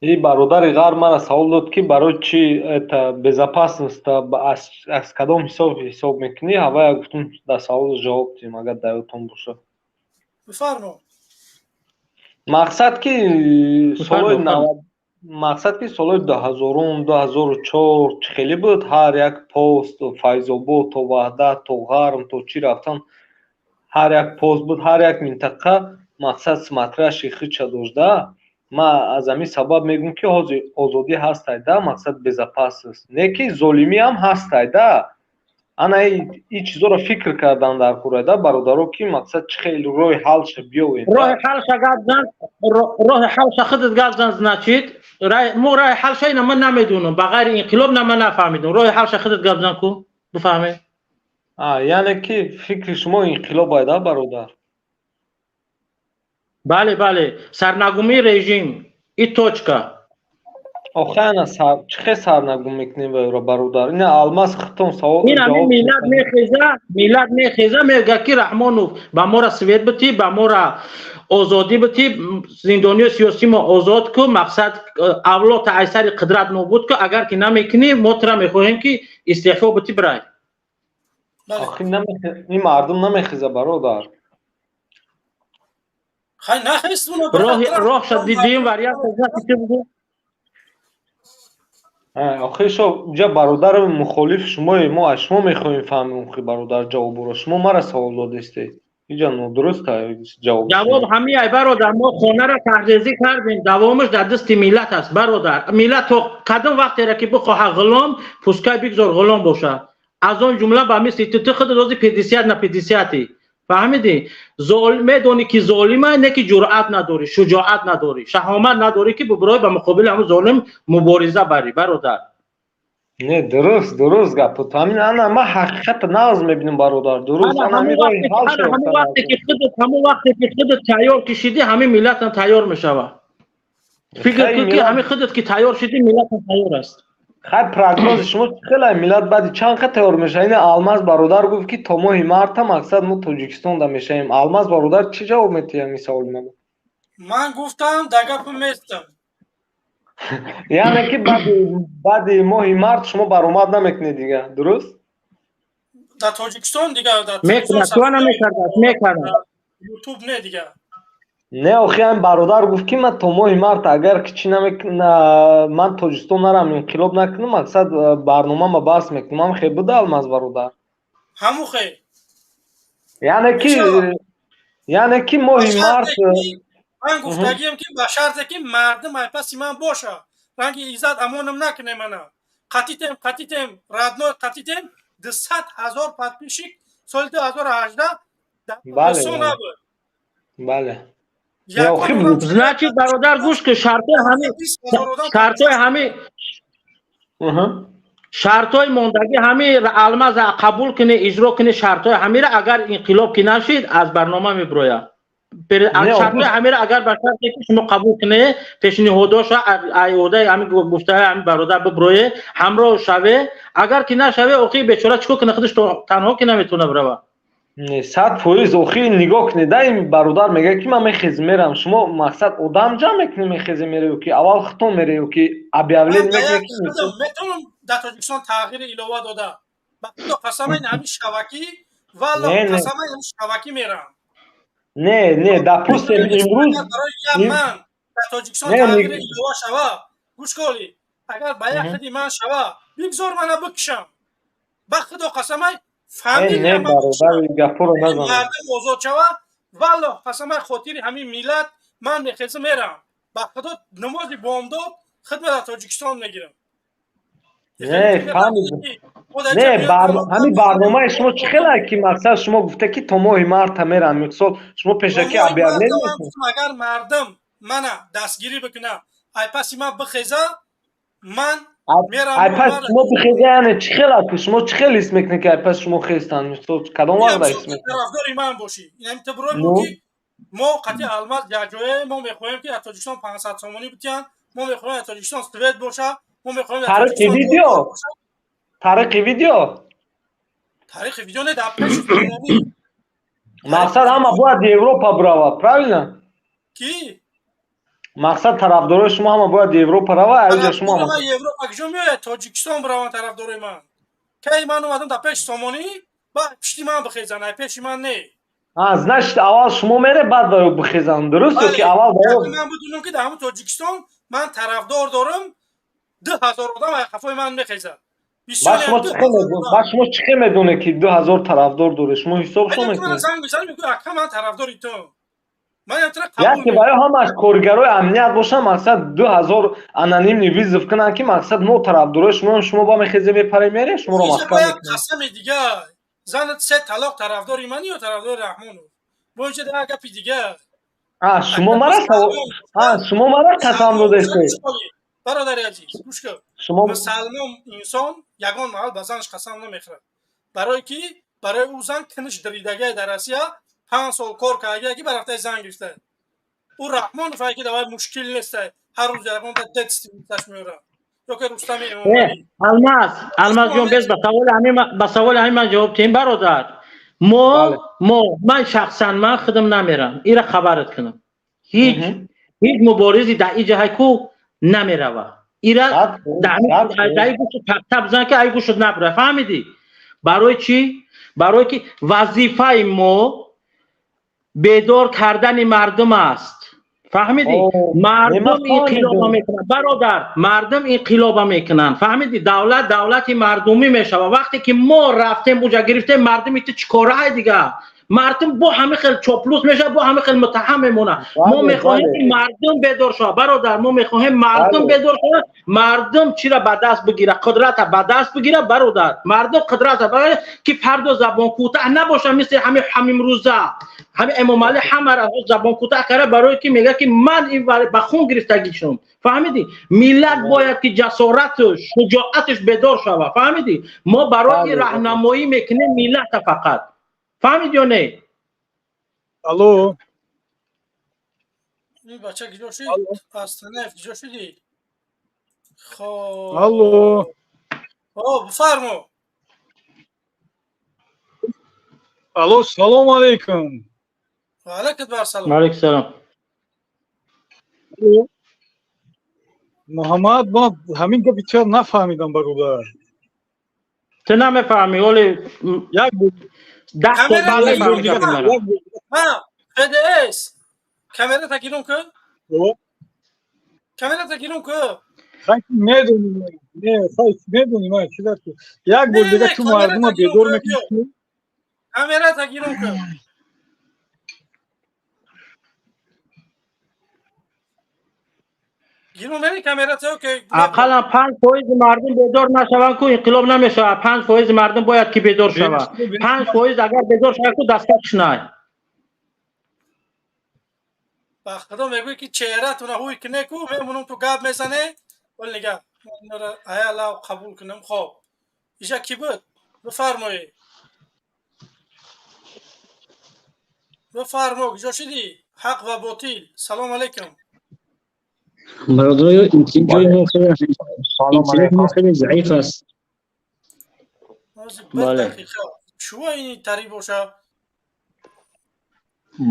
И бародари ғар мана савол дод ки барои чи это безопасност аз кадом ҳисоб мекунӣ? Ҳавая гуфтам дар савол ҷавоб дидем агар дар ёдтон боша. بفرما. мақсад ки солои 2000-2004 чӣ хеле буд, ҳар як пост Файзобод то Ваҳдат то Ғарм то чӣ рафтан ҳар як пост буд, ҳар як минтақа мақсад смотрящий худша дошта. Ман аз ҳамин сабаб мегӯям ки ҳозир озодӣ ҳастайда, мақсад безопасност. Не ки золимӣ ҳам ҳастайда. Ана ин чизоро фикр кардан дар курайда бародаро ки мақсад чӣ хеле роҳи ҳалша биёвед. роҳи ҳалша худат гап зан значит мо роҳи ҳалша ина ман намедонам ба ғайри инқилоб ман нафаҳмидам. роҳи ҳалша худат гап зан ку бифаҳме. яъне ки фикри шумо инқилоб айда бародар. бале бале сарнагумии режим и точка. охе ана чӣ хел сарнагум мекунем бародар? ина алмаз хитон савол ина миллат мехеза мегӯяд ки Раҳмонов ба мора свет битӣ, ба мора озодӣ битӣ, зиндониёи сиёсӣ мо озод ку, мақсад авлота айсари қудрат нобуд ку. Агар ки намекунӣ мо тира мехоҳем ки истеъфо битӣ бирай. охи ин мардум намехеза бародар. хай нахестуна роҳ шад дидим вариант чӣ буду? охи шо ҷа бародари мухолиф шумои мо аз шумо мехоҳем фаҳмем ки бародар ҷавобро шумо мара савол додестед. инҷа нодуруст ҷавоб. ҷавоб ҳамин ай бародар, мо хонара таҳризӣ кардем, давомиш дар дасти миллат аст бародар. Миллат то кадом вақтере ки бихоҳад ғулом пускай бигзор ғулом бошад. аз он ҷумла ба мисли ту худат рози 50 на 50 фаҳмидӣ? медонӣ ки золима не ки ҷуръат надорӣ, шуҷоат надорӣ, шаҳомат надорӣ ки бибирои ба муқобили ҳамун золим мубориза барӣ бародар. Не дуруст гапу ҳамин ана ман ҳақиқата навз мебинам бародар. дуруст ҳамин вақте ки худат тайёр кишидӣ ҳамин миллат ҳам тайёр мешавад. фикр кун ки ҳамин худат ки тайёр шидӣ миллат ҳам тайёр аст. хай прогнози шумо чӣ хела миллат баъди чанд қа тайёр мешавад? ина алмаз бародар гуфт ки то моҳи марта мақсад мо Тоҷикистонда мешавем. алмаз бародар чӣ ҷавоб медиҳи ҳамин саволи ман? ман гуфтам дар гапам местам. яъне ки баъди моҳи март шумо баромад намекунед дига, дуруст? дар Тоҷикистон дига мекунад чуа намекардад мекардад ютуб не дига. Не охи ҳамин бародар гуфт ки ман то моҳи март агар ки чӣ ман Тоҷикистон нарам инқилоб накунам мақсад барномама баст мекунам. ҳам хел буда алмаз бародар? ҳамун хел. яъне ки моҳи март ман гуфтагиам ки ба шарте ки мардум айпаси ман боша. ранги иззат амонам накунем ана. қатитем радной қатитем 200,000 подписчик соли 2018 дар Тоҷикистон набуд. бале. значит бародар гӯш ки шартҳои мондагӣ ҳамин алмаз қабул кунӣ, иҷро кунӣ шартҳои ҳамира. агар инқилоб ки нашид аз барнома мебирояд. шартҳои ҳамира агар ба шарте ки шумо қабул кунӣ, пешниҳодоша айодаи ҳамин гуфтаҳои ҳамин бародар бибироед, ҳамроҳ шаве. агар ки нашаве охи бечора чӣ кор кунад? худаш танҳо ки наметавонад бирава. 100% охи нигоҳ кунед. ин бародар мегӯяд ки ман мехезам мерам. шумо мақсад одам ҷамъ мекунӣ мехезем меравӣ ки аввал хитон меравӣ ки объявление мекунӣ? метавонам дар Тоҷикистон тағйири илова дода. ба худо қасам ин ҳамин шавакӣ валло қасам ин шавакӣ мерам. не допустим имрӯз ман дар Тоҷикистон тағйири илова шава. гӯш коли агар ба як хиди ман шава бигзор мана бикишам. ба худо қасам фамилия мардум озод шава والله قسم خاطر همین میلت من میخیزم میرم با خدا نماز بامداد خدمت تاجیکستان میگیرم. نه فهمیدم. نه همین برنامه شما چه خیلی که مقصد شما گفته که تا ماه مارت میرم مثلا شما پیشکی ابیار نمیتونید اگر مردم منو دستگیری بکنه ای پس من بخیزه من میرم ای پس شما بخیزه یعنی چه خیلی که شما چه خیلی اسم میکنید که ای پس شما خیستن مثلا کدام وقت اسم میکنید طرفدار من باشی این تو برای بودی ما قطعی الماس جاجوه ما میخوایم که تاجیکستان 500 سومانی بتیان ما میخوایم تاجیکستان سوئد باشه ما میخوایم تاریخ ویدیو تاریخ ویدیو نه در پیش فیلمی مقصد همه باید اروپا برود правильно کی مقصد طرفدارای شما همه باید اروپا روه اینجا شما من اروپا کجا میاد تاجیکستان برام طرفدار من کی من اومدم در پیش سومانی بعد پشتی من بخیزن پیش من نه значит اول شما میره بعد بخیزن درسته که اول من بدونم که در همون تاجیکستان من طرفدار دارم 2000 آدم خفای من میخیزن با شما چه میدونه که 2000 طرفدار داره شما حساب شما میکنید من زنگ میزنم میگم اکا من طرفداری تو من یکی برای همش کارگرای امنیت باشه مقصد 2000 انانیم نویز کنن که مقصد نو طرفدارای شما با میخیزه میپره میره شما رو مسکن میکنه قسم دیگه زنت سه طلاق طرفداری منی یا طرفدار رحمانو با اینجا در گپی دیگه شما مرا قسم دادید برادر عزیز گوش کن مسلمان انسان یگان محل به زنش قسم نمیخورد برای کی برای او زن کنش دریدگی در آسیا 5 سال کار کرده که برافته زن گرفته او رحمان فکر دوای مشکل نیست هر روز یگان تا دست میاره یا که رستم الماس جون به سوال همین من جواب تیم برادر من شخصا من خودم نمیرم ایره خبرت کنم هیچ مبارزی در این جهه کو نمیروه ایره در این گوشت تب زن که این گوشت نبره فهمیدی برای چی؟ برای که وظیفه ما بیدار کردن مردم است فهمیدی؟ مردم انقلاب میکنن برادر مردم انقلاب میکنن فهمیدی؟ دولت مردمی میشه و وقتی که ما رفتیم اونجا گرفتیم مردم ایت چیکاره های دیگه مردم با همه خیلی چاپلوس میشه با همه خیلی متهم میمونه ما میخواهیم مردم بیدار شه برادر ما میخواهیم مردم بیدار شه مردم چی را به دست بگیره قدرت به دست بگیره برادر مردم قدرت بگیره که فردا زبان کوتاه نباشه مثل همین روزه همین امام علی همه را زبان کوتاه کرده برای که میگه که من این به خون گرفتگی شدم فهمیدی ملت باید که جسارتش شجاعتش بیدار شه فهمیدی ما برای راهنمایی میکنیم ملت فقط فهمید یا نه؟ الو این بچه کجا شدی؟ استنف کجا شدی؟ خب الو بفرمو الو سلام علیکم و علیکم سلام علیکم سلام محمد ما همین گپی چرا نفهمیدم برادر تو نمیفهمی ولی یک 10 سال بعد میفهمی FDS kamera ta giron kö? Kamera ta giron kö? Sanki ne dönüyor? Ne dönüyor? یک بار دیگه تو مردم بیدار میکنی kamera ta giron kö? giron نمی kamera ta که اقلا 5% مردم بیدار نشون که انقلاب نمیشه 5% مردم باید که بیدار شوه 5% اگر بیدار شوه که دستش نه خدا میگه که چهره‌تون هوی کنه کو میمونم تو گاب میزنه ولی نگاه ای الله قبول کنم خب اینجا کی بود بفرمایید کجا شدی حق و باطل سلام علیکم برادرای اینترنت ما خیلی ضعیف است بله شو این تری باشه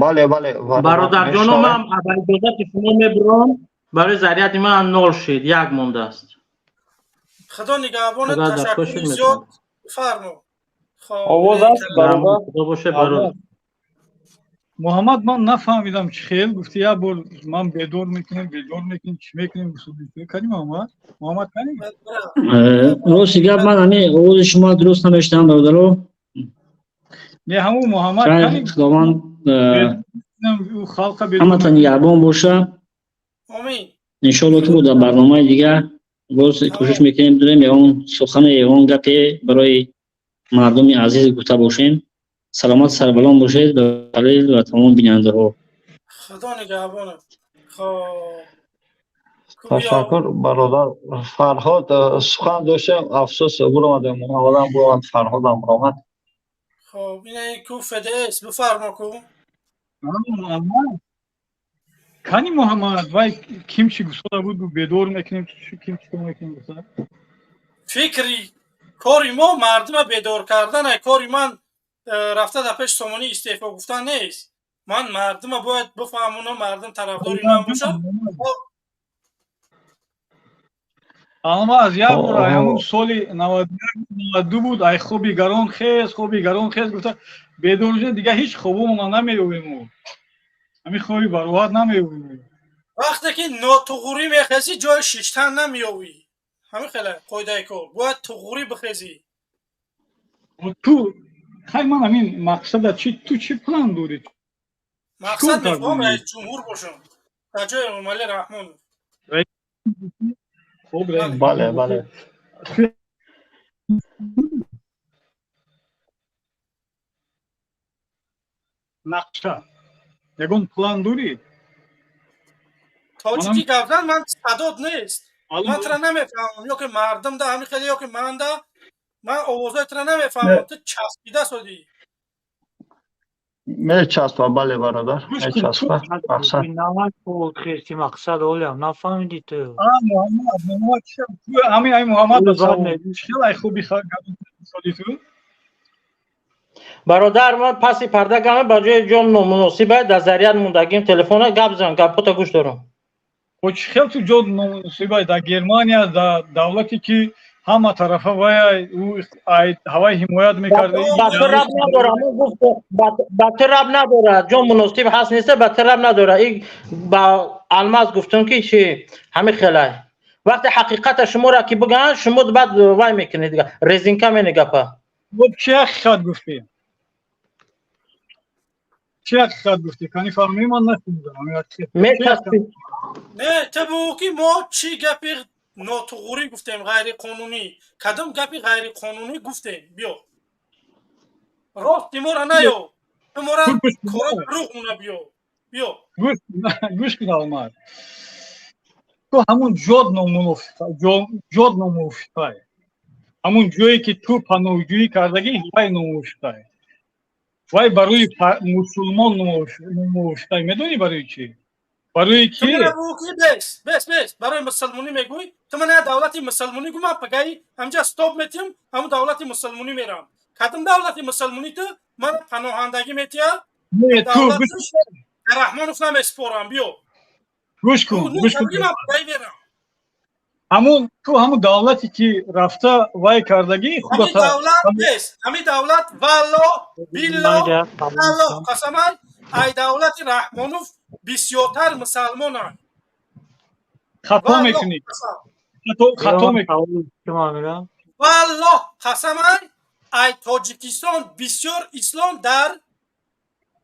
بله برادر جانم من اول اجازت شما میبرم برای ذریعت من 0 شد 1 مونده است خدا نگهبان تشکر زیاد فرمو آواز است برادر محمد من نفهمیدم چی خیلی گفتی یا بول من بیدار میکنم چی میکنیم کنیم محمد کنیم روشی گفت من همین آواز شما درست نمیشتم برادرو نه همون محمد کنیم او خلق همتون یابان باشه آمین. انشالله که در برنامه دیگه باز کوشش میکنیم داریم اون سخن اون گپی برای مردم عزیز گفته باشیم. سلامت سربلند باشید به خلیل و تمام بیننده ها. خدا نگهبانت. خب تشکر برادر فرهاد. سخن داشتم افسوس برآمدم آدم بود فرهادم برآمد. خب این کو فده است بفرما کو. کانی محمد وای کیم چی گوساله بود بدور میکنیم کیم چی میکنیم گوساله فکری کاری ما مردم بیدار کردن کاری من رفته در پیش سامانی استعفا گفتن نیست. من مردم باید بفهمونم مردم طرفداری من باشن. اما از یک بار همون سال 92 بود ای خوبی گران خیز گفته بدور دیگه هیچ خوبمون نمیویم همین خوبی برات نمیویم وقتی که ناتغوری میخزی جای شیشتن نمیوی همین خیلی قاعده کار باید تغوری بخزی. تو خیلی من همین مقصد تو چی پلان داری؟ مقصد میخوام رئیس جمهور باشم در جای امامعلی رحمانوف. بله نقشه یگون پلان داری؟ تاجیکی گفتن من صداد نیست. من ترا نمیفهمم یا که مردم ده همین خیلی یا که من ده من آوازای ترا نمیفهمم. تو چسبیده شدی. میچسبه بله برادر میچسبه. احسن. نمک بود خیلی مقصد اولم نفهمیدی تو. همین محمد چرا خوبی شدی تو؟ برادر من پسی پرده گمه با جای جام نامناسبه در ذریعه موندگیم تلفن گپ زن گپا گوش دارم. خیلی تو جا نامناسبه در گرمانیا در دولتی که همه طرفه وای او هوای حمایت میکرده بطر رب نداره بطر رب نداره جون مناسب هست نیسته بطر رب نداره این با الماس گفتم که چی همین خیلی وقتی حقیقت شما را که بگن شما بعد وای میکنید دیگه رزینکا مینگه پا چه حقیقت گفتی؟ چه حقیقت گفتی؟ کنی فهمی من نفهمیدم نه تو که ما چی گپی ناتغوری گفتیم غیر قانونی کدام گپی غیر قانونی گفتیم بیا راست ما نیو تو ما را کار روح مونه بیا گوش کن آمد تو همون جاد ناموفقای همون جایی که تو پناهجویی کردگی وای ناموفقای وای برای مسلمان ناموفقای میدونی برای چی؟ برای کی؟ بس برای مسلمانی میگوی تو من دولتی مسلمانی گو من پگایی همجا استوب میتیم همون دولتی مسلمانی میرم کدام دولتی مسلمانی تو من پناهندگی میتیم دولتی رحمانوف نمیسپارم بیا گوش کن همون دولتی که رفته وای کردگی همین دولت نیست همین دولت والله بالله الله قسم ای دولت رحمانوف بسیارتر مسلمان هست خطا میکنی خطا میکنی والله قسم ای تاجیکستان بسیار اسلام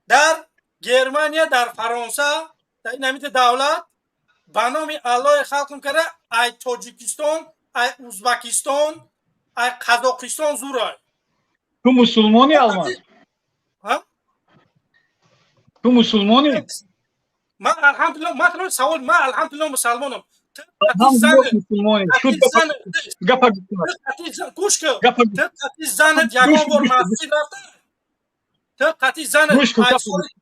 در گرمانیا در فرانسه در این همین دولت به نام الله خلق کرده ای تاجیکستان ای ازبکستان ای قزاقستان زوره تو مسلمانی الماس تو مسلمانی من الحمدلله مثلا سوال من الحمدلله مسلمانم زنت یگان بار مسجد رفته تو قطعی زنت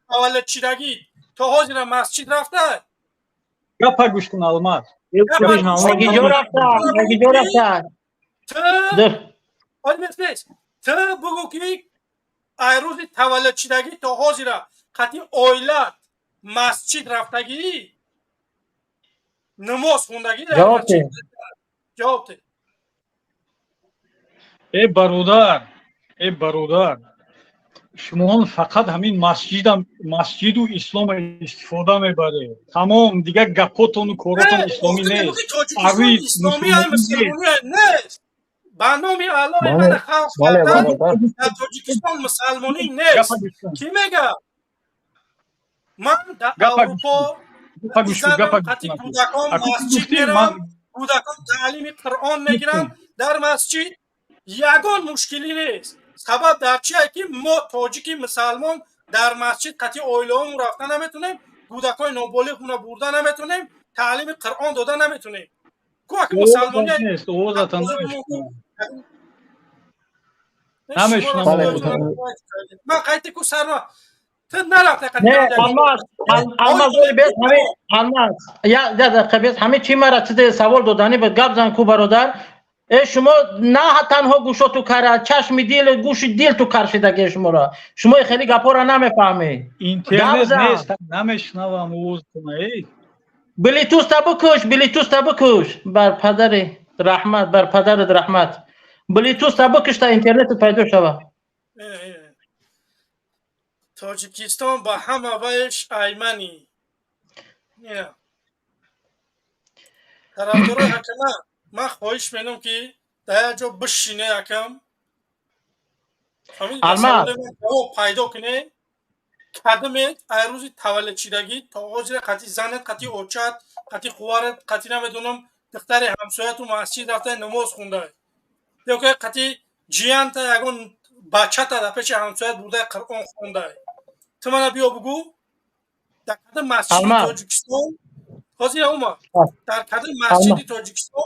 اول چیرگی تو حاضر مسجد رفته گپا گوش کن الماس مگی جو رفته تو بگو که ای روز تولد چیدگی تو حاضر قطعی آیلت مسجد رفتگی نماز خوندگی جواب ده ای برادر شما فقط همین مسجد و اسلام استفاده میبره تمام دیگه گپاتون و کاراتون اسلامی نیست اسلامی هم مسلمانی نیست به نام الله من خلق کردن در تاجیکستان مسلمانی نیست کی میگه من در اروپا زنم قطعی کودکان مسجد میرم، کودکان تعلیم قرآن میگیرن در مسجد، یگان مشکلی نیست. سبب در چیه که ما تاجیکی مسلمان در مسجد قطعی اویله‌مون رفتن نمیتونیم، کودکای نابالغ رو بردن نمیتونیم، تعلیم قرآن دادن نمیتونیم. که مسلمانی نیست او ذاتا نمیشنم. من قایتی کو سرما نه الماس بیت یا دقیقه بیت همه چی مرا چیز سوال دادنی به گپ زن کو برادر. شما نه تنها گوشاتو کار، چشم دیل گوش دیل تو کار شدگی شما را، شما خیلی گپا را نمیفهمی. اینترنت نیست نمیشنوم اوز کنه. بلیتوس تا بکش بر پدر رحمت، بر پدر رحمت بلیتوس تا بکش تا اینترنت پیدا شود. تاجیکستان با همه ویش ایمنی طرفدارای حکمه. من خواهش می‌کنم که در جا بشینه یکم مسئله پیدا کنه کدمت روز تولد چیدگی تا آجر قطعی زنت قطعی اوچت قطعی خوارت قطعی نمیدونم دختر همسایت و مسجد رفته نماز خونده یا که قطعی جیان تا یکون بچه تا در پیش همسایت بوده قرآن خونده. تو منو بیا بگو در کدم مسجد تاجیکستان حاضر اومد در کدم مسجد تاجیکستان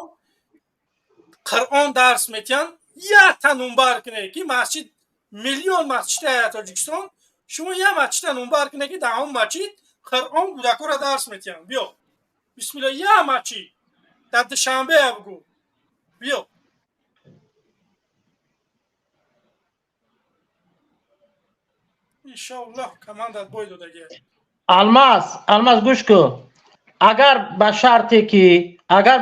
قرآن درس میتین یه تا نمبر کنه که مسجد میلیون مسجد تاجیکستان شما یه مسجد نمبر کنه که در اون مسجد قرآن کودکا را درس میتین. بیا بسم الله یه مسجد در دوشنبه بگو بیا. انشاءالله کماندت باید دیگه. الماس گوش کن. اگر به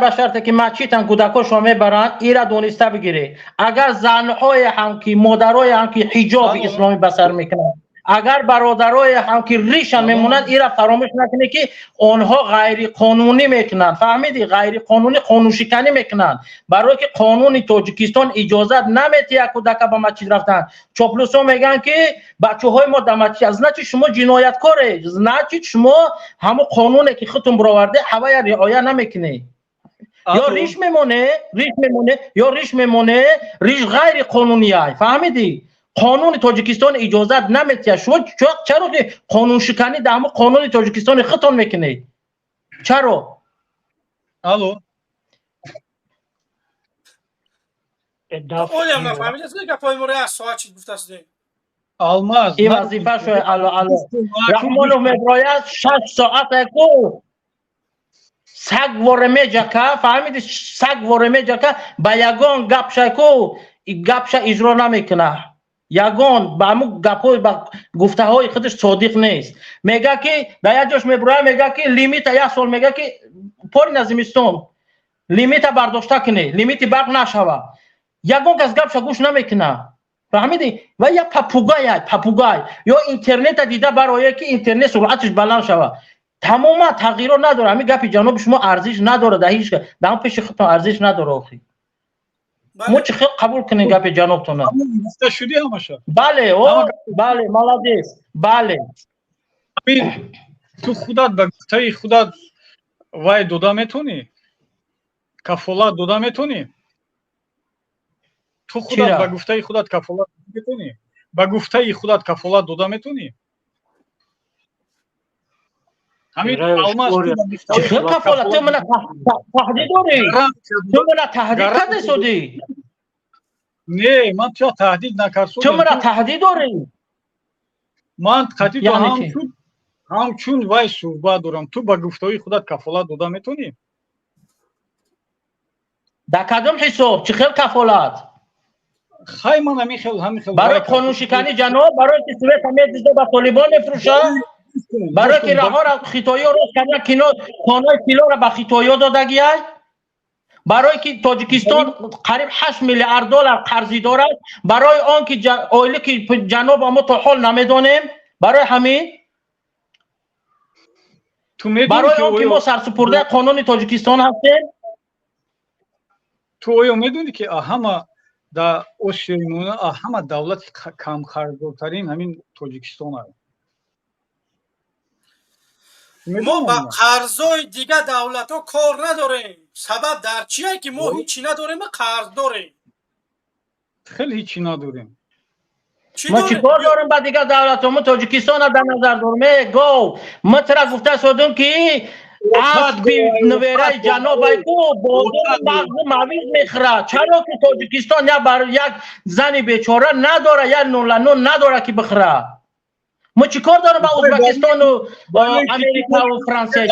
شرطی که مچیتن کودکا شما میبرن ایرا دونسته بگیری. اگر زنهای هم که مادرای هم که حجاب اسلامی بسر میکنن، اگر برادرای هم که ریشن میمونن ایرا فراموش نکنی که اونها غیر قانونی میکنن. فهمیدی؟ غیر قانونی قانون شکنی میکنن. برای که قانون تاجیکستان اجازت نمیده کودک به مسجد رفتن. چاپلوسا میگن که بچه‌های ما در مسجد از نه شما جنایتکاره، نه شما همون قانونی که خودتون برآورده هوا رعایت نمیکنی. یا ریش میمونه ریش غیر قانونیه. فهمیدی؟ قانون تاجیکستان اجازت نمیده. شما چرا که قانون شکنی در همون قانون تاجیکستان خودتون میکنید؟ چرا؟ الو اولم نفهمید از که پای مورد از ساعت چی گفته است. الماس این وظیفه شو الو رحمانو میبراید 6 ساعت کو سگ ورمه جکا. فهمیدی؟ سگ ورمه جکا با یگان گپ شکو گپش اجرا نمیکنه. یگان با همون گپای با گفته های خودش صادق نیست. میگه که در یک جاش میبره میگه که لیمیت یک سال میگه که پول نزمستون لیمیت برداشته کنه، لیمیت برق نشوه. یگان کس گپش گوش نمیکنه. فهمیدی؟ و یا پاپوگای یا اینترنت دیده برای که اینترنت سرعتش بلند شوه. تمام تغییرات نداره. همین گپ جناب شما ارزش نداره. در هیچ در پیش خودتون ارزش نداره. آخی ما چه خیلی قبول کنین گپ جنابتون. گفته شدی همشا. بله بله مالادیس. بله تو خودت به گفته خودت وای داده میتونی؟ کفالت داده میتونی؟ تو خودت به گفته خودت کفالت میتونی؟ به گفته خودت کفالت داده میتونی؟ همین الماس چه کفالت تو من تهدید داری؟ تو من تهدید کرده شدی؟ نه من تو تهدید نکردم. تو من تهدید داری؟ من قطعی تو همچون وای صحبت دارم. تو به گفته خودت کفالت داده میتونی؟ در کدام حساب؟ چه خیلی کفالت؟ خیلی من همین خیلی برای قانون شکنی جناب، برای که سویت همه دیده به طالبان میفروشه، برای که رها را خیتایی ها روز کرده کنار کانای کیلو را به خیتایی ها داده گیه، برای که تاجیکستان قریب 8 میلیارد دلار قرضی دارد، برای آن که اویلی که جناب ما تا حال نمیدانیم، برای همین برای آن که ما سرسپرده قانون تاجیکستان هستیم. تو آیا میدونی که همه در اوشیمونه همه دولت کم خرج‌ترین همین تاجیکستان هست. ما با قرضای دیگه دولت ها کار نداریم. سبب در چیه که ما هیچی نداریم، قرض داریم. خیلی هیچی نداریم. ما چیکار داریم با دیگه دولت ها؟ ما تاجیکستان در نظر داریم. گو ما ترا گفته سودم که از نویره جناب ایکو بازار مغز مویز میخوره. چرا که تاجیکستان یا بر یک زن بیچاره نداره، یا نون نداره که بخوره. ما چیکار داریم با ازبکستان و امریکا و فرانسه؟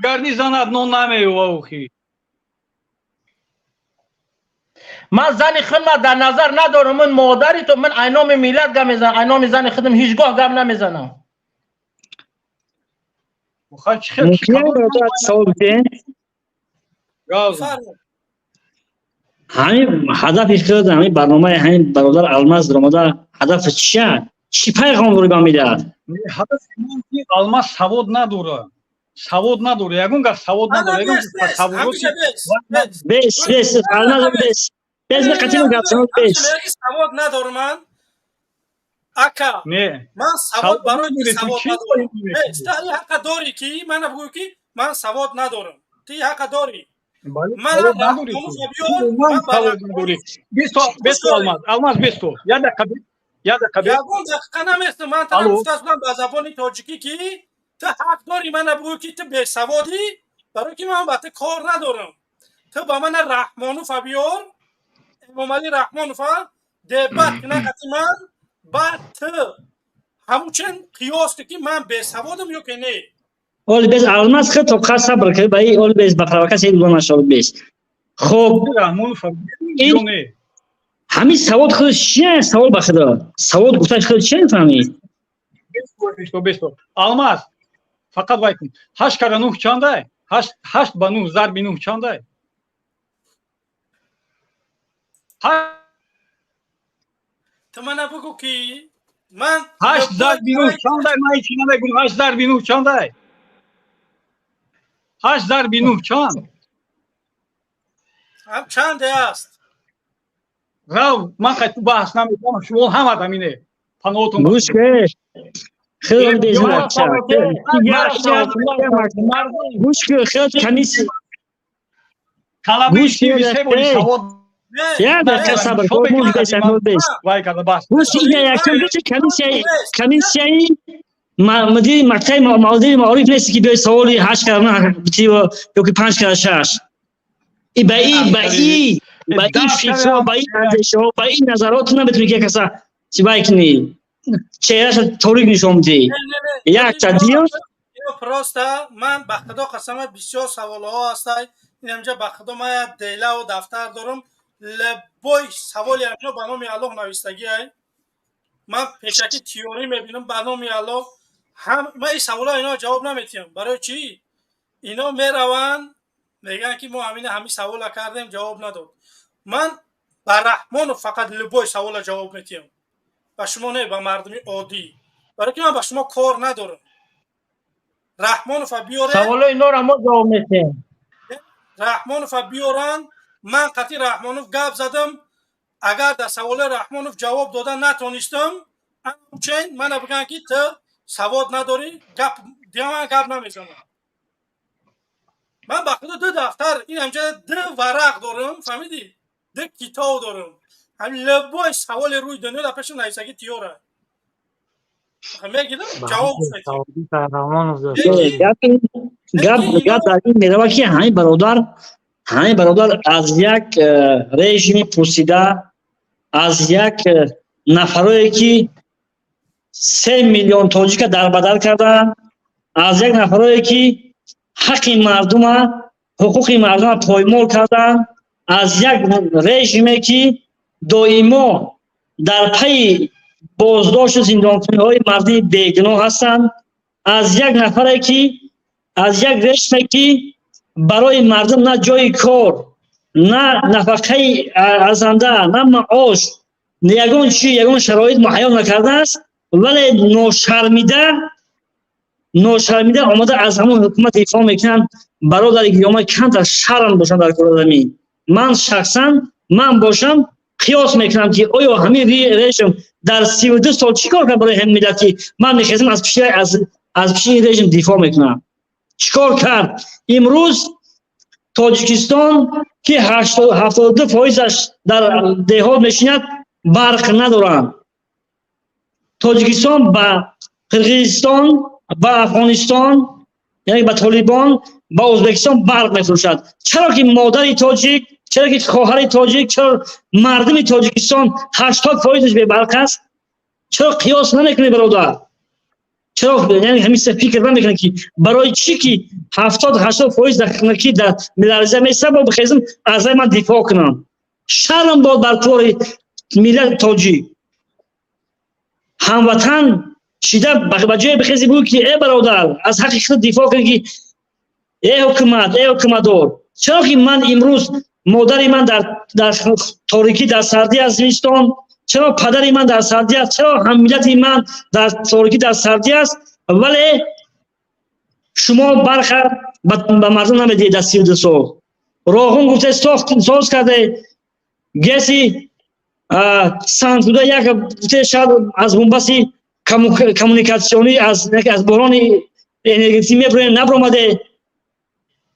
گرنی زند نون نمیوه خی. من زن خودم در نظر ندارم. من مادری تو من اینام میلت گم میزنم، اینام زن خودم هیچگاه گم نمیزنم. ممکنه برادر سوال بکنم؟ همین هدف خود همین برنامه همین برادر الماس در آمده هدف چیه؟ چی پیغام رو به میده؟ هدف من که الماس سواد نداره. سواد نداره. یگون گفت سواد نداره. یگون گفت سواد بس الماس بس بقتی رو گفتم بس. سواد نداره من. اکا نه من سواد برای سواد ندارم. تی حق داری که من بگو که من سواد ندارم. تی حق داری. من نداری. من سواد نداری. بیستو الماس بیستو. یاد کبیر. یاد کبیر. یگون دقیقا نمیستم. من تا گفتم با زبان تاجیکی که تو حق داری من بگو که تو به سوادی، برای که من با تو کار ندارم. تو با من رحمانوف بیار، امام علی رحمانوف دبت نکتی من بعد تو همچنین قیاس که من به سوادم یا که نه. اول بیس الماس خود تو خاص صبر که بایی اول بیس بفرمایید که ایدون نشود بیس. خب این همین سواد خودش چیه؟ سوال بخدا سواد گفتش خودش چیه فهمی؟ بیستو الماس فقط وای کن 8 کاره 9 چنده؟ 8 با 9 ضرب 9 چنده؟ تو من بگو که من 8 ضرب 9 چنده؟ من هیچی نمیگم. 8 ضرب 9 چنده؟ 8 ضرب 9 چند؟ هم چنده است؟ راو من خیلی بحث نمیکنم. شما هم آدمینه. پناهتون گوش که خیلی بیزار چه گوش که خیلی کمیس گوش که یا دقیقه صبر کن موز بشن بیست گوش اینه یکم دوچه کمیسیایی مدیر مکتب مدیر معارف نیست که به سوالی 8 کاره بتی و یا که 5 کاره 6 با این فکر با این ارزش ها با این نظرات نمیتونی که کسا چی باید کنی چهرهش توریک نشون بدی یک چندیو اینو پراسته من به خدا قسم بسیار سوال ها هسته. این همجا به خدا من دیله و دفتر دارم لبای سوالی همینو به نام الله نویستگی های من پیشکی تیوری میبینم به نام الله هم من این سوال ها اینا جواب نمیتیم. برای چی؟ اینا میروند میگن که ما همین سوال کردیم جواب نداد. من به رحمان فقط لبای سوال جواب میتیم و شما نه به مردمی عادی. برای که من به شما کار ندارم. رحمان بیاره سوال اینا رو ما جواب میتیم. رحمانوف بیارن من قطعی رحمانوف گپ زدم. اگر در سوال رحمانوف جواب دادن نتونستم همچنین من بگن که تو سواد نداری گپ دیگه من گپ نمیزنم. من بخدا 2 دفتر این همجا 2 ورق دارم فهمیدی؟ 2 کتاب دارم. همین لبای سوال روی دنیا در پیش نویسگی تیوره. میگیدم جواب گپ در این میروه که همین برادر از یک رژیم پوسیده از یک نفرایی که 3 میلیون تاجیک در بدل کردن، از یک نفرایی که حق مردم حقوق مردم پایمال کردن، از یک رژیمی که دائما در پی بازداشت زندانی‌های مردم بیگناه هستند، از یک نفری که از یک رژیمی که برای مردم نه جای کار نه نفقه ارزنده نه معاش یگان شرایط مهیا نکرده است، ولی ناشرمیده آمده از همون حکومت دفاع میکنن. برادر گرامی کم در شرم باشن در کار آدمی. من شخصا باشم قیاس میکنم که آیا همین رژیم در 32 سال چی کار کرد برای هم ملتی؟ من میخواستم از پیش رژیم دفاع میکنم. چیکار کرد امروز تاجیکستان که 72% در دهات میشیند برق ندارند. تاجیکستان با قرقیزستان با افغانستان یعنی با طالبان با ازبکستان برق میفروشد. چرا که مادر تاجیک، چرا که خواهر تاجیک، چرا مردم تاجیکستان 80% به برق است؟ چرا قیاس نمیکنه برادر؟ چرا یعنی همیشه فکر نمیکنه که برای چی که 70-80% دقیقی در ملارزه میسه با بخیزم از من دفاع کنم؟ شرم باد بر طور ملت تاجیک. هموطن شده بجای بخیزی بود که ای برادر از حق خود دفاع کنی که ای حکومتدار. چرا که من امروز مادر من در تاریکی در سردی از زمستان، چرا پدر من در سردی است، چرا هم ملت من در تاریکی در سردی است، ولی شما برخ به مردم نمیدید. در 32 سال راهون گفته ساز کرده گسی سند بوده، یک گفته شاید از بنبست کمونیکاسیونی از بحران انرژی نبرآمده.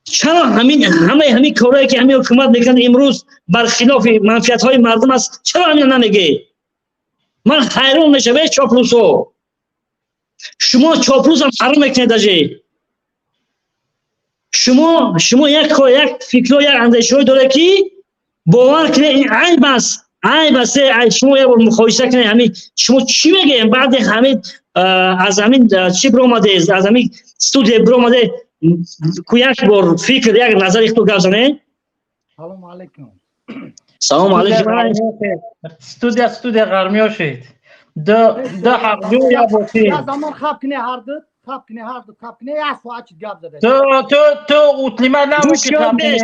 چرا همین کارهایی که همین حکومت میکنه امروز برخلاف منفعت های مردم است، چرا همین نمیگه؟ من حیران میشم. ای چاپلوسا، شما چاپلوس هم حرام میکنید اجی. شما یک فکر و یک اندیشه داره که باور کنه این عیب است. شما یک بار مقایسه کنه همین شما چی میگه؟ بعد همین از همین چی برآمده، از همین استودیو برآمده یک بار فکر یک نظر تو گذاشته. سلام علیکم. سلام علیکم. استودیو غرمی شد. ده حق جو یا بوتی. یا زمان خواب کنه هر دو یا سوچ گاب زده. تو اوتلیما نمو که کام کنه.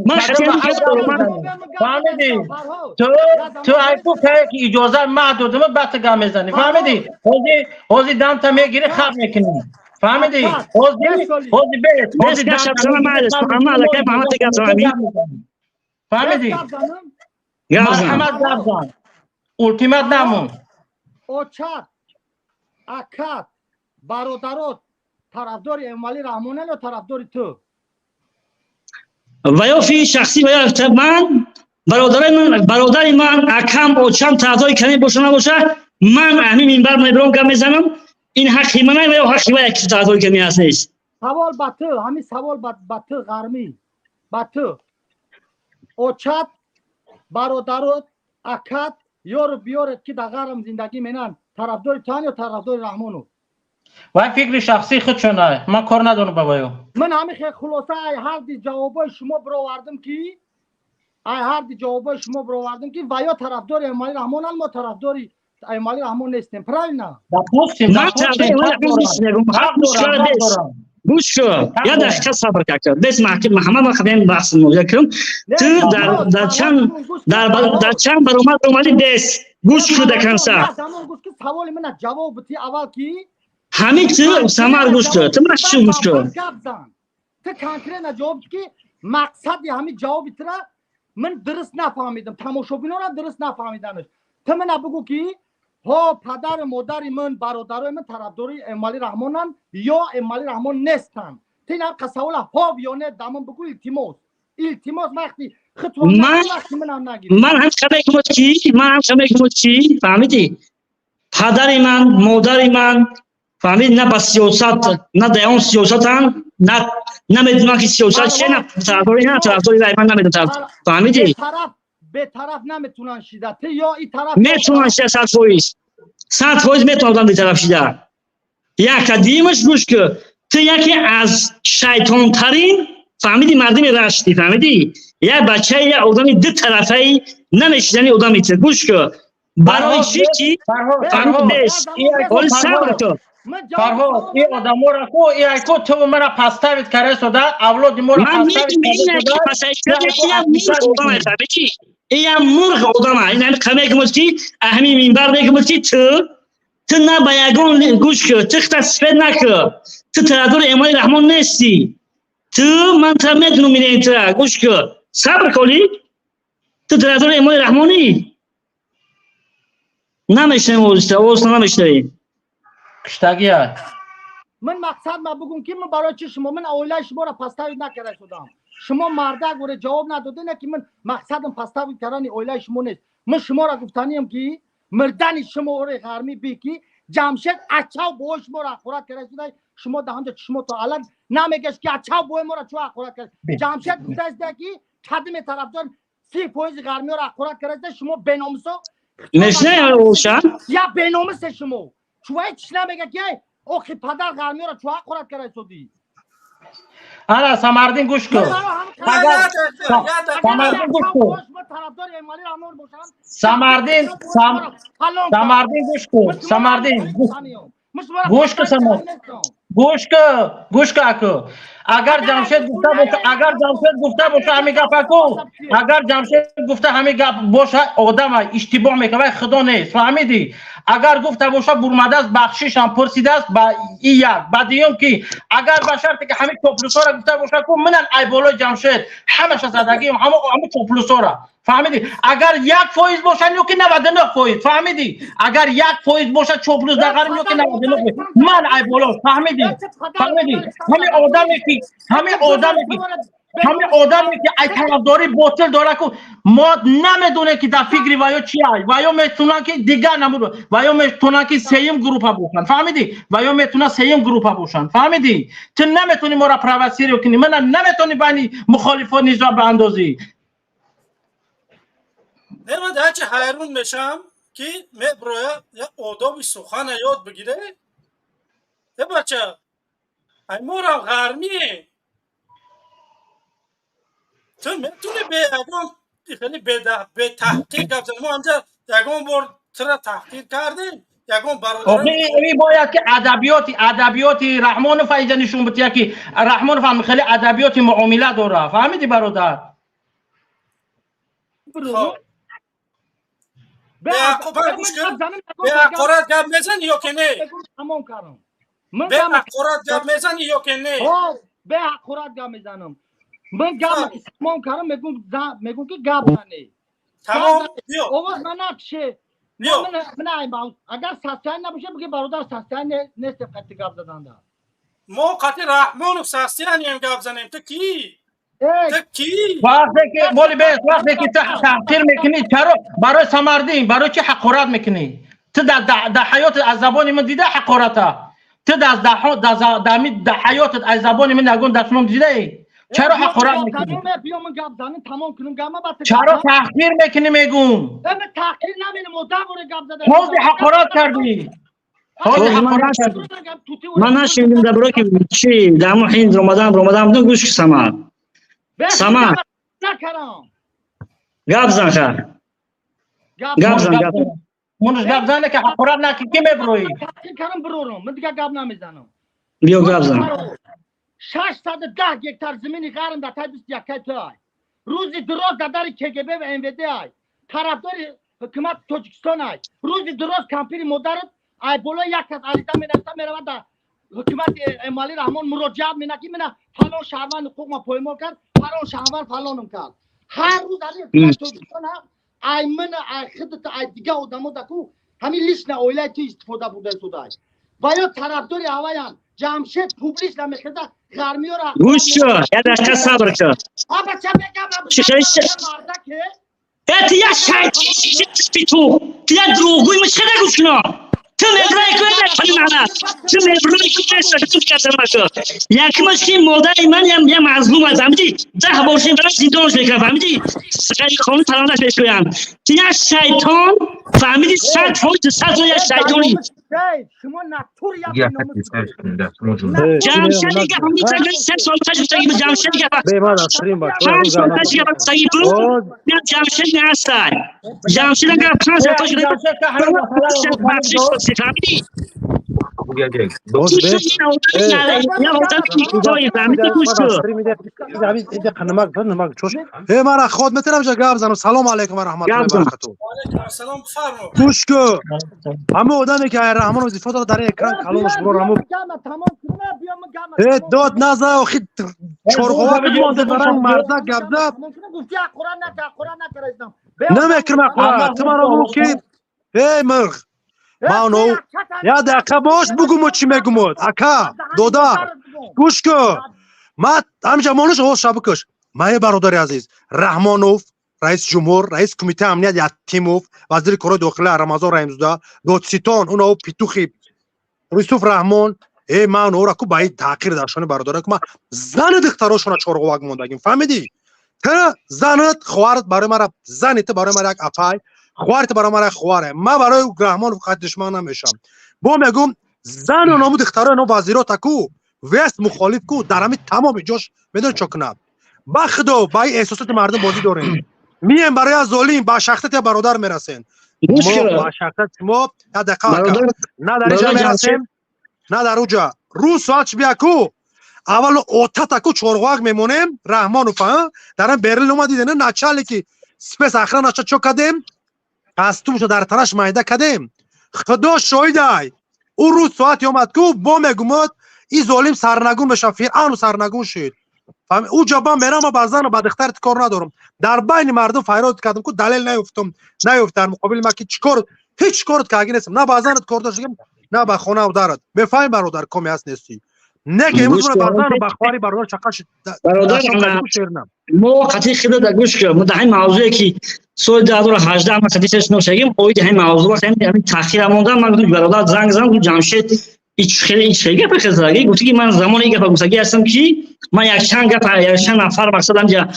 من فهمیدی؟ تو ایپو که اجازه محدوده ما بات گام میزنی. فهمیدی؟ حوزی دام تا میگیری خواب میکنی. فهمیدی؟ حوزی بیت. فهمیدی؟ مرحمت گابزن. اولتیمات نمون. اوچات اکات برادرات طرفدار امالی رحمانی یا طرفدار تو؟ و یا فی شخصی و یا من برادر من اکم اوچم طرفدار کنی باشه نباشه، من همین منبر میبرم گام میزنم. این حقی منه و یا حقی و یک طرفدار کنی هست نیست. سوال با تو، همین سوال با تو غرمی. با تو اوچات برادرات اکات یار بیارد که در غرم زندگی مینن طرفدار تان یا طرفدار رحمانو؟ وای فکر شخصی خودشونه، من کار ندارم بابایو. من همین خیلی خلاصه هر دی جوابای شما برآوردم که و یا طرفدار امالی رحمان ما طرفدار امالی رحمان نیستیم. پرای نه من طرفدار امالی رحمان نیستم. گوش کن یا دقیقه صبر کن. بس محمد من خدیم بحث موضوع کنم. تو در چند برآمد امالی دست گوش کن دکنسا. سوال من جواب بتی اول کی همین تو سمار گوش کن. تو من چی گوش کن؟ تو کنکرین جواب که مقصد همین جواب ترا من درست نفهمیدم. تماشابینا را درست نفهمیدنش. تو من بگو که ها پدر مادر من برادرای من طرفداری امالی رحمانن یا امالی رحمان نیستن. تین هم قساوله ها یا نه دامن بگو التماس وقتی خطوه من هم شما چی فهمیدی؟ پدر من مادر من فهمید نه با سیاست نه دیان سیاست هم نه میدونم که سیاست چیه، نه طرفداری رای من نمیدونم. فهمیدی؟ به طرف نمیتونن شیده تو یا این طرف میتونن شیده 100% میتونن به طرف شیده. یک قدیمش گوش که تو یکی از شیطان ترین فهمیدی مردم رشتی. فهمیدی یک بچه یک آدمی دو طرفه نمیشیدنی آدمی تو گوش که برای چی که فهمید نیست. حالی صبر تو فرهاد این آدم را کو ای کو تو مرا پستاوید کرده سودا اولاد مرا پستاوید این مرغ آدم این هم کمی کموتی اهمی منبر نکموتی تو نه بیاگون گوش که تخت سفید نکه تو طرفدار امالی رحمان نیستی. تو من تا میدونم این ترا گوش که صبر کنی. تو طرفدار امالی رحمانی نمیشه موزیستا اوست نمیشه کشتاگی های من مقصد ما بگم که من برای چی شما من اولای شما را پستاوید نکرده شدم شما مرده گوره جواب نداده نه که من مقصدم پستاوید کردن اولای شما نیست من شما را گفتانیم که مردن شما اور غرمی بی که جمشید اچاو بو شما را خورد کرده شده شما ده همجا شما تو الان نمیگش که اچاو بو ما را چوا خورد کرده جمشید گفته است که قدم طرفدار 30% غرمی را خورد کرده شما بناموسو نشنه روشن یا بناموس شما چوا هیچ نمیگه که اوخی پدر غرمی را چوا خورد کرده شدی انا سمردین گوش کن سمردین گوش کن سمردین گوش کن سمردین گوش کن گوش کن اکو اگر جمشید گفته باشه همین گپ کو اگر جمشید گفته همین گپ باشه آدم اشتباه میکنه خدا نیست فهمیدی اگر گفته باشه برمده است بخشش هم پرسیده است با این یک بعدیم که اگر به شرطی که همین توپلوسا را گفته باشه کو منن ای بالای جمشید همش زدگیم همه توپلوسا را فهمیدی اگر 1% باشه نو که 99% فهمیدی اگر 1% باشه توپلوس دقیقاً نو که 99% من ای بالا فهمیدی همین آدمی که ای طرفداری باطل داره که ما نمیدونه که در فکر وایو چی ای وایو میتونه که دیگر نمود وایو میتونه که سیم گروپ باشن فهمیدی وایو میتونه سیم گروپ باشن فهمیدی تو نمیتونی ما را پرواسیری کنی من نمیتونی بین مخالفان نزاع باندازی من در چه حیرون میشم که میبروید یا آداب سخن یاد بگیره ده بچه ای مورم غرمیه تو میتونی به خیلی به تحقیق گفتن ما همجا یکم بار تر تحقیق کردیم یکم برادران این باید که ادبیات رحمانوف اینجا نشون بده که رحمانوف هم خیلی ادبیات معامله داره فهمیدی برادر به حقارت گپ میزنی یا که نه به حقارت گپ میزنی یا که نه به حقارت گپ میزنم من گپ تمام کردم میگم که گپ زنی تمام بیا اوه مناقشه من اگر سستان نباشه بگی برادر سستان نیست قطع گپ زدن ده ما قطع رحمان و سستان هم گپ زنیم تو کی؟ وقتی که تحقیر میکنی چرا برای سمردین برای چی حقارت میکنی تو در حیاتت از زبان من دیده حقارته تو در حیاتت از زبان من نگون دستمون دیده ای چرا حقارت میکنی چرا تحقیر میکنی میگون تحقیر نمینم مدام بوده گپ زده حوضی حقارت کردی من نشیدم در برای که چی در همون حین رمضان بدون گوش که سمر گپ زن خر منش گپ زنه که حقارت نکی کی میبروی تحقیر کردم برورم من دیگه گپ نمیزنم بیا گپ زن 610 هکتار زمینی غرم در تای 21 تای روزی دراز در در KGB و NVD ای طرفدار حکومت تاجیکستان ای روزی دراز کمپیر مدرد ای بالا یک از علیزا میرسته میرود در حکومت امالی رحمان مراجعه مینه که منه فلان شهروند حقوق ما پایمال کرد فلان شهروند فلانم کرد هر روز علی تاجیکستان ای من ای خدت ای دیگه آدمو دکو همین لیست نه اویلای تو استفاده بوده شده و یا طرفداری هوایان جمشید پوبلیش نمیخواد غرمی را گوش شو یه دقیقه صبر کن آبا چه بگم ات یا شیطی تو دروغگوی مشکل گوش کن تو مبرای کنی معنا تو مبرای کنی یک مشکی مادر من یه مظلوم هست فهمیدی 10 باشیم برای زندانش بکنم فهمیدی سقای خانون تلانش بهش بگم تو یه شیطان فهمیدی 100% یه شیطانی شما نطور جمشید دیگه همین تقریبا 3 سال پیش تایی به جمشید دیگه چند سال پیش دیگه تایی بود جمشید نهستن جمشید اگر 5 سال پیش دیگه بخشش بسید فهمیدی مرا خود میتونم جا گپ زنم سلام علیکم و رحمت الله و برکاته سلام بفرما گوش کن همه آدمی که رحمان وظیفه داره در اکران کلامش برو همه داد نزد و خید چرخوات مانده دارن مرده گپ زد نمیکرم اقوات تو مرا بگو که ای مرغ مانو یا دقیقه باش بگو چی میگم اکا دودار گوش کن ما همینجا مانوش هوش شبکش ما برادر عزیز رحمانوف رئیس جمهور رئیس کمیته امنیت یتیموف وزیر کار داخلی رمضان رحیمزاده دادستان اون پیتوخی یوسف رحمان ای من اورا کو باید تحقیر داشتن برادر که ما زن دختراشون چورغواگ موندگیم فهمیدی تو زنت خوارت برای مرا زنت برای مرا یک افای خوارت برای مرا خواره ما برای رحمان فقط دشمن نمیشم با میگم زن و نمو دخترا نو وزیرات کو وست مخالف کو در همین تمام جاش بدون چکنه با خدا با احساسات مردم بازی دارین میم برای ظالم با شخصیت برادر میرسین ما با شخصیت ما دقیقاً نه در اینجا میرسیم نه در اونجا رو ساعت بیا کو اول اوتا کو چورغواگ میمونیم رحمان و فهم در برلین اومدید نه نچالی که سپس اخرا نچا چو کدیم کاستومشو در تنش مایده کدیم خدا شاهدای او رو ساعت اومد کو با میگمد این ظالم سرنگون بشه فرعون سرنگون شد فهم او جبا میرم با زن و با دختر کار ندارم در بین مردم فریاد کردم که دلیل نیفتم در مقابل ما که چیکار هیچ کارت که اگه نیستم نه با زنت کار داشتم نه با خونه و درت بفهم برادر کمی هست نیستی نه که امروز با زن و با خواری برادر چقدر برادر ما قطعی خیلی در گوش که ما در این موضوعی که سال 2018 ما سدیسش نوشیم اوید همین موضوع وقت همین تأخیر موندن من گفتم برادر زنگ زدم جمشید هیچ خیلی گپ خزاگی گفتی که من زمانی گپ گوسگی هستم که من یک چند نفر مقصدم جا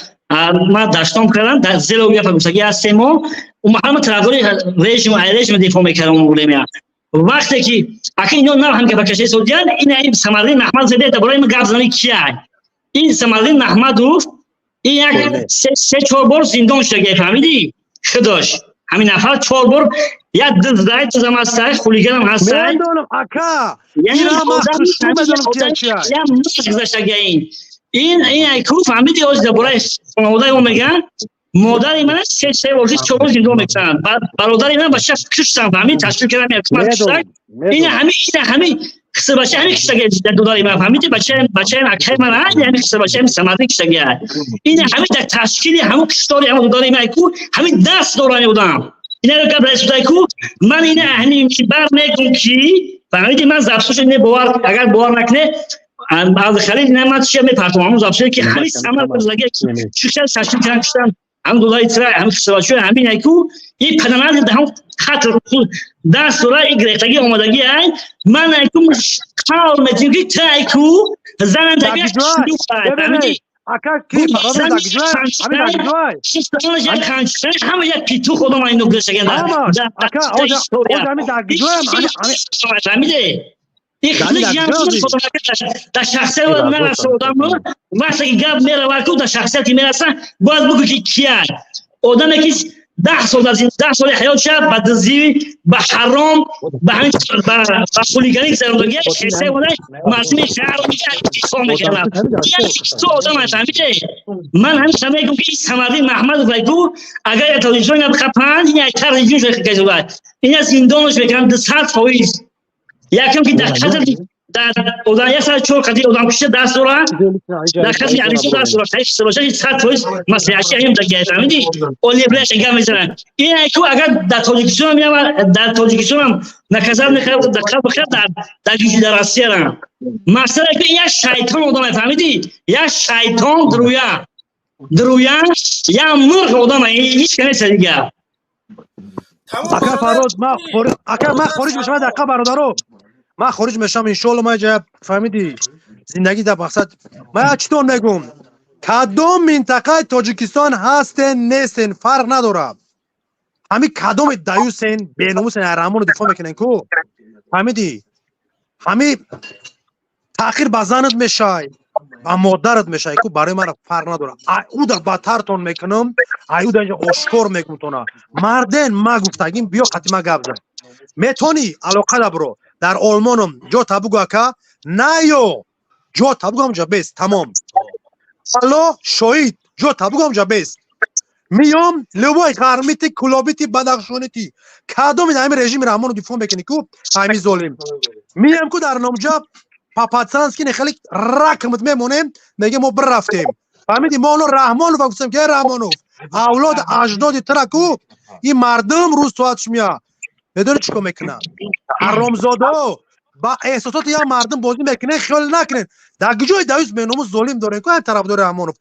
ما داشتم کردن در زیرو گپ گوسگی هستیم و محرم تراوری رژیم دفاع میکردم بودیم وقتی که اگه اینو نه هم که بکشه سودیان این سمرین احمد زده درباره ما گپ زنی کیه این سمرین احمدوف این یک سه چهار بار زندان شده فهمیدی خداش همین نفر 4 بار یا دزدای تو زمستای خولیگان هم هستن میدونم اکا یعنی این ایکو فهمیدی از درباره خانواده اون میگن مادر من سه ورزش 4 بار زندان میکنن برادر من بچه کشتن فهمید تشکیل کردن حکومت کشتن این همین قصه بچه همین کشتگی دوداری من فهمیدی بچه اکای من همین قصه بچه همین سمادی کشتگی این همین در تشکیل همون کشتاری همون دوداری من ایکو همین دست دورانی بودم اینا رو قبل از کو من اینا همین بر میگم کی فهمیدی من زبطش نه باور اگر باور نکنه از خرید نمادش میپرتم زبطش که همین سماد زگی چیکار تشکیل کردن هم دوداری تر هم کشتاچو همین ایکو این پدران هم خاطر دست دورای گرفتگی اومدگی ای من ایکو کار میتونی که ایکو زنان دیگه شروع فهمیدی اکا کی برادر دگجوی همین دگجوی شستان جا کانچن همه یک پیتو خودم اینو گذاشتن اکا اوج همین دگجوی فهمیده این خیلی جانسون در شخصیت و نرسه آدم وقتی که گپ میره وارکو در شخصیتی میرسه باید بگو که کیه آدمی که 10 سال از این 10 سال حیات شد با دزدی با حرام با خولیگانی زندگی شیسه ولی مردم شهر رو میشه اتفاق میکنن یعنی تو آدم فهمیده من همین شما میگم که این سمردی محمد ویگو اگر تلویزیون نبخپند این یک تلویزیون شده که جواد این از زندانش بکنن 100% یکم که در خاطر در اودان یک سال چور قدی اودان کشه دست دورا در خاطر یعنی چه دست دورا تاش سباشه 100% مسیحی هم دیگه فهمیدی اولی بلش گام میزنن این ایکو اگر در تاجیکستان میام در تاجیکستان هم نکازم نکرد در بخیر در گیش در آسیا مثلا که یک شیطان اودان فهمیدی یک شیطان درویا یا مرغ اودان هیچ کنه دیگه اکا فراز ما خارج میشم دقیقه برادرو ما خارج میشم انشالله ما جا فهمیدی زندگی در مقصد ما چطور میگم کدام منطقه تاجیکستان هستن نیستن فرق نداره همین کدام دیوسن بیناموسن رحمان رو دفاع میکنن کو فهمیدی همین تاخیر بزنت میشه و مادرت میشه کو برای من فرق نداره او در بدتر تون میکنم ایو در اینجا اشکار میکنم تونا مردن ما گفتگیم بیا قطعی ما گپ زن میتونی علاقه دبرو در آلمانم جا تبگو اکا نه یو جا تبگو همجا بیست تمام حالا شاید جا تبگو همجا بیست میام لبای خرمیتی کلابیتی بدخشونیتی کدام این همین رژیم رحمان رو دفاع میکنی کو همین ظالم میام کو در نامجا پاپاتسانسکی نخلی رکمت میمونیم میگه ما بر رفتیم فهمیدی ما اونو رحمان رو گفتم که رحمانو اولاد اجداد ترکو این مردم روز تواتش میاد میدونی چیکار میکنن حرامزادا با احساسات یا مردم بازی میکنن خیال نکنین در جای دویز بینم ظالم داره که طرفدار رحمانوف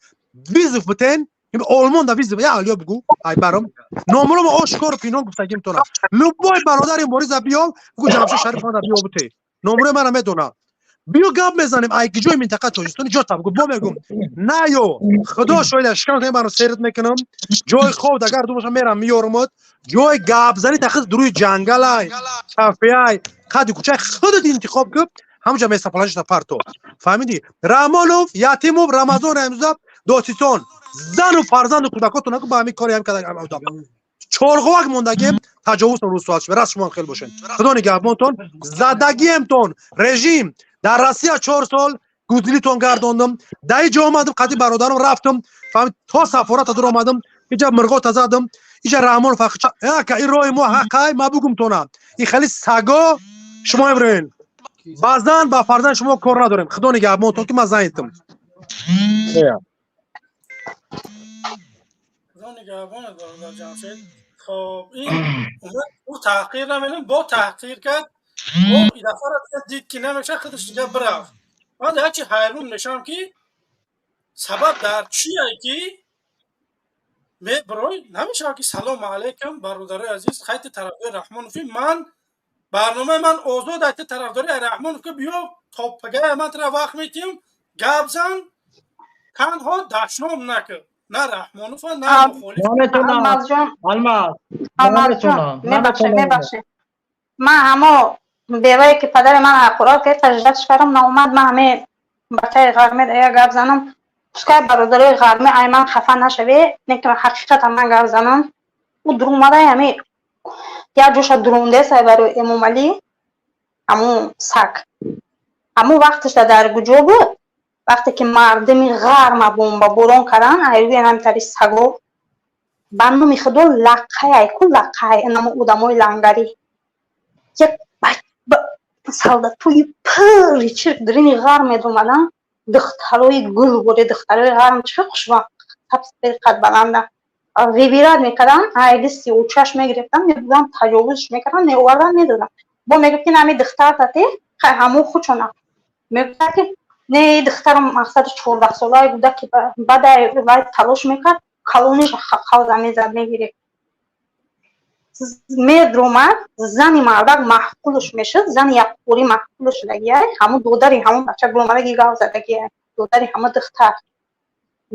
ویزف بتن آلمان دا ویزف یا الیا بگو ای برام نامرو آشکار پینان گفتگیم تو نه لبای برادر این باریز بیام بگو جناب شریف دا بیا بته نامرو من میدونم بیو گپ بزنیم ای جای منطقه تاجیکستان جا تا بگو با میگم نه یو خدا شاید اشکال منو سیرت میکنم جای خود اگر دو باشم میرم میارمت جای گپ زنی تخص دروی جنگل ای صفای قد کوچه خودت انتخاب کن همونجا میسپلنش تا پرتو فهمیدی رحمانوف یتیموف رمضان امضا دوستان زن و فرزند و کودکاتون با همین کاری هم کردن چورغوک موندگی تجاوز رو سوال شد راست شما خیلی باشین خدا نگهبانتون زدگی امتون رژیم در روسیه 4 سال گودلیتون گردوندم دای جا اومدم قدی برادرم رفتم فهمید تا سفارت در اومدم اینجا مرغوت زدم اینجا رحمان فقط که این راه ما حقای ما بگم تو نه این خیلی سگا شما ابراهیم بعضن با فرزند شما کار نداریم خدا نگهبانتون که من زنیتم خدا نگهبان برادر جمشید خب این او تحقیر نمیدونم با تحقیر کرد و این دفعه را دید که نمیشه خودش دیگه برفت من در چی حیرون نشم که سبب در چیه که برای نمیشه که سلام علیکم برادر عزیز خیلی طرفدار رحمانوفی من برنامه من آزاد ایت طرفداری رحمانوف که بیا تا پگه من تر وقت میتیم گپ زن تنها دشنام نکن نه رحمانوف نه مخالف میبخشه من همه بیوهی که پدر من حقورات که تجدیدش کردم ناومد من همه بچه غرمه دیگه گپ زنم که برادرای غرمه ای من خفه نشوی نکه حقیقت من گپ زنم و درومده همه یا جوش درونده سای برای امام علی همون سگ همون وقتش در گجو بود وقتی که مردمی غرم بومبا بوران کردن ایروی هم تری سگو بندو میخدو لقه ای کل لقه ای انما اودموی لنگری یک سالدتوی پری چرک درینی غرم دومدن دختروی گل بوده دختروی غرم چه خوشبخت حبس بیر قد بلنده ویبیراد میکردن ایدی 36 میگرفتن میبودن تجاوزش میکردن نیوردن میدادن با میگفت که نمی دختر تاتی همون خودشونه میگفت که نه دختر مقصد 14 ساله بوده که بعد تلاش میکرد کلونش خوز میزد میگیره میدرومد زنی مردک محکولش میشد زن یک پوری محکولش لگیه همون دوداری همون بچه گلومدگی گاو زدگیه دوداری همون دختر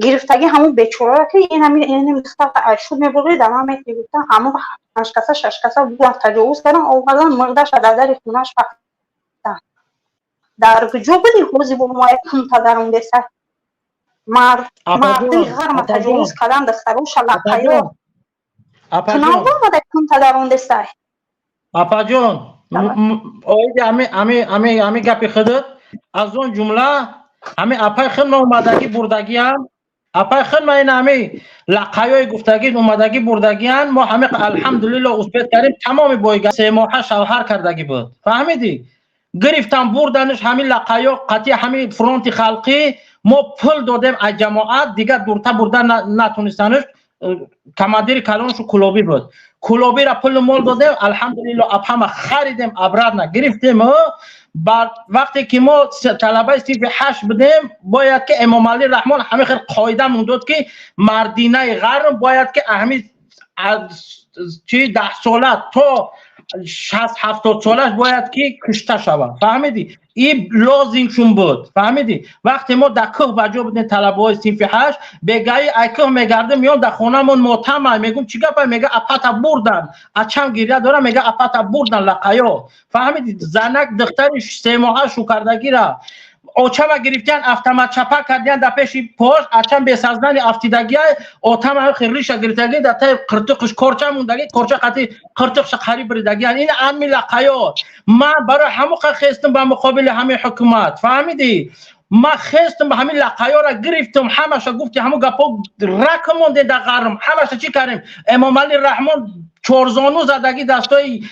گرفتگی همون بیچاره که این همین دختر ارشود میبرد دما میگفتن همون 5 کسا 6 کسا بودن تجاوز کردن اومدن مردش در خونش رفتن در کجا بودی خوزی با ما کم تا درون دسته مردی غرم تجاوز کردن دخترو شلقایو کنال بوده کم تا درون دسته اپا جون امی گپی خودت از اون جمله امی اپای خود اومدگی بردگی هم اپای خود ما این امی لقایای گفتگی اومدگی بردگی هم ما همه الحمدلله اثبات کردیم تمام بایگا 3 ماه شوهر کردگی بود فهمیدی گرفتن بردنش همین لقایا قطعی همین فرونت خلقی ما پول دادیم از جماعت دیگه دورتر بردن نتونستنش کمادیر کلانشو کلابی بود کلابی را پول مال دادیم الحمدلله اب همه خریدیم ابراد نگرفتیم بعد وقتی که ما طلبه صرف 8 بدیم باید که امام علی رحمان همه خیلی قاعده موندود که مردینه غرب باید که اهمی چی 10 ساله تا 60-70 سالش باید که کشته شود فهمیدی این لازمشون بود فهمیدی وقتی ما در کوه بجا بودیم طلبه های صنف 8 بگایی ایکوه میگرده میان در خونه من معتمه میگم چی گپه میگه اپتا بردن اچم گیریه داره میگه اپتا بردن لقایا فهمیدی زنک دخترش 3 ماه شو کردگی را اوچما گرفتن افتما چپا کردن در پیش پاش اچم به سازدن افتیدگی اوتما خیریش گرفتگی در تای قرتقش کورچا موندگی کورچا قتی قرتقش قریب بردگی این امی لقایا ما برای همو خستم به مقابل همه حکومت فهمیدی ما خستم به همین لقایا را گرفتم همش گفتی همو گپا رقم در غرم همش چی کردیم امام علی رحمان چورزانو زدگی دستای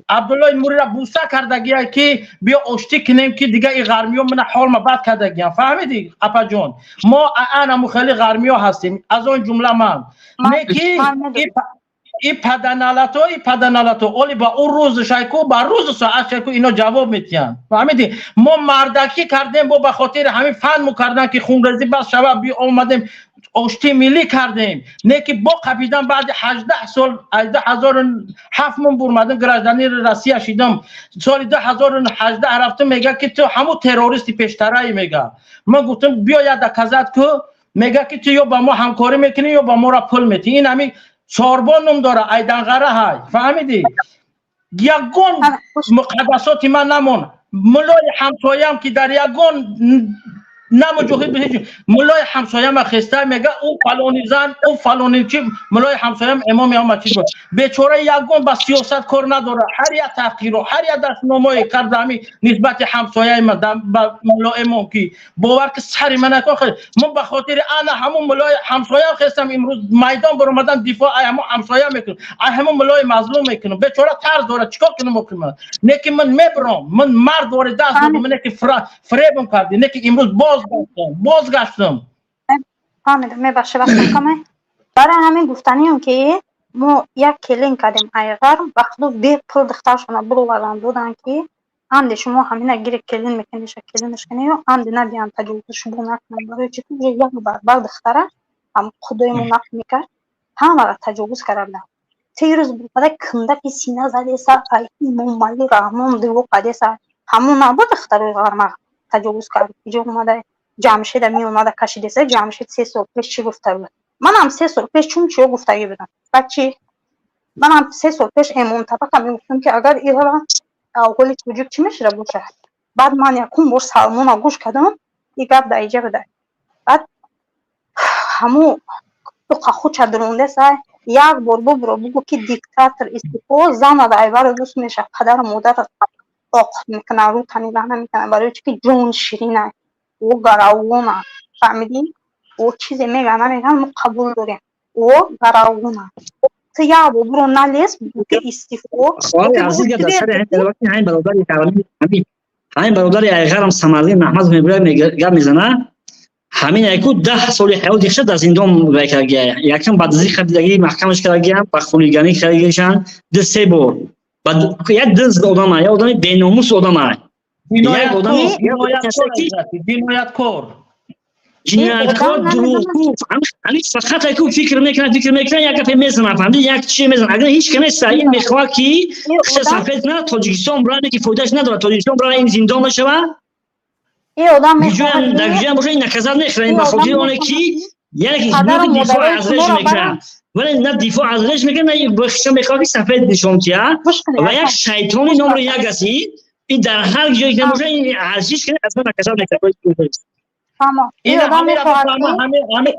عبدالله موری را بوسه کردگی که بیا اشتی کنیم که دیگه این غرمی ها من حال ما بد کردگی فهمیدی اپا جون ما انا مخالی غرمی ها هستیم از اون جمله من نکی این پدنالاتو اولی با اون روز شایکو با روز ساعت شایکو اینا جواب میتین فهمیدی ما مردکی کردیم با به خاطر همین فن مکردن که خونریزی بس شباب بی اومدیم آشتی ملی کردیم نه که با قبیدن بعد 18 سال 2007 من برمدم گراجدانی روسیه شدم سال 2018 رفتم میگه که تو همون تروریستی پیشترایی میگه من گفتم بیا یک کزد که میگه که تو یا با ما همکاری میکنی یا با ما را پول میتی این همین ساربان نم داره ایدنغره های فهمیدی یگون مقدساتی من نمون ملای همسایم که در یگون نموجوهید بهش ملای همسایم خسته میگه او فلانی زن او فلانی چی ملای همسایم امام یا چیز بود بیچاره یگون با سیاست کار نداره هر یک تحقیر و هر یک دستنامه کردمی نسبت همسایه من با ملای امام کی باور که سر من نکن من به خاطر انا همون ملای همسایم خستم امروز میدان برآمدن دفاع همون همسایه میکنم همون ملای مظلوم میکنم بیچاره طرز داره چیکار کنم من نه که من میبرم من مرد وارد دست دادم نه که فریبم کردی نه که امروز بازگشتم فهمیدم میبخشه وقت کمه برای همین گفتنیم که ما یک کلین کردیم ایغر وقتی بی پول دخترشون برو وران دودن که هم شما همین گیر کلین میکنیش کلینش کنی و هم نه بیان تجاوزش بو نکنن برای چی تو یک بار دختره هم خدایمون نقل میکرد همه را تجاوز کردن تیروز برای کنده که سینه زده سر امام علی رحمان دیو قده سر همون نبود دختر غرمه تجاوز کرد اینجا اومده جمشید می اومده کشیده سر جمشید 3 سال پیش چی گفته بود من هم 3 سال پیش چی گفتگی بودم بچی من هم 3 سال پیش امام طبقه می گفتم که اگر ایران اولی وجود چی میشه باشه بعد من یکم بار سلمان گوش کردم این گپ در اینجا بده بعد همو تو خود چدرونده سر یک بار بگو که دیکتاتور استفاده زن دایور دوست میشه پدر و مادر آق میکنه رو تنی لحنه میکنه برای چی که جون شیرینه و گراوونه فهمیدین و چیزی میگن نمیگن ما قبول داریم و گراوونه تو یا برو نلیس بگو که استفاده خواهی عزیز که در سر همین برادر کرامی همین برادر ایغرم سمرلی محمد میبره میزنه همین یکو 10 سال حیات دیگه در زندان بکر گیا یکم بعد از خبردگی محکمش کرد گیا با خونیگانی کردیشان 2-3 بار بعد یک دز آدم یا آدم بی‌ناموس آدم جنایتکار دروغگو همین فقط اگه فکر میکنه یک دفعه میزنه فهمیدی یک چی میزنه اگر هیچ کنه سعی میخواد که خش سفید نه تاجیکستان برای که فایدهش نداره تاجیکستان برای این زندان بشه این آدم میخواد در جریان باشه این نکزار نخرین بخاطر اون که یک دفاع ازش میکنه ولی نه دفاع ازش میکنه نه بخش میخواد سفید نشون که و یک شیطان نمره یک هستی این در هر جایی که باشه این ارزش کنه اصلا نکزار نکنه این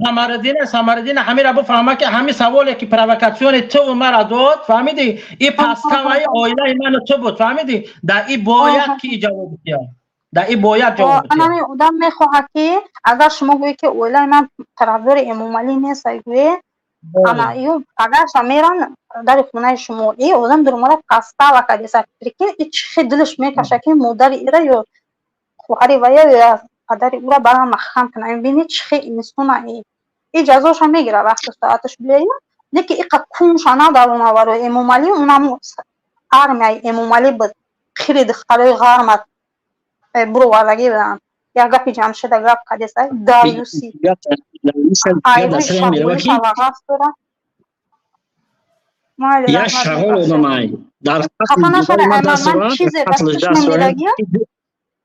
همه سمردین همه را بفهمه که همه سوالی که پروکاسیون تو مرا داد فهمیدی این پاسکوی آیله من تو بود فهمیدی در این باید که جواب بدی در این باید جواب بدی انا آدم میخواد که اگر شما گویی که آیله من طرفدار امام علی نیست گویی انا ایو اگر شمیران در خونه شما ای آدم در مورد قصه و کلیسا فکر این دلش میکشه که مادر ایره یا خواهری و یا پدر او را برام مخم کنه ببینید چه انسان اجازهش هم میگیره وقت ساعتش بیاید نه که اینقدر کونش نداره و امام علی اونم ارمی امام علی بود خیلی دخترای غرمت برو ورگی بدن یا گپی جمشید گپ کدیسای داریوسی یا شغل آدمای در فصل من چیزی دستش نمیدگیم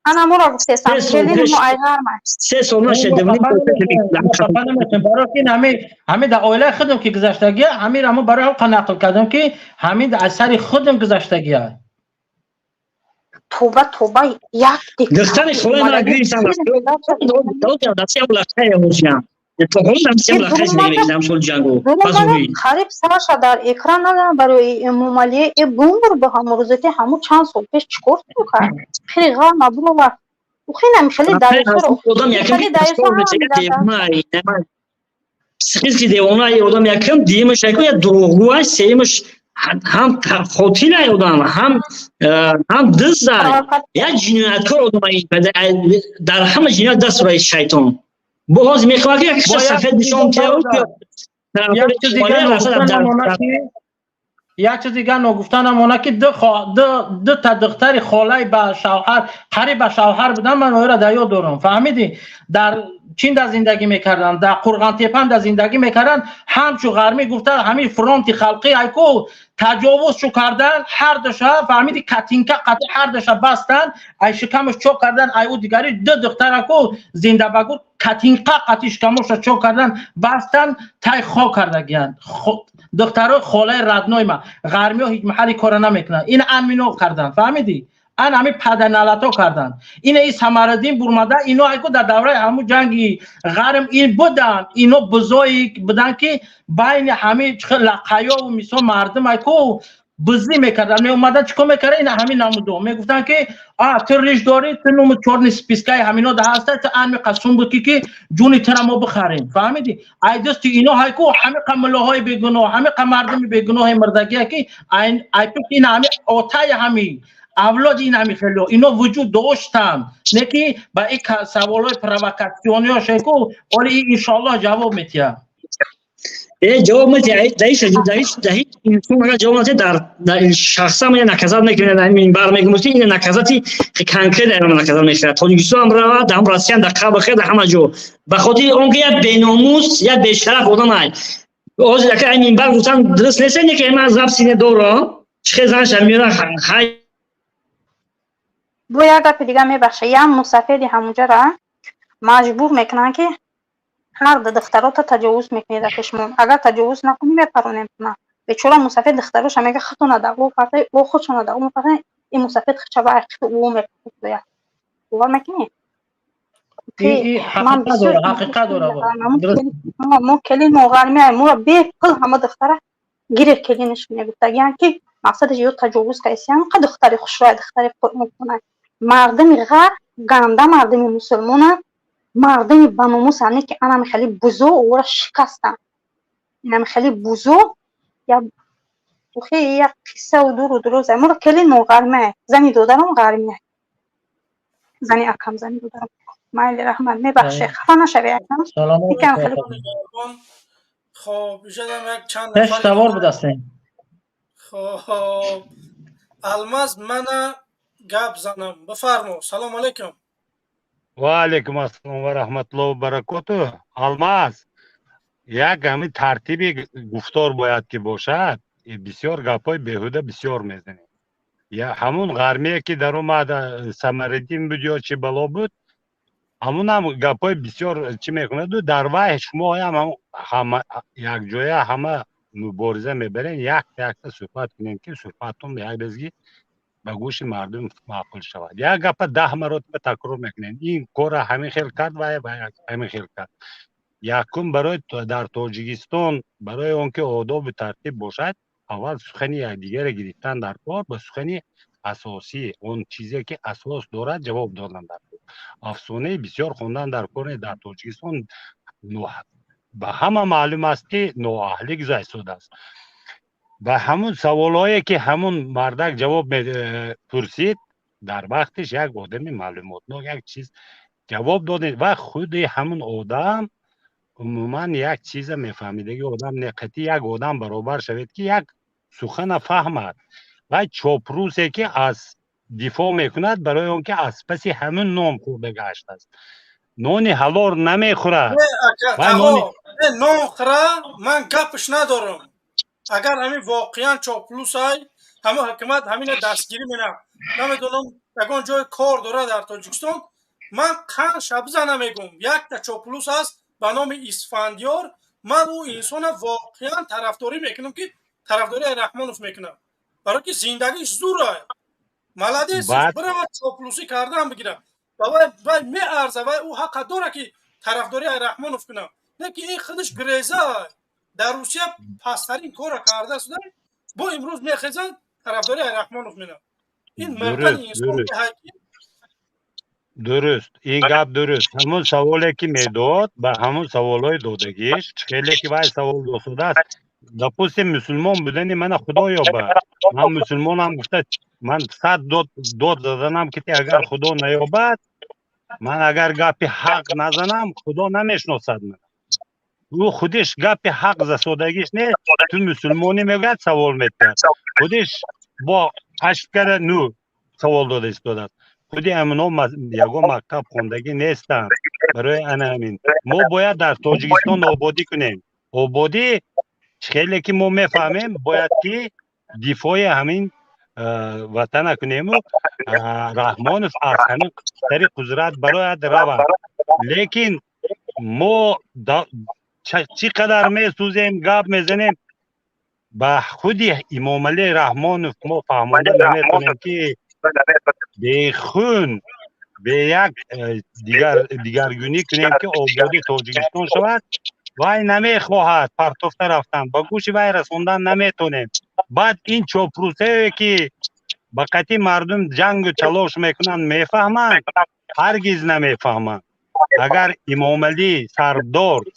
انا مرا گفتم کلین مو ایغار ما 3 سال نشه دونیم همه در اوله خودم که گذشتگی همه را برای او نقل کردم که همه در اثر خودم گذشتگی توبه یک دختر خونه ما گریسان دو دستی اولا خیلی موشیم تو هم دستی اولا خیلی نمیگم سول جنگو خریب سرش در اکران ندارم برای امام علی بومبر به هم روزتی همون چند سال پیش چکرد میکرد خیلی غار نبولو و خیلی نمیشلی دایسو رو خیلی دایسو هم سخیزی دیوانه آدم یکم دیمش یا دروغگو است سیمش هم خاطی نه آدم هم دست دار یا جنایتکار آدم در همه جنایت دست برای شیطان باز میخواد که یک سفید نشون که یک چیز دیگه نگفتن امانه که دو تا دختر خاله به شوهر قریب به شوهر بودن، من اون را در یاد دارم. فهمیدی در چین در زندگی میکردن، در قرغان تپه در زندگی میکردن، همچو غرمی گفتن همین فرانت خلقی ایکو تجاوز شو کردن، هر دوشا فهمیدی کاتینکا قطع هر دوشا بستن، ای شکمش چوک کردن، ای او دیگری دو دختر کو زنده بگو کاتینکا قطع شکمش چوک کردن بستن تای خاک کردگیان. دخترای خاله ردنای ما غرمی ها هیچ محلی کار نمیکنن، این امینو کردن. فهمیدی ان همین پدنالتا کردن. این سمردین برمده اینو ایکو در دوره همون جنگی غرم این بودن، اینو بزرگ بودن که بین همه لقایا و میسا مردم ایکو بزی میکردن، می اومدن چیکار میکردن، این همین نمودو میگفتن که تو ریش داری، تو نوم چورن سپیسکای همینا ده هسته، تو ان قسم بکی که جونی تر ما بخریم. فهمیدی ای دوست اینو هایکو همه قملاهای بیگناه، همه مردم بیگناه مردگی که این همه اوتای همین اولاد این همی خیلی اینا وجود داشتن، نه که با این سوالای پروکاسیونی ها شکو ولی انشالله جواب میتیم. جواب میتیم دایش انسان اگر جواب میتیم در شخصا من نکازات میکنه، در این بار میگم این نکازاتی کنکر در نکازات میشه. تاجیکستان هم راه دام راسیان در قبل خیلی همه جو بخاطر اونکه یا بیناموس یا بیشرف بودن ای از که این بار گفتن درست نیست، نه که من زب سینه دورا چه زنش میره های بو یک گپ دیگه میبخشه، یه مسافری همونجا را مجبور میکنن که هر دخترها تا تجاوز میکنی در کشمون، اگر تجاوز نکنی میپرونیم نه بیچاره مسافر دخترش میگه خودتون دعوا کرده او خودشون دعوا میکنه، این مسافر چه وقت او میکنه باور میکنی این حقیقت داره ما کلی مغرمی مو به کل همه دختره گیر کلینش میگفتن که مقصدش یه تجاوز کیسیان قد دختری خوشراه دختری میکنه. مردم غر گنده مردم مسلمان مردم بناموس هنی که انا خیلی بزرگ او را شکستن، اینا خیلی بزرگ یا خیلی یک قصه و دور و دروز ما کلی مغرمه زنی دودرم غرمیه زنی اکم زنی دودرم مایل رحمت میبخشه خفه نشوی اکم یکم خیلی خب جدم یک چند تش سوار بود هستیم. خب الماس منه گپ زنم بفرمو. سلام علیکم. و علیکم السلام و رحمت الله و برکاته. الماس یک همین ترتیبی گفتار باید که باشد، بسیار گپای بیهوده بسیار میزنی. یا همون غرمیه که در اومد سمردین بود یا چی بلا بود، همون هم گپای بسیار چی میکنه دو در وای شما هم یک جای همه مبارزه میبرین، یک صحبت کنین که صحبتون یک بزگی به گوش مردم معقول شود. یک گپ 10 مرتبه تکرار میکنین، این کار همین خیل کرد و همین خیل کرد. یکم برای در تاجیکستان برای اونکه آداب ترتیب باشد، اول سخنی یک دیگر گرفتن در کار، به سخنی اساسی اون چیزی که اساس دارد جواب دادن در کار. افسانه بسیار خوندن در کار در تاجیکستان به همه معلوم است که نااهلی گذشته است. به همون سوالایی که همون مردک جواب پرسید در وقتش یک آدم معلومات یک چیز جواب داده و خود همون آدم عموما یک چیز میفهمیده که آدم نقطی یک آدم برابر شود که یک سخن فهمد و چاپروسی که از دفاع میکند برای اون که از پس همون نام خورده گشت است. نون حلال نمیخورد نون خوره من گپش ندارم. اگر همین واقعا چاپلوس های همه حکومت همین دستگیری مینه نمیدونم یکان جای کار داره در تاجیکستان، من قن شبزه نمیگم یک تا چاپلوس هست به نام اسفندیار، من او انسان واقعا طرفداری میکنم که طرفداری رحمانوف میکنم برای که زندگیش زوره ملدیست برای چاپلوسی کردن بگیرم و می ارزه و او حق داره که طرفداری رحمانوف کنم، نه که این خودش گریزه در روسیه پسترین کار کرده شده با امروز میخیزن طرفداری رحمانوف میکنم. این مردن انسان که حقیقی درست این گپ درست. همون سوالی که میداد به همون سوالای دادگیش خیلی که باید سوال داده است دپوس مسلمان بودنی من خدا یابد، من مسلمان هم گفته من 100 داد زدنم که اگر خدا نیابد من اگر گپی حق نزنم خدا نمیشناسد من. او خودش گپ حق زسودگیش نه تو مسلمانی میگه سوال میکنه خودش با اشکره نو سوال داده است خودی امنا یگو مکتب خوندگی نیستن برای همین ما باید در تاجیکستان آبادی کنیم آبادی خیلی که ما میفهمیم باید که دفاع همین وطن کنیم و رحمانوف از همین طریق قدرت باید رود لیکن ما چقدر میسوزیم گپ میزنیم با خودی امام علی رحمانوف ما فهمانده نمیتونیم که به خون به یک دیگرگونی کنیم که آبادی تاجیکستان شود وای نمیخواهد پرتفته رفتن با گوش وای رسوندن نمیتونیم بعد این چوپروسه که با قطعی مردم جنگ و چلاش میکنن میفهمن هرگز نمیفهمن اگر امام علی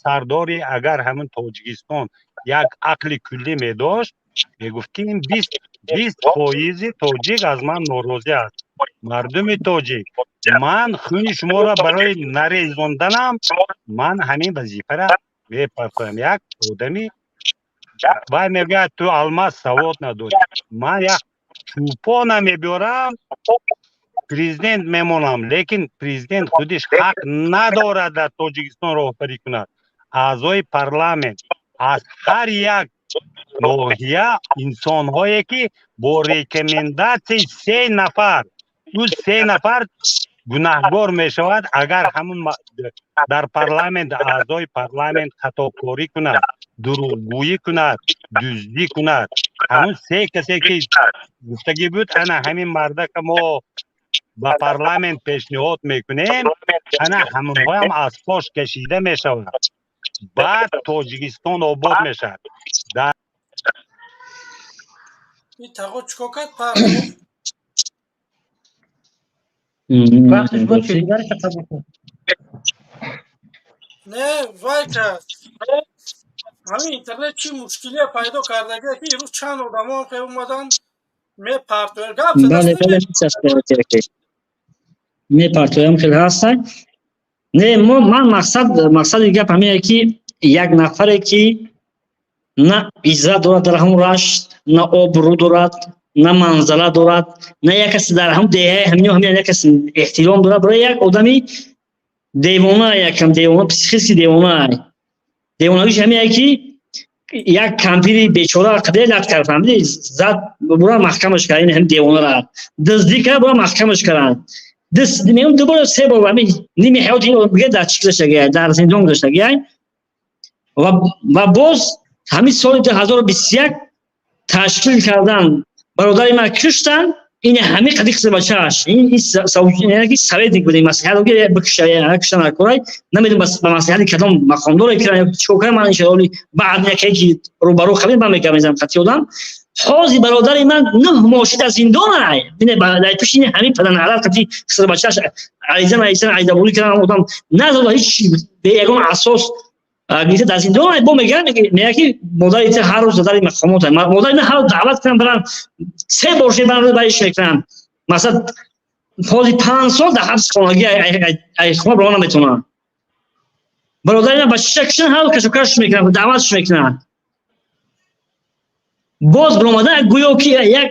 سرداری اگر همون تاجیکستان یک عقل کلی میداشت میگفت که این 20% تاجیک از من ناراضی است مردم تاجیک من خون شما را برای نریزاندنم من همین وظیفه را میپرسم یک آدمی و میگه تو الماس سواد نداری من یک چوپا نمیبرم پریزیدنت میمونم لیکن پریزیدنت خودش حق ندارد در تاجیکستان راهبری کند اعضای پارلمانت از هر یک ناحیه انسان هایی که با ریکمنداسی 3 نفر اون 3 نفر گناهگار می شود اگر همون در پارلمانت اعضای پارلمانت خطاکاری کند دروغگویی کند دزدی کند همون 3 کسی که گفتگی بود انا همین مرده که ما با پارلمانت پیشنهاد میکنیم انا همون هم از پاش کشیده می شود بعد تاجیکستان آباد می شود در این تاقو چکو کد پار وقتش بود که دیگرش قبول کن نه وای کرد همین اینترنت چی مشکلی پیدا کردگه که این روز چند آدم هم که اومدن می پرتویر گفت بله می پرتویم خیلی هستن نه من مقصد گپ همینه که یک نفره که نه عزت دارد در همون رشت نه آبرو دارد نه منزله دارد نه یک کسی در همون دیه همین یک کسی احترام دارد برای یک آدمی دیوانه یکم دیوانه پسیخیستی دیوانه‌ایش همینه که یک کمپیری بیچاره قبیل لط کرد فهمیدی زد برای محکمش کرد این هم دیوانه را دزدی کرد برای محکمش کرد دست میگم دوباره 3 بار همین نیمه حیات اینو بگه در چی گذاشته گیاه در زندان گذاشته گیاه و باز همین سال 2021 تشکیل کردن برادر ما کشتن این همه قدیق بچه‌اش این سوژنیکی سویدی بوده مسئله که بکشه کشتن کارای نمیدونم بس به مسئله کدام مقامدار که چوکای من ان شاء الله بعد یکی روبرو خبر من میگم خطی بودم حاضی برادر من نه ماشید از زندان ای ببین بعد پیش این همین پدن حالت قدی سر بچه‌اش عیزه بولی کردن آدم نه هیچ به یگان اساس گیت در زندان با میگه که مدت هر روز در مقامات مدت نه هر دعوت کردن برن 3 بار برن بهش میکنن مثلا حالی 5 سال در حبس خانگی ای خونه برای نمیتونن برادر من بچه کشن حال کشش میکنن دعوتش میکنن باز برآمدن گویا که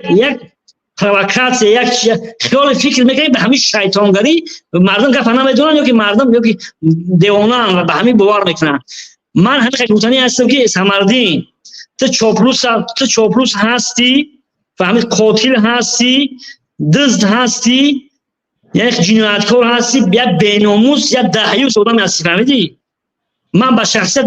یک پروکاسیون یک خیال فکر میکنه به همین شیطانگری مردم گفت نمیدونن یا که مردم یا که دیوانه و به همین باور میکنن من همین خیلی هستم که سمردین تو چاپلوس هستی فهمید قاتل هستی دزد هستی یک جنایتکار هستی یا بیناموس یا دهیوس آدم هستی فهمیدی من با شخصیت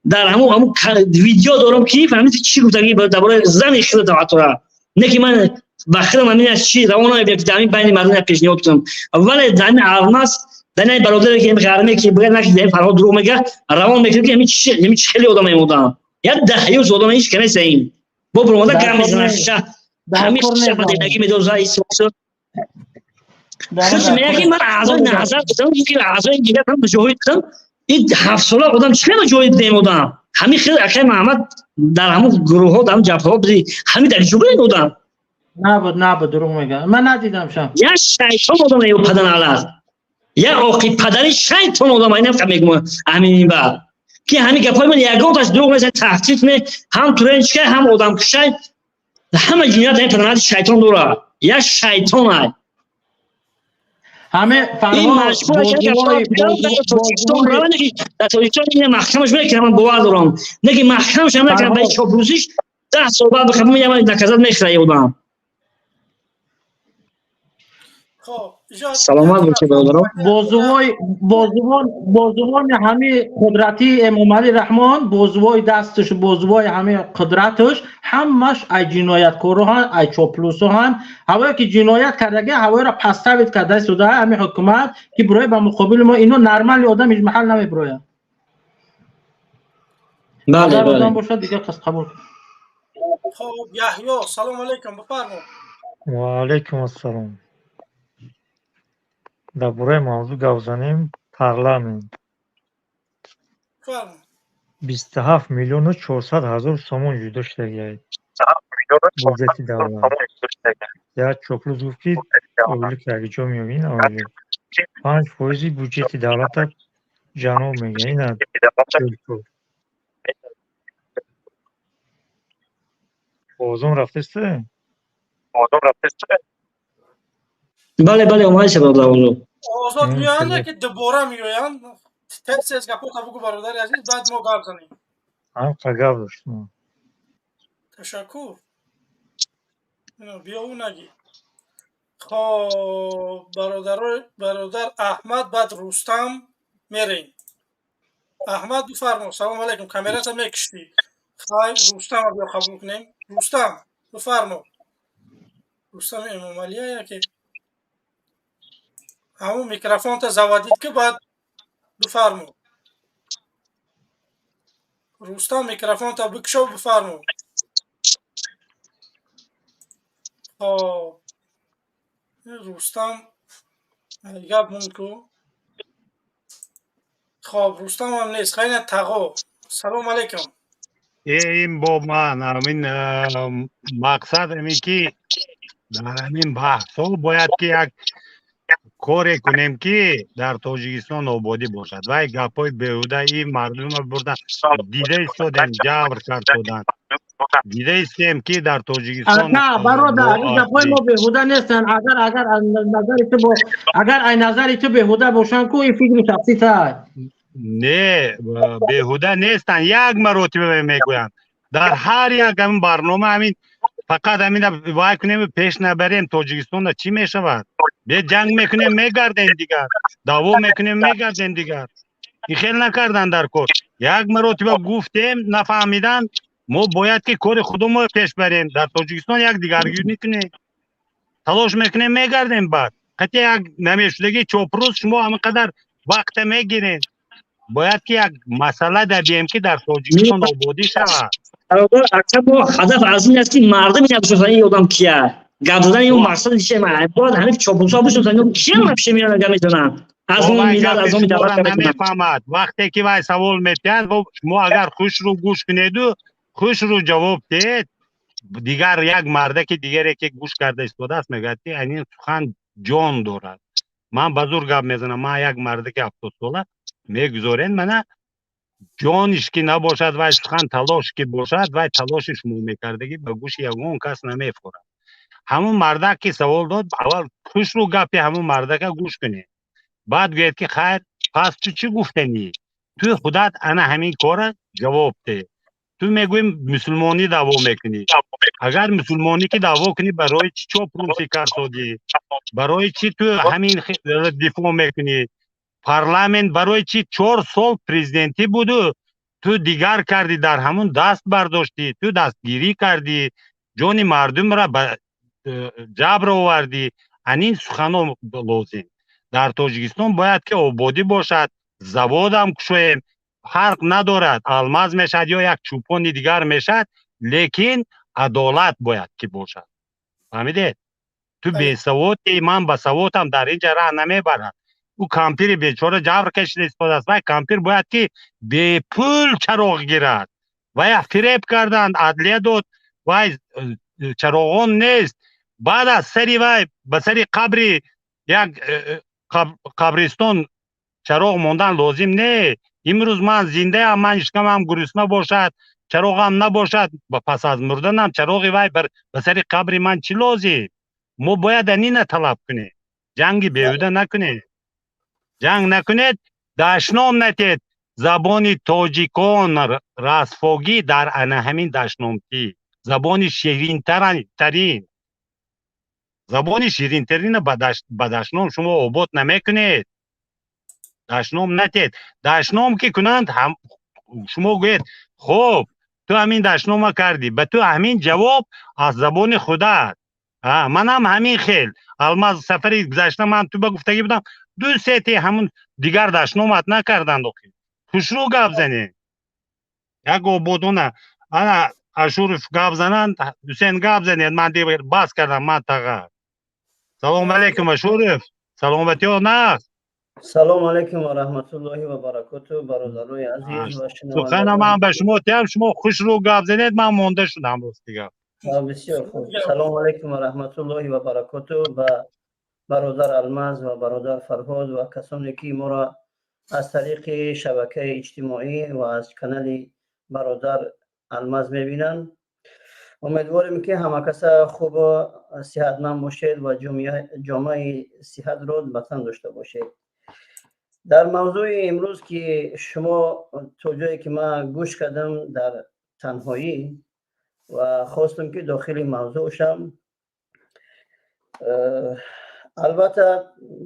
در همون ویدیو دارم که فهمید چی گفتگی درباره زن خود تواتر نه که من بخیرم همین از چی روانه بیفتم بین مردم پیشنهاد کنم ولی دن آرماس دن برادر که میگه که بگه نه که فرهاد دروغ میگه روان میگه که همین خیلی آدم میمودم یا دهیوس آدم هیچ کنه سین با برادر کم میزنه همین شب دیگه میدوزه ایسو خودش میگه که من اعضای نظر دادم که اعضای دیگه هم جوید کردم این 7 ساله آدم چرا جوید نمیدم همین خیلی اخی محمد در همون گروه ها در همون جبهه ها بودی همین در جوید نمیدم نه بود دروغ میگم من ندیدم شم یا شیطان آدم ایو پدن علت یا آقی پدری شیطان آدم اینم که میگم همین این بعد که همین گپای من یگان تاش دروغ نیست، تهدید نه، هم ترنچ هم آدم کشای همه جنایت این پدرنت شیطان داره، یا شیطان است. همه این مشکل است که در تاجیکستان این محکمش میکنه، من باور دارم نگه محکمش هم نکنم برای چاپلوسیش 10 سال بعد بخوام میگم نکازات میخره بودم. سلامت باشید برادران. بازوان همه قدرتی امام علی رحمان، بازوای دستش، بازوای همه قدرتش، همش ای جنایتکارو هن، ای چاپلوسو هن، هوایی که جنایت کردگه هوایی را پس تابید کرده سوده همه حکومت که برای به مقابل ما اینو نرمال آدم هیچ محل نمی برای. بله بله. باشد دیگه قصد قبول. خب یحیی سلام علیکم بفرمایید. و علیکم السلام. در برای موضوع گپ زنیم پارلمент 27 میلیون و 400 هزار سومون جدا شده بودجه دولت. یا چوپلوز گفت که اولی که اگه جا میابین اولی 5% بودجه دولت جانو میگه این از بازم رفته سته؟ بله بله اومده شد برادر. آزاد میان یا که دوباره میان تکس از گپو تا بگو برادر عزیز بعد ما گپ زنیم. هم قگاب داشتم. تشکر. بیا اون نگی. خب برادر احمد بعد رستم میرین. احمد بفرما. سلام علیکم. کامرات میکشتی. خیر رستم بیا قبول کنیم. رستم بفرما. رستم امام علیه که همون میکروفون تا زوادید که بعد بفرمو. رستم میکروفون تا بکشو بفرمو. خب رستم گپ مونکو. خب رستم هم نیست. خیلی تقو. سلام علیکم. این با من همین مقصد همی که در همین بحث ها باید که یک کاری کنیم که در تاجیکستان آبادی باشد و یک گپای بیهوده این مردم بردن دیده ایستادن جبر کرد شدن دیده ایستیم که در تاجیکستان نه برادر این گپای ما بیهوده نیستن. اگر این نظر تو بیهوده باشن کو این فکر شخصی تا نه بیهوده نیستن. یک مرتبه میگویم در هر یک همین برنامه همین فقط همین وای کنیم پیش نبریم تاجیکستان چی میشود؟ به جنگ میکنیم میگردن دیگر، دعوا میکنیم میگردن دیگر. این خیلی نکردن در کار. یک مرتبه گفتیم نفهمیدن ما باید که کار خودمون پیش بریم. در تاجیکستان یک دیگرگونی کنیم تلاش میکنیم میگردیم بعد قطعی یک نمیشدگی چوپروز شما همینقدر وقت میگیرین. باید که یک مسئله در بیم که در تاجیکستان آبادی شود. اکثر با هدف از این است که مردم این افسوسانی این آدم کیه گپ زدن این مقصد چیه؟ من باید همین چاپلوسا بشن کیه نمیشه میان گپ میزنن از اون میداد از اون میداد نمیفهمد. وقتی که وای سوال میتید شما اگر خوش رو گوش کنید و خوش رو جواب دید دیگر یک مرده که دیگری که گوش کرده استفاده است میگه که این سخن جان دارد. من بزرگ گپ میزنم. من یک مرده که 70 ساله میگذارین منه جانش که نباشد و سخن تلاش که باشد و تلاشش مو میکردگی به گوش یگان کس نمیخورد. همون مرده که سوال داد اول خوش رو گپی همون مرده که گوش کنی بعد گوید که خیر پس تو چی گفتنی؟ تو خودت انا همین کار جواب ده. تو میگویم مسلمانی دعوا میکنی. اگر مسلمانی که دعوا کنی برای چی چاپلوسی کردی؟ برای چی تو همین دفاع میکنی؟ پارلمент برای چی 4 سال پرزیدنتی بود تو دیگر کردی در همون دست برداشتی تو دستگیری کردی جان مردم را به جبر آوردی. این سخنان لازم در تاجیکستان باید که آبادی باشد. زباد هم کشویم فرق ندارد الماس میشد یا یک چوپان دیگر میشد لیکن عدالت باید که باشد. فهمیدید؟ تو بی سواد من با سوادم در اینجا راه نمیبرد. او کامپیر بیچاره جبر کشیده استفاده است و کامپیر باید که به پول چراغ گیرد و یک فریب کردند عدلیه داد و چراغان نیست. بعد از سری و به سری قبری یک قبرستان چراغ موندن لازم نه. امروز من زنده ام، من اشکمم گرسنه باشد، چراغم نباشد، پس از مردنم چراغ وای به سر قبر من چی لازم؟ ما باید اینو طلب کنیم، جنگ بیهوده نکنید، جنگ نکنید. دشنام نتید. زبان تاجیکان رسفاگی در همین دشنامتی، زبان شیرین ترین، زبان شیرین ترین به دشنام شما آباد نمیکنید. دشنام نتید. دشنام که کنند شما گوید خب تو همین دشنام کردی، به تو همین جواب از زبان خودت. من هم همین خیل الماس سفری گذشته من تو به گفتگی بودم، 2 ساعتی همون دیگر دشنامت نکردند. خوشرو گپ زنید. یک آبادونه انا اشورف گپ زنند، حسین گپ زنید، من دیگه بس کردم من تغر. سلام علیکم اشورف. سلامتی ها نه. سلام علیکم و رحمت الله و برکاته برادرای عزیز و سخن من به شما تیم، شما خوش رو گپ زنید، من مونده شدم روز دیگه. بسیار خوب. سلام علیکم و رحمت الله و برکاته و برادر الماس و برادر فرهاد و کسانی که ما را از طریق شبکه اجتماعی و از کانال برادر الماس میبینن. امیدواریم که همه کسا خوب و صحتمند باشید و جامعه صحت را بتن داشته باشید. در موضوع امروز که شما تو جایی که من گوش کردم در تنهایی و خواستم که داخل موضوع شم، البته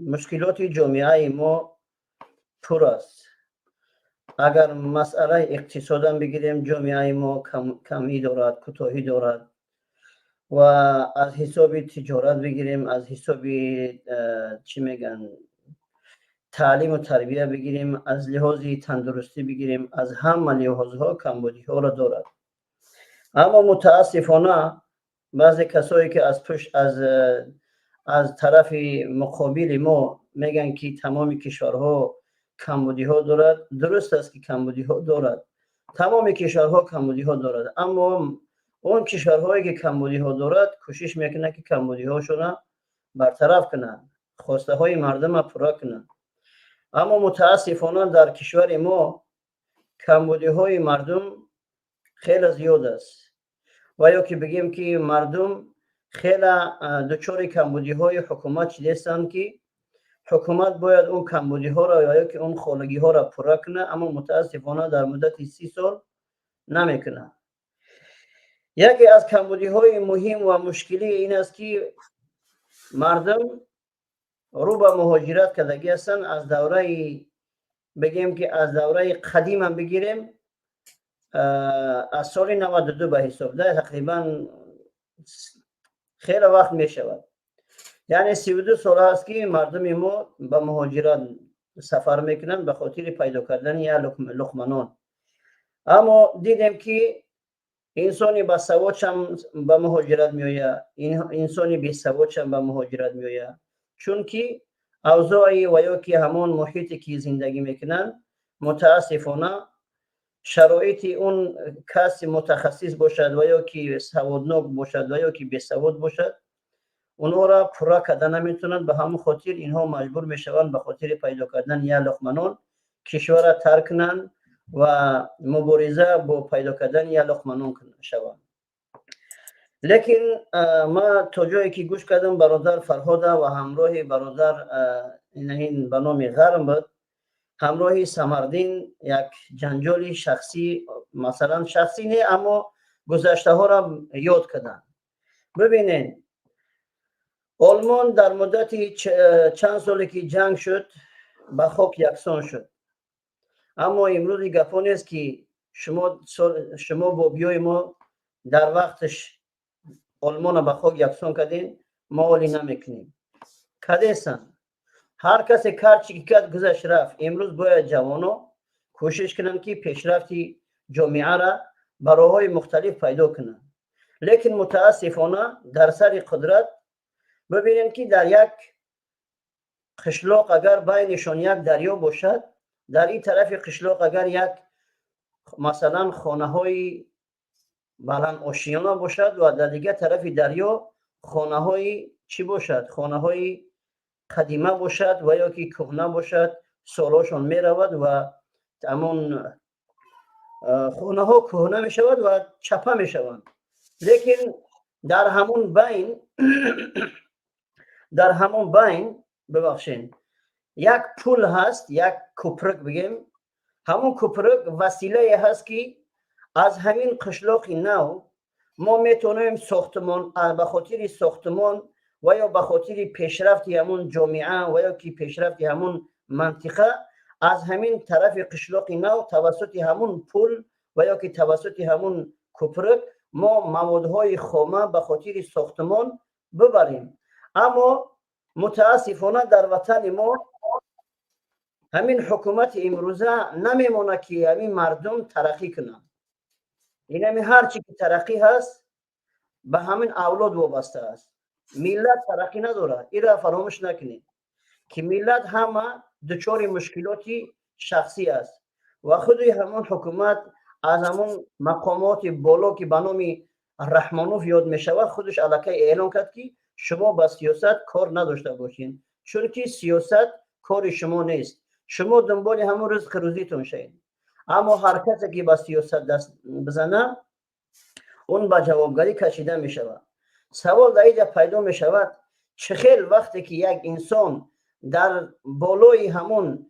مشکلات جامعه ما پر است. اگر مسئله اقتصادم بگیریم، جامعه ما کمی دارد، کوتاهی دارد، و از حساب تجارت بگیریم، از حساب چی میگن تعلیم و تربیه بگیریم، از لحاظ تندرستی بگیریم، از همه لحاظها کمبودی ها را دارد. اما متاسفانه بعضی کسایی که از پشت از طرف مقابل ما میگن که تمام کشورها کمبودی ها دارد. درست است که کمبودی ها دارد، تمام کشورها کمبودی ها دارد، اما اون کشورهایی که کمبودی ها دارد کوشش میکنه که کمبودی هاشون برطرف کنن، خواسته های مردم را پورا کنن. اما متاسفانه در کشور ما کمبودی های مردم خیلی زیاد است، و یا که بگیم که مردم خیلی دچار کمبودی های حکومت شده هستند که حکومت باید اون کمبودی ها را یا که اون خالگی ها را پورا کنه، اما متاسفانه در مدت 30 سال نمیکنه. یکی از کمبودی های مهم و مشکلی این است که مردم رو به مهاجرت کردگی هستند. از دوره بگیم که از دوره قدیم هم بگیریم، از سال 92 به حساب ده تقریبا خیلی وقت می شود، یعنی 32 سال است که مردم ما به مهاجرت سفر میکنن به خاطر پیدا کردن یا لقمه. اما دیدیم که انسانی با سواد هم به مهاجرت میآید، انسانی بی سواد هم به مهاجرت میآید، چون که اوضاع و یا که همون محیطی که زندگی میکنن متاسفانه شرایط اون کسی متخصص باشد و یا که سوادناک باشد و یا که بی سواد باشد اونها را پورا کردن نمیتونن. به همون خاطر اینها مجبور میشوند به خاطر پیدا کردن یا لقمه نان کشور را ترک کنند و مبارزه با پیدا کردن یا لقمه نان شوند. لیکن ما تا جایی که گوش کردم برادر فرهاد و همراه برادر این به نام غرم بود، همراه سمردین یک جنجال شخصی، مثلا شخصی نه اما گذشته ها را یاد کردن. ببینین آلمان در مدت چند سالی که جنگ شد به خاک یکسان شد، اما امروز گپا نیست که شما با بیای ما در وقتش آلمان به خاک یکسان کردین، ما ولی نمیکنیم. کدیسن هر کسی کارچی که کرد گذشت رفت. امروز باید جوانا کوشش کنن که پیشرفتی جامعه را براهای مختلف پیدا کنن. لیکن متاسفانه در سر قدرت ببینیم که در یک قشلاق اگر بینشان یک دریا باشد، در این طرف قشلاق اگر یک مثلا خانه های بلند آشیانه باشد و در دیگر طرف دریا خانه های چی باشد، خانه های قدیمه باشد و یا که کهنه باشد، سالاشون می رود و همون خونه ها کهنه می شود و چپه می شوند. لیکن در همون بین ببخشین یک پل هست، یک کوپرک بگیم. همون کوپرک وسیله هست که از همین قشلاق نو ما میتونیم ساختمان به خاطر ساختمان و یا به خاطر پیشرفت همون جامعه و یا که پیشرفت همون منطقه از همین طرف قشلاق نو توسط همون پل و یا که توسط همون کوپرک ما موادهای خامه به خاطر ساختمان ببریم. اما متاسفانه در وطن ما همین حکومت امروزه نمیمونه که همین مردم ترقی کنن. این همین هرچی که ترقی هست به همین اولاد وابسته است. ملت ترقی نداره. این را فراموش نکنید که ملت همه دچار مشکلاتی شخصی است و خود همون حکومت از همون مقامات بالا که به نام رحمانوف یاد می شود خودش الکی اعلان کرد که شما با سیاست کار نداشته باشین، چون که سیاست کار شما نیست، شما دنبال همون رزق روزیتون شین. اما هر کسی که با سیاست دست بزنه اون با جوابگری کشیده می شود. سوال در اینجا پیدا می شود چه خیلی وقتی که یک انسان در بالای همون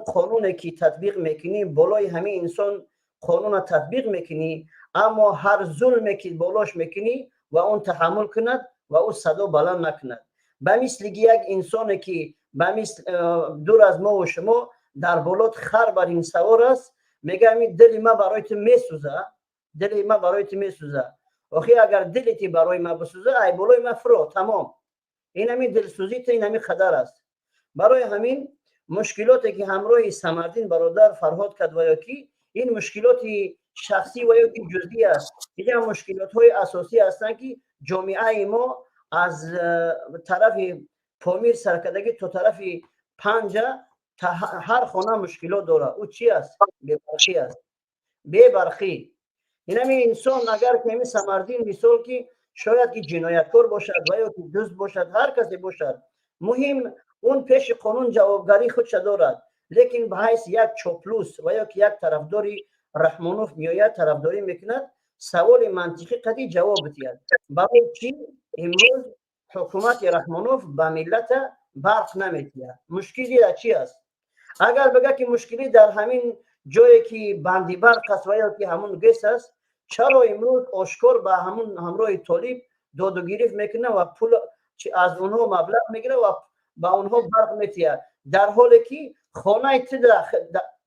قانونی که تطبیق میکنی، بالای همین انسان قانون تطبیق میکنی، اما هر ظلمی که بالاش میکنی و اون تحمل کند و او صدا بلند نکند. به مثل یک انسانی که به مثل دور از ما و شما در بالات خر بر این سوار است، میگه می دل ما برایت میسوزه، دل ما برایت میسوزه. آخه اگر دلتی برای ما بسوزه ای بالای ما فرو تمام. این همین دلسوزیت، این همین خطر است. برای همین مشکلاتی که همراه سمردین برادر فرهاد کرد و یا کی این مشکلات شخصی و یا کی جزئی است. این مشکلات های اساسی هستند که جامعه ما از طرف پامیر سرکردگی تا طرف پنجه هر خانه مشکلات داره. او چی است؟ بی‌برخی است. بی‌برخی. این همین انسان اگر که همین سمردین مثال که شاید که جنایتکار باشد و یا که دزد باشد، هر کسی باشد، مهم اون پیش قانون جوابگری خودش دارد. لیکن به حیث یک چاپلوس و یا که یک طرفداری رحمانوف میآید طرفداری میکند، سوال منطقی قطعی جواب بدهد. برای چی امروز حکومت رحمانوف به ملت برق نمیدهد؟ مشکلی در چی است؟ اگر بگه که مشکلی در همین جایی که بندی برق است و یا که همون گس است، چرا امروز آشکار به همون همراه طالب داد و گریفت میکنه و پول از اونها مبلغ میگیره و به اونها برق میتیه، در حالی که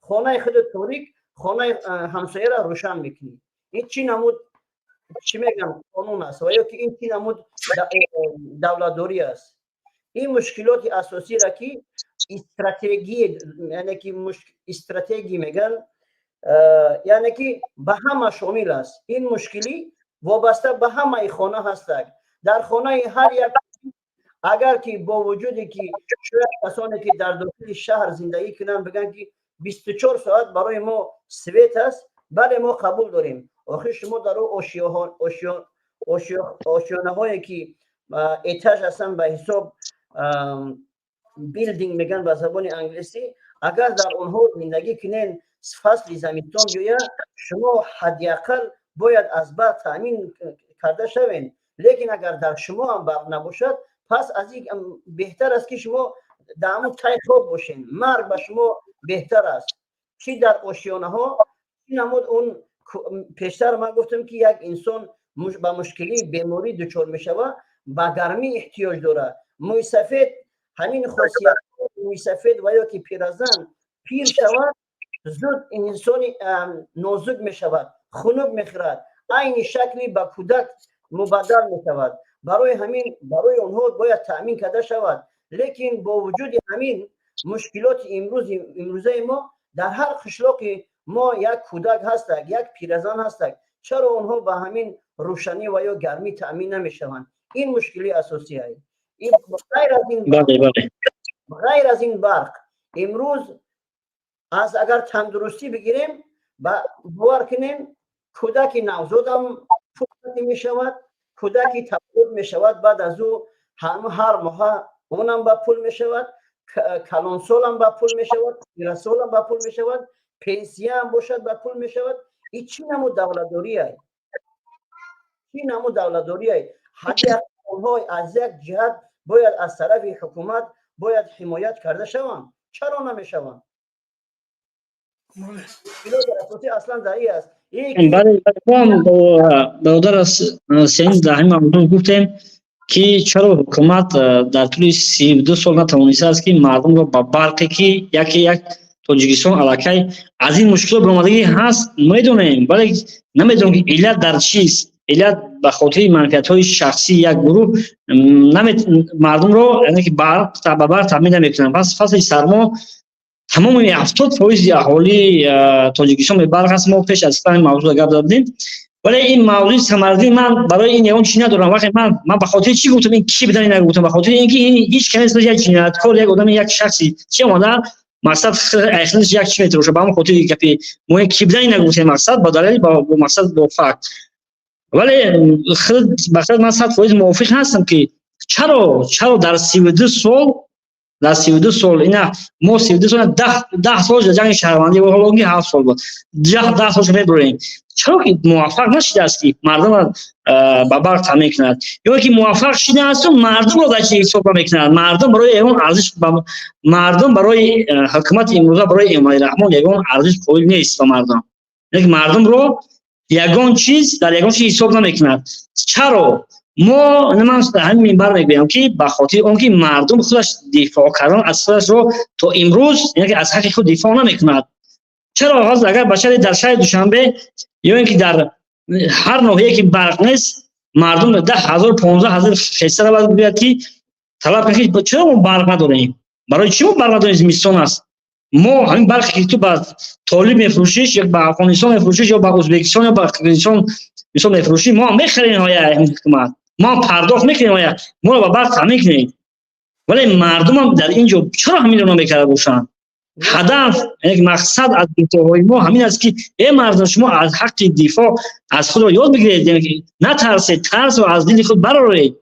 خانه خود طارق خانه همسایه را روشن میکنی؟ این چی نمود چی میگم قانون است و یا که این چی نمود دولتداری است؟ این مشکلات اساسی را که استراتژی، یعنی که استراتژی میگن، یعنی که به همه شامل است. این مشکلی وابسته به همه خانه هستند. در خانه هر یک اگر که با وجودی که شاید کسانی که در داخل شهر زندگی کنن بگن که 24 ساعت برای ما سویت است، بله ما قبول داریم. آخه شما در آشیانه هایی که ایتاژ هستن به حساب بیلدینگ میگن به زبان انگلیسی، اگر در اونها زندگی کنین فصل زمستان بیاید، شما حداقل باید از برق تامین کرده شوین. لیکن اگر در شما هم برق نباشد، پس از این بهتر است که شما در همون تای خواب باشین. مرگ به شما بهتر است. چی در آشیانه ها چی نمود اون پیشتر من گفتم که یک انسان با مشکلی بیماری دچار می شود، با گرمی احتیاج داره. موی سفید همین خاصیت موی سفید و یا که پیرزن پیر شود زود انسانی نازک می شود، خنک می خورد، این شکلی با کودک مبدل می شود. برای همین برای اونها باید تأمین کرده شود. لیکن با وجود همین مشکلات امروزه ما در هر قشلاقی ما یک کودک هستند، یک پیرزن هستند، چرا اونها با همین روشنی و یا گرمی تأمین نمی شوند؟ این مشکلی اساسی است. این غیر از این برق امروز از اگر تندرستی بگیریم باور کنیم کودک نوزاد هم پول می شود، کودکی تولد می شود، بعد از او هر ماه اونم با پول می شود، کلانسال هم با پول می شود، پیرسال هم با پول می شود، پنسیه هم باشد به پول می شود. این چی نمو دولتداری است؟ چی نمو دولتداری است؟ حداقل اونها از یک جهت باید از طرف حکومت باید حمایت کرده شوند. چرا نمی شوند؟ اصلا در این است. بله ما برادر سین در این موضوع گفتیم که چرا حکومت در طول 32 سال نتوانسته است که مردم را با برقی که یک تاجیکستان علاقه از این مشکل برآمدگی هست میدونیم، ولی نمیدونم که علت در چیست. علت به خاطر منفعت های شخصی یک گروه مردم را یعنی که برق تامین نمیکنن. پس فصل سرما تمام 70% اهالی تاجیکستان به برق هست. ما پیش از این موضوع گپ زدیم، ولی این موضوع ثمردی من برای این یون چی ندارم. وقتی من به خاطر چی گفتم این کی بدن نگفتم، به خاطر اینکه این هیچ کس یک جنایتکار یک آدم یک شخصی چه ماده مقصد اخلاص یک چی میتونه به خاطر اینکه مو کی بدن نگفتم مقصد با دلیل با مقصد با فکت. ولی خود مقصد من 100% موافق هستم که چرا در 32 سال اینا ما 32 سال 10 سال جنگ شهروندی و حالا اونگی 7 سال بود 10 سال میبریم. چرا که موفق نشده است که مردم با برق تامین کند، یا که موفق شده است مردم را در چه حساب میکنند؟ مردم برای اون ارزش مردم برای حکومت امروزه برای امام رحمان یگان ارزش قائل نیست و مردم رو یگان چیز در یگان چیز حساب نمیکند. چرا ما نمی‌دونم همین منبر میگم که به خاطر اونکه مردم خودش دفاع کردن از خودش رو تا امروز یعنی از حق خود دفاع نمیکند. چرا حاضر اگر بشر در شهر دوشنبه یا اینکه در هر ناحیه که برق نیست مردم 10,000 15,000 خسته را باید که طلب کنید چرا ما برق نداریم؟ برای چی ما برق نداریم؟ زمستان است. ما همین برقی که تو با طالب میفروشیش یا با افغانستان میفروشیش یا با ازبکستان یا با قزاقستان مثلا میفروشی ما میخریم های حکومت ما پرداخت میکنیم ما با برق تامین کنیم، ولی مردم هم در اینجا چرا همین رو نمیکرده باشن؟ هدف یک مقصد از دفاع ما همین است که ای مردم شما از حق دفاع از خود را یاد بگیرید، یعنی نترسید، ترس رو از دل خود برآورید.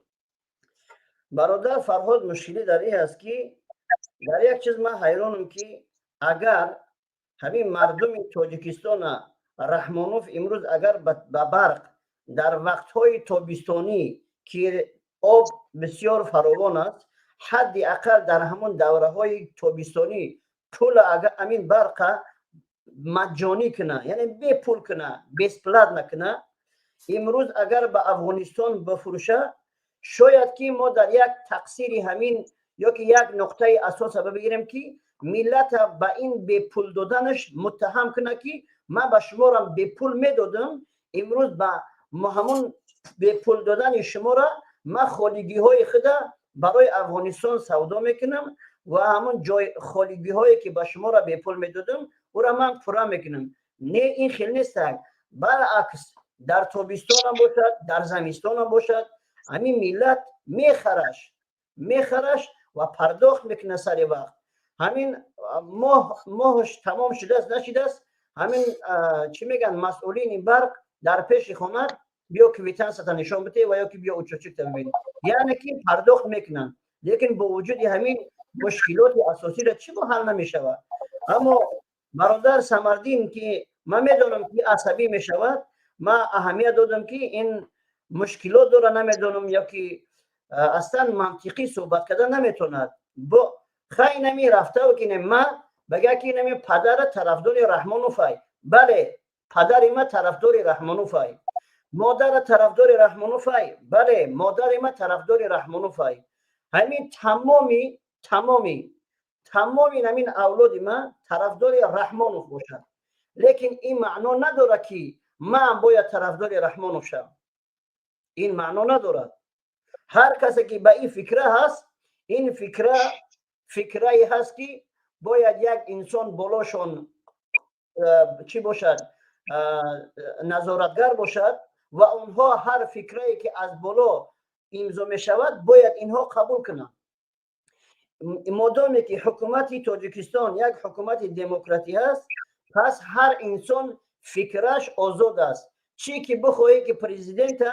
برادر فرهاد مشکلی در این است که در یک چیز من حیرانم که اگر همین مردم تاجیکستان رحمانوف امروز اگر به برق در وقت‌های تابستانی که آب بسیار فراوان است حداقل در همون دوره‌های تابستانی پول اگر امین برق مجانی کنه یعنی بی پول کنه بیسپلات نکنه امروز اگر به افغانستان بفروشه شاید که ما در یک تقصیر همین یا که یک نقطه اساس بگیریم که ملت به این بی پول دادنش متهم کنه که من به شما را بی پول میدادم امروز به همون بی پول دادن شما را من خالگی های خود برای افغانستان سودا میکنم و همون جای خالگی هایی که به شما را بی پول میدادم او را من پورا میکنم. نه این خیلی نیست، برعکس در تابستان هم باشد در زمستان هم باشد همین ملت میخرش و پرداخت میکنه سر وقت. همین ماهش تمام شده است نشده است همین چی میگن مسئولین برق در پیش خونه بیا کویتانس تا نشان بده و یا که بیا اوچوچک تا ببینید یعنی که پرداخت میکنن، لیکن با وجود همین مشکلات اساسی را چی با حل نمیشود. اما برادر سمردین که من میدونم که عصبی میشود، من اهمیت دادم که این مشکلات داره نمیدونم یا که اصلا منطقی صحبت کردن نمیتوند با خیلی نمی رفته و که من بگه که نمی پدر طرفدار رحمانوفای، بله پدر ما طرفدار رحمانوفای، مادر طرفدار رحمانوفای، بله مادر ما طرفدار رحمانوفای. همین تمامی همین اولاد ما طرفدار رحمانوف باشد، لیکن این معنا نداره که من باید طرفدار رحمانوف شم. این معنا نداره. هر کسی که به این فکره هست این فکره هست که باید یک انسان بالاشون چی باشد نظارتگر باشد و اونها هر فکره که از بالا امضا می شود باید اینها قبول کنند. مادامی که حکومت تاجیکستان یک حکومت دموکراتی است پس هر انسان فکرش آزاد است، چی که بخواهی که پرزیدنت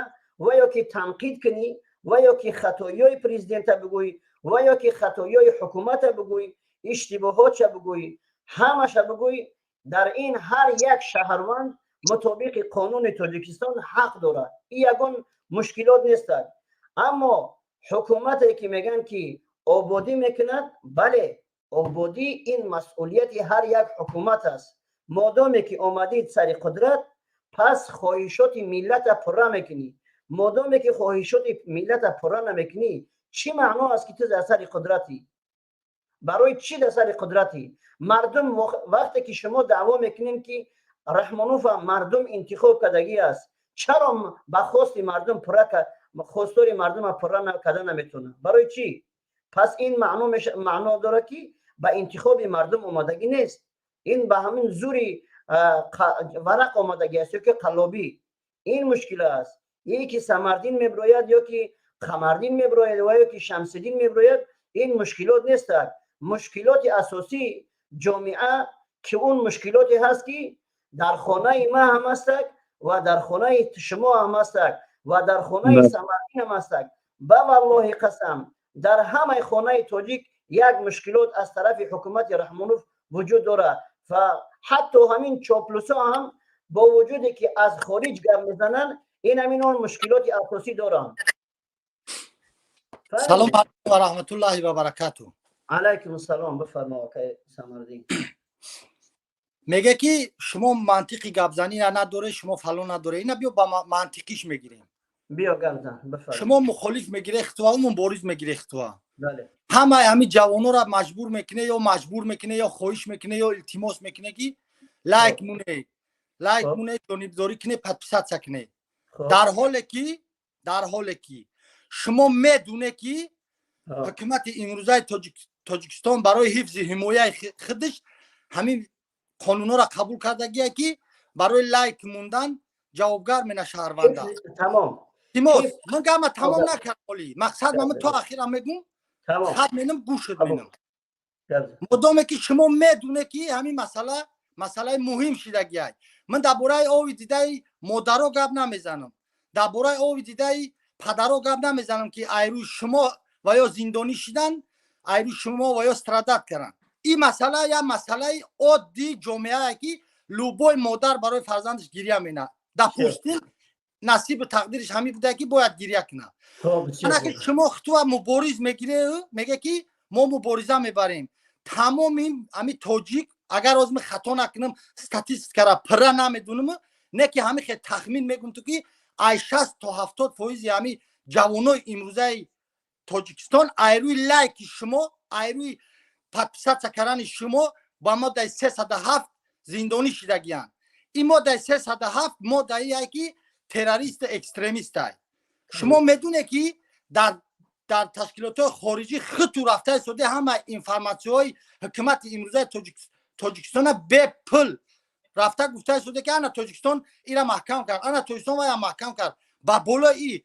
و یا که تنقید کنی و یا که خطایای پرزیدنت بگویی و یا که خطایای حکومت بگویی اشتباهات بگویی همش بگویی در این هر یک شهروند مطابق قانون تاجیکستان حق دارد. این یگان مشکلات نیست. اما حکومتی که میگن که آبادی میکند، بله آبادی این مسئولیت هر یک حکومت است. مادامی که آمدید سر قدرت پس خواهشات ملت پره میکنی. مادامی که خواهشات ملت پره نمیکنی چی معنا است که تو در سر قدرتی؟ برای چی در سر قدرتی؟ مردم وقتی که شما دعوا میکنین که رحمانوف مردم انتخاب کردگی است، چرا به خواست مردم پره خواستار مردم پره کردن نمیتونه؟ برای چی؟ پس این معنا داره که به انتخاب مردم آمدگی نیست. این به همین زوری ورق آمدگی است یا که قلابی. این مشکل است. یکی سمردین میبراید یا که خمردین میبراید و یا که شمسدین میبراید. این مشکلات نیست. مشکلات اساسی جامعه که اون مشکلاتی هست که در خانه ما هم هست و در خانه شما هم هست و در خانه سمردین هم هست. به والله قسم در همه خانه تاجیک یک مشکلات از طرف حکومت رحمانوف وجود داره و حتی همین چاپلوسا هم با وجودی که از خارج گپ میزنن این همین اون مشکلات اساسی دارن. سلام علیکم و رحمت الله و برکاته. علیکم السلام. بفرما که سمردین. میگه که شما منطقی گپ زنی نداره، شما فلان نداره. اینا بیا با منطقیش میگیریم. بیا گپ زن. بفرما. شما مخالف میگیره اختوا و مبارز میگیره اختوا. بله. همین جوانا را مجبور میکنه یا مجبور میکنه یا خواهش میکنه یا التماس میکنه که لایک مونه جانبداری کنه پدپسات سکنه. در حالی که شما میدونه که حکومت امروزه تاجیکستان برای حفظ حمایت خودش همین قانونا را قبول کرده که برای لایک موندن جوابگر من شهرونده. تمام. من گام تمام نکردم ولی مقصد من تو اخیرا میگم خط منم گوشت منم. مدام که شما میدونه که همین مسئله مهم شدگی است. من درباره آوی دیده مادرها گپ نمیزنم. درباره آوی دیده پدرها گپ نمیزنم که ایرو شما و یا زندانی شدن، ایرو شما و یا استرادت کردن. این مسئله یا مسئله عادی جامعه که لوبای مادر برای فرزندش گریه مینه. در پوستین نصیب تقدیرش همین بوده که باید گریه کنه. انا که شما خطوه مبارز میگه که ما مبارزه میبریم. تمام این تاجیک اگر از من خطا نکنم استاتستیکا را پره نمیدونم، نه که همین خیلی تخمین میگم تو که 60 تا 70% همین جوانای امروزه تاجیکستان ایروی لایک شما، ایروی پدپسات کردن شما با ماده 307 زندانی شدگیان. این ماده 307 ماده ای که تروریست اکستریمیست است. شما میدونه که در تشکیلات خارجی خطو رفته شده همه اینفورماسیون‌های حکومت امروزه تاجیکستان به پول رفته گفته شده که انا تاجیکستان ایرا محکم کرد، انا تاجیکستان وای محکم کرد. با بالا ای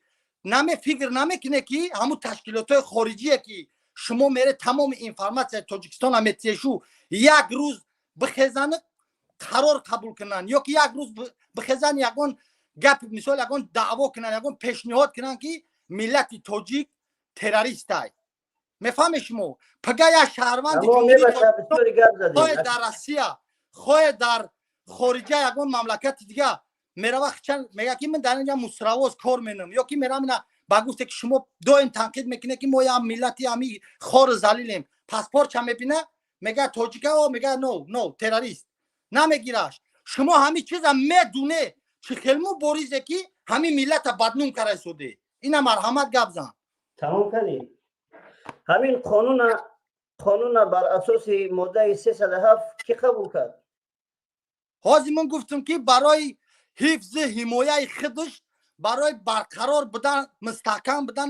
فکر نمیکنه که همون تشکیلات خارجی که شما میره تمام اینفورماسیون تاجیکستان هم تیشو یک روز بخزن قرار قبول کنن یا که یک روز بخزن یگان گپ مثال یگان دعوا کنن، یگان پیشنهاد کنن که ملت تاجیک تروریست است. میفهمی شما؟ پگه یا شهروند خواه در روسیه خواه در خارجه یگان مملکت دیگه میره وقت میگه که من در اینجا مصرواز کار مینم یا که میرم نه بگوسته که شما دائم تنقید میکنه که ما یا ملتی همی خار زلیلیم، پاسپورت چه میبینه میگه تاجیکه و میگه نو تروریست نمیگیرش. شما همین چیز هم میدونه چه خیلمو بوریزه که همین ملت بدنام کرده شده. اینا مرحمت گپ زن. تمام کنی. همین قانون بر اساس ماده 307 کی قبول کرد؟ حاضر من گفتم که برای حفظ حمایت خودش، برای برقرار بودن مستحکم بودن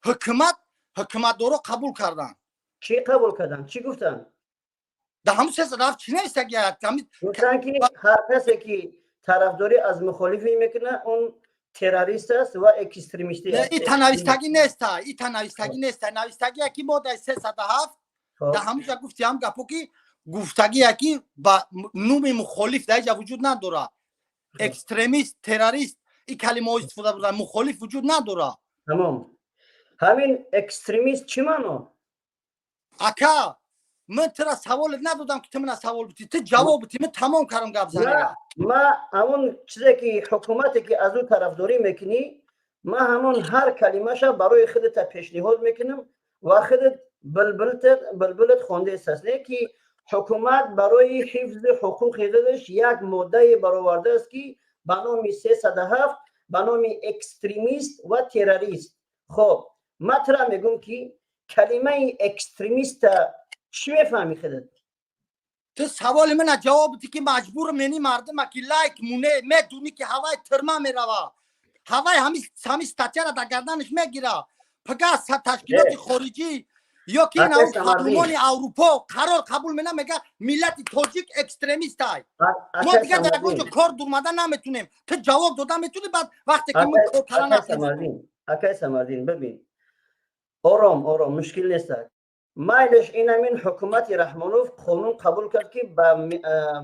حکومت دارو قبول کردن. چی قبول کردن؟ چی گفتن؟ در همون 307 چی نیست که گفتن که هر کسی که طرفداری از مخالفی میکنه اون تروریست است و اکستریمیستی است. این تنویستگی نیست. این تنویستگی نیست. تنویستگی که ماده 307 در همونجا گفتی هم گپو که گفتگی که با نوم مخالف در اینجا وجود نداره. اکستریمیست، تروریست این کلمه ها استفاده بودن، مخالف وجود نداره. تمام. همین اکستریمیست چی معنی؟ اکا من ترا سوال ندادم که تو من سوال بودی تو جواب بدی من تمام کردم گپ زنی ما همون چیزی که حکومتی که از اون طرفداری میکنی ما همون هر کلمه شا برای خودت پیشنهاد میکنم و خودت بلبلت خونده است نه که حکومت برای حفظ حقوق خودش یک ماده برآورده است که به نام 307 به نام اکستریمیست و تروریست. خب ما ترا میگم که کلمه اکستریمیست چی میفهمی خودت؟ تو سوال من جواب بدی که مجبور منی مردم که لایک مونه میدونی که هوای ترما میروا هوای همین ستاتیا را در گردنش میگیره پگاه تشکیلات خارجی یا که این خانمان اروپا قرار قبول منه میگه ملت تاجیک اکستریمیست های ما دیگه در اونجا کار درمدن نمیتونیم تو جواب دادن میتونی بعد وقتی که من کار نکنیم. اکای سمردین ببین آرام مشکل نیست. مایلش این همین حکومت رحمانوف قانون قبول کرد که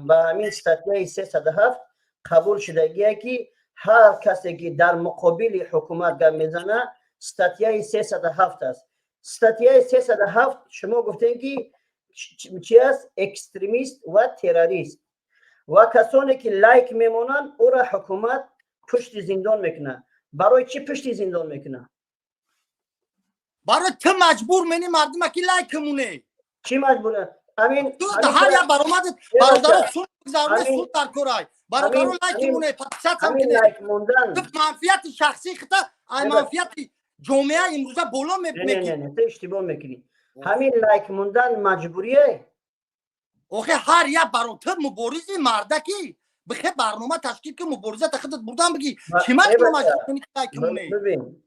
با همین ستاتیای 307 قبول شدگیه که هر کسی که در مقابل حکومت گپ میزنه ستاتیای 307 است. ستاتیای 307 شما گفتین که چی است؟ اکستریمیست و تروریست و کسانی که لایک میمونن او را حکومت پشت زندان میکنه. برای چی پشت زندان میکنه؟ برای تو مجبور منی مردم که لایک مونه. چی مجبوره؟ همین تو هر یا برآمد برادر سود گذارونه سود در کورای برادر لایک مونه پاتشات هم کنه تو منفیت شخصی خطا منفیت جامعه امروزه بالا میگیری. نه تو اشتباه میکنی. همین لایک موندن مجبوریه. آخه هر یا برادر مبارزی مردکی بخیر برنامه تشکیل که مبارزه تخدت بردن بگی چی مجبور کنی لایک مونه. ببین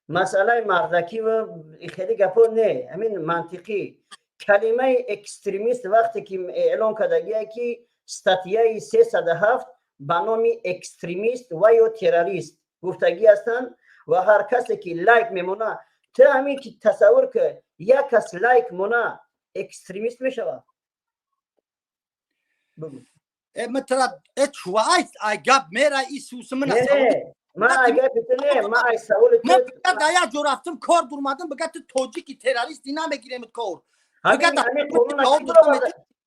مسئله مردکی و خیلی گپا نه همین منطقی کلمه اکستریمیست وقتی که اعلان کردگیه که ستاتیای 307 به نام اکستریمیست و یا تروریست گفتگی هستند و هر کسی که لایک میمونه تو همین که تصور که یک کس لایک مونه اکستریمیست میشوه. مثلا اتشوایت اگاب میرا ایسوس من ما اگه بتونه ما ای سوال ما بگه جو رفتم کار درمادم بگه تو توجیکی تروریستی نمیگیرم کار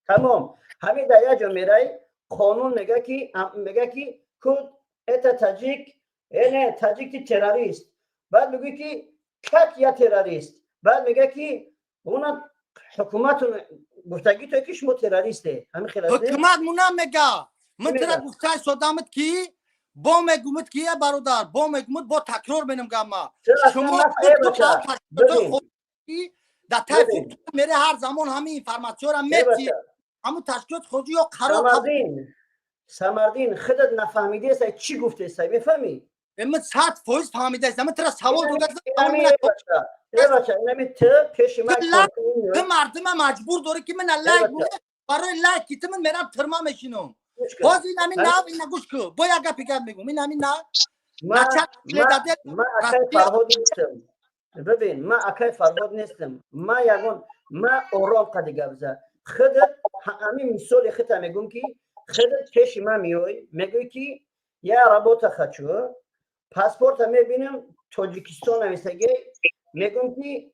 تمام همین دایا جو میرای قانون میگه که کود اتا تاجیک اینه تاجیک تروریست بعد میگه که کک یا تروریست بعد میگه که اون حکومت گفتگی تو که شما تروریسته همین خلاصه حکومت مونم میگه من ترا گفتای صدامت کی با مگومت کیه برادر با مگومت با تکرار بینم گما شما در تایفون میره هر زمان همین اینفرماسیون را میتی همون تشکیلات خودی یا قرار سمردین خودت نفهمیده است چی گفته است میفهمی؟ من 100% فهمیده است من ترا سوال دادم بچه نمی تو پیش من تو مردم مجبور داره که من لایک بوده برای لایک که من میرم ترما میشینم باز این همین نه این نگوش که با یک گپی میگم این همین نه ما اکای فرهاد نیستم. ببین ما اکای فرهاد نیستم ما یگون ما آرام قدی گبزه خودت همین مثال خودت میگم که خودت پیش من میای میگوی که یه رابطه خچو پاسپورت میبینم تاجیکستان نمیسگه میگم که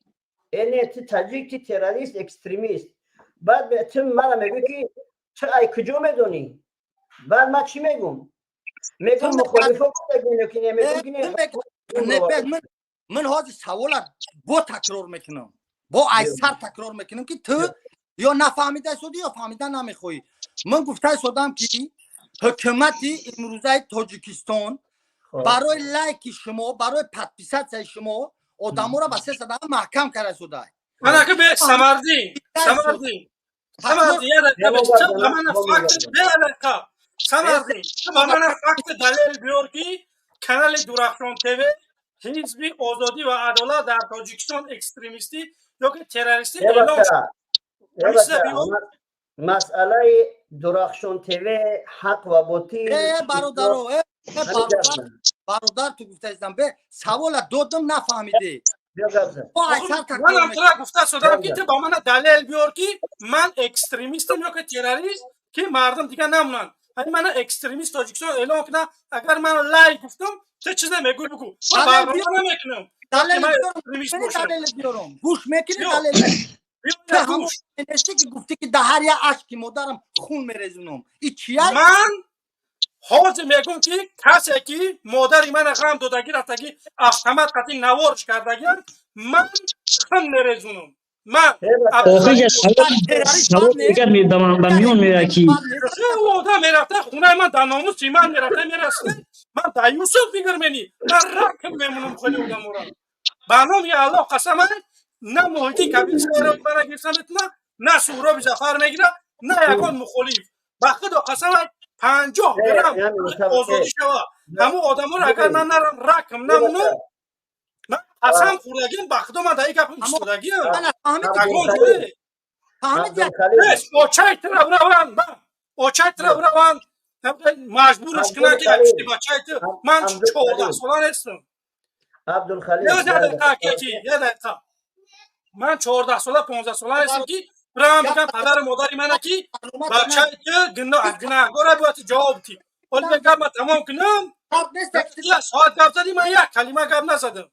اینه تو تاجیک تروریست اکستریمیست بعد به تو من میگوی که تو ای کجا میدونی بعد ما چی میگم مخالفه من هاز سوالت با تکرار میکنم با ایسر تکرار میکنم که تو یا نفهمیده شدی یا فهمیده نمیخوایی. من گفته شدم که حکومتی امروزه تاجیکستان برای لایک شما برای پدپیست شما آدمو را به 300 محکم کرده شده. من اگه به سمردین من فکت دلیل بیار که کانال درخشان تیوی حزب آزادی و عدالت در تاجیکستان اکستریمیستی یا که تروریستی اعلام شد. مسئله درخشان تیوی حق و باطل برادر تو گفته ایستم به سوال دادم نفهمیده من هم گفته شدم که تو با من دلیل بیار که من اکستریمیستم یا که تروریست که مردم دیگه نمونن. من اکستریمیست تاجیکستان اعلام کنم اگر من لایک گفتم چه چیزی میگوی بگو من برنامه نمیکنم دلیل بیارم گوش میکنی دلیل تو همون نشتی که گفتی که در هر یه عشقی مادرم خون میرزونم این چیه؟ من حاضر میگم که کسی که مادری من غم دادگی رفتگی автомат قطعی نوارش کردگی من خم میرزونم من آخه سوال دیگر به میون میره که آدم میرفته خونه من در ناموس من میرفته میرسته من در یوسف فکر منی من رکم میمونم خیلی آدم را برنامه یا الله قسم نه محیطی کبیر سهرابی من گرفتمت نه سهرابی زفر میگیره نه یکان مخالف به خدا قسم 50 گرم آزادی شوه همه آدم را اگر من نرم رکم نمونم من قسم خوردگیم به خدا من در یک گپم ایستادگیم اوچای طرف روان اوچای طرف روان مجبورش کنه که یکی بچه من 14 ساله نیستم عبدالخلیل یه دقیقه من 14 ساله 15 ساله نیستم که برام بگم پدر مادری منه که بچه گناهگار باید جواب بدی ولی بگم من تمام کنم یه ساعت گپ زدی من یک کلمه گپ نزدم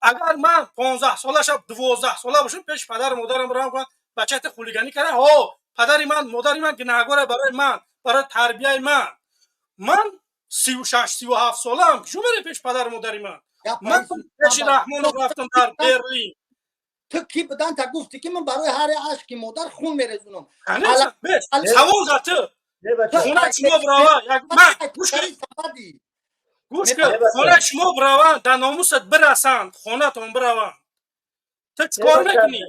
اگر من 15 ساله شب 12 ساله باشم پیش پدر مادرم برام کنم بچه‌ت خولیگانی کرده ها پدری من مادری من گناهگار برای من برای تربیت من 36 37 سالم شو میری پیش پدر مادری من پیش رحمان رفتم در برلین تو کی بدن تا گفتی که من برای هر عشق مادر خون میرزونم سوال زده خونه شما براوه من گوش کن خونه شما براوه در ناموست برسند خونه تون براوه تو چکار میکنی؟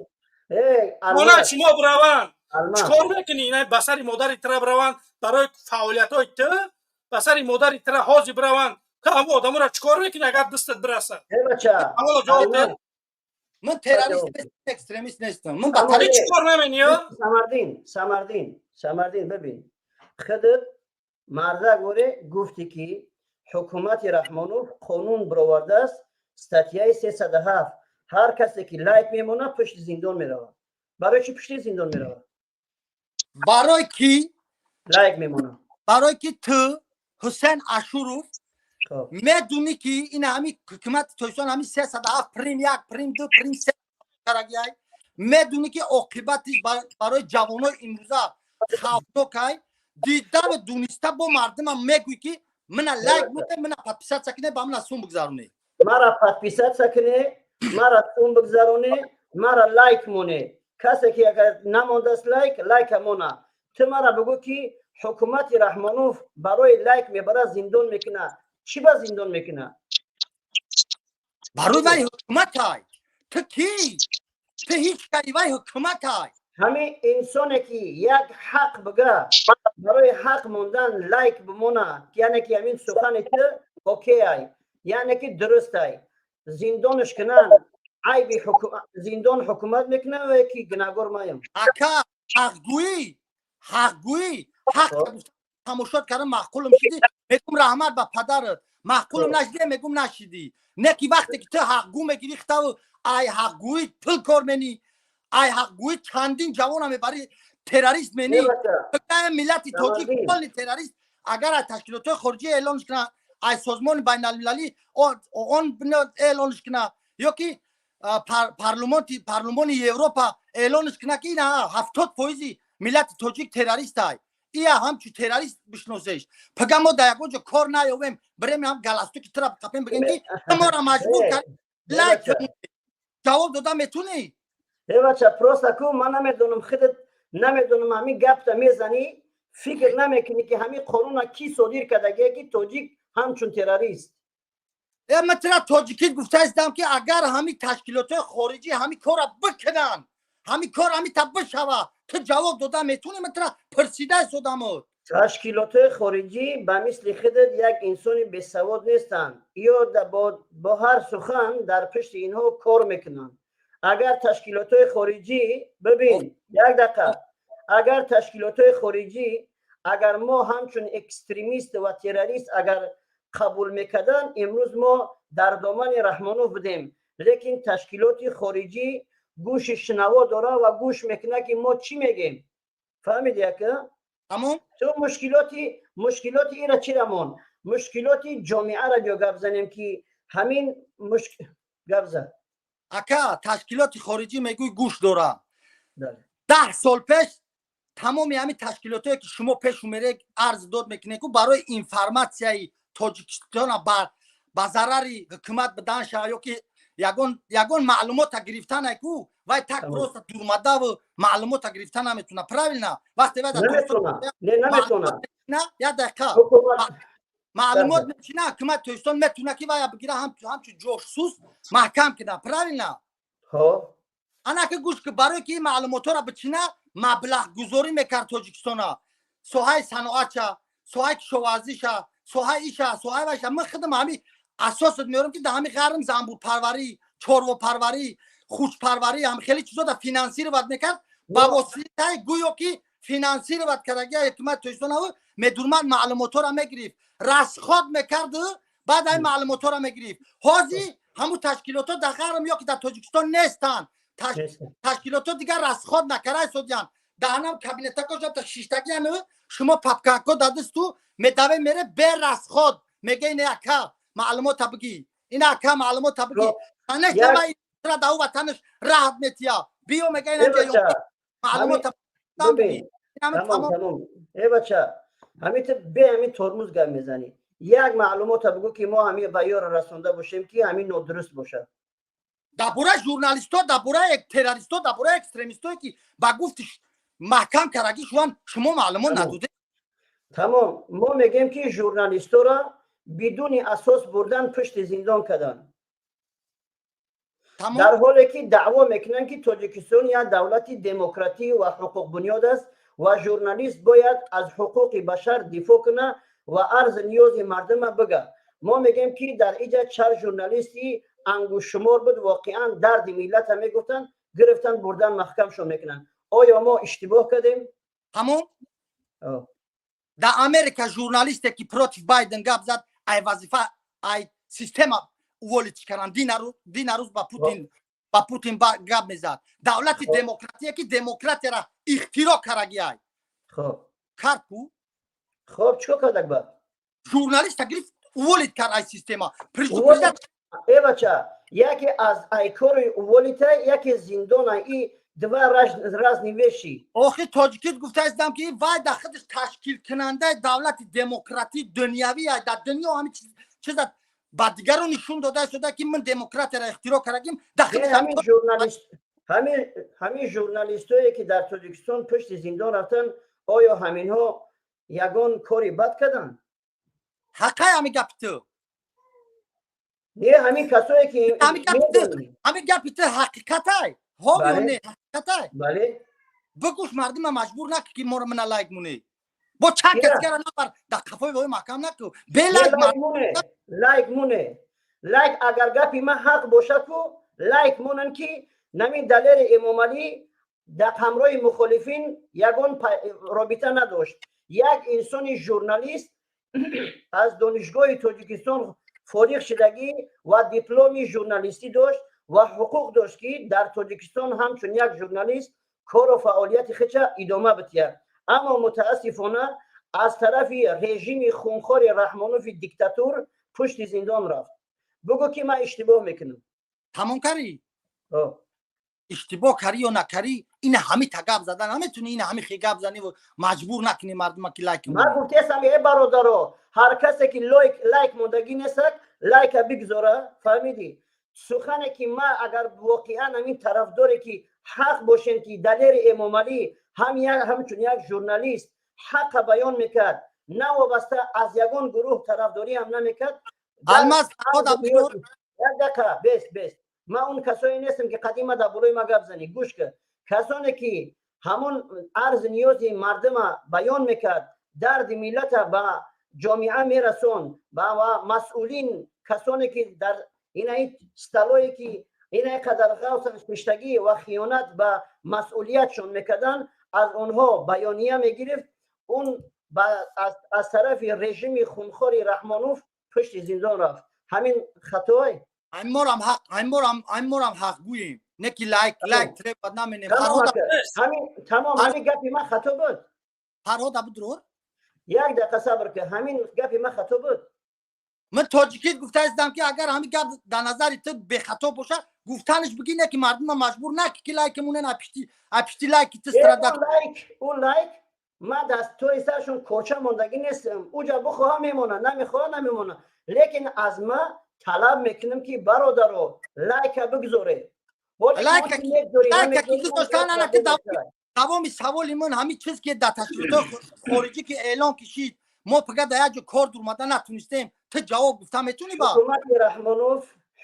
خونه شما براوه چکار میکنی؟ این بسری مادری تره براوه برای فعالیت های تو بسری مادری تره حاضی براوه که همه آدم را چکار میکنی اگر دستت برسد؟ من تروریست اکستریمیست نیستم من بطری چکار نمینی سمردین ببین خودت مرده گوره گفتی که حکومت رحمانوف قانون برآورده است استاتیای 307 هر کسی که لایک میمونه پشت زندان میره برای چی پشت زندان میره برای کی لایک میمونه برای که تو حسین اشوروف میدونی که این همین حکومت تویشان همین 307 پریم 1 پریم 2 پریم 3 کرگیای میدونی که عاقبتش برای جوانای امروزه خاطر دیده و دونسته با مردم میگوی که من لایک بوده من پادپیسات سکنه با من سوم بگذارونه مرا پادپیسات سکنه مرا سوم بگذارونه مرا لایک مونه کسی که اگر نمونده است لایک مونه تو مرا بگو که حکومت رحمانوف برای لایک میبره زندان میکنه چی با زندان میکنه برای وای حکومت های تو کی تو هیچ کاری وای حکومت های همین انسانی که یک حق بگه برای حق موندن لایک بمونه یعنی که همین سخن تو اوکی های یعنی که درست های زندانش کنن عیب زندان حکومت میکنه و یکی گناهگار مایم اکا حقگویی حق تماشا کردم معقولم شدی میگم رحمت به پدرت معقولم نشدی میگم نشدی نه که وقتی که تو حقگو میگیری خطا ای حقگویی پل کار منی ای حقگویی چندین جوان هم برای تروریست منی بگه ملت تاجیک کل تروریست اگر از تشکیلات خارجی اعلانش کنه ای سازمان بین المللی اون اعلانش کنه یا که پارلمان اروپا اعلانش کنه که اینا 70% ملت تاجیک تروریست های ای همچون تروریست بشناسیش پگه ما در یک کار نیاویم بریم هم گلستو که طرف کپیم بگیم که ما را مجبور کرد لایک جواب داده میتونی بچه پروستا کو من نمیدونم خودت نمیدونم همین گپ تا میزنی فکر نمیکنی که همین قانون کی صادر کرده که تاجیک همچون تروریست مثلا تاجیکی گفته استم که اگر همین تشکیلات خارجی همین کار بکنن همین کار همین تبه شوه تو جواب داده میتونی مثلا پرسیده سودمو تشکیلات خارجی به مثل خودت یک انسان بیسواد نیستن یا با هر سخن در پشت اینها کار میکنن اگر تشکیلات خارجی ببین یک دقیقه اگر تشکیلات خارجی اگر ما همچون اکستریمیست و تروریست اگر قبول میکردن امروز ما در دامن رحمانوف بودیم لیکن تشکیلات خارجی گوش شنوا داره و گوش میکنه که ما چی میگیم فهمیدی که اما تو مشکلات ایرا چی رمون مشکلات جامعه را جو گپ زنیم که همین گپ زن اکا تشکیلات خارجی میگوی گوش دارم 10 سال پیش تمامی همین تشکیلاتی که شما پیش میره عرض داد میکنه که برای اینفرماسیای تاجیکستان با ضرری حکومت بدن شد یا که یگان معلومات گرفتن کو و تک راست دورمده و معلومات گرفتن نمیتونه پراویلنا وقتی بعد نمیتونه نه یا دقیقه معلومات میچینه حکومت تویستان میتونه که وای بگیره همچون جاسوس محکم کنه پراویلنا خب انا که گوش که برای که معلومات را بچینه مبلغ گذاری میکرد تاجیکستان سوهای صنعت سوهای کشاورزی سوهای ایشا سوهای وایشا من خودم همین اساس میارم که در همین غرم زنبور پروری چاروا پروری خوش پروری هم خیلی چیزا در فینانسی رو بد میکرد با واسطه گویا که فینانسی رو بد کرده حکومت تویستان او میدورمن معلومات را میگرفت رسخاد میکرد بعد این معلومات را میگرفت حاضی همون تشکیلات در غرم یا که در تاجیکستان نیستن تشکیلات دیگر رسخاد نکرده سودیان دهنم کابینت کجا تا شیشتگی هم شما پاپکاکو دادستو میدوه میره به رسخاد میگه این اکا معلومات بگی این اکا معلومات بگی تنش نمه این را داو و تنش راحت میتیا بیو میگه این انجا معلومات بگی تمام ای بچه همین به همین ترمز گم میزنی یک معلومات بگو که ما همین بیار رسونده باشیم که همین نادرست باشه دبوره ژورنالیستا دبوره تروریستا دبوره اکستریمیستا که با گفتش محکم کرگی شما معلومات ندوده تمام ما میگیم که ژورنالیستا را بدون اساس بردن پشت زندان کردن در حالی که دعوا میکنن که تاجیکستان یک دولت دموکراتی و حقوق بنیاد است و ژورنالیست باید از حقوق بشر دفاع کنه و عرض نیاز مردم بگه ما میگیم که در اینجا چهار ژورنالیستی انگوش شمار بود واقعا درد ملت هم میگفتن گرفتن بردن محکم شو میکنن آیا ما اشتباه کردیم همون در امریکا ژورنالیستی که پروتی بایدن گپ زد ای وظیفه ای سیستم ولیت کردن دین روز با پوتین گپ میزد دولت دموکراتی که دموکرات را اختراع کرگی ای خب کرد کو خب چیکار کرد با ژورنالیست گرفت ولیت کرد ای سیستم ای بچه یکی از ایکور ولیت یکی زندان ای دو راز نوشی آخه تاجیکیت گفته ایستم که وای در خودش تشکیل کننده دولت دموکراتی دنیاوی در دنیا همین چیز با دیگر رو نشون داده شده که من دموکرات را اختراع کردیم همین ژورنالیستایی که در تاجیکستان پشت زندان رفتن آیا همین ها یگان کاری بد کردن حقا همین گپ تو نه همین کسایی که همین گپ تو حقیقته ها یا نه حقیقته بله بگوش مردم مجبور نکن که ما رو من لایک مونه با چک اسکر نبر در کفای وای محکم نکن به لایک مونه لایک اگر گپی ما حق باشه کو لایک مونن که نمی دلیل امام علی در همراه مخالفین یگان رابطه نداشت یک انسان ژورنالیست از دانشگاه تاجیکستان فارغ شدگی و دیپلم ژورنالیستی داشت و حقوق داشت که در تاجیکستان همچون یک ژورنالیست کار و فعالیت خودش ادامه بده اما متاسفانه از طرف رژیم خونخوار رحمانوف دیکتاتور پشت زندان رفت بگو که من اشتباه میکنم تمام کردی اشتباه کردی یا نکردی این همه تگاب زدن نمیتونی این همه خیگاب زنی و مجبور نکنی مردم که لایک من گفتم ای برادرو هر کسی که لایک موندگی نیست لایک بگذاره فهمیدی سخنه که ما اگر واقعا همین طرفداری که حق باشیم که دلیل امام علی همچون یک ژورنالیست حق بیان میکرد نه وابسته از یگان گروه طرفداری هم نمیکرد الماس بس ما اون کسایی نیستم که قدیما در بلوی ما گپ زنی گوش کن کسانی که همون عرض نیاز مردم بیان میکرد درد ملت با جامعه میرسون با مسئولین کسانی که در این استلایی که این قدر غوث پشتگی و خیانت به مسئولیتشون میکردن از اونها بیانیه میگرفت اون از طرف رژیم خونخوار رحمانوف پشت زندان رفت همین خطای امورم حق گوییم نه که لایک تره بد نمینیم تمام همین گپی من خطا بود فرهاد ابو درور یک دقیقه صبر که همین گپی من خطا بود من تاجیکی گفته هستم که اگر همین گپ در نظر تو به خطا باشه گفتنش بگی نه که مردم مجبور نکی که لایک مونن اپشتی لایک تو استرادت اون لایک ما دست تو ایساشون کوچه موندگی نیستم اوجا بخواه میمونه نمیمونه لیکن از ما طلب میکنم که برادرو لایک بگذاره لایک کی گذاشتن انا که تمام سوال من همین چیز که در تشریفات خارجی که اعلان کشید ما فقط در یک کار در اومدن نتونستیم تو جواب گفتم میتونی با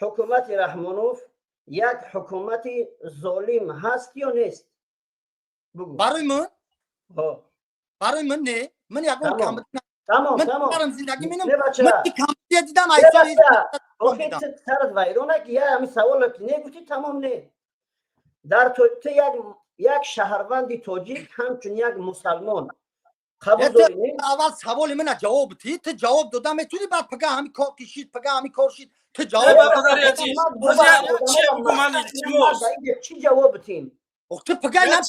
حکومت رحمانوف یک حکومت ظالم هست یا نیست بگو برای من نه من یکم تمام زندگی من کم دیدم سرت ویرونه که یا همین سوال که نگفتی تمام نه در تو یک شهروند تاجیک همچون یک مسلمان قبول داری اول سوال من جواب تی تو جواب دادم میتونی بعد پگه همین کار کشید پگه همین کار شید تو جواب چی جواب تیم تو پگه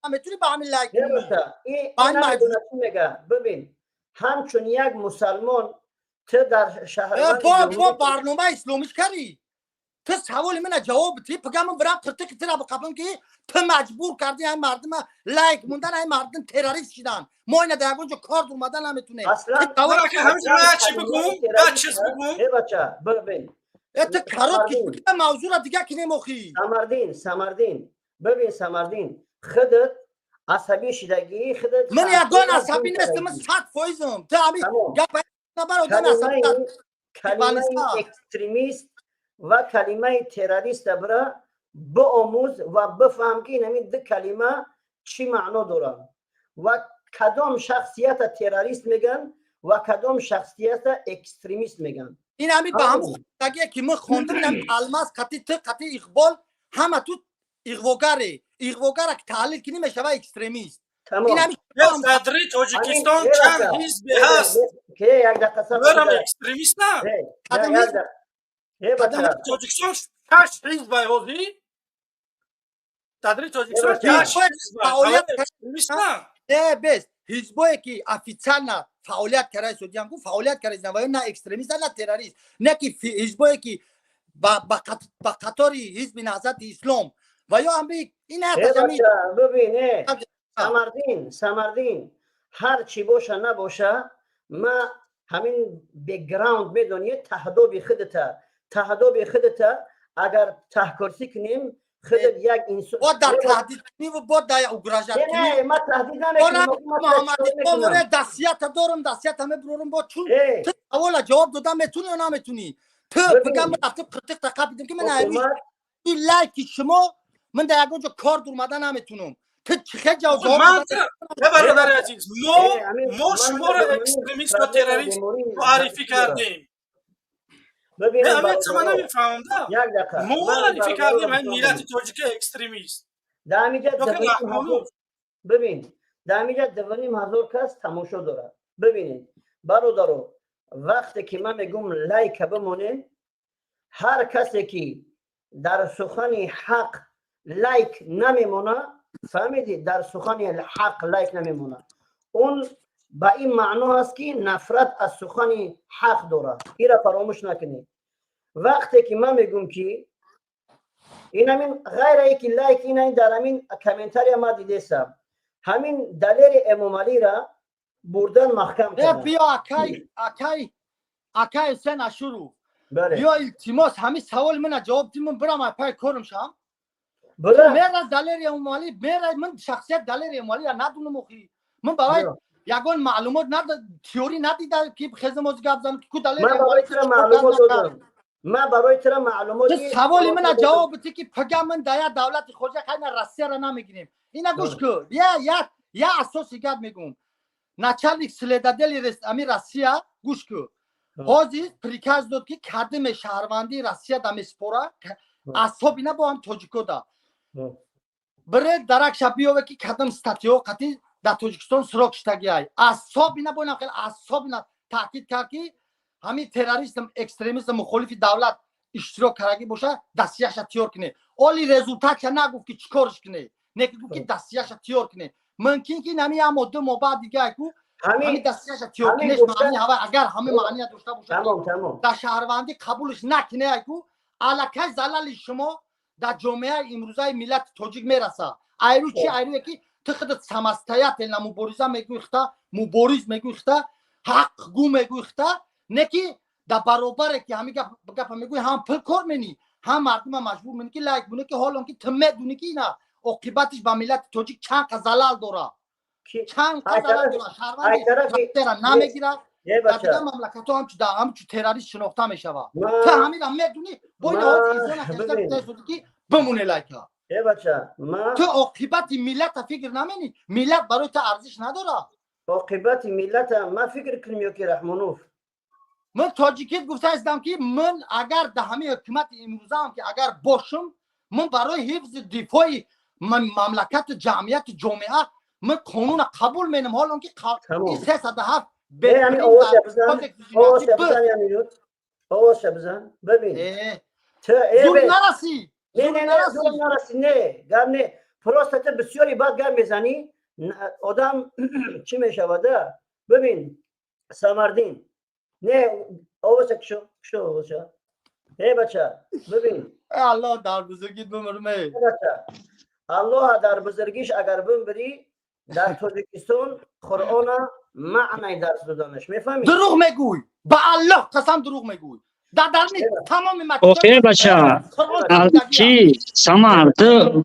میتونی با همین لایک ببین همچون یک مسلمان تو در شهروند برنامه اسلامیش کردی تو سوال من جواب تی پگه من برام ترتیب ترا بقبم که تو مجبور کردی هم مردم لایک موندن هم مردم تروریست شدن ما اینا در اونجا کار در اومدن نمیتونه اصلا که همین چی بگم چیز بگم بچا ببین تو کارات که موضوع دیگه که نموخی سمردین ببین سمردین خودت عصبی شدگی خودت من یگان عصبی نیستم من 100%م تو همین گپ نبر عصبی کلمه اکستریمیست و کلمه تروریست برا بآموز و بفهم که این دو کلمه چی معنا دارن و کدام شخصیت تروریست میگن و کدام شخصیت اکستریمیست میگن این همین با هم خوندگیه که من خوندم این الماس قطعی اقبال همه تو اقواگر که تحلیل کنی میشه و اکستریمیست این همین صدر تاجیکستان چند حزب هست برم اکستریمیست نه تاجیکستان 8 حزب هستی صدر تاجیکستان 8 حزب نه بس حزبایی که افیشال فعالیت کرده سودیان کو فعالیت کرده و نه اکستریمیست نه تروریست نه که حزبایی که با قطار حزب نهضت اسلام و یا هم این ببینه سمردین هر چی باشه نباشه ما همین بک‌گراند میدونی تهداب خودت اگر تحکرسی کنیم خودت یک انسان با در تهدید کنی و با در اگراژت کنی نه ما تهدید نمیکنم دستیت دارم دستیت همه برورم با چون تو اول جواب دادم میتونی یا نمیتونی تو بگم رفته پرتق تقب دیدم که من این لایک شما من در اونجا کار در اومدن نمیتونم تو چه جواب برادر عزیز ما شما را اکستریمیست و تروریست معرفی کردیم همه من نمیفهمم ما معرفی کردیم این ملت تاجیک اکستریمیست ببین در اینجا 2,500 کس تماشا داره ببینید برادرو وقتی که من میگم لایک بمونه هر کسی که در سخن حق لایک نمیمونه فهمیدید در سخن حق لایک نمیمونه اون با این معنا هست که نفرت از سخن حق داره این را فراموش نکنید وقتی که من میگم که این همین غیر ایکی لایک این در همین کامنتاری ما دیدم همین دلیل امام علی را بردن محکم کردن بیا اکای سن اشورو بیا التماس همین سوال من جواب دیم برام پای کارم شم میرا دلیل امام علی میرا من شخصیت دلیل امام علی ندونم اخی من برای یگان معلومات تئوری ندیدم که خدمت گپ زدم که دلیل من برای تو معلومات دادم من برای تو معلومات سوال من جواب بدی که پگم من در دولت خارجه خیلی رسیه را نمیگیریم اینا گوش کن یا اساسی گپ میگم начальник следователей امیر رسیه گوش کن حاضر پریکاز داد که کردم شهروندی رسیه دم سپورا اصحاب اینا با هم تاجیکو دا بره درک شبیه که کردم استاتیو قطعی در تاجیکستان سراغ شدگی های اصحاب اینا با اینا خیلی اصحاب اینا تاکید کرد که همین تروریست اکستریمیست مخالف دولت اشتراک کردگی باشه دستیش تیار کنه اولی رزولتات نگفت که چیکارش کنه نه گفت که دستیش تیار کنه ممکن که نمی هم مدت بعد دیگه کو همین دستش تیوکینش معنی هوا اگر همه معنی داشته باشه در شهروندی قبولش نکنه کو الکه زلال شما در جامعه امروزه ملت تاجیک میرسه ایرو چی ایرو که تو خودت سمستایت نه مبارزه میگوختا مبارز میگوختا حق گو میگوختا نه که در برابر که همین گپ میگوی هم پل کار منی هم مردم مجبور منی که لایک بونه که حالا که تمه دونی که نه عاقبتش به ملت تاجیک چند زلال داره چند زلال داره شهروندی ترا نمیگیره در دیگه مملکت ها هم چو تروریست شناخته میشه تو همین هم میدونی باید از که بمونه لایکا تو عاقبت ملت فکر نمینی ملت برای تو ارزش نداره عاقبت ملت ما فکر کنیم که رحمانوف من تاجیکیت گفته هستم که من اگر در همه حکومت امروزه هم که اگر باشم من برای حفظ دفاع مملکت جمعیت جامعه من قانون قبول مینم حالا که این 307 ببین آواز بزن ببین زور نرسی نه گرنه پروستات بسیاری بعد گرم میزنی آدم چی میشوده ببین سمردین نه آواز کشو آواز هی بچه ببین الله در بزرگیت بمرمه الله در بزرگیش اگر بری در تاجیکستان قرآن معنی درس دادنش میفهمی دروغ میگوی با الله قسم دروغ میگوی در تمام اوکی بچه چی سمر تو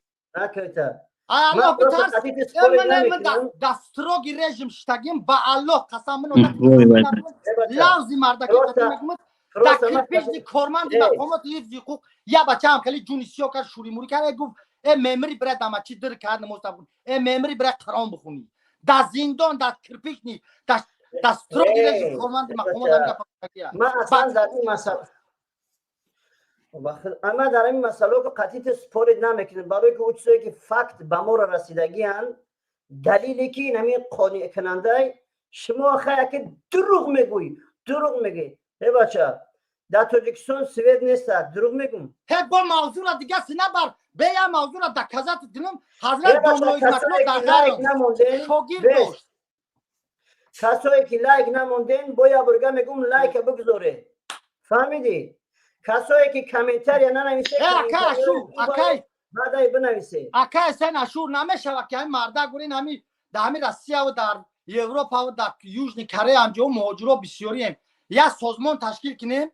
الله بترس من دستروگی رژیم شتگیم با الله قسم منو لازم مردکی میگم در کرپیش کارمند مقامات حفظ حقوق یا بچه هم خیلی جونی سیاه کرد شوری موری کرد گفت ممری برای دمچی در کرد مستقبل ممری برای قرآن بخونی در زندان در کرپیش نی دستروگی رژیم کارمند مقامات ما اصلا در این مسئله اما در این مسئله که قطعیت سپورت نمیکنیم برای که اون چیزایی که فکت به ما رسیدگی هن دلیلی که این همین قانع کننده شما خیلی که دروغ میگوی دروغ میگی هی بچه در تاجیکستان سوید نیست دروغ میگم هی با موضوع دیگه سینه بر بیا موضوع در کذات دینم حضرت دانوی مطلب در غیر شاگیر داشت کسایی که لایک نموندین بایا برگه میگم لایک بگذاره فهمیدی کسایی که کامنتر یا ننویسه بعدای بنویسه اکای سن اشور نمیشه که این مرده گورین همین در همین روسیه و در اروپا و در یوژنی کره همجا مهاجرا بسیاری هم یا سازمان تشکیل کنیم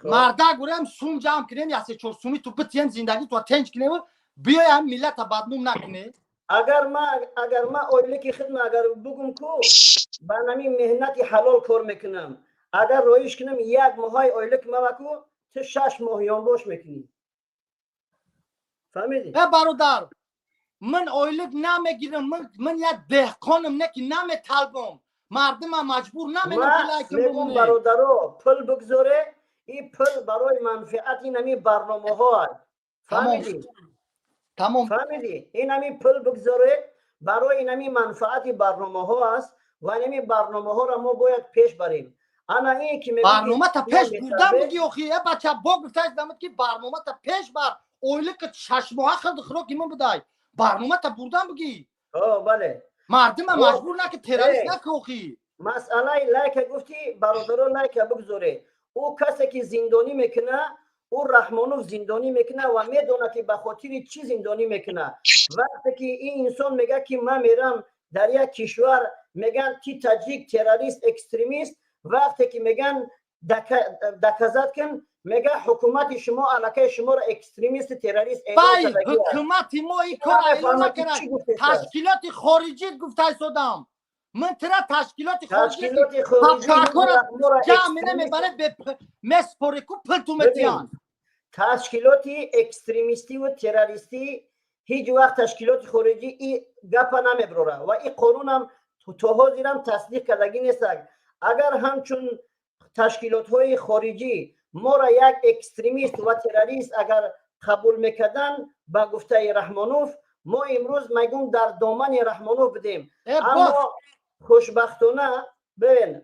مرده گوریم سوم جمع کنیم یا سه چور سومی تو بتیم زندگی تو تنج کنیم بیای هم ملت بدنام نکنه اگر ما اولی که خدمت اگر بگم کو با نمی مهنتی حلال کار میکنم اگر رویش کنم یک ماهای اولی که ما کو تو 6 ماهیان باش میکنی فهمیدی؟ برادر من اویلک نمیگیرم من یک دهقانم نه که نمیطلبم مردم مجبور نمیگم که میگم برادرو پل بگذاره این پل برای منفعت این همی برنامه ها فهمیدی؟ تمام فهمیدی؟ این همی پل بگذاره برای این همی منفعت برنامه ها است و این همی برنامه ها را ما باید پیش بریم انا این که برنامه تا پیش بردم بگی اخی بچه با گفته دمت که برنامه تا پیش بر اویلک 6 ماه خرد خرو که من بدای برنامه تا بردم بگی بله مردم مجبور نه که تروریست نکه اخی مسئله لایک گفتی برادرو لایک بگذاره او کسی که زندانی میکنه او رحمانوف زندانی میکنه و میدونه که به خاطر چی زندانی میکنه وقتی که این انسان میگه که من میرم در یک کشور میگن تی تاجیک تروریست اکستریمیست وقتی که میگن دکازات کن میگه حکومت شما علاقه شما را اکستریمیست تروریست اعلام کرده حکومت ما این کار اعلام نکرد تشکیلات خارجی گفته صدام من ترا تشکیلات خارجی جمع نمیبره به مسپورکو پلتومتیان تشکیلات اکستریمیستی و تروریستی هیچ وقت تشکیلات خارجی این گپ نمیبره و این قانون هم تا حاضر هم تصدیق کردگی نیست اگر همچون تشکیلات های خارجی ما را یک اکستریمیست و تروریست اگر قبول میکردن با گفته رحمانوف ما امروز میگم در دامن رحمانوف بدیم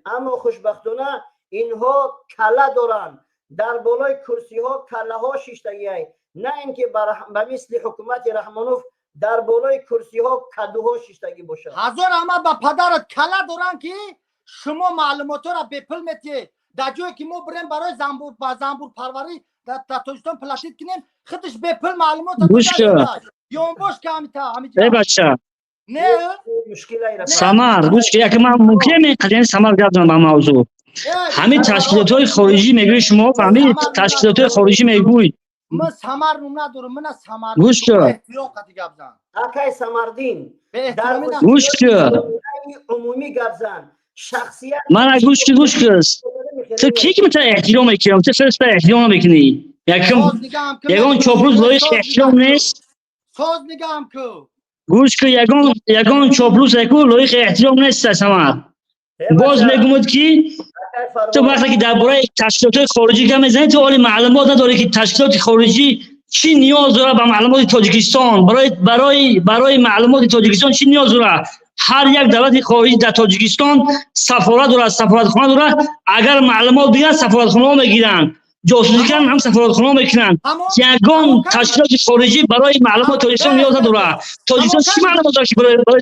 اما خوشبختانه اینها کله دارن در بالای کرسی ها کله ها شیشتگی نه اینکه به مثل حکومت رحمانوف در بالای کرسی ها کدوها شیشتگی باشه. هزار اما با پدرت کلا دارن که شما معلومات را به پل میتی در جایی که ما بریم برای زنبور پروری در تاجیکستان پلاتیت کنیم خودش به پل معلومات گوش کن یا باش که همیتا ای بچه نه سمر گوش که یک من ممکنه قدیم سمر گردم با موضوع همین تشکیلات های خارجی میگوی شما همین تشکیلات های خارجی میگوی من سمر رو ندارم من سمر گوش کن احترام قطعی گبزن اکای سمردین در گوش کن عمومی گبزن شخصیت من گوش کن تو کی که میتونه احترام میکنم تو فرست احترام میکنی یکم چاپلوس لایش احترام نیست ساز نگم که گوش که یگان چاپلوس یکو لایق احترام نیست سمر باز میگم که تو وقتی که درباره تشکیلات خارجی که میزنی تو حال معلومات نداری که تشکیلات خارجی چی نیاز داره به معلومات تاجیکستان برای معلومات تاجیکستان چی نیاز داره هر یک دولت خارجی در تاجیکستان سفارت داره سفارتخانه داره اگر معلومات بگیرن سفارتخانه ها میگیرن جاسوسی کردن هم سفارتخانه ها میکنن یگان تشکیلات خارجی برای معلومات تاجیکستان نیاز نداره تاجیکستان چی معلومات داره برای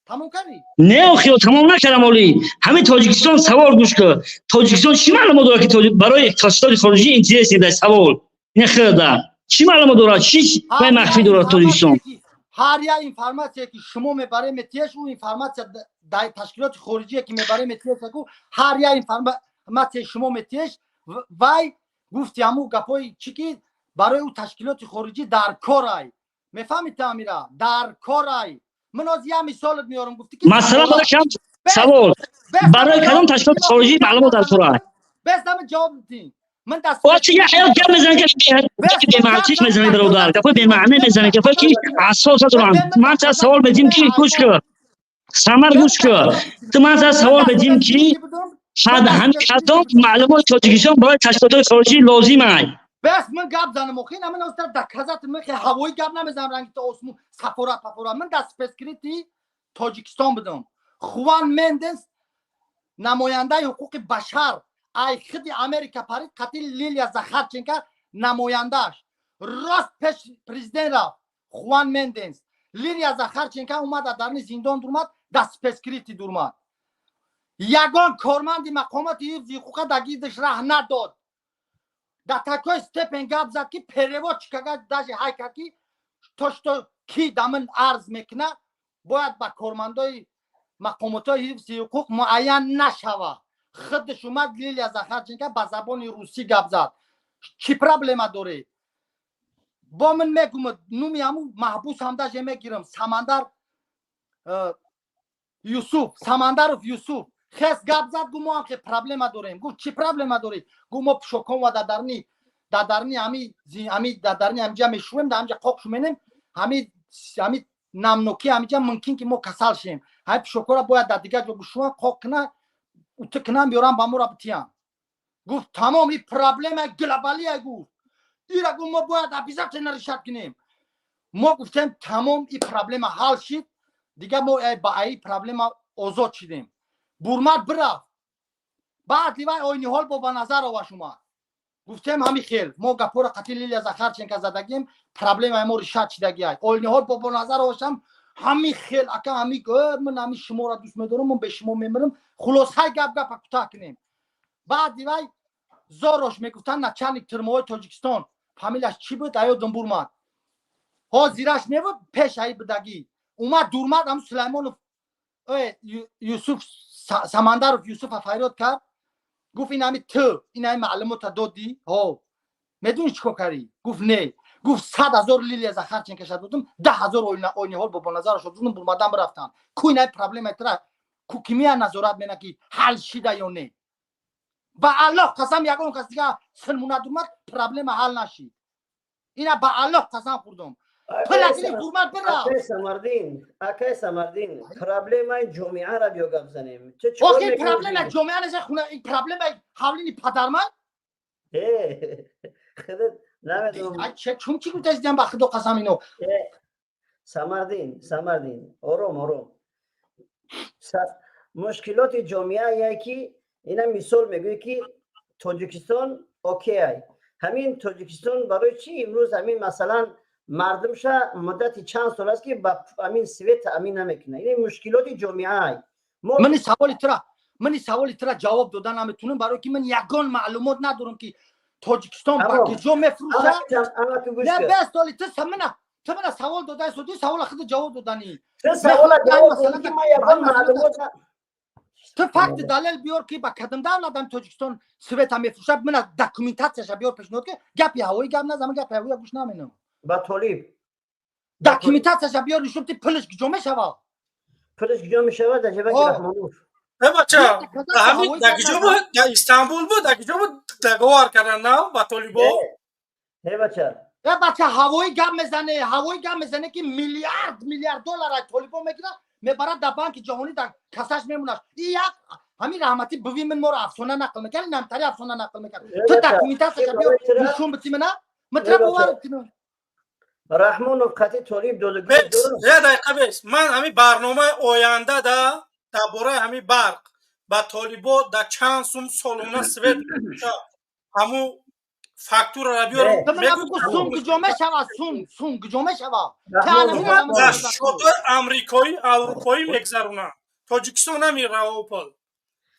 تمام کردی نه آخه تمام نکردم ولی همین تاجیکستان سوال گوش کن تاجیکستان چی معلومات داره که برای تشکیلات خارجی اینترس ده سوال نه خیلی چی معلومات داره چی و مخفی داره تاجیکستان هر یا اینفورماسیون که شما میبره میتیش اون اینفورماسیون در تشکیلات خارجی که میبره میتیش کو هر یا اینفورماسیون شما میتیش وای گفتی همو گپای چی که برای اون تشکیلات خارجی در کارای میفهمی تعمیرا در کارای من از یه مثال میارم گفتی که مثلا برای کم سوال برای کدام تشکیلات خارجی معلومات در کارای بس دم جواب بدین من دست چی یه حیات کم میزنه که به معنیش میزنه برادر که به معنی میزنه که فکر اساس دارن من تا سوال بدیم که گوش کن سمر گوش کن تو من تا سوال بدیم که همین کدام معلومات تاجیکستان برای تشکیلات خارجی لازمه بس من گپ زنم مخین من استاد دکازات من که هوایی گپ نمیزنم رنگ تو اسمو سفارت من دست پسکریتی تاجیکستان بدم خوان مندس نماینده حقوق بشر ای خدی امریکا پاری قتل لیلیا زخارچنکا نمایندهش راست پیش پرزیدنت را خوان مندس لیلیا زخارچنکا اومد در زندان درماد دست پسکریتی درماد یگان کارمند مقامات حفظ حقوق دگیزش راه نداد در تاکای استپن گپ زد که پریوا چکاگا داش هایکا کی توشتو کی دامن عرض میکنه باید با کارمندای مقامات حفظ حقوق معین نشوه خودش اومد لیلیا زخارچنکا با زبان روسی گپ زد چی پرابلم داره با من میگم نومی همو محبوس هم داشت میگیرم سمندر یوسف خس گپ زد گو ما هم که پرابلم داریم گو چی پرابلم داری گو ما پشکم و دادرنی همی دادرنی همجا میشویم در همجا قاق شومینیم همی نمنوکی همجا ممکن که ما کسل شیم همی پشکو را باید در دیگه جو بشویم قاق کنه اوتو کنم بیارم با ما را بتیم گفت تمام این پرابلم گلوبالیه گفت ایرا گفت ما باید ابیزت نرشد کنیم ما گفتیم تمام این پرابلم حل شد دیگه ما با این پرابلم آزاد شدیم برمت برفت بعد لیوای آینی حال با نظر آوش اومد گفتیم همین خیل ما گپور قتل لیلیا زخارچنکا زدگیم پرابلم ما رشد شدگی های آینی حال با نظر آوشم همین خیل اکا همین من همین شما را دوست میدارم من به شما میمرم خلاص های گپ کوتاه کنیم بعد لیوای زاروش میگفتن نچنیک ترموهای تاجیکستان فامیلش چی بود آیا دنبورمد ها زیرش میبود پیش های بدگی اومد دورمد هم سلیمان یوسف سمندر یوسف فریاد کرد گفت این همی تو این همی معلومات دادی ها میدونی چیکار کردی گفت نه گفت 100,000 لیلیا زخارچنکا شد بودم 10,000 آینی حال با نظر شد بودم برمدن برفتن کوی نه پرابلم اترا کو کیمیا نظارت مینه کی حل شده یا نه با الله قسم یگان کس دیگه سلمونت اومد پرابلم حل نشید اینا با الله قسم خوردم اکای سمردین پرابلم جامعه را بیا گپ زنیم اوکی پرابلم جامعه نشه خونه این پرابلم حولی پدرمن خودت نمیدونم چون چی گفتی دیدم با خدا قسم اینو سمردین آروم مشکلات جامعه یکی اینا مثال میگوی که تاجیکستان اوکی همین تاجیکستان برای چی امروز همین مثلا مردمش مدت چند سال است که با امین سویت تامین نمیکنه. این مشکلات جامعه من سوالی ترا جواب دادن نمیتونم برای که من یگان معلومات ندارم که تاجیکستان باکجو میفروشه. نه بس سوالی تو من سوال دادی سودی سوال خود جواب دادنی. سوال جواب دادن که من یگان معلومات تو فقط دلیل بیار که با کدام دولت تاجیکستان سویت میفروشه من داکومنتاسیش بیار پیشنهاد که گپی هوایی گپ نزنم گپ هوایی گوش نمینم. با طالب داکومنتاسیش بیار نشون تی پلش گجو میشوه. پلش گجو میشوه در جبهه رحمانوف. بچه همین دکجو بود در استانبول بود دکجو بود دگوار کردن نه با طالبا. بچه هوایی گپ میزنه که میلیارد دلار از طالبا میگیره میبره در بانک جهانی در کساش میمونه. این یک همین رحمتی بوی من ما رو افسانه نقل میکنه نمتری افسانه نقل میکنه. تو داکومنتاسیش بیار نشون بدی منه مطلب باور رحمانوف خطی طالب دادگی یه دقیقه بیست من همین برنامه آینده در باره همین برق با طالبا در چند سوم سالونه سویت همون فاکتور را بیارم سوم گجومه شوه سوم گجومه شوه در شطور امریکایی اروپایی میگذرونم تاجیکستان نمیره اوپل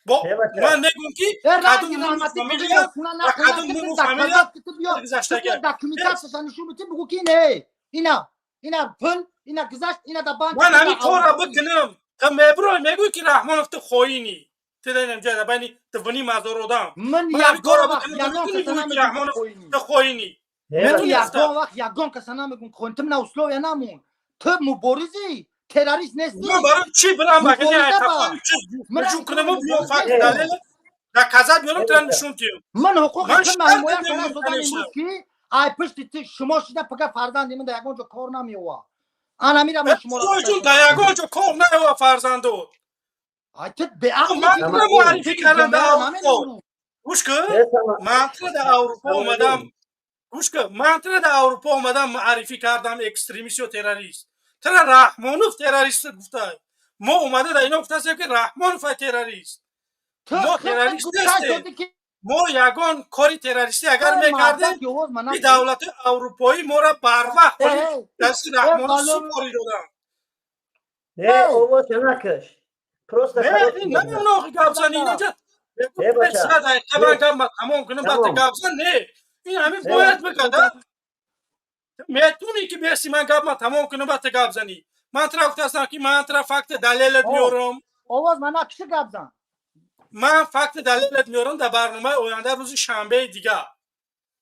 من نگم که قدوم مو فامیلیا و قدوم مو فامیلیا گذشته گرد داکومنتاسیش نشون بدی بگو که نه اینا پل اینا گذشت اینا در بانک من همین کارا بکنم تا میبرای میگوی که رحمانوف تو خوینی تدینم جدا بینی تفنی مزارودم من همین کارا بکنم که رحمانوف تو خوینی یگان کسا نمیگون خوین تو من اصلو یا نمون تو مبارزی تروریست نیستی من برای چی برم بگنی اتفاقی نشون کنم و بیان فقط دلیل در کذب بیارم ترن نشون تیم من حقوق تو محمویت کنم سودن امروز که ای پشت شما شده پکر فرزند من در یگان جو کار نمیوا انا میرم من شما رو در یگان جو کار نمیوا فرزندو تو به عقل من معرفی کردم در اروپا گوش کن من در اروپا اومدم معرفی کردم اکستریمیست و تروریست ترا رحمانوف تروریست گفته ما اومده در اینا گفته هستیم که رحمانوف تروریست ما تروریست نیستیم ما یگان کاری تروریستی اگر میکردیم این دولت اروپایی ما را بر وقت دست رحمانوف سپاری دادن اوه چنکش نه اونو گپ زنی اینجا تمام کنم بعد گپ زن نه این همین باید بکده میتونی که بیستی من گپ ما تمام کنم بعد گپ زنی من ترا گفته هستم که من ترا فقط دلیلت میارم آواز من نکشه گپ زن من فقط دلیلت میارم در برنامه آینده روز شنبه دیگه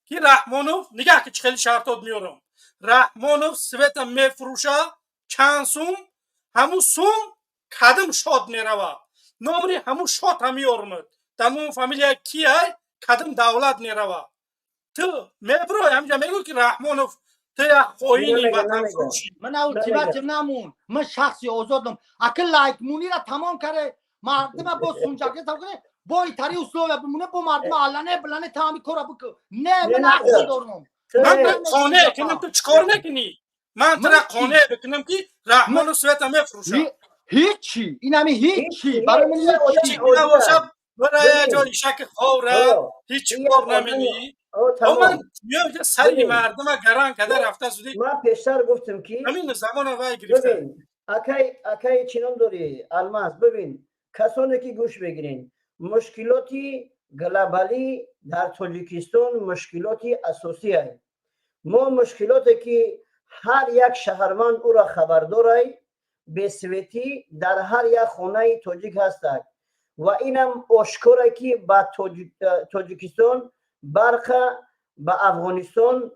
که رحمانوف نگاه که خیلی شرطات میارم رحمانوف سویت میفروشه چند سوم همون سوم کدم شاد میروه نامری همون شاد هم میارمد در اون فامیلیا کیه کدم دولت میروه تو میبرای همینجا میگو که رحمانوف تو یک خوینی وطن فروشی من اولتیماتم نمون من شخصی آزادم اکل لایک مونی را تمام کرده مردم با سونجاکه تمام کنه با ایتاری اصلاح بمونه با مردم علنه بلنه تامی کارا بکن نه من حقی دارم من قانع کنم تو چکار نکنی من ترا قانع بکنم که رحمانوف سویت میفروشه هیچی این همی هیچی برای من هیچی نباشم برای جایی شک خوره هیچ کار نمینی من میام که سری مردم گران کده رفته سودی من پیشتر گفتم که همین زمان وای گرفته ببین اکای چینم داری الماس ببین کسانی که گوش بگیرین مشکلاتی گلوبالی در تاجیکستان مشکلاتی اساسی است ما مشکلاتی که هر یک شهروند او را خبردار است به سویتی در هر یک خانه تاجیک هستند و اینم آشکاره که با تاجیکستان برخ با افغانستان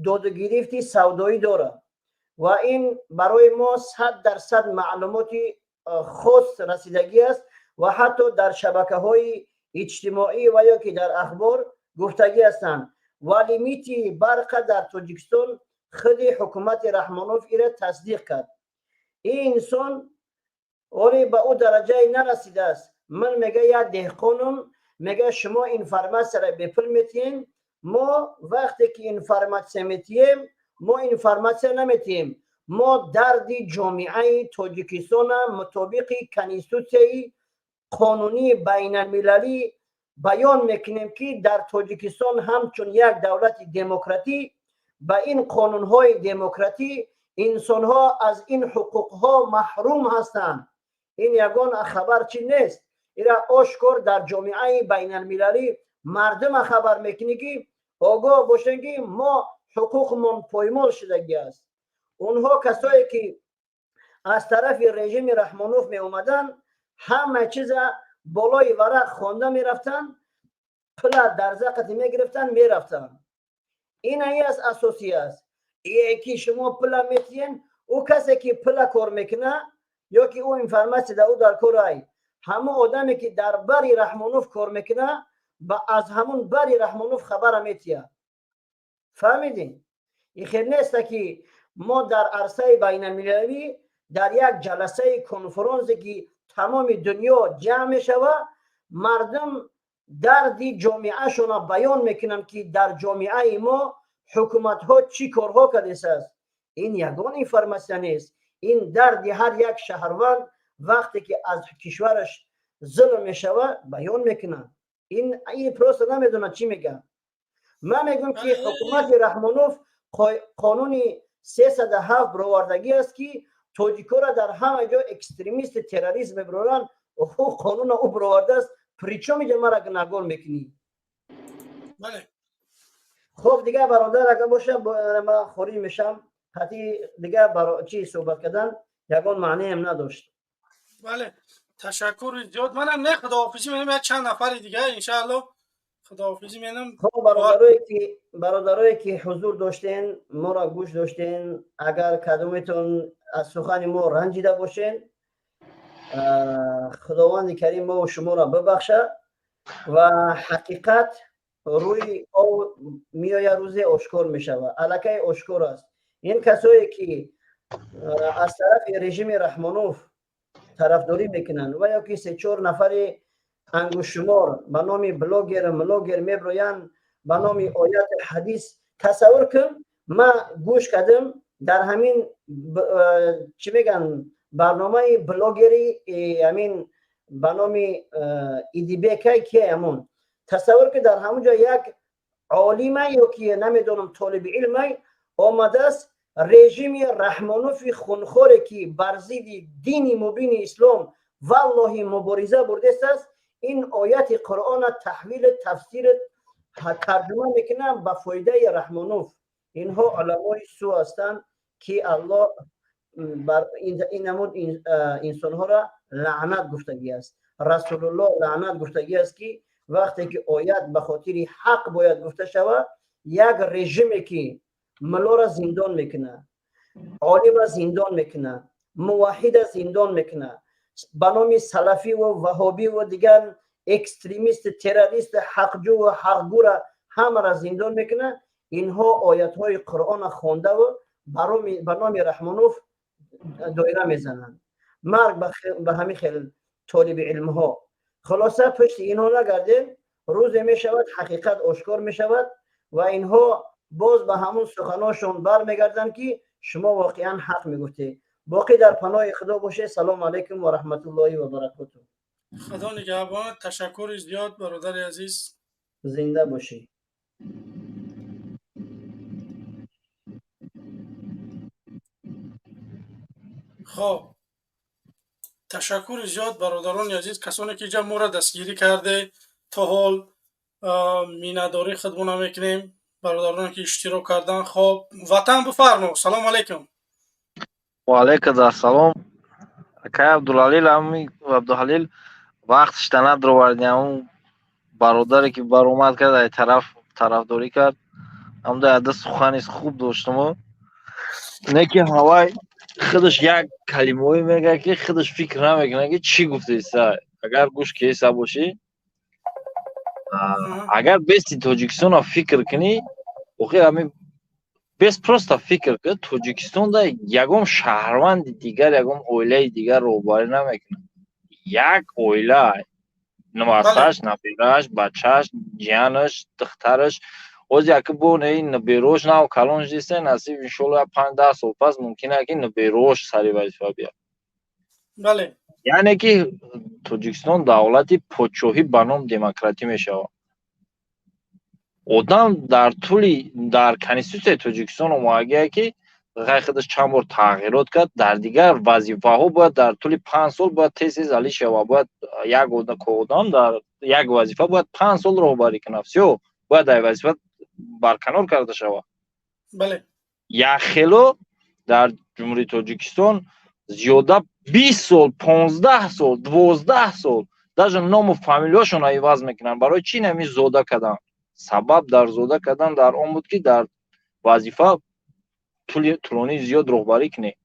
دادگیرفتی سودایی داره و این برای ما 100% معلوماتی خاص رسیدگی است و حتی در شبکه‌های اجتماعی و یا که در اخبار گفتگی هستند و لیمیتی برق در تاجیکستان خود حکومت رحمانوف ایره تصدیق کرد این انسان ولی به او درجه نرسیده است من میگه یا دهقانم میگه شما اینفرماسیون را بپل میتین ما وقتی که اینفرماسیون میتیم ما اینفرماسیون نمیتیم ما درد جامعه تاجیکستان مطابق کنستیتوسیون قانونی بین المللی بیان میکنیم که در تاجیکستان همچون یک دولت دموکراتی با این قانونهای دموکراتی انسان ها از این حقوق ها محروم هستند. این یگان خبر چی نیست، ایرا آشکار در جامعه بین المللی مردم خبر میکنی که آگاه باشن که ما حقوقمون پایمال شدگی است. اونها کسایی که از طرف رژیم رحمانوف می اومدن همه چیز بالای ورق خوانده می رفتن، پلا در زقت می گرفتن می رفتن. این ای از اساسی است. یکی شما پلا میتین، او کسی که پلا کار میکنه یا که او انفرماسی در او در کار ای همه آدمی که در بری رحمانوف کار میکنه با از همون بری رحمانوف خبر میتیه. فهمیدین؟ این خیر نیست که ما در عرصه بین المللی در یک جلسه کنفرانسی که تمام دنیا جمع میشوه مردم دردی جامعه شون بیان میکنن که در جامعه ما حکومت ها چی کارها کردیس است. این یگان انفرماسیون نیست. این دردی هر یک شهروند وقتی که از کشورش ظلم میشوه بیان میکنن. این پروسه نمیدونه چی میگن. من میگم که حکومت رحمانوف قانون 307 برآوردگی است که توجیکا را در همه جا اکستریمیست تروریسم برورن او قانون او برآورده است. پریچو میگه مرا گناهگار میکنی. بله. خب دیگه برادر اگر باشه من خوری میشم، حتی دیگه برای چی صحبت کردن یگان معنی هم نداشت. بله تشکر زیاد. منم نه خداحافظی میگم چند نفر دیگه انشاءالله خداحافظی میگم. خب برادرایی که حضور داشتین ما را گوش داشتین، اگر کدومتون از سخن ما رنجیده باشین خداوند کریم ما و شما را ببخشه و حقیقت روی او میایه روزی آشکار میشوه. الکی آشکار است. این کسایی که از طرف رژیم رحمانوف طرفداری میکنن و یا که 3-4 نفر انگشتشمار به نام بلاگر میبروین به نام آیات حدیث. تصور کن من گوش کردم در همین چی میگن برنامه بلاگری همین به نام ایدیبیکی که همون تصور که در همونجا یک عالمه یا که نمیدونم طالب علمه آمده است رژیم رحمانوف خونخوری که بر ضد دین مبین اسلام والله مبارزه برده است، این آیت قرآن تحویل تفسیر ترجمه میکنن به فایده رحمانوف. اینها علمای سو هستند که الله بر این نمود انسان ها را لعنت گفتگی است. رسول الله لعنت گفتگی است که وقتی که آیت به خاطر حق باید گفته شود یک رژیمی که ملا را زندان میکنه، عالم را زندان میکنه، موحد را زندان میکنه، به نام سلفی و وهابی و دیگر اکستریمیست تروریست حقجو و حقگو را همه را زندان میکنه. اینها آیت های قرآن خوانده و به نام رحمانوف دایره میزنن. مرگ به همین خیلی طالب علم ها. خلاصه پشت اینها نگردین، روز می شود حقیقت آشکار می شود و اینها باز به همون سخناشون برمیگردن که شما واقعا حق میگفتی. باقی در پناه خدا باشه. سلام علیکم و رحمت الله و برکاته. خدا نگهبان. تشکر زیاد برادر عزیز. زنده باشی. خب تشکر زیاد برادران عزیز، کسانی که اینجا ما را دستگیری کرده تا حال مینداری خدمت میکنیم، برادران که اشتراک کردن. خب وطن بفرمو. سلام علیکم. و علیکم السلام. اکای عبدالحلیل امی عبدالحلیل وقتش تند رو وردیم اون برادری که بر اومد کرد ای طرفداری کرد هم در دست سخنی خوب داشتم. نه که هوای خودش یک کلمه‌ای میگه که خودش فکر نمیکنه که چی گفته است. اگر گوش کیسه باشی اگر بیستی تاجیکستان فکر کنی اوخی همین بیست پروستا فکر که تاجیکستان دا یکم شهروند دیگر یکم اویله دیگر روباری نمیکنه. یک اویله نماسش، نبیرش، بچهش، جیانش، دخترش اوز یکی بونه این نبیروش ناو کلونش دیسته نصیب انشالله 5-10 سال پس ممکنه که نبیروش سری وظیفه بیاد. بله. یعنی که تاجیکستان دولتی پادشاهی به نام دموکراتی میشه. одам дар конститутсияи тоҷикистон омодаги ки ғай худаш чанд бор тағйирот кард, дар дигар вазифаҳо бояд дар тӯли 5 сол бояд тез алӣ шава, бояд як одам дар як вазифа бояд 5 сол роҳбарӣ кунад, всё бояд ай вазифа барканор карда шавад. бале яхело дар ҷумҳурии тоҷикистон зиёда 20 сол 15 сол 12 сол даже ному фамилияшон айваз мекунанд. Барои чӣ нами зода кардан? Сабаб дар зода кардан дар он буд ки дар вазифа тӯлонии зиёд роҳбарӣ кунем.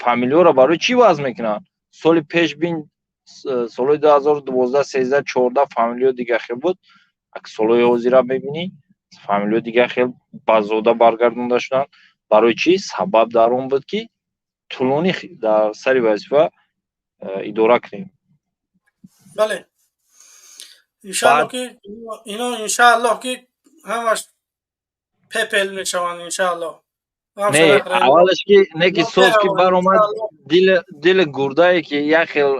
Фамилияро барои чӣ ваз мекунанд? соли пеш бин солҳои 2012 13 14 фамилияҳо дигар хел буд. Солҳои ҳозира мебинӣ фамилияҳо дигар хел ба зода баргардонда шуданд. Барои чӣ? Сабаб дар он буд ки тӯлонӣ дар сари вазифа идора кунем. бале иншааллоҳ ки ино иншааллоҳ ки ҳамаш пепел мешаванд иншааллоҳ. Не аввалаш ки не ки соз ки баромад дили гурдае ки як хел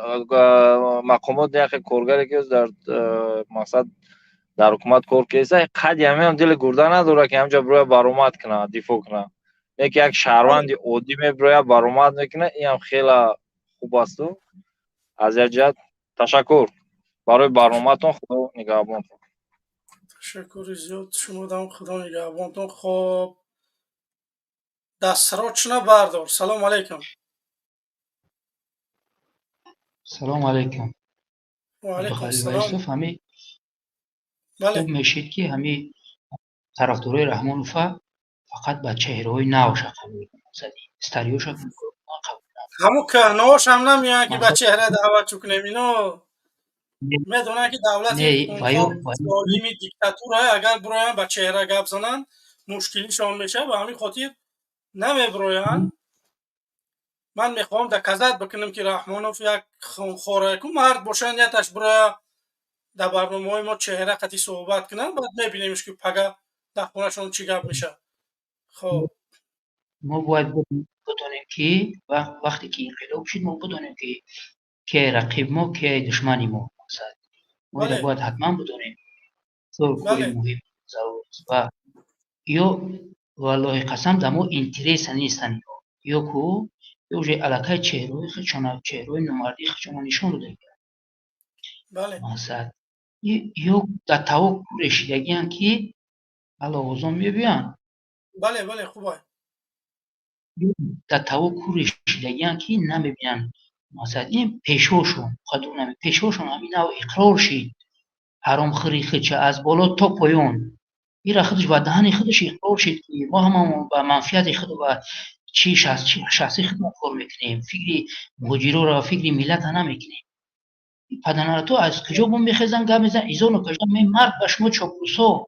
мақомот як хел коргаре ки дар мақсад дар ҳукумат кор кеса қади ҳамеам дили гурда надорад ки ҳамҷа бирояд баромад кунад, дифоъ кунад. Не ки як шаҳрванди оддӣ мебирояд баромад мекунад, инам хела хуб асту. Аз як ҷиҳат ташаккур барои барномаатон. Худо нигаҳбонтон. ташаккури зиёд шумо дам. Худо нигаҳбонтон. хоб дастсарочна бардор. салому алайкум. салому алайкум. ва алайкум Юсуф салом. ҳами бале хуб мешид ки ҳами тарафдорои Раҳмонова фақат ба чеҳраҳои навша қабул мекунанд. Стариёша ҳамун кӯҳнаҳош ҳам намеоянд ки ба чеҳра даъват кунем. ино медонанд ки давлати золими диктатура агар бироянд ба чеҳра гап зананд мушкилишон мешавад. ба ҳамин хотир намебироянд. ман мехоҳам доказат бикунам ки Раҳмонов як хонхораку мард боша, нияташ бироя дар барномаҳои мо чеҳра қатӣ суҳбат кунанд. баъд мебинемш ки пага дар хонашон чӣ гап мешавад. хоб мо бояд بدونیم که وقتی که انقلاب شد ما بدونیم که کی رقیب ما کی دشمنی ما ما را باید حتما بدونیم کوی مهم و یا والله قسم دمو اینترس نیستن یا کو یا уже علاقه چهره خچونه چهره نمردی خچونه نشون داده بله مثلا یا در تو رسیدگیان که علاوزون میبینن بله بله خوبه در توکل رسیدگیان که نمیبینن مثلا این پیشوشون خودمون پیشوشون همین نوع اقرار شید حرام خری خچه از بالا تا پایین این خودش و دهن خودش اقرار شید که ما هم با منفعت خود و چی شخصی خود کار میکنیم فکری مهاجرو را فکری ملت نمیکنیم پدنه تو از کجا بوم میخزن گم میزن ایزونو کجا می مرد به شما چاپلوسا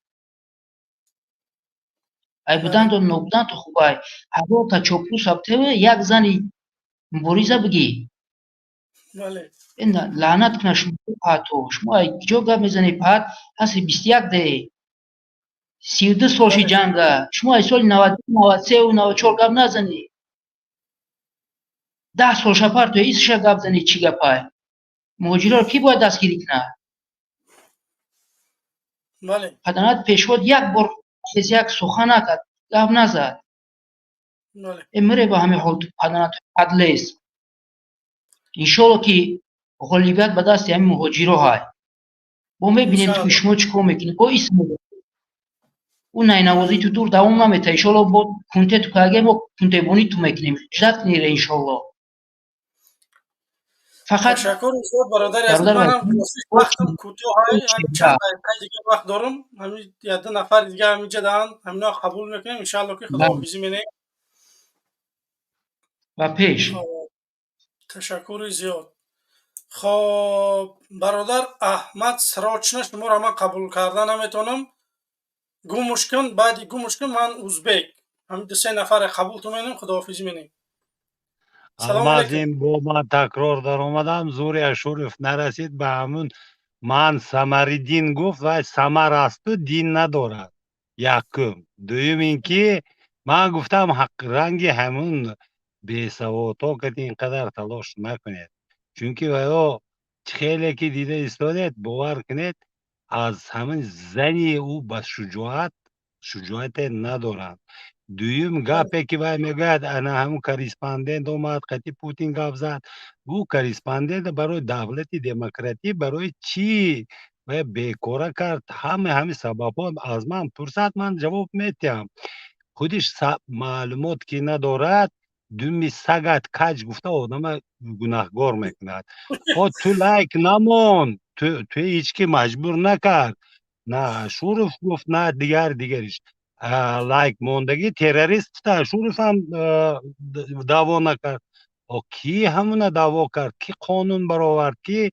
ای بودن تو نبودن تو خوبه هوا تا چاپلوس ابتوه یک زنی مبارزه بگی بله این لعنت کنه شما پاتو شما کجا گم میزنی پات هستی 21 ده 32 سالشی جنگه شما ای سال 90 93 و 94 گم نزنی 10 سال شپر تو ایسش گم زنی چی گپای مهاجرا کی باید دستگیری کنه بله پدنات پیشواد یک بار از یک سخن نکرد گپ نزد بله امره با همه حال پدنات عدل است انشالله که غالبیت به دست همین مهاجرا های با میبینیم که شما چیکار میکنید با اسم اون نینوازی تو دور دوام نمیته انشالله با کنته تو کاگه ما کنته بونی تو میکنیم جدت نیره انشالله فقط تشکر زیاد برادر عزیز منم وقتم کوتاه های چند دقیقه دیگه وقت دارم همین یه دو نفر دیگه همینجا دارن همینا قبول میکنیم ان شاء الله که خداحافظی می‌کنیم و پیش تشکر زیاد خب برادر احمد سراچنه شما را من قبول کردن نمیتونم گوش کن بعد گوش کن من ازبک همین دو سه نفر قبول تو می‌کنیم خداحافظی می‌کنیم از این با من تکرار در آمدم زور اشورف نرسید به همون من سمریدین گفت و سمر است و دین ندارد یکم دویم اینکه من گفتم حق رنگ همون به سوادها که اینقدر تلاش نکنید چونکه ویا خیلی که دیده استادید باور کنید از همین زنی او با شجاعت ندارند. دویم گپی که وای میگوید انا همون کریسپاندنت اومد قطعی پوتین گپ زد. او کریسپاندنت برای دولت دموکراتی برای چی و بیکاره کرد؟ همه سبب ها از من پرسد، من جواب میتیم. خودش معلومات که ندارد دومی سگت کج گفته آدم گناهگار میکند. تو لایک نمون، تو هیچ که مجبور نکرد، نه شورف گفت نه دیگرش لایک موندگی تروریست تا شورف هم دعوا نکرد. کی همونه دعوا کرد؟ کی قانون برآورد؟ کی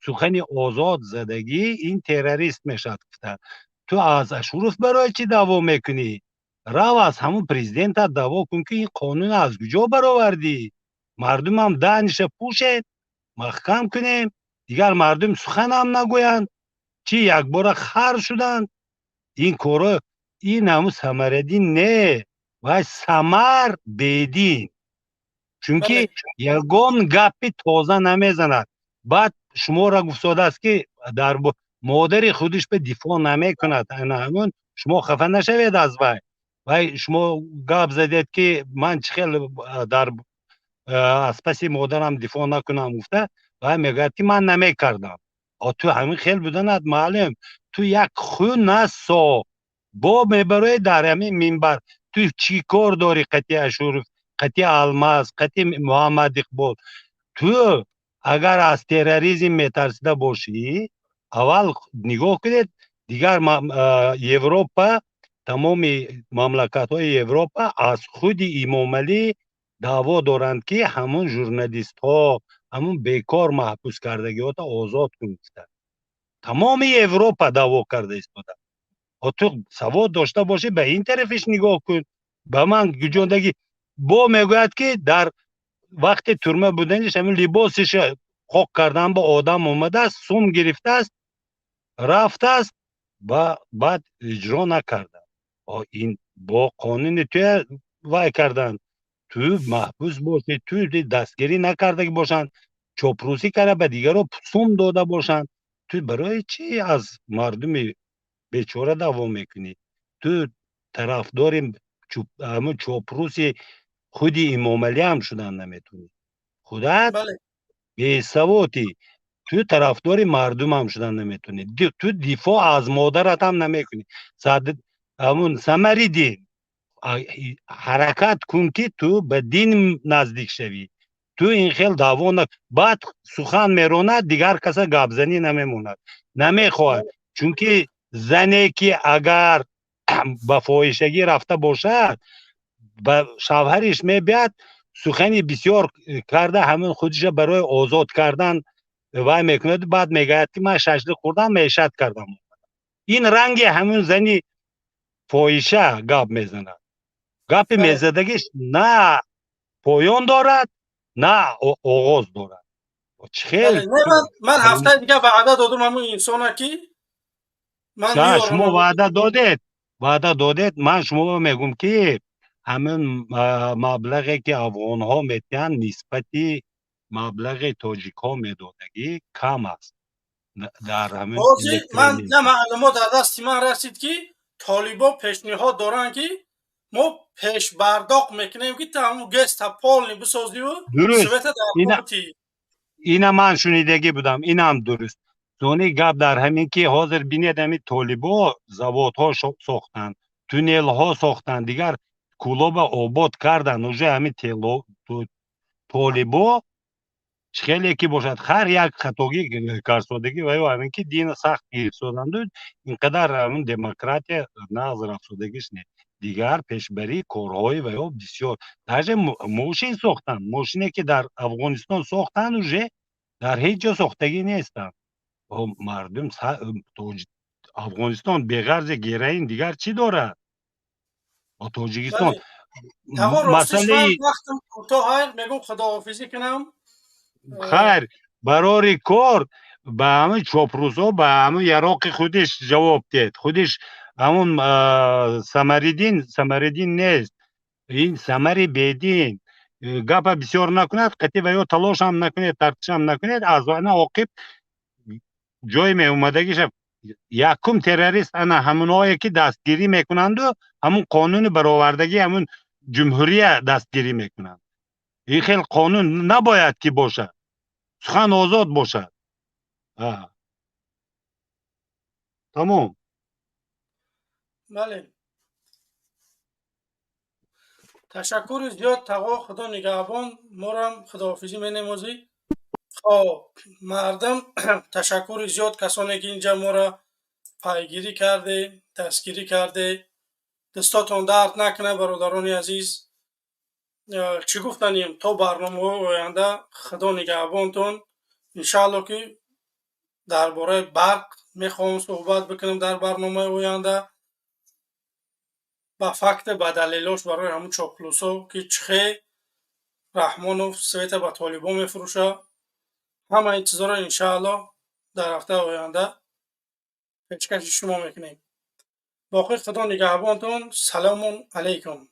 سخن آزاد زدگی این تروریست میشد گفته. تو از شورف برای چی دعوا میکنی؟ رو از همون پرزیدنت دعوا کن که این قانون از کجا برآوردی؟ مردم هم دهنش پوشید، محکم کنیم دیگر مردم سخن هم نگویند. چی یک بار خر شدند؟ این کارا این همون ثمردین نه و ثمر بدین، چونکه یگان گپی تازه نمیزند. بعد شما را گفتاده است که در مادر خودش به دفاع نمیکند. همون شما خفه نشوید از وای شما گپ زدید که من چخیل در از پس مادرم دفاع نکنم گفته و میگه که من نمیکردم. تو همین خیل بودند معلم. تو یک خون نسا با میبرای در همین منبر تو چی کار داری؟ قطعی اشورف، قطعی الماس، قطعی محمد اقبال. تو اگر از تروریسم میترسیده باشی اول نگاه کنید دیگر اروپا، تمام مملکت های اروپا از خود امام علی دعوا دارند که همون ژورنالیست ها، همون بیکار محبوس کردگی ها آزاد کنید. تمام اروپا دعوا کرده ایستاده. تو سواد داشته باشی به این طرفش نگاه کن. به من گجاندگی با میگوید که در وقت ترمه بودنش همین لباسش خاک کردن با آدم اومده است، سوم گرفته است، رفته است و بعد اجرا نکرده. این با قانون توی وای کردن. تو محبوس باشی، تو دستگیری نکرده باشن، چاپلوسی کرده به دیگر رو سوم داده باشن. تو برای چی از مردم بیچاره دعوا میکنی؟ تو طرفدار همون چاپلوسی خود امام علی هم شدن نمیتونی. خودت بی سواتی تو طرفدار مردم هم شدن نمیتونی. تو دفاع از مادرت هم نمیکنی. همون ثمری دین حرکت کن که تو به دین نزدیک شوی. تو این خیل دعوا بعد سخن میروند دیگر کسی گپزنی نمیموند، نمیخواد. چونکه زنی که اگر به فاحشگی رفته باشد به شوهرش میبید سخنی بسیار کرده همون خودش برای آزاد کردن وای میکند. بعد میگه که من ششلی خوردم معیشت کردم. این رنگ همون زنی فاحشه گپ میزنه. گپ میزدگیش نه پایان دارد نه آغاز دارد. خیلی من هفته دیگه وعده دادم همون انسان که من شما وعده دادید. من شما میگم که همین مبلغی که افغان ها میتین نسبتی مبلغ تاجیک ها میدادگی کم است. در همین من نه معلومات در دست من رسید که طالبا پیشنهاد دارن که ما پیش برداخت میکنیم که تمام گست پال بسازی و سویت در اینا من شنیدگی بودم. این هم درست. دونی گپ در همین که حاضر بینید همین طالبا زواد ها ساختن، تونل ها ساختن، دیگر کلاب آباد کردن. اوجه همین طالبا خیلی که باشد هر یک خطاگی کارسادگی و همین که دین سخت گرفتند اینقدر همین دموکراتی نظر افزودگیش نه. دیگر پیشبری کارهای و یا بسیار در ماشین ساختن. ماشینی که در افغانستان ساختن اوجه در هیچ جا ساختگی نیستن. مردم افغانستان بغرض گیرین دیگر چی دارد؟ تاجیکستان مسئله وقتم کوتاه میگم خداحافظی کنم. خیر برای کار به همه چاپروزا به همه یراق خودش جواب دید. خودش همون ثمردین نیست، این ثمری بدین. گپ بسیار نکند، قطعی و یا تلاش هم نکنید، ترتیش هم نکنید، از آن عاقب جای می اومدگیش یکم تروریست انا همونایی که دستگیری میکنند و همون قانون برآوردگی همون جمهوری دستگیری میکنند. این خیلی قانون نباید که باشد، سخن آزاد باشد. تمام. بله، تشکر زیاد. تقوا خدا نگهبان. ما را هم خداحافظی مینمازی. خب مردم تشکر زیاد، کسانی که اینجا ما را پیگیری کرده، دستگیری کرده. دستاتون درد نکنه برادران عزیز. چی گفتنیم تا برنامه آینده خدا نگهبانتون. انشاءالله که درباره برق میخوام صحبت بکنم در برنامه آینده، با فکت با دلیلاش برای همون چاپلوسا که چخه رحمانوف سویت با طالبان میفروشه. همه این چیزا رو انشاءالله در هفته آینده پیشکش شما میکنیم. باقی خدا نگهبانتون. سلام علیکم.